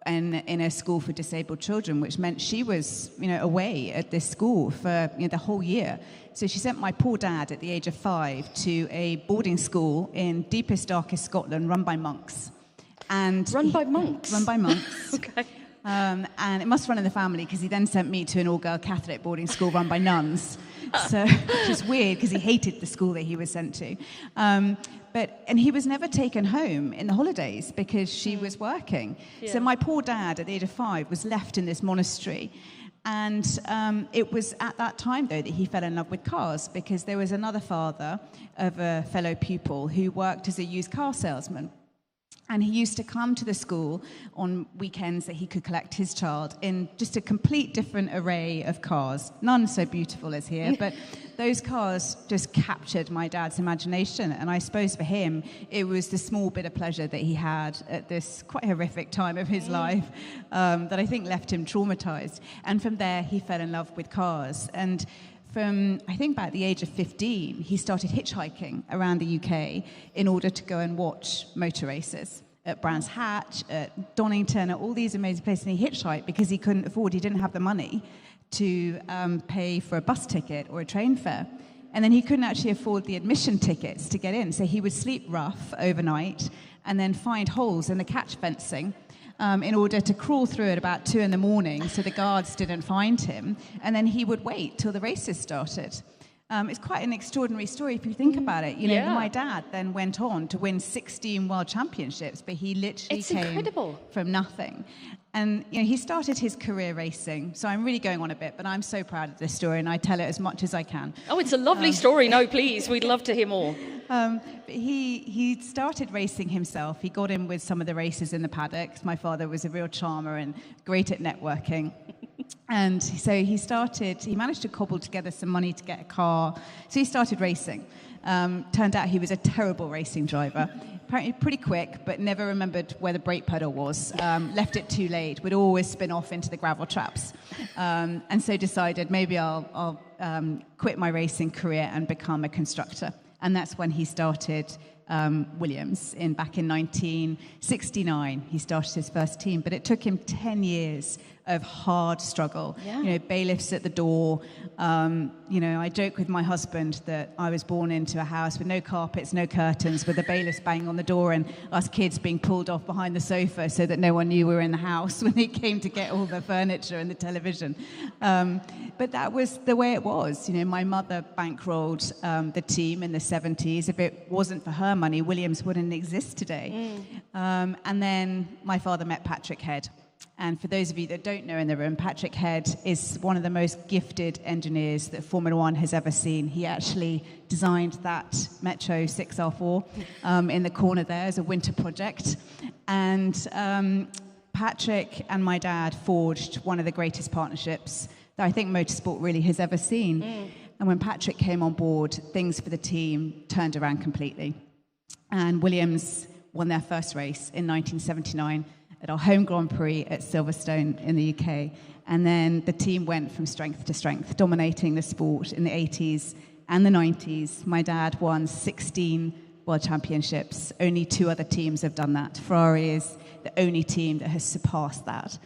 in a school for disabled children, which meant she was, you know, away at this school for, you know, the whole year. So she sent my poor dad at the age of 5 to a boarding school in deepest, darkest Scotland run by monks. And run by monks. Run by monks. Okay. And it must run in the family because he then sent me to an all-girl Catholic boarding school run by nuns. So, which is weird because he hated the school that he was sent to. And he was never taken home in the holidays because she was working. Yeah. So my poor dad, at the age of 5, was left in this monastery. And it was at that time, though, that he fell in love with cars because there was another father of a fellow pupil who worked as a used car salesman. And he used to come to the school on weekends that he could collect his child in just a complete different array of cars. None so beautiful as here, but those cars just captured my dad's imagination. And I suppose for him, it was the small bit of pleasure that he had at this quite horrific time of his life that I think left him traumatized. And from there, he fell in love with cars. And from, I think, about the age of 15, he started hitchhiking around the UK in order to go and watch motor races at Brands Hatch, at Donington, at all these amazing places. And he hitchhiked because he couldn't afford, he didn't have the money to pay for a bus ticket or a train fare. And then he couldn't actually afford the admission tickets to get in. So he would sleep rough overnight and then find holes in the catch fencing in order to crawl through at about 2 a.m. so the guards didn't find him. And then he would wait till the races started. It's quite an extraordinary story if you think about it. You know, my dad then went on to win 16 world championships, but he literally came from nothing. And you know, he started his career racing. So I'm really going on a bit, but I'm so proud of this story, and I tell it as much as I can. Oh, it's a lovely story. No, please, we'd love to hear more. But he started racing himself. He got in with some of the races in the paddocks. My father was a real charmer and great at networking. And so he managed to cobble together some money to get a car. So he started racing. Turned out he was a terrible racing driver. Apparently pretty quick, but never remembered where the brake pedal was. Left it too late. Would always spin off into the gravel traps. And so decided maybe I'll quit my racing career and become a constructor. And that's when he started Williams back in 1969. He started his first team, but it took him 10 years of hard struggle. Yeah. You know, bailiffs at the door. You know, I joke with my husband that I was born into a house with no carpets, no curtains, with the bailiffs banging on the door and us kids being pulled off behind the sofa so that no one knew we were in the house when he came to get all the furniture and the television. But that was the way it was. You know, my mother bankrolled the team in the 70s. If it wasn't for her money, Williams wouldn't exist today. And then my father met Patrick Head. And for those of you that don't know in the room, Patrick Head is one of the most gifted engineers that Formula One has ever seen. He actually designed that Metro 6R4 in the corner there as a winter project. And Patrick and my dad forged one of the greatest partnerships that I think motorsport really has ever seen. And when Patrick came on board, things for the team turned around completely. And Williams won their first race in 1979 at our home Grand Prix at Silverstone in the UK. And then the team went from strength to strength, dominating the sport in the 80s and the 90s. My dad won 16 world championships. Only 2 other teams have done that. Ferrari is the only team that has surpassed that.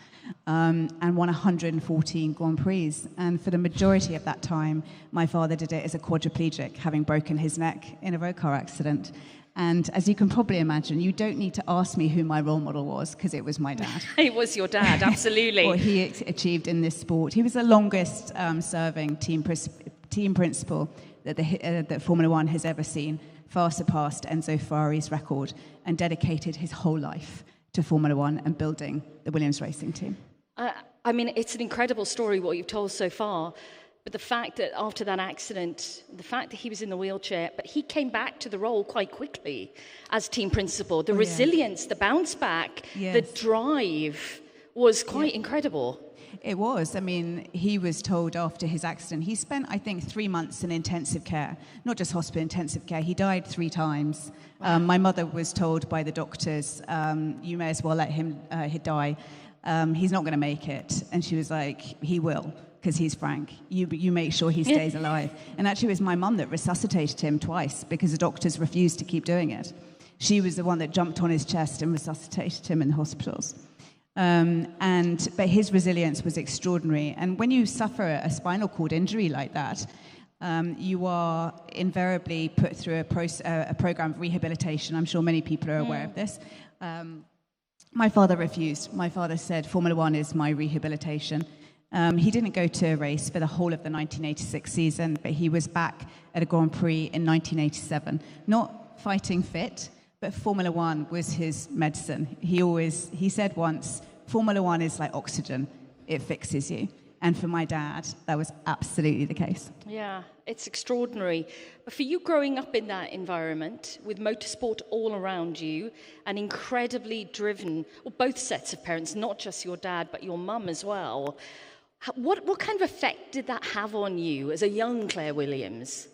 And won 114 Grand Prix. And for the majority of that time, my father did it as a quadriplegic, having broken his neck in a road car accident. And as you can probably imagine, you don't need to ask me who my role model was, because it was my dad. It was your dad, absolutely. What he achieved in this sport. He was the longest serving team principal that Formula One has ever seen, far surpassed Enzo Ferrari's record, and dedicated his whole life to Formula One and building the Williams racing team. I mean, it's an incredible story, what you've told so far. But the fact that after that accident, the fact that he was in the wheelchair, but he came back to the role quite quickly as team principal. The resilience, the bounce back, the drive was quite incredible. It was. I mean, he was told after his accident, he spent, I think, 3 months in intensive care, not just hospital intensive care. He died 3 times. Wow. My mother was told by the doctors, you may as well let him die. He's not going to make it. And she was like, he will, because he's Frank. You make sure he stays alive. And actually it was my mum that resuscitated him twice because the doctors refused to keep doing it. She was the one that jumped on his chest and resuscitated him in the hospitals. But his resilience was extraordinary. And when you suffer a spinal cord injury like that, you are invariably put through a program of rehabilitation. I'm sure many people are aware of this. My father refused. My father said Formula One is my rehabilitation. He didn't go to a race for the whole of the 1986 season, but he was back at a Grand Prix in 1987. Not fighting fit, but Formula One was his medicine. He said once, Formula One is like oxygen. It fixes you. And for my dad, that was absolutely the case. Yeah, it's extraordinary. But for you growing up in that environment, with motorsport all around you, and incredibly driven, well, both sets of parents, not just your dad, but your mum as well, what kind of effect did that have on you as a young Claire Williams?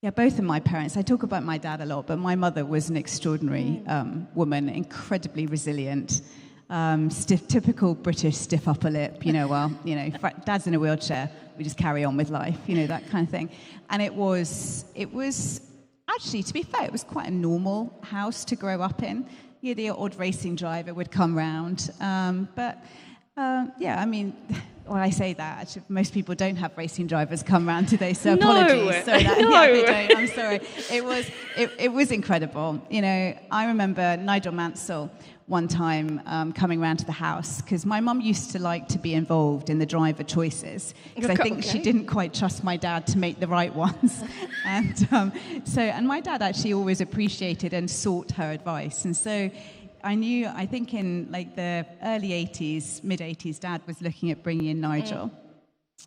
Yeah, both of my parents. I talk about my dad a lot, but my mother was an extraordinary woman, incredibly resilient. Typical British stiff upper lip, dad's in a wheelchair, we just carry on with life, that kind of thing. And it was actually, to be fair, it was quite a normal house to grow up in. The odd racing driver would come round. When I say that, actually, most people don't have racing drivers come round today, so apologies. No. They don't. I'm sorry. It was incredible. I remember Nigel Mansell one time coming round to the house, because my mum used to like to be involved in the driver choices, because I think she didn't quite trust my dad to make the right ones. And my dad actually always appreciated and sought her advice. And so I think in the early 80s, mid 80s, Dad was looking at bringing in Nigel.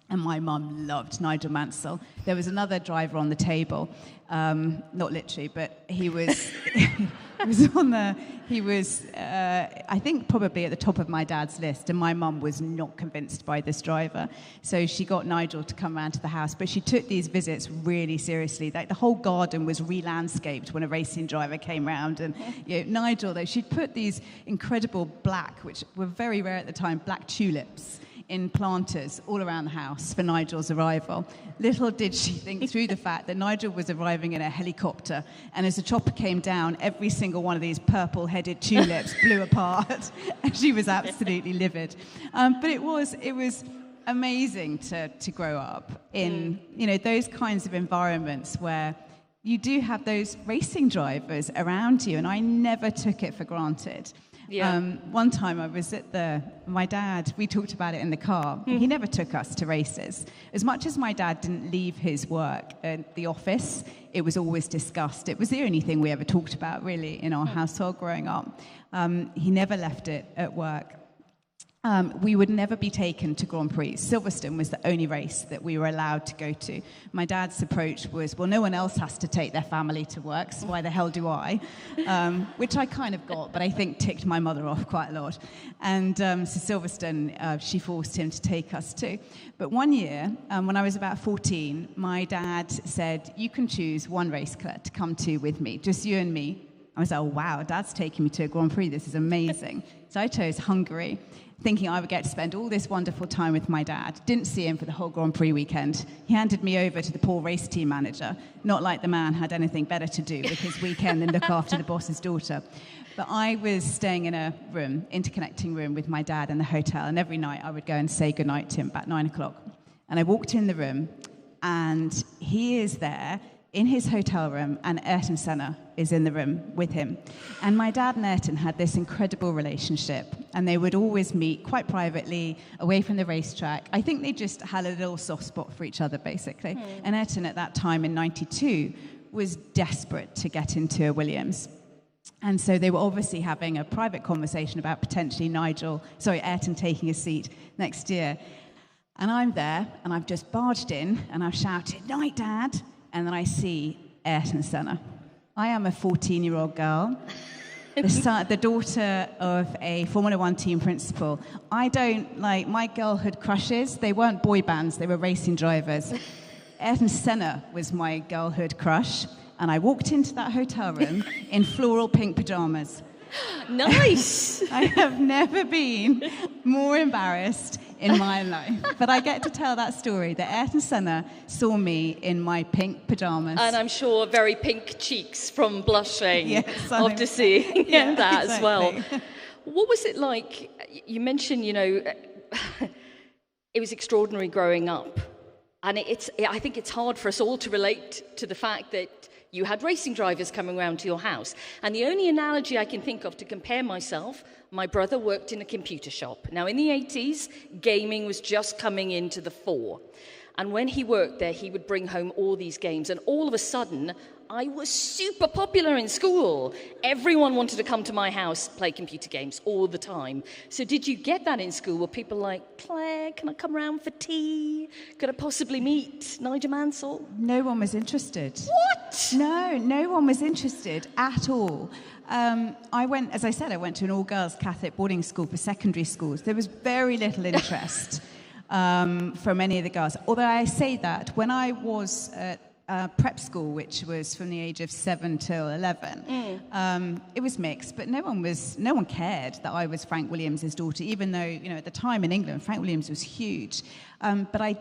And my mum loved Nigel Mansell. There was another driver on the table, not literally, but he was I think probably at the top of my dad's list, and my mum was not convinced by this driver. So she got Nigel to come round to the house, but she took these visits really seriously. The whole garden was re-landscaped when a racing driver came round. And Nigel, though, she'd put these incredible black, which were very rare at the time, black tulips in planters all around the house for Nigel's arrival. Little did she think through the fact that Nigel was arriving in a helicopter, and as the chopper came down, every single one of these purple-headed tulips blew apart, and she was absolutely livid. But it was amazing to grow up in those kinds of environments where you do have those racing drivers around you, and I never took it for granted. Yeah. One time I was at my dad, we talked about it in the car. He never took us to races. As much as my dad didn't leave his work at the office, it was always discussed. It was the only thing we ever talked about, really, in our household growing up. He never left it at work. We would never be taken to Grand Prix. Silverstone was the only race that we were allowed to go to. My dad's approach was, well, no one else has to take their family to work, so why the hell do I? Which I kind of got, but I think ticked my mother off quite a lot. And so Silverstone, she forced him to take us to. But one year, when I was about 14, my dad said, you can choose one race, Claire, to come to with me, just you and me. I was like, oh, wow, Dad's taking me to a Grand Prix. This is amazing. So I chose Hungary, thinking I would get to spend all this wonderful time with my dad. Didn't see him for the whole Grand Prix weekend. He handed me over to the poor race team manager, not like the man had anything better to do with his weekend than look after the boss's daughter. But I was staying in a room, interconnecting room with my dad in the hotel, and every night I would go and say goodnight to him about 9 o'clock. And I walked in the room, and he is there in his hotel room, and Ayrton Senna is in the room with him. And my dad and Ayrton had this incredible relationship, and they would always meet quite privately, away from the racetrack. I think they just had a little soft spot for each other, basically. And Ayrton, at that time in '92, was desperate to get into a Williams. And so they were obviously having a private conversation about potentially Ayrton taking a seat next year. And I'm there, and I've just barged in, and I've shouted, "Night, Dad!" And then I see Ayrton Senna. I am a 14-year-old girl, the daughter of a Formula One team principal. I don't my girlhood crushes. They weren't boy bands, they were racing drivers. Ayrton Senna was my girlhood crush, and I walked into that hotel room in floral pink pajamas. Nice! I have never been more embarrassed in my life. But I get to tell that story, that Ayrton Senna saw me in my pink pajamas. And I'm sure very pink cheeks from blushing yes, after seeing that exactly. as well. What was it like? You mentioned, it was extraordinary growing up. And I think it's hard for us all to relate to the fact that You had racing drivers coming around to your house. And the only analogy I can think of to compare myself, my brother worked in a computer shop. Now, in the 80s, gaming was just coming into the fore. And when he worked there, he would bring home all these games. And all of a sudden, I was super popular in school. Everyone wanted to come to my house, play computer games all the time. So did you get that in school? Were people like, Claire, can I come around for tea? Could I possibly meet Nigel Mansell? No one was interested. What? No one was interested at all. I went to an all-girls Catholic boarding school for secondary schools. There was very little interest from any of the girls. Although I say that, when I was at prep school, which was from the age of 7 till 11, it was mixed, but no one cared that I was Frank Williams' daughter, even though, at the time in England, Frank Williams was huge. But I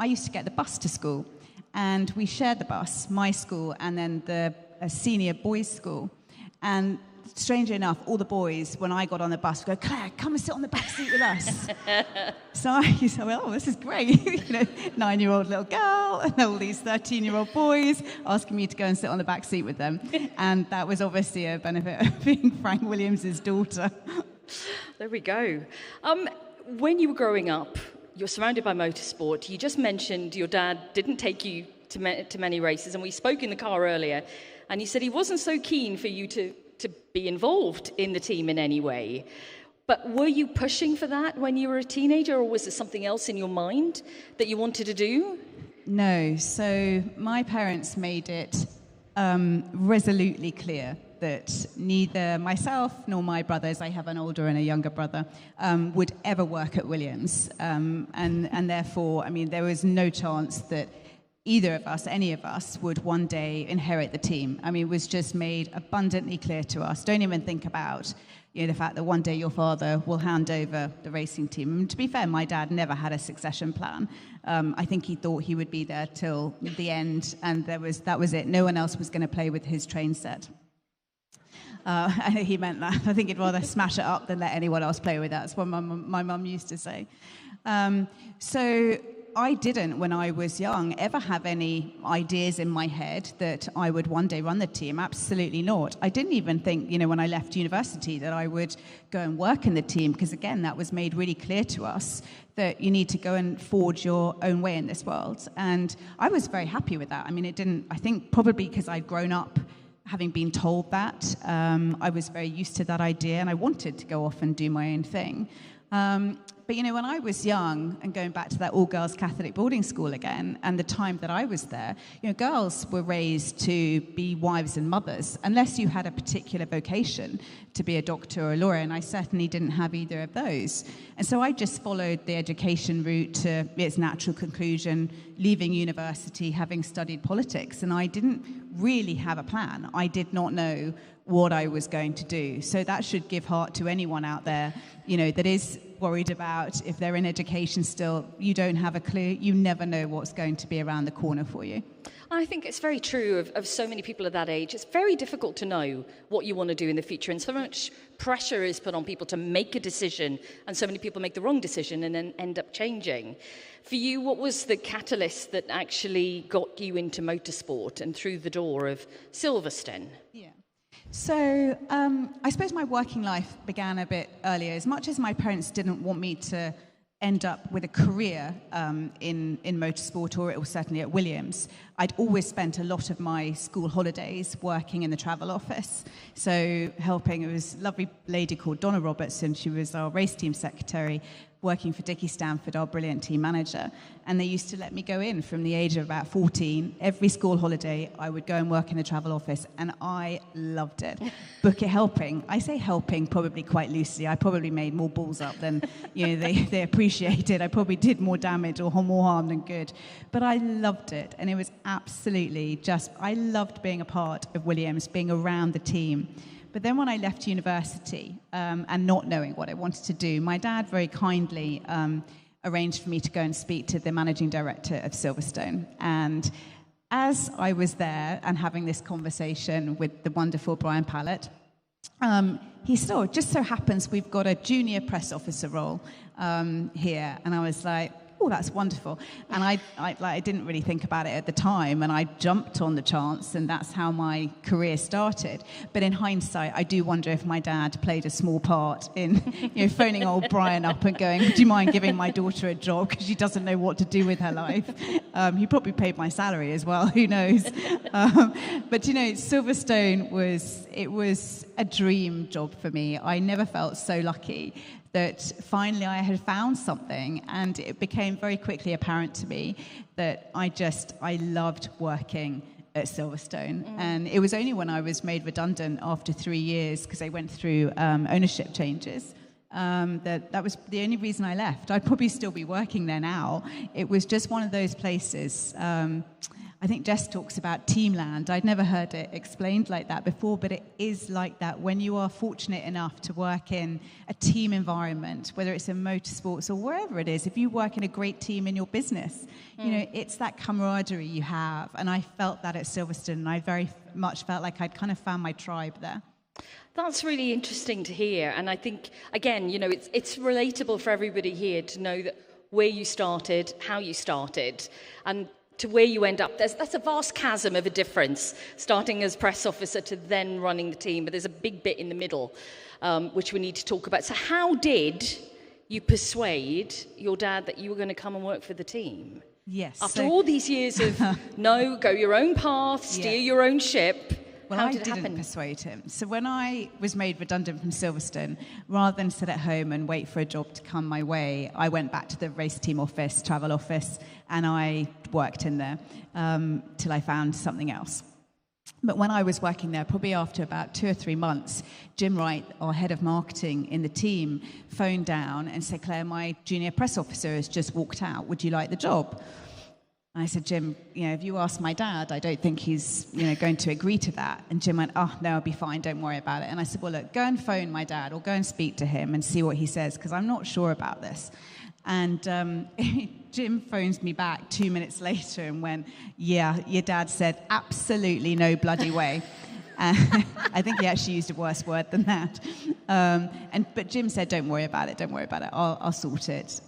used to get the bus to school, and we shared the bus, my school, and then the senior boys' school. And strangely enough, all the boys, when I got on the bus, would go, Claire, come and sit on the back seat with us. So I used to say, well, this is great. 9-year-old little girl and all these 13-year-old boys asking me to go and sit on the back seat with them. And that was obviously a benefit of being Frank Williams' daughter. There we go. When you were growing up, you're surrounded by motorsport. You just mentioned your dad didn't take you to many races, and we spoke in the car earlier, and he said he wasn't so keen for you to be involved in the team in any way. But were you pushing for that when you were a teenager, or was there something else in your mind that you wanted to do? No. So my parents made it resolutely clear that neither myself nor my brothers, I have an older and a younger brother, would ever work at Williams. And therefore, there was no chance that either of us, any of us, would one day inherit the team. It was just made abundantly clear to us. Don't even think about the fact that one day your father will hand over the racing team. And to be fair, my dad never had a succession plan. I think he thought he would be there till the end, and that was it. No one else was going to play with his train set. And he meant that. I think he'd rather smash it up than let anyone else play with that. That's what my mum used to say. So I didn't, when I was young, ever have any ideas in my head that I would one day run the team. Absolutely not. I didn't even think, when I left university, that I would go and work in the team, because again, that was made really clear to us that you need to go and forge your own way in this world. And I was very happy with that. I think probably because I'd grown up having been told that, I was very used to that idea, and I wanted to go off and do my own thing. But when I was young, and going back to that all-girls Catholic boarding school again, and the time that I was there, girls were raised to be wives and mothers, unless you had a particular vocation to be a doctor or a lawyer, and I certainly didn't have either of those. And so I just followed the education route to its natural conclusion, leaving university, having studied politics, and I didn't really have a plan. I did not know what I was going to do. So that should give heart to anyone out there, that is worried about if they're in education still, you don't have a clue, you never know what's going to be around the corner for you. I think it's very true of so many people at that age. It's very difficult to know what you want to do in the future, and so much pressure is put on people to make a decision, and so many people make the wrong decision and then end up changing. For you, what was the catalyst that actually got you into motorsport and through the door of Silverstone? Yeah. So I suppose my working life began a bit earlier. As much as my parents didn't want me to end up with a career in motorsport, or certainly at Williams, I'd always spent a lot of my school holidays working in the travel office. So helping, it was a lovely lady called Donna Robertson, she was our race team secretary, working for Dickie Stanford, our brilliant team manager. And they used to let me go in from the age of about 14. Every school holiday, I would go and work in the travel office, and I loved it. Bourke helping. I say helping probably quite loosely. I probably made more balls up than they appreciated. I probably did more damage or more harm than good. But I loved it, and it was absolutely I loved being a part of Williams, being around the team. But then when I left university and not knowing what I wanted to do, my dad very kindly arranged for me to go and speak to the managing director of Silverstone. And as I was there and having this conversation with the wonderful Brian Pallett, he said, it just so happens we've got a junior press officer role here. And I was like, oh, that's wonderful. And I didn't really think about it at the time, and I jumped on the chance, and that's how my career started. But in hindsight, I do wonder if my dad played a small part in phoning old Brian up and going, do you mind giving my daughter a job because she doesn't know what to do with her life? He probably paid my salary as well, who knows. But Silverstone was a dream job for me. I never felt so lucky that finally I had found something, and it became very quickly apparent to me that I loved working at Silverstone. And it was only when I was made redundant after 3 years, because I went through ownership changes, that was the only reason I left. I'd probably still be working there now. It was just one of those places. I think Jess talks about teamland. I'd never heard it explained like that before, but it is like that. When you are fortunate enough to work in a team environment, whether it's in motorsports or wherever it is, if you work in a great team in your business, it's that camaraderie you have. And I felt that at Silverstone, and I very much felt like I'd kind of found my tribe there. That's really interesting to hear. And I think, again, it's relatable for everybody here to know that where you started, how you started, and to where you end up. That's a vast chasm of a difference, starting as press officer to then running the team. But there's a big bit in the middle, which we need to talk about. So how did you persuade your dad that you were going to come and work for the team? Yes. After all these years of, no, go your own path, steer your own ship. Well, I didn't persuade him. So when I was made redundant from Silverstone, rather than sit at home and wait for a job to come my way, I went back to the race team office, travel office, and I worked in there till I found something else. But when I was working there, probably after about 2 or 3 months, Jim Wright, our head of marketing in the team, phoned down and said, Claire, my junior press officer has just walked out. Would you like the job? And I said, Jim, if you ask my dad, I don't think he's, going to agree to that. And Jim went, oh, no, I'll be fine, don't worry about it. And I said, well, look, go and phone my dad or go and speak to him and see what he says, because I'm not sure about this. And Jim phones me back 2 minutes later and went, yeah, your dad said absolutely no bloody way. I think he actually used a worse word than that. But Jim said, don't worry about it. I'll sort it.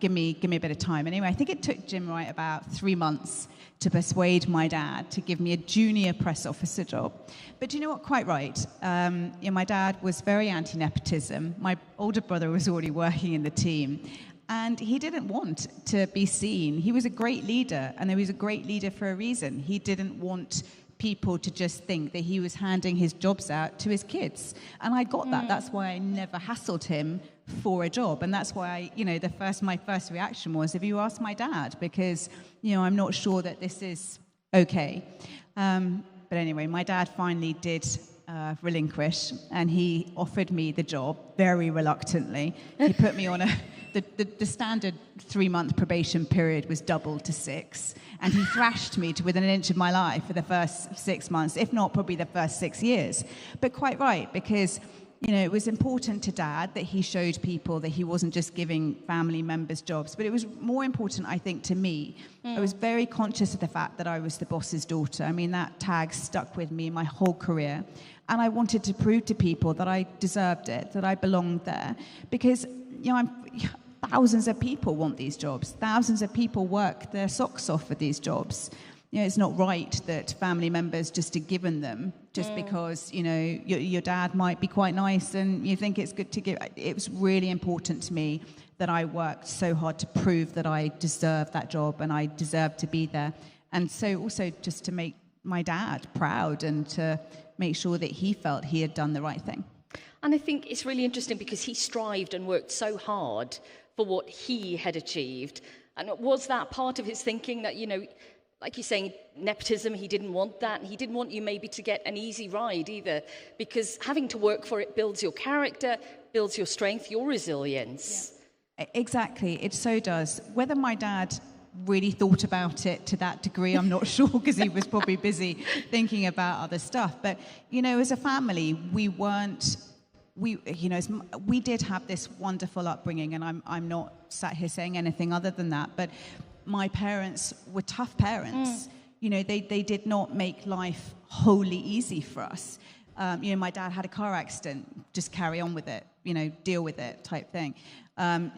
Give me a bit of time. Anyway, I think it took Jim Wright about 3 months to persuade my dad to give me a junior press officer job. But you know what? Quite right. My dad was very anti-nepotism. My older brother was already working in the team. And he didn't want to be seen. He was a great leader, and he was a great leader for a reason. He didn't want people to just think that he was handing his jobs out to his kids. And I got that. That's why I never hassled him for a job. And that's why, my first reaction was, if you ask my dad, because, I'm not sure that this is okay. But anyway, my dad finally did relinquish, and he offered me the job very reluctantly. He put me on the standard 3-month probation period was doubled to 6, and he thrashed me to within an inch of my life for the first 6 months, if not probably the first 6 years. But quite right, because it was important to Dad that he showed people that he wasn't just giving family members jobs, but it was more important, I think, to me. I was very conscious of the fact that I was the boss's daughter. I mean, that tag stuck with me my whole career. And I wanted to prove to people that I deserved it, that I belonged there. Because, thousands of people want these jobs. Thousands of people work their socks off for these jobs. It's not right that family members just are given them just because, your dad might be quite nice and you think it's good to give. It was really important to me that I worked so hard to prove that I deserved that job and I deserved to be there. And so also just to make my dad proud and to make sure that he felt he had done the right thing. And I think it's really interesting because he strived and worked so hard for what he had achieved. And was that part of his thinking that, like you're saying, nepotism, he didn't want that. He didn't want you maybe to get an easy ride either, because having to work for it builds your character, builds your strength, your resilience. Yeah. Exactly, it so does. Whether my dad really thought about it to that degree, I'm not sure, because he was probably busy thinking about other stuff. But, as a family, we did have this wonderful upbringing, and I'm not sat here saying anything other than that, but my parents were tough parents. They did not make life wholly easy for us. My dad had a car accident, just carry on with it, deal with it type thing.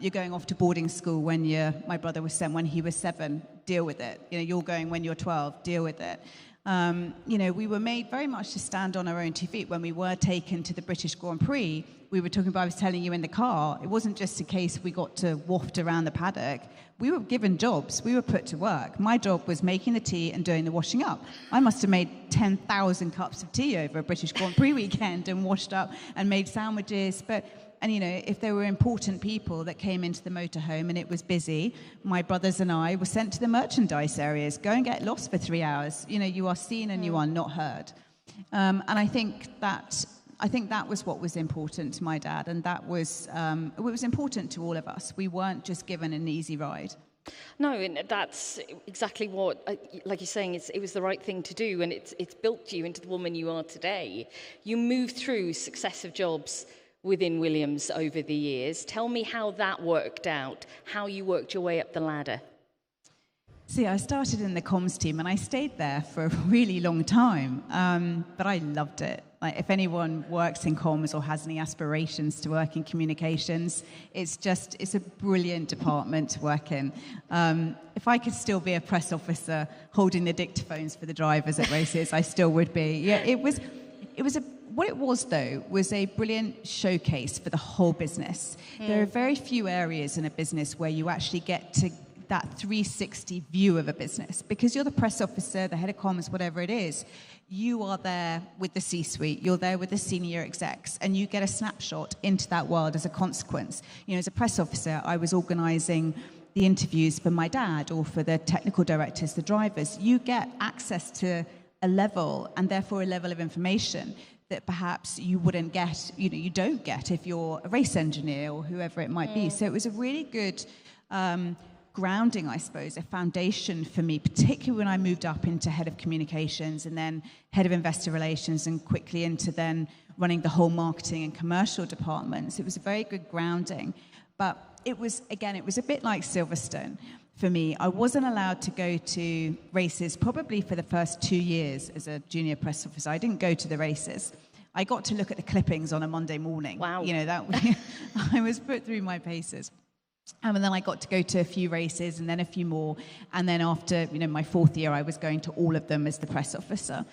You're going off to boarding school when my brother was sent when he was 7, deal with it. You're going when you're 12, deal with it. We were made very much to stand on our own 2 feet. When we were taken to the British Grand Prix, we were talking about, I was telling you in the car, it wasn't just a case we got to waft around the paddock. We were given jobs. We were put to work. My job was making the tea and doing the washing up. I must have made 10,000 cups of tea over a British Grand Prix weekend and washed up and made sandwiches. And if there were important people that came into the motorhome and it was busy, my brothers and I were sent to the merchandise areas. Go and get lost for 3 hours. You are seen and you are not heard. And I think that was what was important to my dad, and that was it was important to all of us. We weren't just given an easy ride. No, and that's exactly what, like you're saying, it was the right thing to do, and it's built you into the woman you are today. You moved through successive jobs within Williams over the years. Tell me how that worked out, how you worked your way up the ladder. See, I started in the comms team and I stayed there for a really long time, but I loved it. Like, if anyone works in comms or has any aspirations to work in communications, it's a brilliant department to work in. If I could still be a press officer holding the dictaphones for the drivers at races, I still would be. Yeah, what it was, though, was a brilliant showcase for the whole business. There are very few areas in a business where you actually get to that 360 view of a business, because you're the press officer, the head of comms, whatever it is. You are there with the C-suite, you're there with the senior execs, and you get a snapshot into that world as a consequence. As a press officer, I was organising the interviews for my dad or for the technical directors, the drivers. You get access to a level, and therefore a level of information that perhaps you wouldn't get, you don't get if you're a race engineer or whoever it might be. So it was a really good grounding, I suppose, a foundation for me, particularly when I moved up into head of communications and then head of investor relations and quickly into then running the whole marketing and commercial departments. It was a very good grounding. But it was a bit like Silverstone for me. I wasn't allowed to go to races probably for the first 2 years as a junior press officer. I didn't go to the races. I got to look at the clippings on a Monday morning. Wow. I was put through my paces. And then I got to go to a few races and then a few more. And then after, my 4th year, I was going to all of them as the press officer.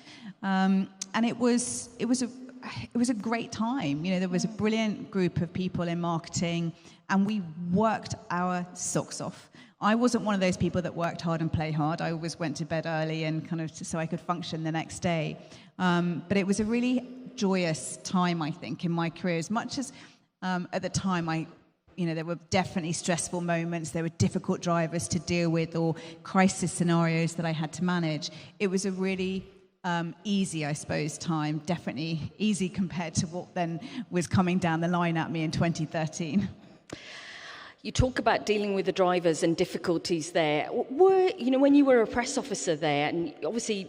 And it was a great time. There was a brilliant group of people in marketing, and we worked our socks off. I wasn't one of those people that worked hard and play hard. I always went to bed early and kind of so I could function the next day. But it was a really joyous time, I think, in my career. As much as at the time there were definitely stressful moments, there were difficult drivers to deal with or crisis scenarios that I had to manage. It was a really easy, I suppose, time, definitely easy compared to what then was coming down the line at me in 2013. You talk about dealing with the drivers and difficulties there. When you were a press officer there, and obviously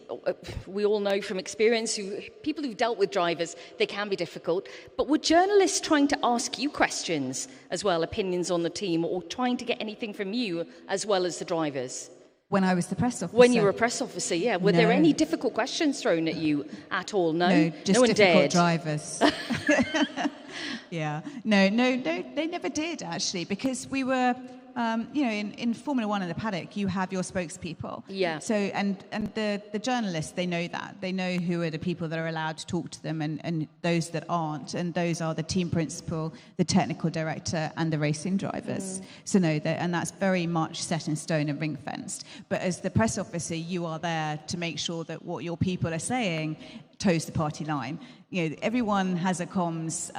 we all know from experience, people who've dealt with drivers, they can be difficult, but were journalists trying to ask you questions as well, opinions on the team, or trying to get anything from you as well as the drivers? When I was the press officer? When you were a press officer, yeah. Were there any difficult questions thrown at you at all? No, just no one difficult dared. Drivers. Yeah. No, they never did, actually, because we were, in Formula One in the paddock, you have your spokespeople. Yeah. So, and the journalists, they know that. They know who are the people that are allowed to talk to them and those that aren't. And those are the team principal, the technical director, and the racing drivers. So and that's very much set in stone and ring-fenced. But as the press officer, you are there to make sure that what your people are saying toes the party line. Everyone has a comms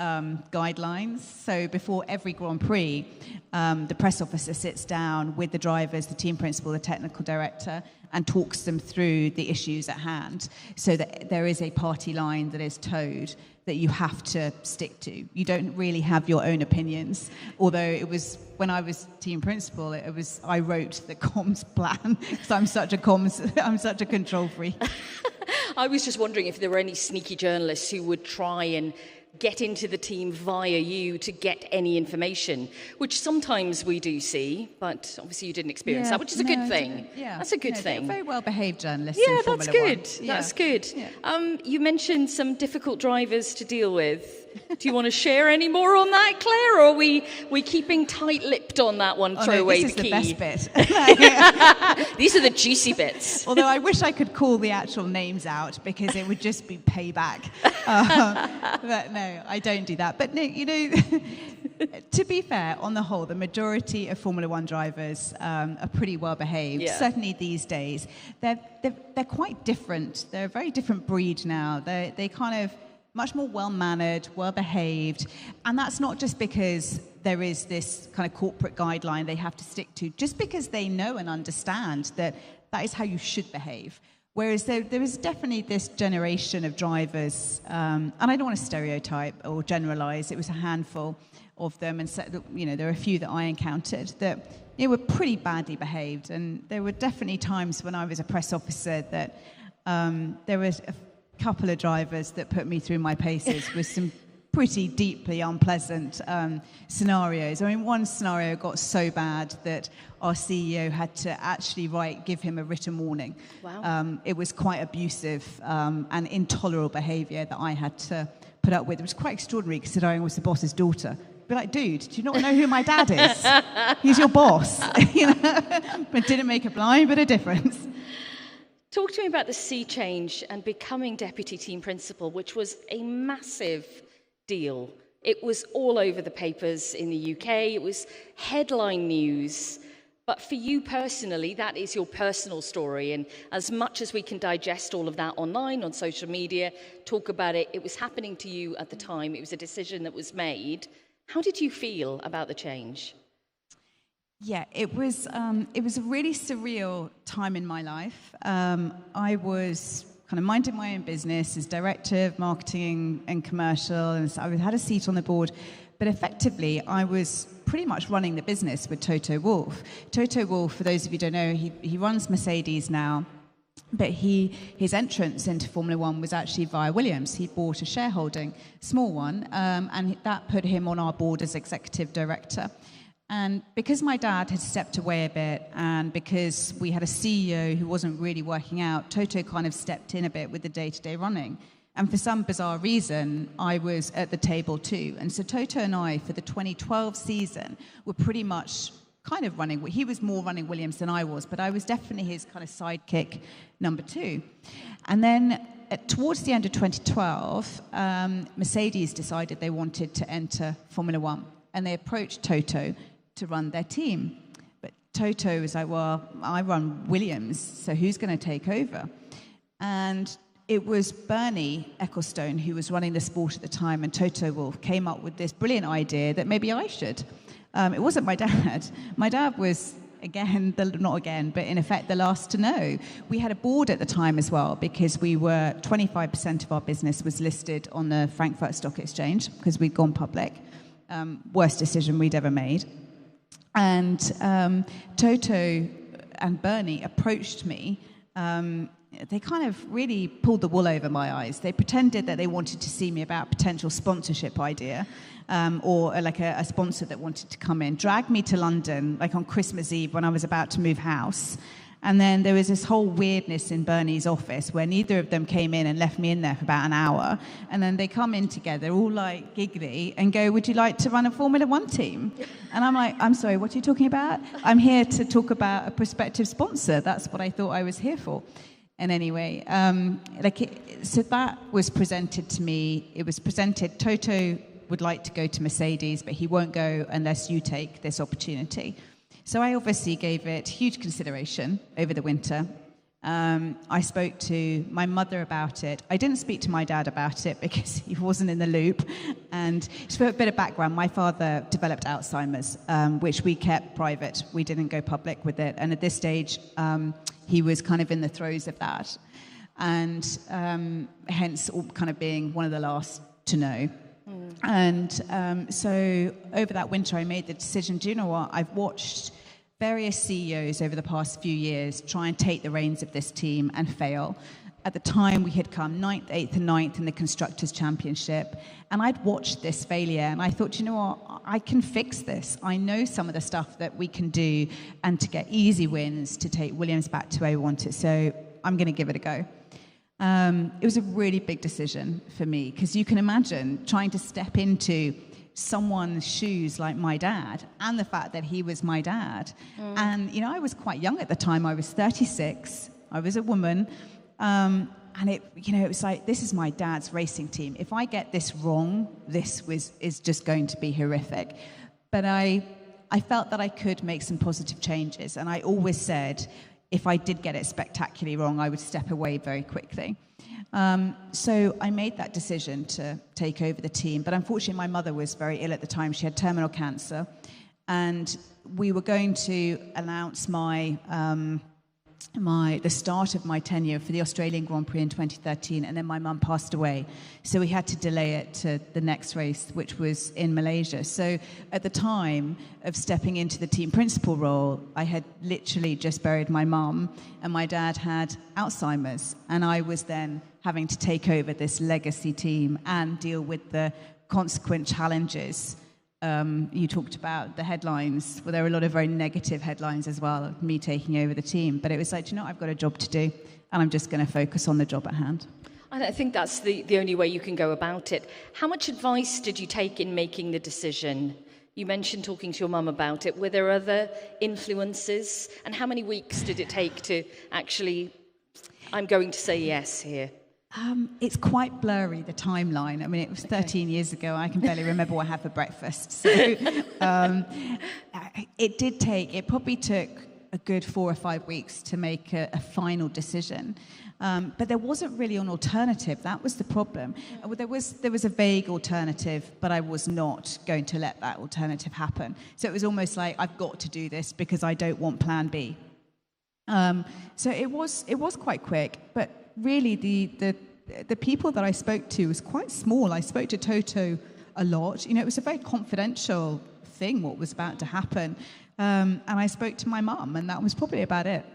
guidelines. So before every Grand Prix, the press officer sits down with the drivers, the team principal, the technical director, and talks them through the issues at hand, so that there is a party line that is towed that you have to stick to. You don't really have your own opinions. Although it was, when I was team principal, I wrote the comms plan, because I'm such a control freak. I was just wondering if there were any sneaky journalists who would try and get into the team via you to get any information, which sometimes we do see, but obviously you didn't experience that, which is a good thing. Yeah, that's a good thing. Very well behaved journalists. Yeah, in that's Formula good. One. That's good. You mentioned some difficult drivers to deal with. Do you want to share any more on that, Claire, or are we keeping tight-lipped on that one? Throw away the key. This is the best bit. These are the juicy bits. Although I wish I could call the actual names out because it would just be payback. But no, I don't do that. But no, to be fair, on the whole, the majority of Formula One drivers are pretty well behaved. Yeah. Certainly these days, they're quite different. They're a very different breed now. They kind of much more well-mannered, well-behaved, and that's not just because there is this kind of corporate guideline they have to stick to, just because they know and understand that is how you should behave. Whereas there is definitely this generation of drivers, and I don't want to stereotype or generalize, it was a handful of them, and so, there are a few that I encountered that were pretty badly behaved, and there were definitely times when I was a press officer that there was a couple of drivers that put me through my paces with some pretty deeply unpleasant scenarios. I mean, one scenario got so bad that our CEO had to actually give him a written warning. Wow. It was quite abusive and intolerable behaviour that I had to put up with. It was quite extraordinary considering I was the boss's daughter. Be like, dude, do you not know who my dad is? He's your boss. But didn't make a blind bit of difference. Talk to me about the sea change and becoming deputy team principal, which was a massive deal. It was all over the papers in the UK. It was headline news. But for you personally, that is your personal story. And as much as we can digest all of that online, on social media, talk about it, it was happening to you at the time. It was a decision that was made. How did you feel about the change? Yeah, it was a really surreal time in my life. I was kind of minding my own business as director of marketing and commercial, and so I had a seat on the board. But effectively, I was pretty much running the business with Toto Wolff. Toto Wolff, for those of you who don't know, he runs Mercedes now, but his entrance into Formula One was actually via Williams. He bought a shareholding, small one, and that put him on our board as executive director. And because my dad had stepped away a bit, and because we had a CEO who wasn't really working out, Toto kind of stepped in a bit with the day-to-day running. And for some bizarre reason, I was at the table too. And so Toto and I, for the 2012 season, were pretty much kind of running. He was more running Williams than I was, but I was definitely his kind of sidekick number two. And then towards the end of 2012, Mercedes decided they wanted to enter Formula One. And they approached Toto to run their team. But Toto was like, well, I run Williams, so who's going to take over? And it was Bernie Ecclestone who was running the sport at the time, and Toto Wolff came up with this brilliant idea that maybe I should. It wasn't my dad. My dad was, but in effect, the last to know. We had a board at the time as well, because 25% of our business was listed on the Frankfurt Stock Exchange, because we'd gone public. Worst decision we'd ever made. And Toto and Bernie approached me. They kind of really pulled the wool over my eyes. They pretended that they wanted to see me about a potential sponsorship idea, or like a sponsor that wanted to come in, dragged me to London, like on Christmas Eve when I was about to move house. And then there was this whole weirdness in Bernie's office where neither of them came in and left me in there for about an hour. And then they come in together, all like giggly, and go, would you like to run a Formula One team? And I'm like, I'm sorry, what are you talking about? I'm here to talk about a prospective sponsor. That's what I thought I was here for. And anyway, so that was presented to me. It was presented, Toto would like to go to Mercedes, but he won't go unless you take this opportunity. So I obviously gave it huge consideration over the winter. I spoke to my mother about it. I didn't speak to my dad about it because he wasn't in the loop. And just for a bit of background, my father developed Alzheimer's, which we kept private. We didn't go public with it. And at this stage, he was kind of in the throes of that. And hence kind of being one of the last to know. And so over that winter, I made the decision, do you know what? I've watched various CEOs over the past few years try and take the reins of this team and fail. At the time, we had come 9th, 8th, and 9th in the Constructors' Championship. And I'd watched this failure, and I thought, you know what, I can fix this. I know some of the stuff that we can do, and to get easy wins to take Williams back to where we want it. So I'm going to give it a go. It was a really big decision for me, because you can imagine trying to step into someone's shoes like my dad, and the fact that he was my dad. And, you know, I was quite young at the time. I was 36. I was a woman. And it was like, this is my dad's racing team. If I get this wrong, is just going to be horrific. But I felt that I could make some positive changes. And I always said, if I did get it spectacularly wrong, I would step away very quickly. So I made that decision to take over the team. But unfortunately, my mother was very ill at the time. She had terminal cancer. And we were going to announce the start of my tenure for the Australian Grand Prix in 2013, and then my mum passed away. So we had to delay it to the next race, which was in Malaysia. So at the time of stepping into the team principal role, I had literally just buried my mum, and my dad had Alzheimer's. And I was then having to take over this legacy team and deal with the consequent challenges. You talked about the headlines. Well, there were a lot of very negative headlines as well of me taking over the team. But it was like, you know, I've got a job to do, and I'm just going to focus on the job at hand. And I think that's the only way you can go about it. How much advice did you take in making the decision? You mentioned talking to your mum about it. Were there other influences? And how many weeks did it take to actually, I'm going to say yes here? It's quite blurry, the timeline. I mean, it was 13 years ago. I can barely remember what I had for breakfast. So it probably took a good 4 or 5 weeks to make a final decision. But there wasn't really an alternative. That was the problem. There was a vague alternative, but I was not going to let that alternative happen. So it was almost like, I've got to do this because I don't want plan B. So it was quite quick, but really the people that I spoke to was quite small. I spoke to Toto a lot. You know, it was a very confidential thing, what was about to happen. And I spoke to my mum, and that was probably about it.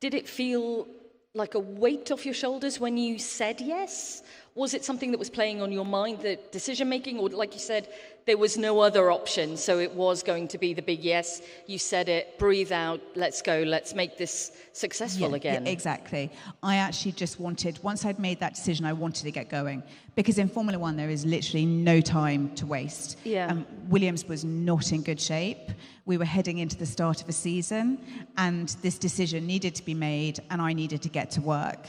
Did it feel like a weight off your shoulders when you said yes? Was it something that was playing on your mind, the decision-making? Or like you said, there was no other option, so it was going to be the big yes. You said it, breathe out, let's go, let's make this successful again. Yeah, exactly. I actually just wanted, once I'd made that decision, I wanted to get going. Because in Formula One, there is literally no time to waste. Yeah. Williams was not in good shape. We were heading into the start of a season, and this decision needed to be made, and I needed to get to work.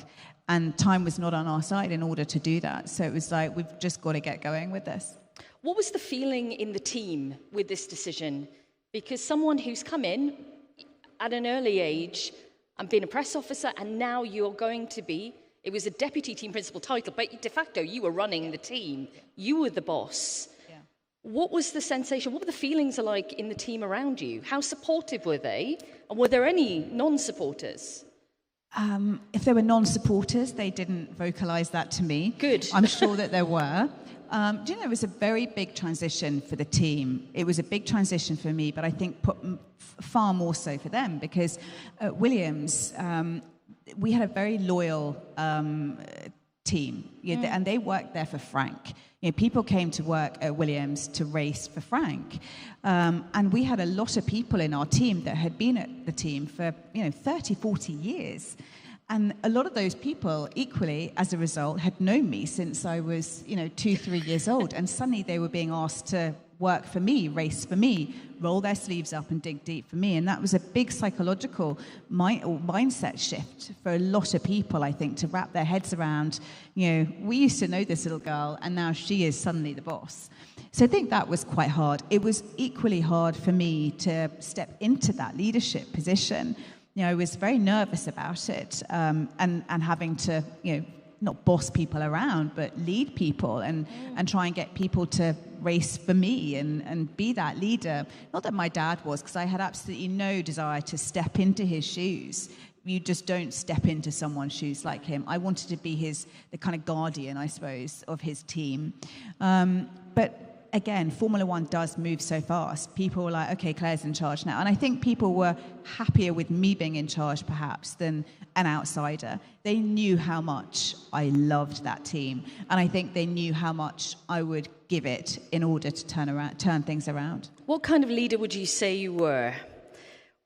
And time was not on our side in order to do that. So it was like, we've just got to get going with this. What was the feeling in the team with this decision? Because someone who's come in at an early age and been a press officer, and now you're going to be, it was a deputy team principal title, but de facto you were running the team. You were the boss. Yeah. What was the sensation? What were the feelings like in the team around you? How supportive were they? And were there any non-supporters? If there were non-supporters, they didn't vocalise that to me. Good. I'm sure that there were. Do you know, it was a very big transition for the team. It was a big transition for me, but I think far more so for them, because at Williams, we had a very loyal team, and they worked there for Frank. You know, people came to work at Williams to race for Frank. And we had a lot of people in our team that had been at the team for, 30, 40 years. And a lot of those people, equally, as a result, had known me since I was, 2, 3 years old. And suddenly they were being asked to work for me, race for me, roll their sleeves up and dig deep for me. And that was a big psychological mindset shift for a lot of people, I think, to wrap their heads around, we used to know this little girl, and now she is suddenly the boss. So I think that was quite hard. It was equally hard for me to step into that leadership position. I was very nervous about it, and having to, not boss people around, but lead people and try and get people to race for me and be that leader. Not that my dad was, because I had absolutely no desire to step into his shoes. You just don't step into someone's shoes like him. I wanted to be the kind of guardian, I suppose, of his team. But again, Formula One does move so fast. People were like, okay, Claire's in charge now. And I think people were happier with me being in charge, perhaps, than an outsider. They knew how much I loved that team. And I think they knew how much I would give it in order to turn things around. What kind of leader would you say you were?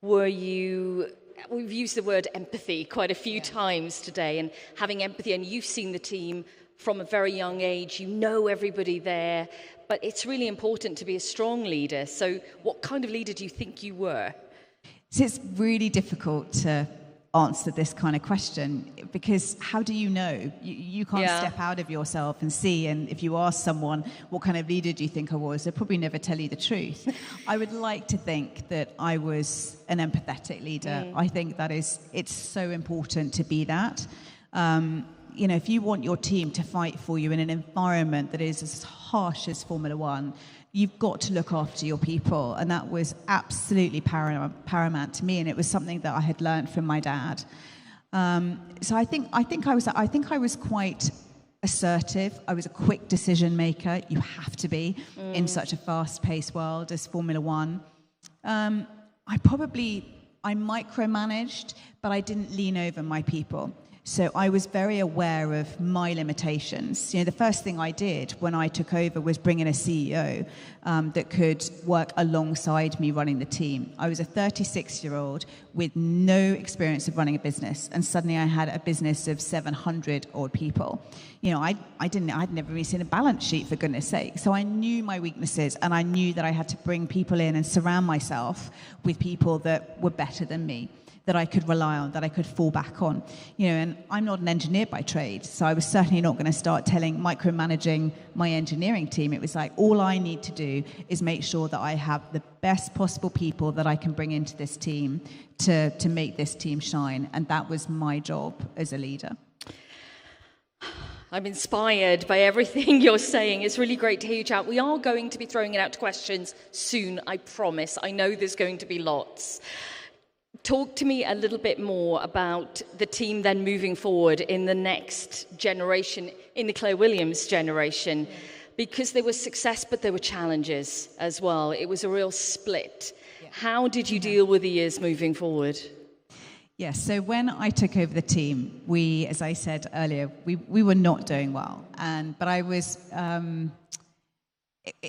Were you... We've used the word empathy quite a few times today, and having empathy, and you've seen the team from a very young age, you know everybody there, but it's really important to be a strong leader. So what kind of leader do you think you were? So it's really difficult to answer this kind of question, because how do you know? You can't step out of yourself and see, and if you ask someone, what kind of leader do you think I was, they'll probably never tell you the truth. I would like to think that I was an empathetic leader. I think that it's so important to be that. You know, if you want your team to fight for you in an environment that is as harsh as Formula One, you've got to look after your people, and that was absolutely paramount to me, and it was something that I had learned from my dad. So I think I was quite assertive. I was a quick decision maker. You have to be in such a fast-paced world as Formula One. I micromanaged, but I didn't lean over my people. So I was very aware of my limitations. You know, the first thing I did when I took over was bring in a CEO that could work alongside me running the team. I was a 36-year-old with no experience of running a business, and suddenly I had a business of 700 odd people. You know, I'd never really seen a balance sheet, for goodness sake. So I knew my weaknesses, and I knew that I had to bring people in and surround myself with people that were better than me, that I could rely on, that I could fall back on. You know, and I'm not an engineer by trade, so I was certainly not going to start micromanaging my engineering team. It was like, all I need to do is make sure that I have the best possible people that I can bring into this team to make this team shine. And that was my job as a leader. I'm inspired by everything you're saying. It's really great to hear you chat. We are going to be throwing it out to questions soon, I promise. I know there's going to be lots. Talk to me a little bit more about the team then moving forward in the next generation, in the Claire Williams generation, because there was success, but there were challenges as well. It was a real split. How did you deal with the years moving forward? Yes, so when I took over the team, we, as I said earlier, we were not doing well. But I was...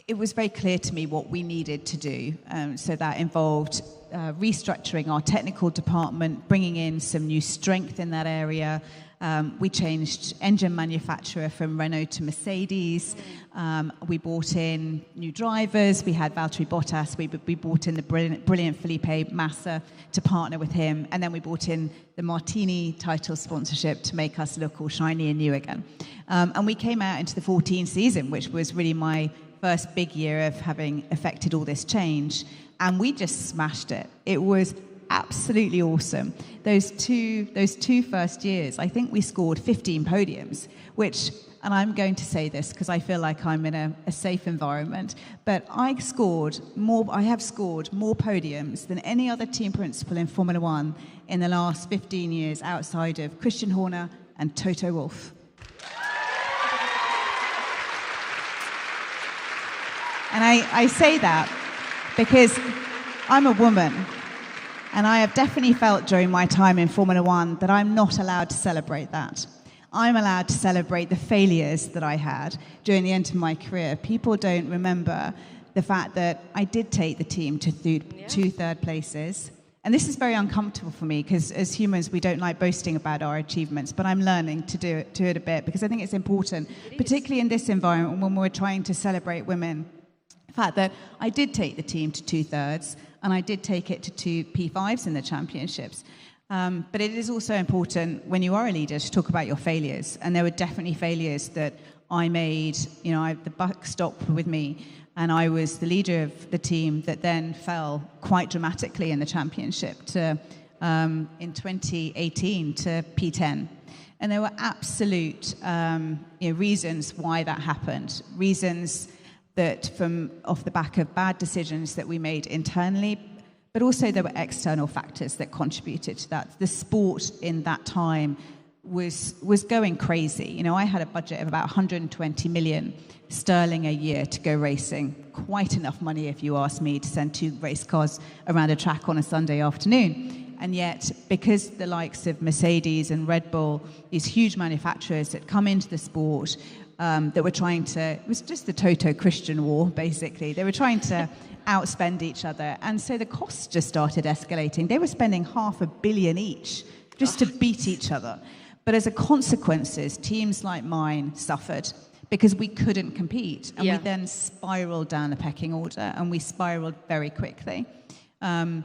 It was very clear to me what we needed to do. So that involved restructuring our technical department, bringing in some new strength in that area. We changed engine manufacturer from Renault to Mercedes. We brought in new drivers. We had Valtteri Bottas. We brought in the brilliant Felipe Massa to partner with him. And then we brought in the Martini title sponsorship to make us look all shiny and new again. And we came out into the 14 season, which was really my first big year of having effected all this change, and we just smashed it. It was absolutely awesome. Those two first years, I think we scored 15 podiums, which, and I'm going to say this because I feel like I'm in a safe environment, but I have scored more podiums than any other team principal in Formula One in the last 15 years outside of Christian Horner and Toto Wolff. And I say that because I'm a woman, and I have definitely felt during my time in Formula One that I'm not allowed to celebrate that. I'm allowed to celebrate the failures that I had during the end of my career. People don't remember the fact that I did take the team to two third places. And this is very uncomfortable for me because as humans, we don't like boasting about our achievements, but I'm learning to do it a bit because I think it's important, particularly in this environment when we're trying to celebrate women. The fact that I did take the team to 2/3 and I did take it to 2 P5s in the championships. But it is also important when you are a leader to talk about your failures. And there were definitely failures that I made. You know, the buck stopped with me. And I was the leader of the team that then fell quite dramatically in the championship to, in 2018 to P10. And there were absolute reasons why that happened. Reasons that from off the back of bad decisions that we made internally, but also there were external factors that contributed to that. The sport in that time was going crazy. You know, I had a budget of about 120 million sterling a year to go racing. Quite enough money, if you ask me, to send 2 race cars around a track on a Sunday afternoon. And yet, because the likes of Mercedes and Red Bull, these huge manufacturers that come into the sport, that were trying to, it was just the Toto-Christian war, basically. They were trying to outspend each other. And so the costs just started escalating. They were spending $500 million each just to beat each other. But as a consequence, teams like mine suffered because we couldn't compete. And we then spiraled down the pecking order, and we spiraled very quickly. And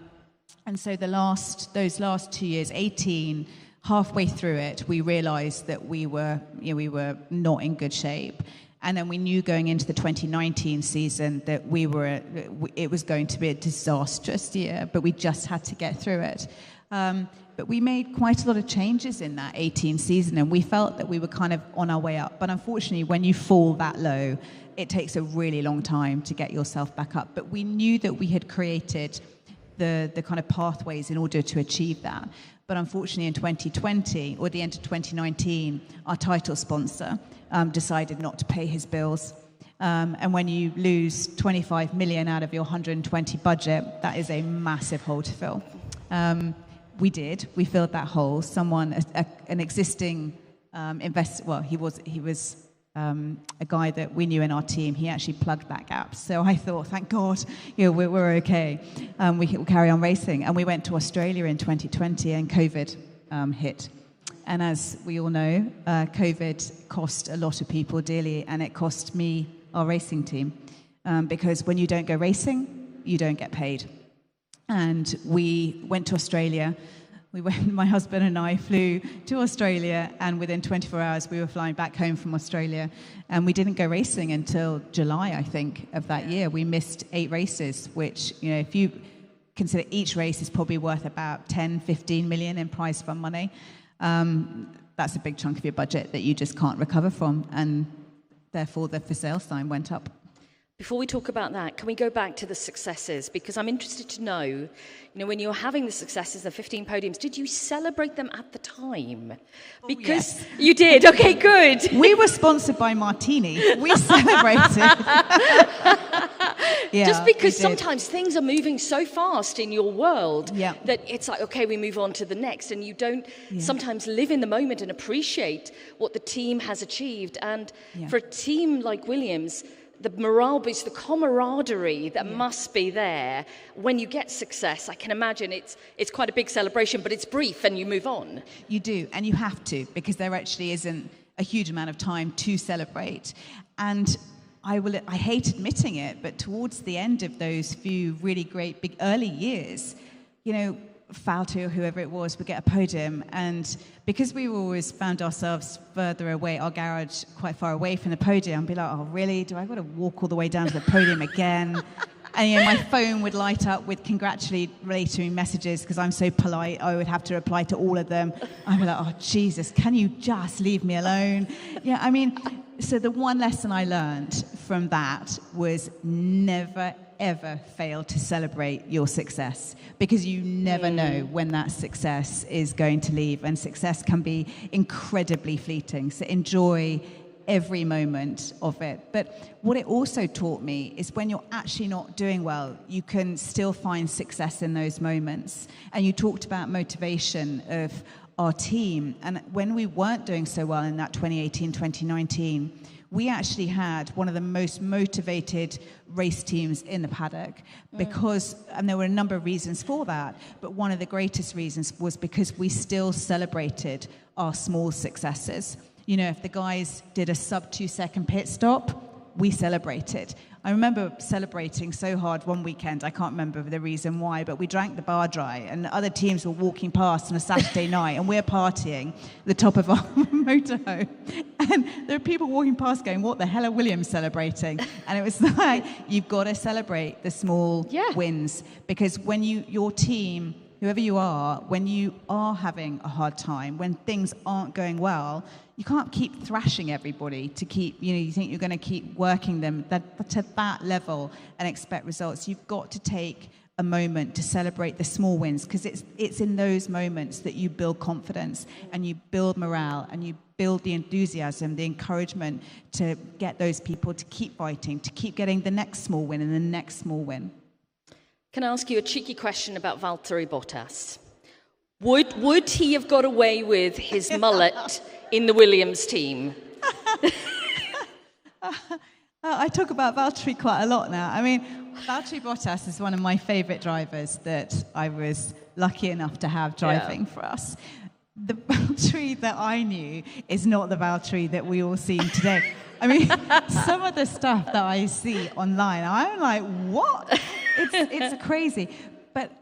so those last 2 years, 18, halfway through it, we realized that we were not in good shape. And then we knew going into the 2019 season that it was going to be a disastrous year, but we just had to get through it. But we made quite a lot of changes in that 18 season, and we felt that we were kind of on our way up. But unfortunately, when you fall that low, it takes a really long time to get yourself back up. But we knew that we had created the kind of pathways in order to achieve that. But unfortunately, in 2020, or the end of 2019, our title sponsor decided not to pay his bills. And when you lose 25 million out of your 120 budget, that is a massive hole to fill. We did. We filled that hole. An existing investor, well, he was a guy that we knew in our team. He actually plugged that gap. So I thought, thank God, we're okay. We can carry on racing. And we went to Australia in 2020, and COVID hit. And as we all know, COVID cost a lot of people dearly, and it cost me our racing team. Because when you don't go racing, you don't get paid. And we went to Australia. My husband and I flew to Australia, and within 24 hours we were flying back home from Australia. And we didn't go racing until July, I think, of that year. We missed 8 races, which, if you consider each race is probably worth about 10, 15 million in prize fund money, that's a big chunk of your budget that you just can't recover from. And therefore the for sale sign went up. Before we talk about that, can we go back to the successes? Because I'm interested to know, when you're having the successes, the 15 podiums, did you celebrate them at the time? Because you did. Okay, good. We were sponsored by Martini. We celebrated. Just because sometimes things are moving so fast in your world that it's like, okay, we move on to the next, and you don't sometimes live in the moment and appreciate what the team has achieved. And for a team like Williams, the morale boost, the camaraderie that must be there when you get success, I can imagine it's quite a big celebration, but it's brief and you move on. You do, and you have to, because there actually isn't a huge amount of time to celebrate. And I hate admitting it, but towards the end of those few really great big early years, Falty or whoever it was would get a podium, and because we always found ourselves further away, our garage quite far away from the podium, I'd be like, oh really, do I got to walk all the way down to the podium again? And my phone would light up with congratulatory messages because I'm so polite, I would have to reply to all of them. I'd be like, oh Jesus, can you just leave me alone? So the one lesson I learned from that was never ever fail to celebrate your success, because you never know when that success is going to leave, and success can be incredibly fleeting. So enjoy every moment of it. But what it also taught me is when you're actually not doing well, you can still find success in those moments. And you talked about motivation of our team, and when we weren't doing so well in that 2018-2019, we actually had one of the most motivated race teams in the paddock and there were a number of reasons for that, but one of the greatest reasons was because we still celebrated our small successes. If the guys did a sub 2-second pit stop, we celebrated. I remember celebrating so hard one weekend, I can't remember the reason why, but we drank the bar dry, and other teams were walking past on a Saturday night, and we're partying at the top of our motorhome. And there are people walking past going, what the hell are Williams celebrating? And it was like, you've got to celebrate the small wins, because when your team, whoever you are, when you are having a hard time, when things aren't going well, you can't keep thrashing everybody to keep, you think you're going to keep working them to that level and expect results. You've got to take a moment to celebrate the small wins, because it's in those moments that you build confidence and you build morale and you build the enthusiasm, the encouragement to get those people to keep fighting, to keep getting the next small win and the next small win. Can I ask you a cheeky question about Valtteri Bottas? Would he have got away with his mullet in the Williams team? I talk about Valtteri quite a lot now. I mean, Valtteri Bottas is one of my favourite drivers that I was lucky enough to have driving for us. The Valtteri that I knew is not the Valtteri that we all see today. I mean, some of the stuff that I see online, I'm like, what? It's crazy.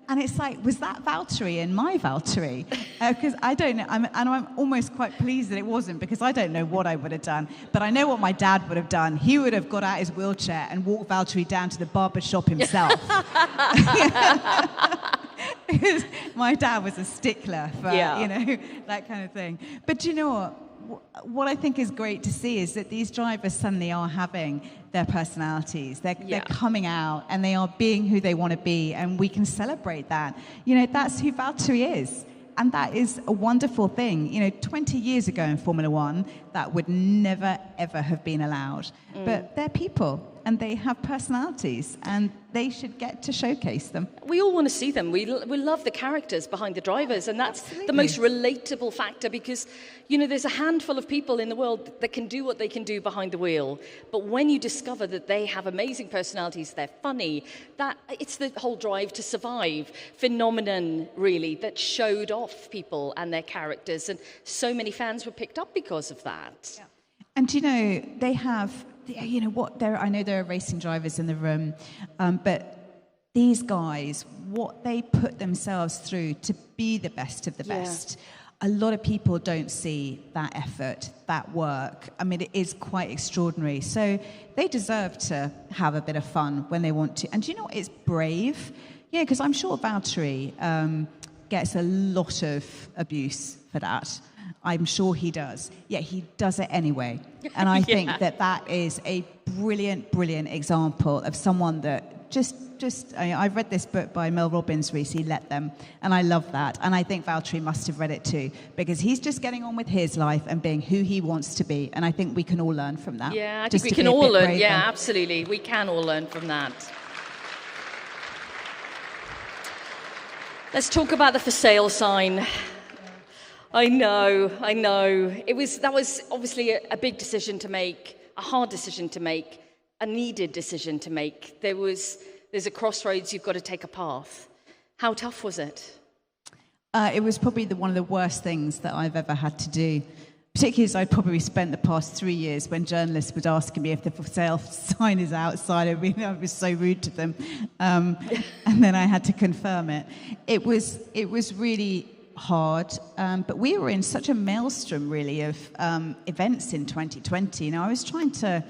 And it's like, was that Valtteri in my Valtteri? Because I don't know, I'm almost quite pleased that it wasn't, because I don't know what I would have done. But I know what my dad would have done. He would have got out his wheelchair and walked Valtteri down to the barber shop himself. Because my dad was a stickler for, that kind of thing. But you know what? What I think is great to see is that these drivers suddenly are having their personalities. They're coming out and they are being who they want to be, and we can celebrate that. That's who Valtteri is. And that is a wonderful thing. 20 years ago in Formula One, that would never, ever have been allowed. But they're people, and they have personalities, and they should get to showcase them. We all want to see them. We love the characters behind the drivers, and that's the most relatable factor, because, there's a handful of people in the world that can do what they can do behind the wheel. But when you discover that they have amazing personalities, they're funny, it's the whole drive to survive phenomenon, really, that showed off people and their characters. And so many fans were picked up because of that. Yeah. And, they have... I know there are racing drivers in the room, but these guys, what they put themselves through to be the best of the best, a lot of people don't see that effort, that work. I mean, it is quite extraordinary. So they deserve to have a bit of fun when they want to. And do you know what? It's brave. Yeah, because I'm sure Valtteri gets a lot of abuse for that. I'm sure he does. Yet he does it anyway. And I think that is a brilliant, brilliant example of someone that I've read this book by Mel Robbins recently, Let Them, and I love that. And I think Valtteri must have read it too, because he's just getting on with his life and being who he wants to be. And I think we can all learn from that. Yeah, I think we can all learn. Yeah, absolutely. We can all learn from that. Let's talk about the for sale sign. I know. That was obviously a big decision to make, a hard decision to make, a needed decision to make. There's a crossroads, you've got to take a path. How tough was it? It was probably one of the worst things that I've ever had to do, particularly as I'd probably spent the past 3 years when journalists would ask me if the for sale sign is outside. I was so rude to them. And then I had to confirm it. It was really hard, but we were in such a maelstrom, really, of events in 2020. I was trying to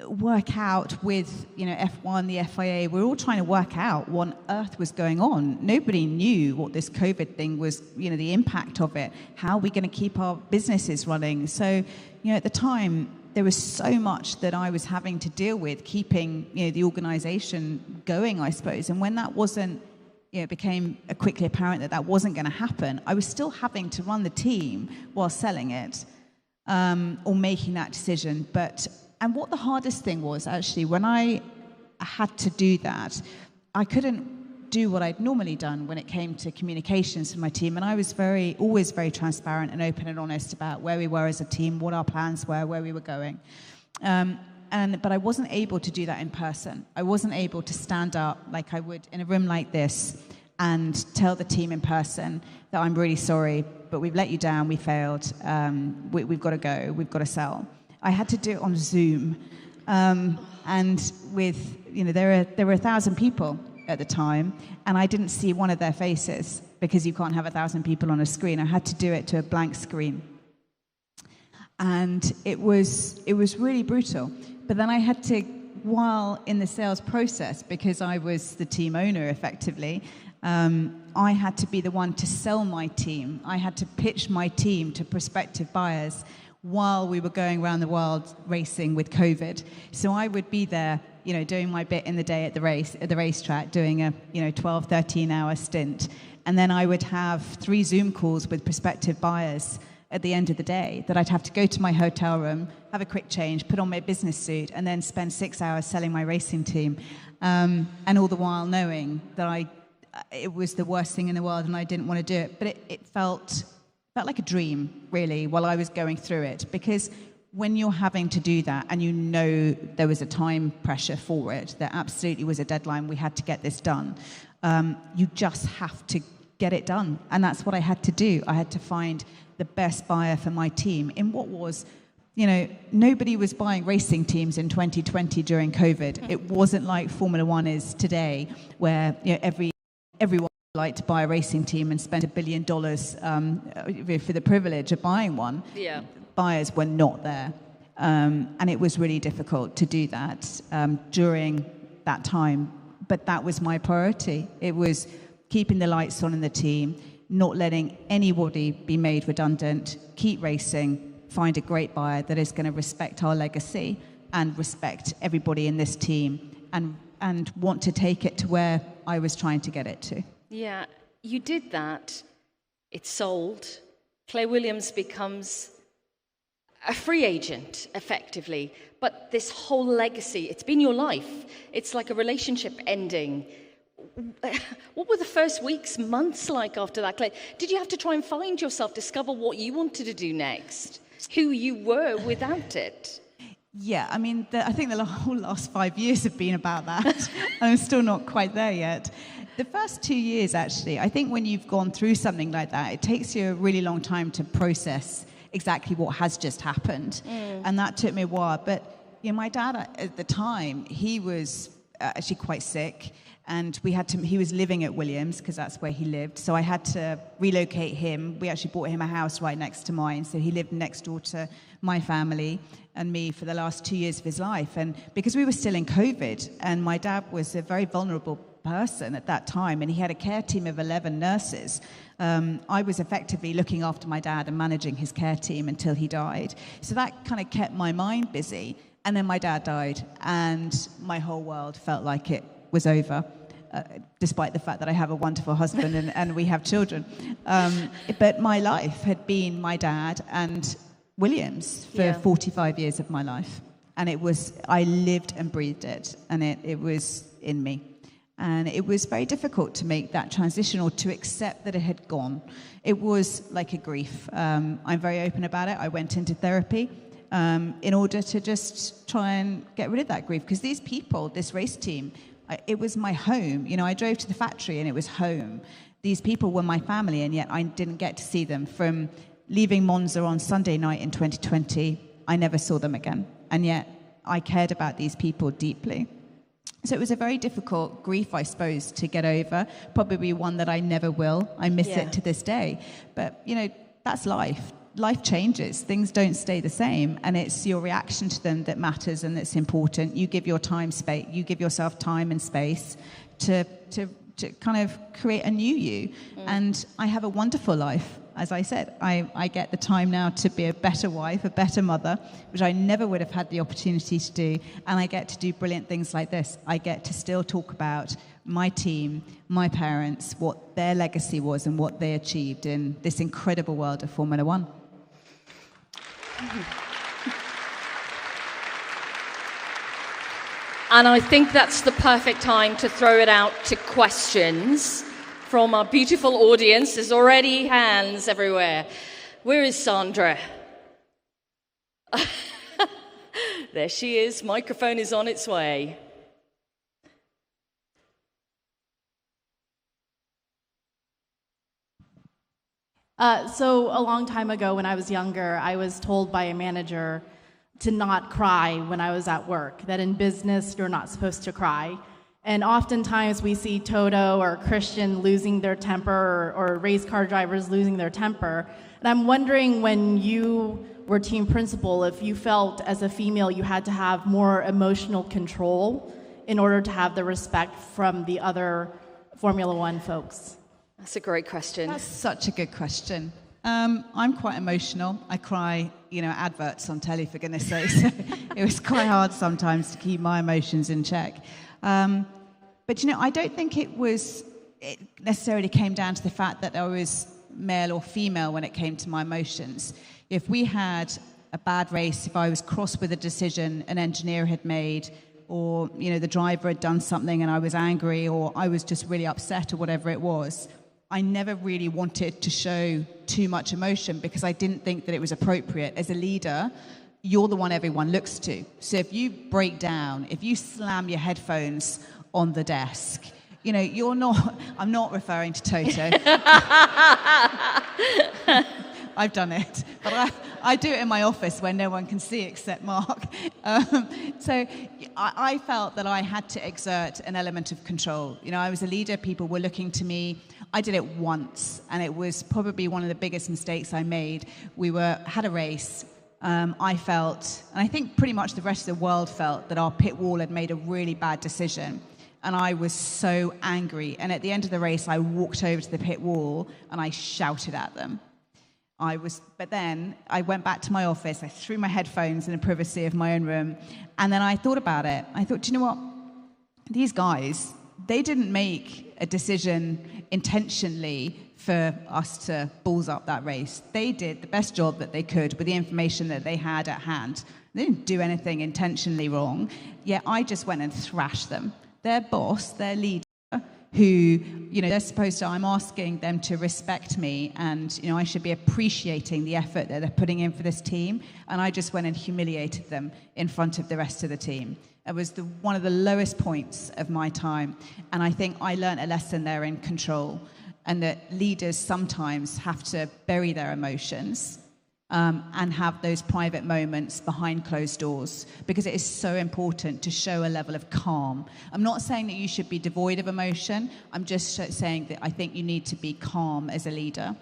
work out with, F1, the FIA, we're all trying to work out what on earth was going on. Nobody knew what this COVID thing was, the impact of it. How are we going to keep our businesses running? So, at the time, there was so much that I was having to deal with, keeping, the organisation going, I suppose. And when that wasn't, it became quickly apparent that wasn't going to happen, I was still having to run the team while selling it, or making that decision. And what the hardest thing was, actually, when I had to do that, I couldn't do what I'd normally done when it came to communications with my team. And I was always very transparent and open and honest about where we were as a team, what our plans were, where we were going. But I wasn't able to do that in person. I wasn't able to stand up like I would in a room like this and tell the team in person that I'm really sorry, but we've let you down, we failed, we've got to go, we've got to sell. I had to do it on Zoom, and with, there were 1,000 people at the time, and I didn't see one of their faces because you can't have 1,000 people on a screen. I had to do it to a blank screen, and it was really brutal. But then I had to, while in the sales process, because I was the team owner effectively, I had to be the one to sell my team. I had to pitch my team to prospective buyers while we were going around the world racing with COVID. So I would be there doing my bit in the day at the racetrack, doing a 12, 13-hour stint. And then I would have 3 Zoom calls with prospective buyers at the end of the day that I'd have to go to my hotel room, have a quick change, put on my business suit, and then spend 6 hours selling my racing team. And all the while knowing that it was the worst thing in the world and I didn't want to do it. But it felt like a dream, really, while I was going through it. Because when you're having to do that and there was a time pressure for it, there absolutely was a deadline, we had to get this done, you just have to get it done. And that's what I had to do. I had to find the best buyer for my team in what was, nobody was buying racing teams in 2020 during COVID. It wasn't like Formula One is today, where everyone would like to buy a racing team and spend $1 billion for the privilege of buying one. Yeah. Buyers were not there. And it was really difficult to do that during that time. But that was my priority. It was keeping the lights on in the team, not letting anybody be made redundant, keep racing, find a great buyer that is going to respect our legacy and respect everybody in this team and want to take it to where I was trying to get it to. Yeah, you did that. It's sold. Claire Williams becomes a free agent, effectively. But this whole legacy, it's been your life. It's like a relationship ending. What were the first weeks, months like after that, Claire? Did you have to try and find yourself, discover what you wanted to do next? Who you were without it? Yeah, I mean, I think the whole last 5 years have been about that. I'm still not quite there yet. The first 2 years, actually, I think when you've gone through something like that, it takes you a really long time to process exactly what has just happened. And that took me a while. But my dad at the time, he was actually quite sick. And he was living at Williams because that's where he lived. So I had to relocate him. We actually bought him a house right next to mine. So he lived next door to my family and me for the last 2 years of his life. And because we were still in COVID, and my dad was a very vulnerable person at that time, and he had a care team of 11 nurses. I was effectively looking after my dad and managing his care team until he died. So that kind of kept my mind busy. And then my dad died, and my whole world felt like it was over, despite the fact that I have a wonderful husband and we have children. But my life had been my dad and Williams for 45 years of my life. And I lived and breathed it, and it was in me. And it was very difficult to make that transition or to accept that it had gone. It was like a grief. I'm very open about it. I went into therapy in order to just try and get rid of that grief. Because these people, this race team, it was my home. I drove to the factory and it was home. These people were my family, and yet I didn't get to see them. From leaving Monza on Sunday night in 2020, I never saw them again. And yet I cared about these people deeply. So it was a very difficult grief, I suppose, to get over. Probably one that I never will. I miss it to this day. But, that's life. Life changes. Things don't stay the same, and it's your reaction to them that matters and that's important. You give yourself time and space to kind of create a new you. And I have a wonderful life. As I said, I get the time now to be a better wife, a better mother, which I never would have had the opportunity to do. And I get to do brilliant things like this. I get to still talk about my team, my parents, what their legacy was and what they achieved in this incredible world of Formula One. And I think that's the perfect time to throw it out to questions from our beautiful audience. There's already hands everywhere. Where is Sandra? There she is. Microphone is on its way. So a long time ago when I was younger, I was told by a manager to not cry when I was at work, that in business you're not supposed to cry. And oftentimes we see Toto or Christian losing their temper, or race car drivers losing their temper. And I'm wondering, when you were team principal, if you felt as a female you had to have more emotional control in order to have the respect from the other Formula One folks. That's a great question. That's such a good question. I'm quite emotional. I cry, adverts on telly, for goodness sake. So it was quite hard sometimes to keep my emotions in check. But, I don't think it necessarily came down to the fact that I was male or female when it came to my emotions. If we had a bad race, if I was cross with a decision an engineer had made, or, the driver had done something and I was angry, or I was just really upset or whatever it was, I never really wanted to show too much emotion because I didn't think that it was appropriate. As a leader, you're the one everyone looks to. So if you break down, if you slam your headphones on the desk, you're not, I'm not referring to Toto. I've done it, but I do it in my office where no one can see except Mark. So I felt that I had to exert an element of control. I was a leader, people were looking to me. I did it once, and it was probably one of the biggest mistakes I made. We had a race. I felt, and I think pretty much the rest of the world felt, that our pit wall had made a really bad decision. And I was so angry. And at the end of the race, I walked over to the pit wall and I shouted at them. But then I went back to my office. I threw my headphones in the privacy of my own room. And then I thought about it. I thought, do you know what? These guys, they didn't make a decision intentionally for us to balls up that race. They did the best job that they could with the information that they had at hand. They didn't do anything intentionally wrong. Yet I just went and thrashed them. Their boss, their leader, who, they're supposed to, I'm asking them to respect me, and, I should be appreciating the effort that they're putting in for this team. And I just went and humiliated them in front of the rest of the team. It was one of the lowest points of my time. And I think I learned a lesson there in control, and that leaders sometimes have to bury their emotions and have those private moments behind closed doors, because it is so important to show a level of calm. I'm not saying that you should be devoid of emotion. I'm just saying that I think you need to be calm as a leader,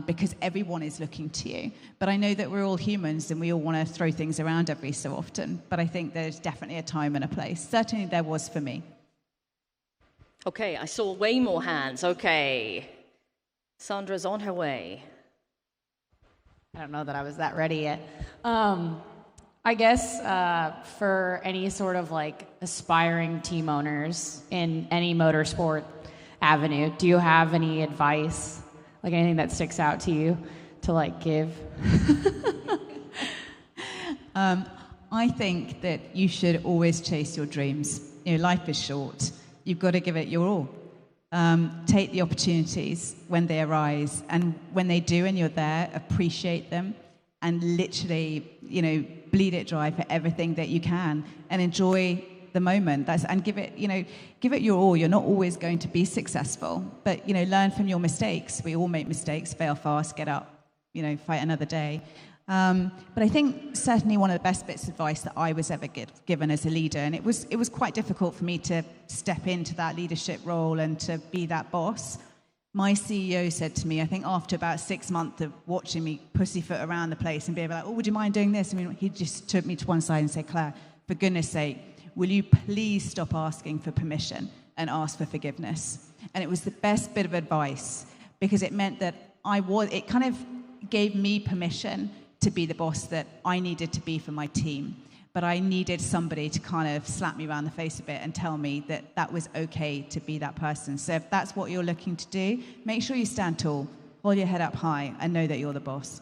because everyone is looking to you. But I know that we're all humans and we all want to throw things around every so often. But I think there's definitely a time and a place. Certainly there was for me. Okay, I saw way more hands. Okay. Sandra's on her way. I don't know that I was that ready yet. I guess for any sort of aspiring team owners in any motorsport avenue, do you have any advice, anything that sticks out to you to give? I think that you should always chase your dreams. Life is short. You've got to give it your all. Take the opportunities when they arise, and when they do and you're there, appreciate them, and literally, bleed it dry for everything that you can, and enjoy the moment. And give it your all. You're not always going to be successful, but learn from your mistakes. We all make mistakes, fail fast, get up, fight another day. But I think certainly one of the best bits of advice that I was ever given as a leader, and it was quite difficult for me to step into that leadership role and to be that boss. My CEO said to me, I think after about 6 months of watching me pussyfoot around the place and being like, oh, would you mind doing this? He just took me to one side and said, Claire, for goodness sake, will you please stop asking for permission and ask for forgiveness? And it was the best bit of advice, because it meant that it kind of gave me permission to be the boss that I needed to be for my team. But I needed somebody to kind of slap me around the face a bit and tell me that that was okay to be that person. So if that's what you're looking to do, make sure you stand tall, hold your head up high, and know that you're the boss.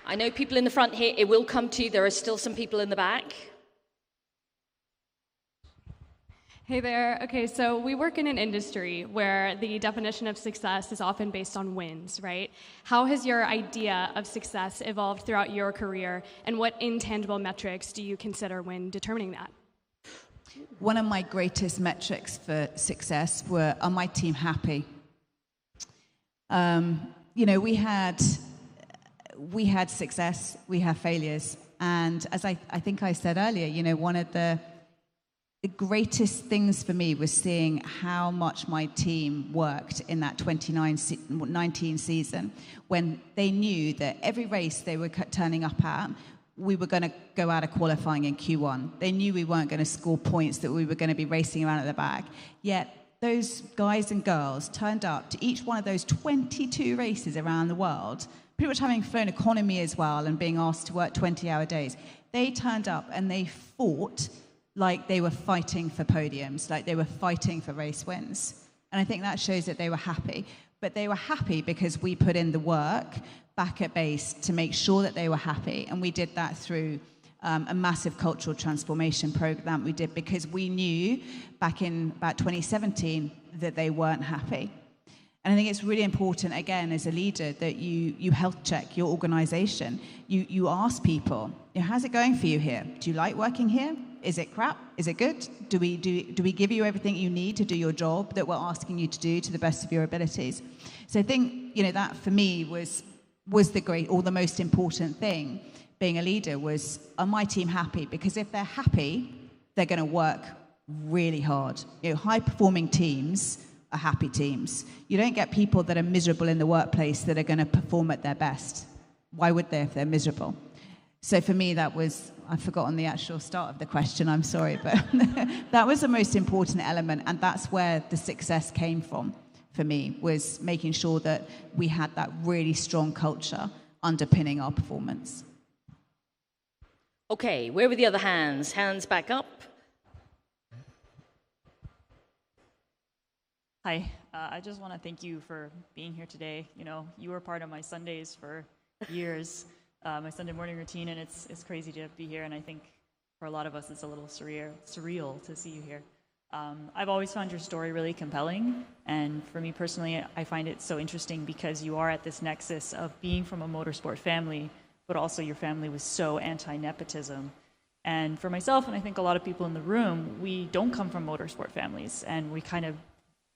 I know people in the front here, it will come to you. There are still some people in the back. Hey there. Okay, so we work in an industry where the definition of success is often based on wins, right? How has your idea of success evolved throughout your career, and what intangible metrics do you consider when determining that? One of my greatest metrics for success are my team happy? We had success, we have failures. And as I think I said earlier, one of the greatest things for me was seeing how much my team worked in that 2019 season, when they knew that every race they were turning up at we were going to go out of qualifying in Q1. They knew we weren't going to score points, that we were going to be racing around at the back. Yet those guys and girls turned up to each one of those 22 races around the world, pretty much having flown economy as well and being asked to work 20-hour days. They turned up and they fought like they were fighting for podiums, like they were fighting for race wins. And I think that shows that they were happy. But they were happy because we put in the work back at base to make sure that they were happy. And we did that through a massive cultural transformation program we did, because we knew back in about 2017 that they weren't happy. And I think it's really important, again, as a leader, that you health check your organization. You ask people, how's it going for you here? Do you like working here? Is it crap? Is it good? Do we give you everything you need to do your job that we're asking you to do to the best of your abilities? So I think, that for me was the most important thing, being a leader, was, are my team happy? Because if they're happy, they're going to work really hard. High-performing teams are happy teams. You don't get people that are miserable in the workplace that are going to perform at their best. Why would they if they're miserable? So for me, that was, I've forgotten the actual start of the question, I'm sorry, but that was the most important element, and that's where the success came from for me, was making sure that we had that really strong culture underpinning our performance. Okay, where were the other hands? Hands back up. Hi, I just want to thank you for being here today. You were part of my Sundays for years, my Sunday morning routine, and it's crazy to be here, and I think for a lot of us it's a little surreal to see you here. I've always found your story really compelling, and for me personally, I find it so interesting because you are at this nexus of being from a motorsport family, but also your family was so anti-nepotism. And for myself, and I think a lot of people in the room, we don't come from motorsport families, and we kind of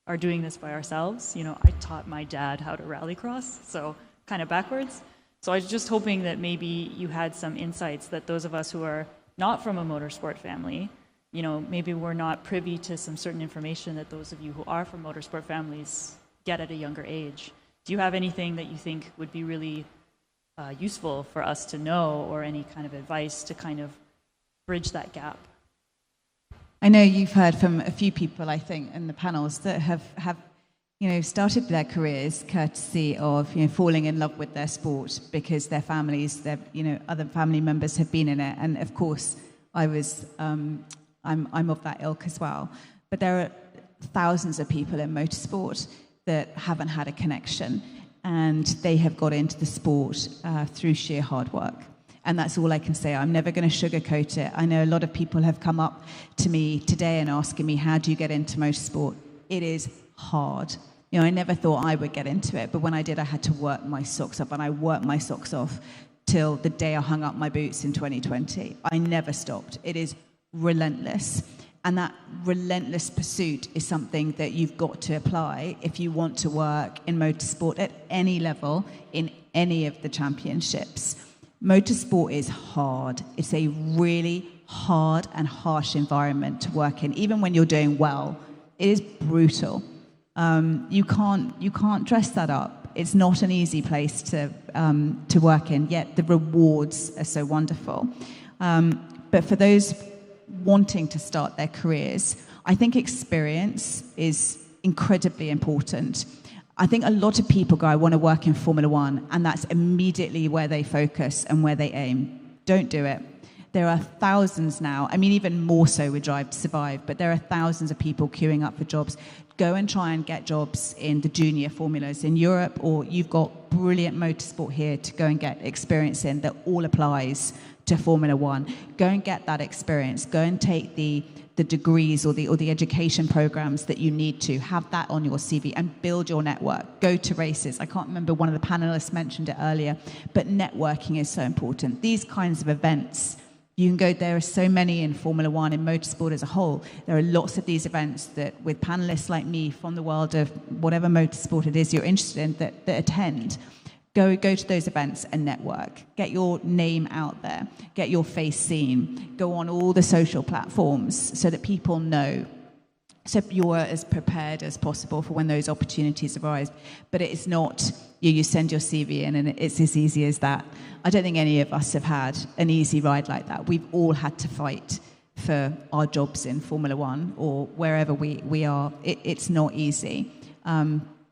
are doing this by ourselves. I taught my dad how to rallycross, so kind of backwards. So I was just hoping that maybe you had some insights that those of us who are not from a motorsport family, maybe we're not privy to some certain information that those of you who are from motorsport families get at a younger age. Do you have anything that you think would be really useful for us to know, or any kind of advice to kind of bridge that gap? I know you've heard from a few people, I think, in the panels that have started their careers courtesy of falling in love with their sport because their families, their other family members have been in it. And of course, I'm of that ilk as well. But there are thousands of people in motorsport that haven't had a connection, and they have got into the sport through sheer hard work. And that's all I can say. I'm never going to sugarcoat it. I know a lot of people have come up to me today and asking me, how do you get into motorsport? It is hard. I never thought I would get into it, but when I did, I had to work my socks up, and I worked my socks off till the day I hung up my boots in 2020. I never stopped. It is relentless. And that relentless pursuit is something that you've got to apply if you want to work in motorsport at any level, in any of the championships. Motorsport is hard. It's a really hard and harsh environment to work in. Even when you're doing well, it is brutal. You can't dress that up. It's not an easy place to work in, yet the rewards are so wonderful. But for those wanting to start their careers, I think experience is incredibly important. I think a lot of people go, I want to work in Formula One, and that's immediately where they focus and where they aim. Don't do it. There are thousands now, even more so with Drive to Survive, but there are thousands of people queuing up for jobs. Go and try and get jobs in the junior formulas in Europe, or you've got brilliant motorsport here to go and get experience in that all applies to Formula One. Go and get that experience. Go and take the degrees or the education programs that you need to. Have that on your CV and build your network. Go to races. I can't remember, one of the panelists mentioned it earlier, but networking is so important. These kinds of events, you can go, there are so many in Formula One, in motorsport as a whole. There are lots of these events that, with panelists like me from the world of whatever motorsport it is you're interested in, that attend. Go to those events and network. Get your name out there. Get your face seen. Go on all the social platforms so that people know So you're as prepared as possible for when those opportunities arise. But it's not you send your CV in and it's as easy as that. I don't think any of us have had an easy ride like that. We've all had to fight for our jobs in Formula One or wherever we are. It's not easy.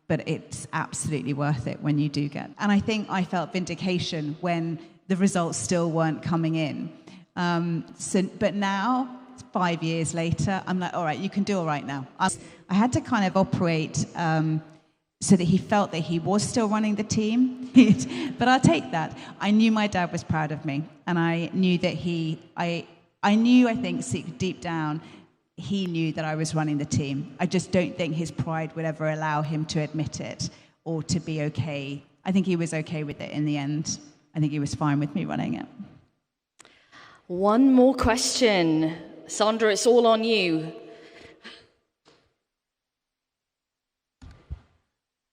But it's absolutely worth it when you do get. And I think I felt vindication when the results still weren't coming in. But now, 5 years later, I'm like, all right, you can do all right now. I had to kind of operate so that he felt that he was still running the team. But I'll take that. I knew my dad was proud of me, and I knew that I think deep down, he knew that I was running the team. I just don't think his pride would ever allow him to admit it or to be okay. I think he was okay with it in the end. I think he was fine with me running it. One more question. Sandra, it's all on you.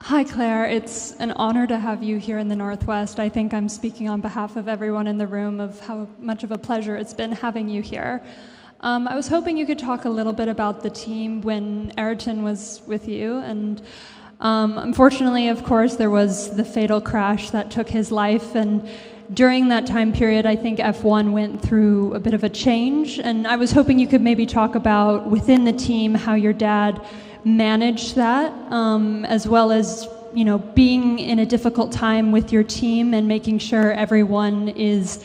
Hi, Claire. It's an honor to have you here in the Northwest. I think I'm speaking on behalf of everyone in the room of how much of a pleasure it's been having you here. I was hoping you could talk a little bit about the team when Ayrton was with you. And unfortunately, of course, there was the fatal crash that took his life. And during that time period, I think F1 went through a bit of a change. And I was hoping you could maybe talk about within the team how your dad managed that, as well as, you know, being in a difficult time with your team and making sure everyone is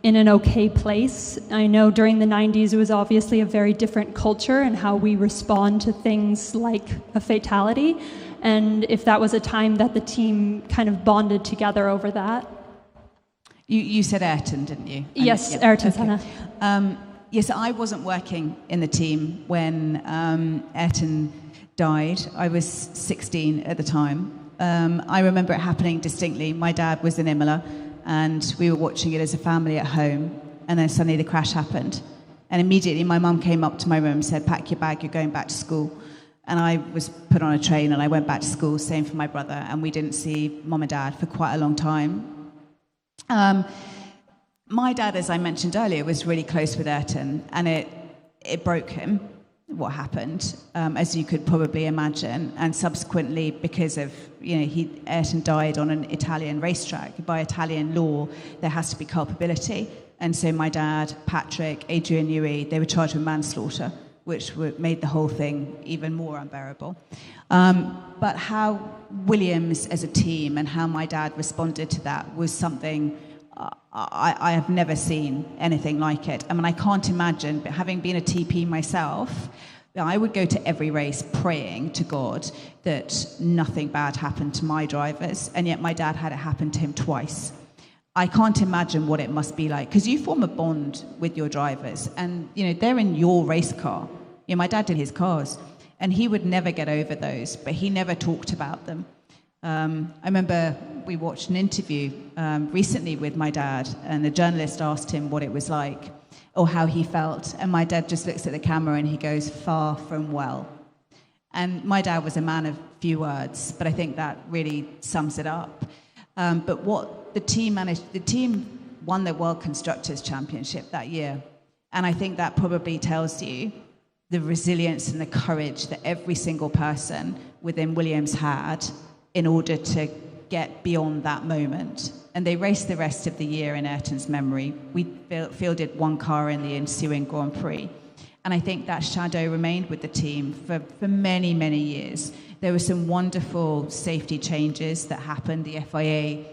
in an okay place. I know during the 90s it was obviously a very different culture and how we respond to things like a fatality, and if that was a time that the team kind of bonded together over that. You said Ayrton, didn't you? Yes, Ayrton Senna. Yes, I wasn't working in the team when Ayrton died. I was 16 at the time. I remember it happening distinctly. My dad was in Emila, and we were watching it as a family at home, and then suddenly the crash happened. And immediately my mum came up to my room and said, "Pack your bag, you're going back to school." And I was put on a train and I went back to school, same for my brother, and we didn't see mum and dad for quite a long time. My dad, as I mentioned earlier, was really close with Ayrton, and it broke him, what happened, as you could probably imagine. And subsequently, because of, Ayrton died on an Italian racetrack. By Italian law, there has to be culpability. And so my dad, Patrick, Adrian Newey, they were charged with manslaughter, which made the whole thing even more unbearable. But how Williams as a team and how my dad responded to that was something I have never seen anything like it. I mean, I can't imagine, but having been a TP myself, I would go to every race praying to God that nothing bad happened to my drivers, and yet my dad had it happen to him twice. I can't imagine what it must be like, because you form a bond with your drivers, and they're in your race car. My dad did his cars, and he would never get over those, but he never talked about them. I remember we watched an interview recently with my dad, and the journalist asked him what it was like or how he felt, and my dad just looks at the camera and he goes, "Far from well." And my dad was a man of few words, but I think that really sums it up. But what the team won the World Constructors' Championship that year, and I think that probably tells you the resilience and the courage that every single person within Williams had in order to get beyond that moment. And they raced the rest of the year in Ayrton's memory. We fielded one car in the ensuing Grand Prix. And I think that shadow remained with the team for many, many years. There were some wonderful safety changes that happened. The FIA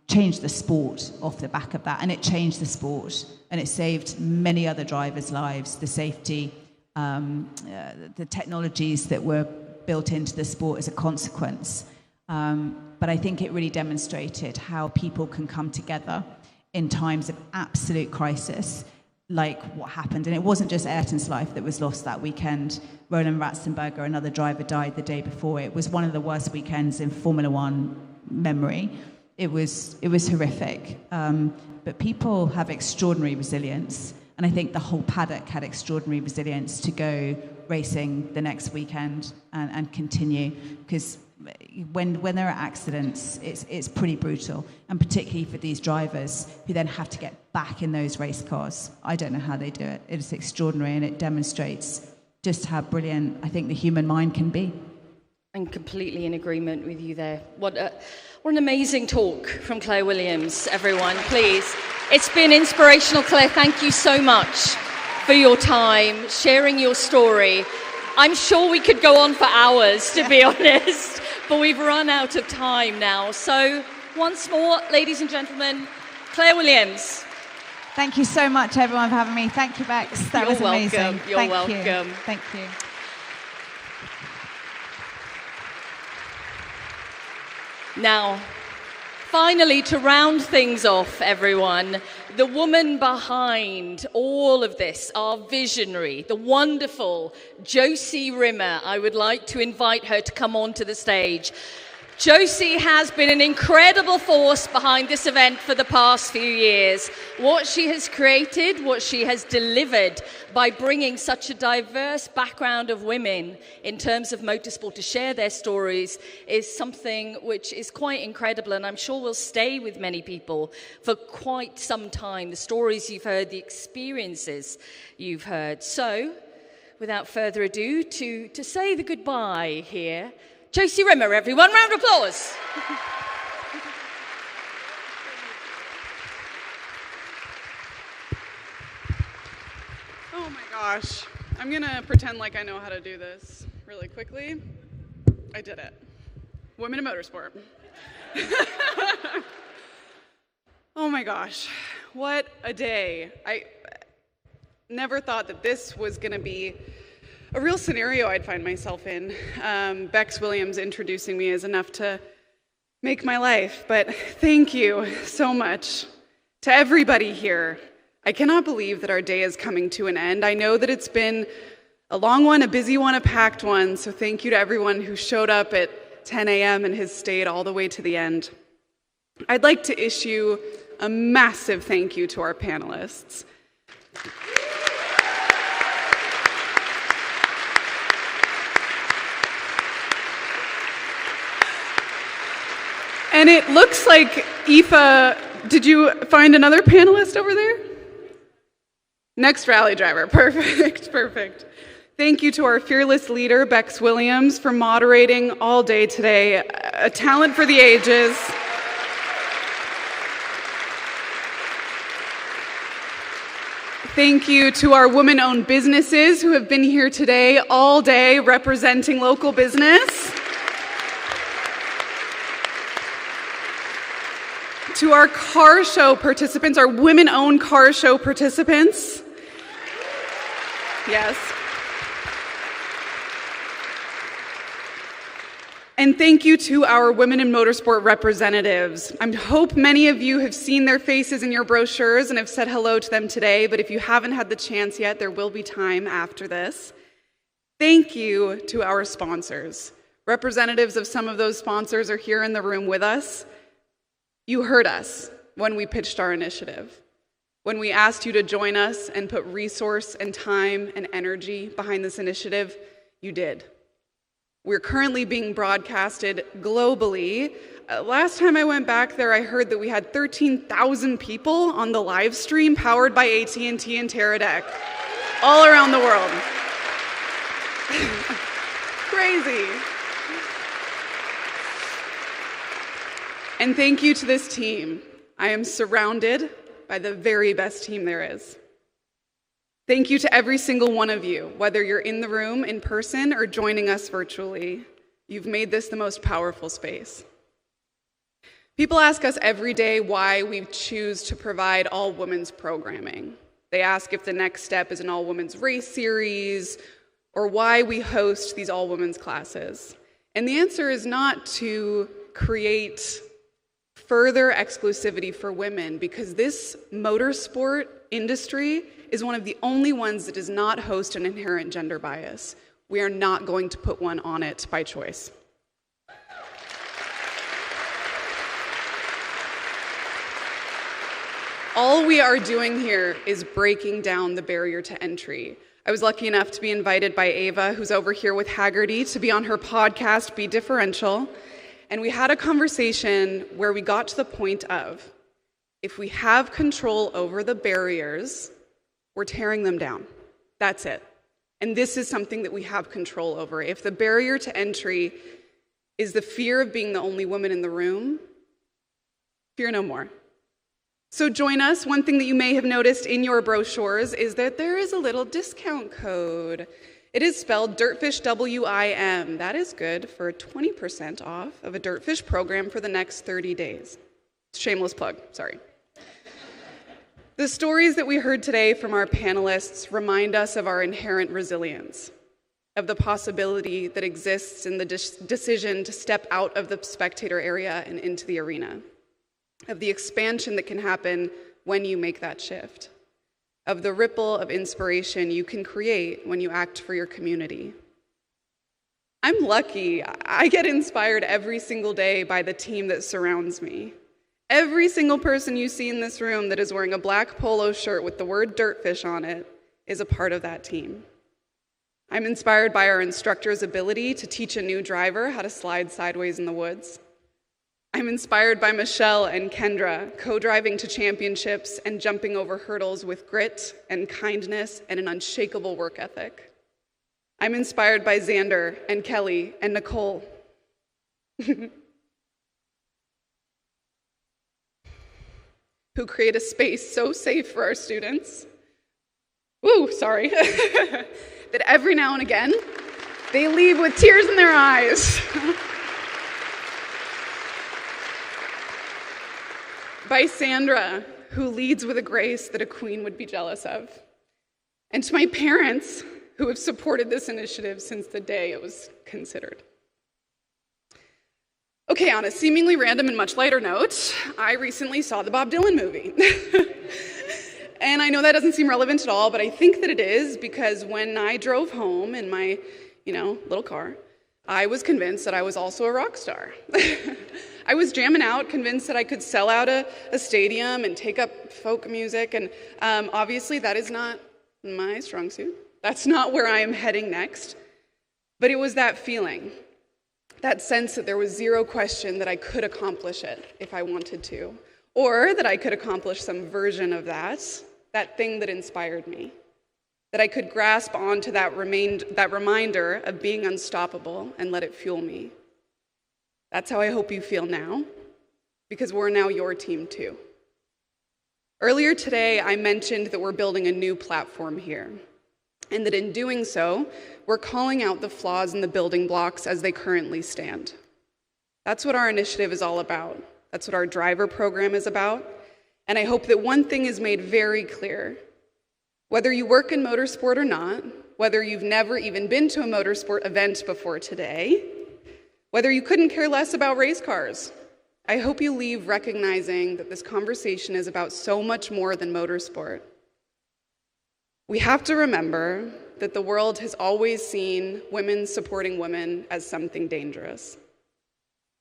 changed the sport off the back of that, and it changed the sport, and it saved many other drivers' lives. The safety, the technologies that were built into the sport as a consequence. But I think it really demonstrated how people can come together in times of absolute crisis, like what happened. And it wasn't just Ayrton's life that was lost that weekend. Roland Ratzenberger, another driver, died the day before. It was one of the worst weekends in Formula One memory. It was horrific. But people have extraordinary resilience. And I think the whole paddock had extraordinary resilience to go racing the next weekend and continue, because when there are accidents, it's pretty brutal, and particularly for these drivers who then have to get back in those race cars. I don't know how they do it. It is extraordinary, and it demonstrates just how brilliant I think the human mind can be. I'm completely in agreement with you there. What an amazing talk from Claire Williams, everyone, please. It's been inspirational, Claire. Thank you so much for your time, sharing your story. I'm sure we could go on for hours, to be honest, but we've run out of time now. So once more, ladies and gentlemen, Claire Williams. Thank you so much, everyone, for having me. Thank you, Bex. That was amazing. You're welcome. Thank you. Now, finally, to round things off, everyone, the woman behind all of this, our visionary, the wonderful Josie Rimmer. I would like to invite her to come onto the stage. Josie has been an incredible force behind this event for the past few years. What she has created, what she has delivered by bringing such a diverse background of women in terms of motorsport to share their stories is something which is quite incredible, and I'm sure will stay with many people for quite some time. The stories you've heard, the experiences you've heard. So, without further ado, to say the goodbye here, Josie Rimmer, everyone. Round of applause. Oh my gosh. I'm going to pretend like I know how to do this really quickly. I did it. Women in motorsport. Oh my gosh. What a day. I never thought that this was going to be a real scenario I'd find myself in. Bex Williams introducing me is enough to make my life, but thank you so much to everybody here. I cannot believe that our day is coming to an end. I know that it's been a long one, a busy one, a packed one, so thank you to everyone who showed up at 10 a.m. and has stayed all the way to the end. I'd like to issue a massive thank you to our panelists. And it looks like, Aoife, did you find another panelist over there? Next rally driver. Perfect, perfect. Thank you to our fearless leader, Bex Williams, for moderating all day today. A talent for the ages. Thank you to our women-owned businesses who have been here today all day representing local business. To our car show participants, our women-owned car show participants. Yes. And thank you to our Women in Motorsport representatives. I hope many of you have seen their faces in your brochures and have said hello to them today, but if you haven't had the chance yet, there will be time after this. Thank you to our sponsors. Representatives of some of those sponsors are here in the room with us. You heard us when we pitched our initiative. When we asked you to join us and put resource and time and energy behind this initiative, you did. We're currently being broadcasted globally. Last time I went back there, I heard that we had 13,000 people on the live stream powered by AT&T and Teradek, all around the world. Crazy. And thank you to this team. I am surrounded by the very best team there is. Thank you to every single one of you, whether you're in the room in person or joining us virtually. You've made this the most powerful space. People ask us every day why we choose to provide all women's programming. They ask if the next step is an all women's race series or why we host these all women's classes. And the answer is not to create further exclusivity for women, because this motorsport industry is one of the only ones that does not host an inherent gender bias. We are not going to put one on it by choice. All we are doing here is breaking down the barrier to entry. I was lucky enough to be invited by Ava, who's over here with Haggerty, to be on her podcast, Be Differential. And we had a conversation where we got to the point of, if we have control over the barriers, we're tearing them down. That's it. And this is something that we have control over. If the barrier to entry is the fear of being the only woman in the room, fear no more. So join us. One thing that you may have noticed in your brochures is that there is a little discount code. It is spelled DirtFish WIM. That is good for 20% off of a DirtFish program for the next 30 days. Shameless plug, sorry. The stories that we heard today from our panelists remind us of our inherent resilience, of the possibility that exists in the decision to step out of the spectator area and into the arena, of the expansion that can happen when you make that shift, of the ripple of inspiration you can create when you act for your community. I'm lucky. I get inspired every single day by the team that surrounds me. Every single person you see in this room that is wearing a black polo shirt with the word DirtFish on it is a part of that team. I'm inspired by our instructor's ability to teach a new driver how to slide sideways in the woods. I'm inspired by Michele and Kendra, co-driving to championships and jumping over hurdles with grit and kindness and an unshakable work ethic. I'm inspired by Xander and Kelly and Nicole. Who create a space so safe for our students. That every now and again, they leave with tears in their eyes. By Sandra, who leads with a grace that a queen would be jealous of. And to my parents, who have supported this initiative since the day it was considered. Okay, on a seemingly random and much lighter note, I recently saw the Bob Dylan movie. And I know that doesn't seem relevant at all, but I think that it is because when I drove home in my, little car, I was convinced that I was also a rock star. I was jamming out, convinced that I could sell out a stadium and take up folk music, and obviously that is not my strong suit. That's not where I am heading next. But it was that feeling. That sense that there was zero question that I could accomplish it if I wanted to, or that I could accomplish some version of that thing that inspired me, that I could grasp onto that reminder of being unstoppable and let it fuel me. That's how I hope you feel now, because we're now your team too. Earlier today, I mentioned that we're building a new platform here, and that in doing so, we're calling out the flaws in the building blocks as they currently stand. That's what our initiative is all about. That's what our driver program is about. And I hope that one thing is made very clear. Whether you work in motorsport or not, whether you've never even been to a motorsport event before today, whether you couldn't care less about race cars, I hope you leave recognizing that this conversation is about so much more than motorsport. We have to remember that the world has always seen women supporting women as something dangerous.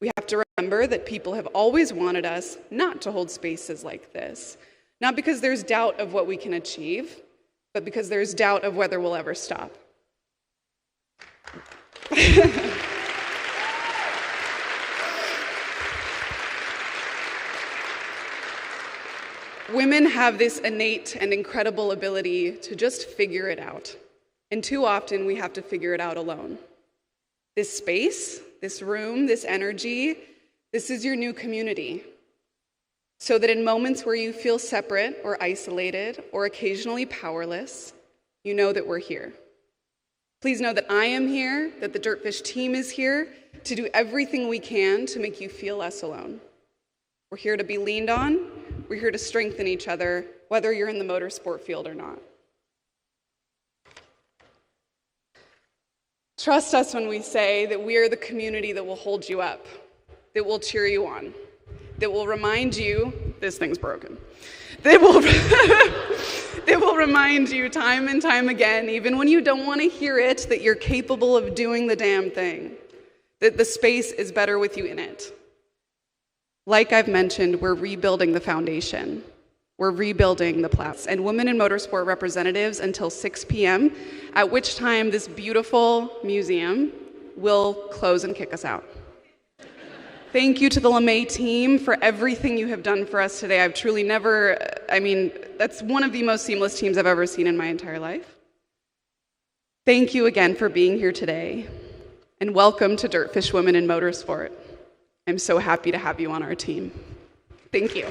We have to remember that people have always wanted us not to hold spaces like this, not because there's doubt of what we can achieve, but because there's doubt of whether we'll ever stop. Women have this innate and incredible ability to just figure it out. And too often we have to figure it out alone. This space, this room, this energy, this is your new community. So that in moments where you feel separate or isolated or occasionally powerless, you know that we're here. Please know that I am here, that the DirtFish team is here to do everything we can to make you feel less alone. We're here to be leaned on. We're here to strengthen each other, whether you're in the motorsport field or not. Trust us when we say that we are the community that will hold you up, that will cheer you on, that will remind you, this thing's broken, that will remind you time and time again, even when you don't want to hear it, that you're capable of doing the damn thing, that the space is better with you in it. Like I've mentioned, we're rebuilding the foundation. We're rebuilding the platform. And Women in Motorsport representatives until 6 p.m., at which time this beautiful museum will close and kick us out. Thank you to the LeMay team for everything you have done for us today. I've truly never, that's one of the most seamless teams I've ever seen in my entire life. Thank you again for being here today, and welcome to DirtFish Women in Motorsport. I'm so happy to have you on our team. Thank you.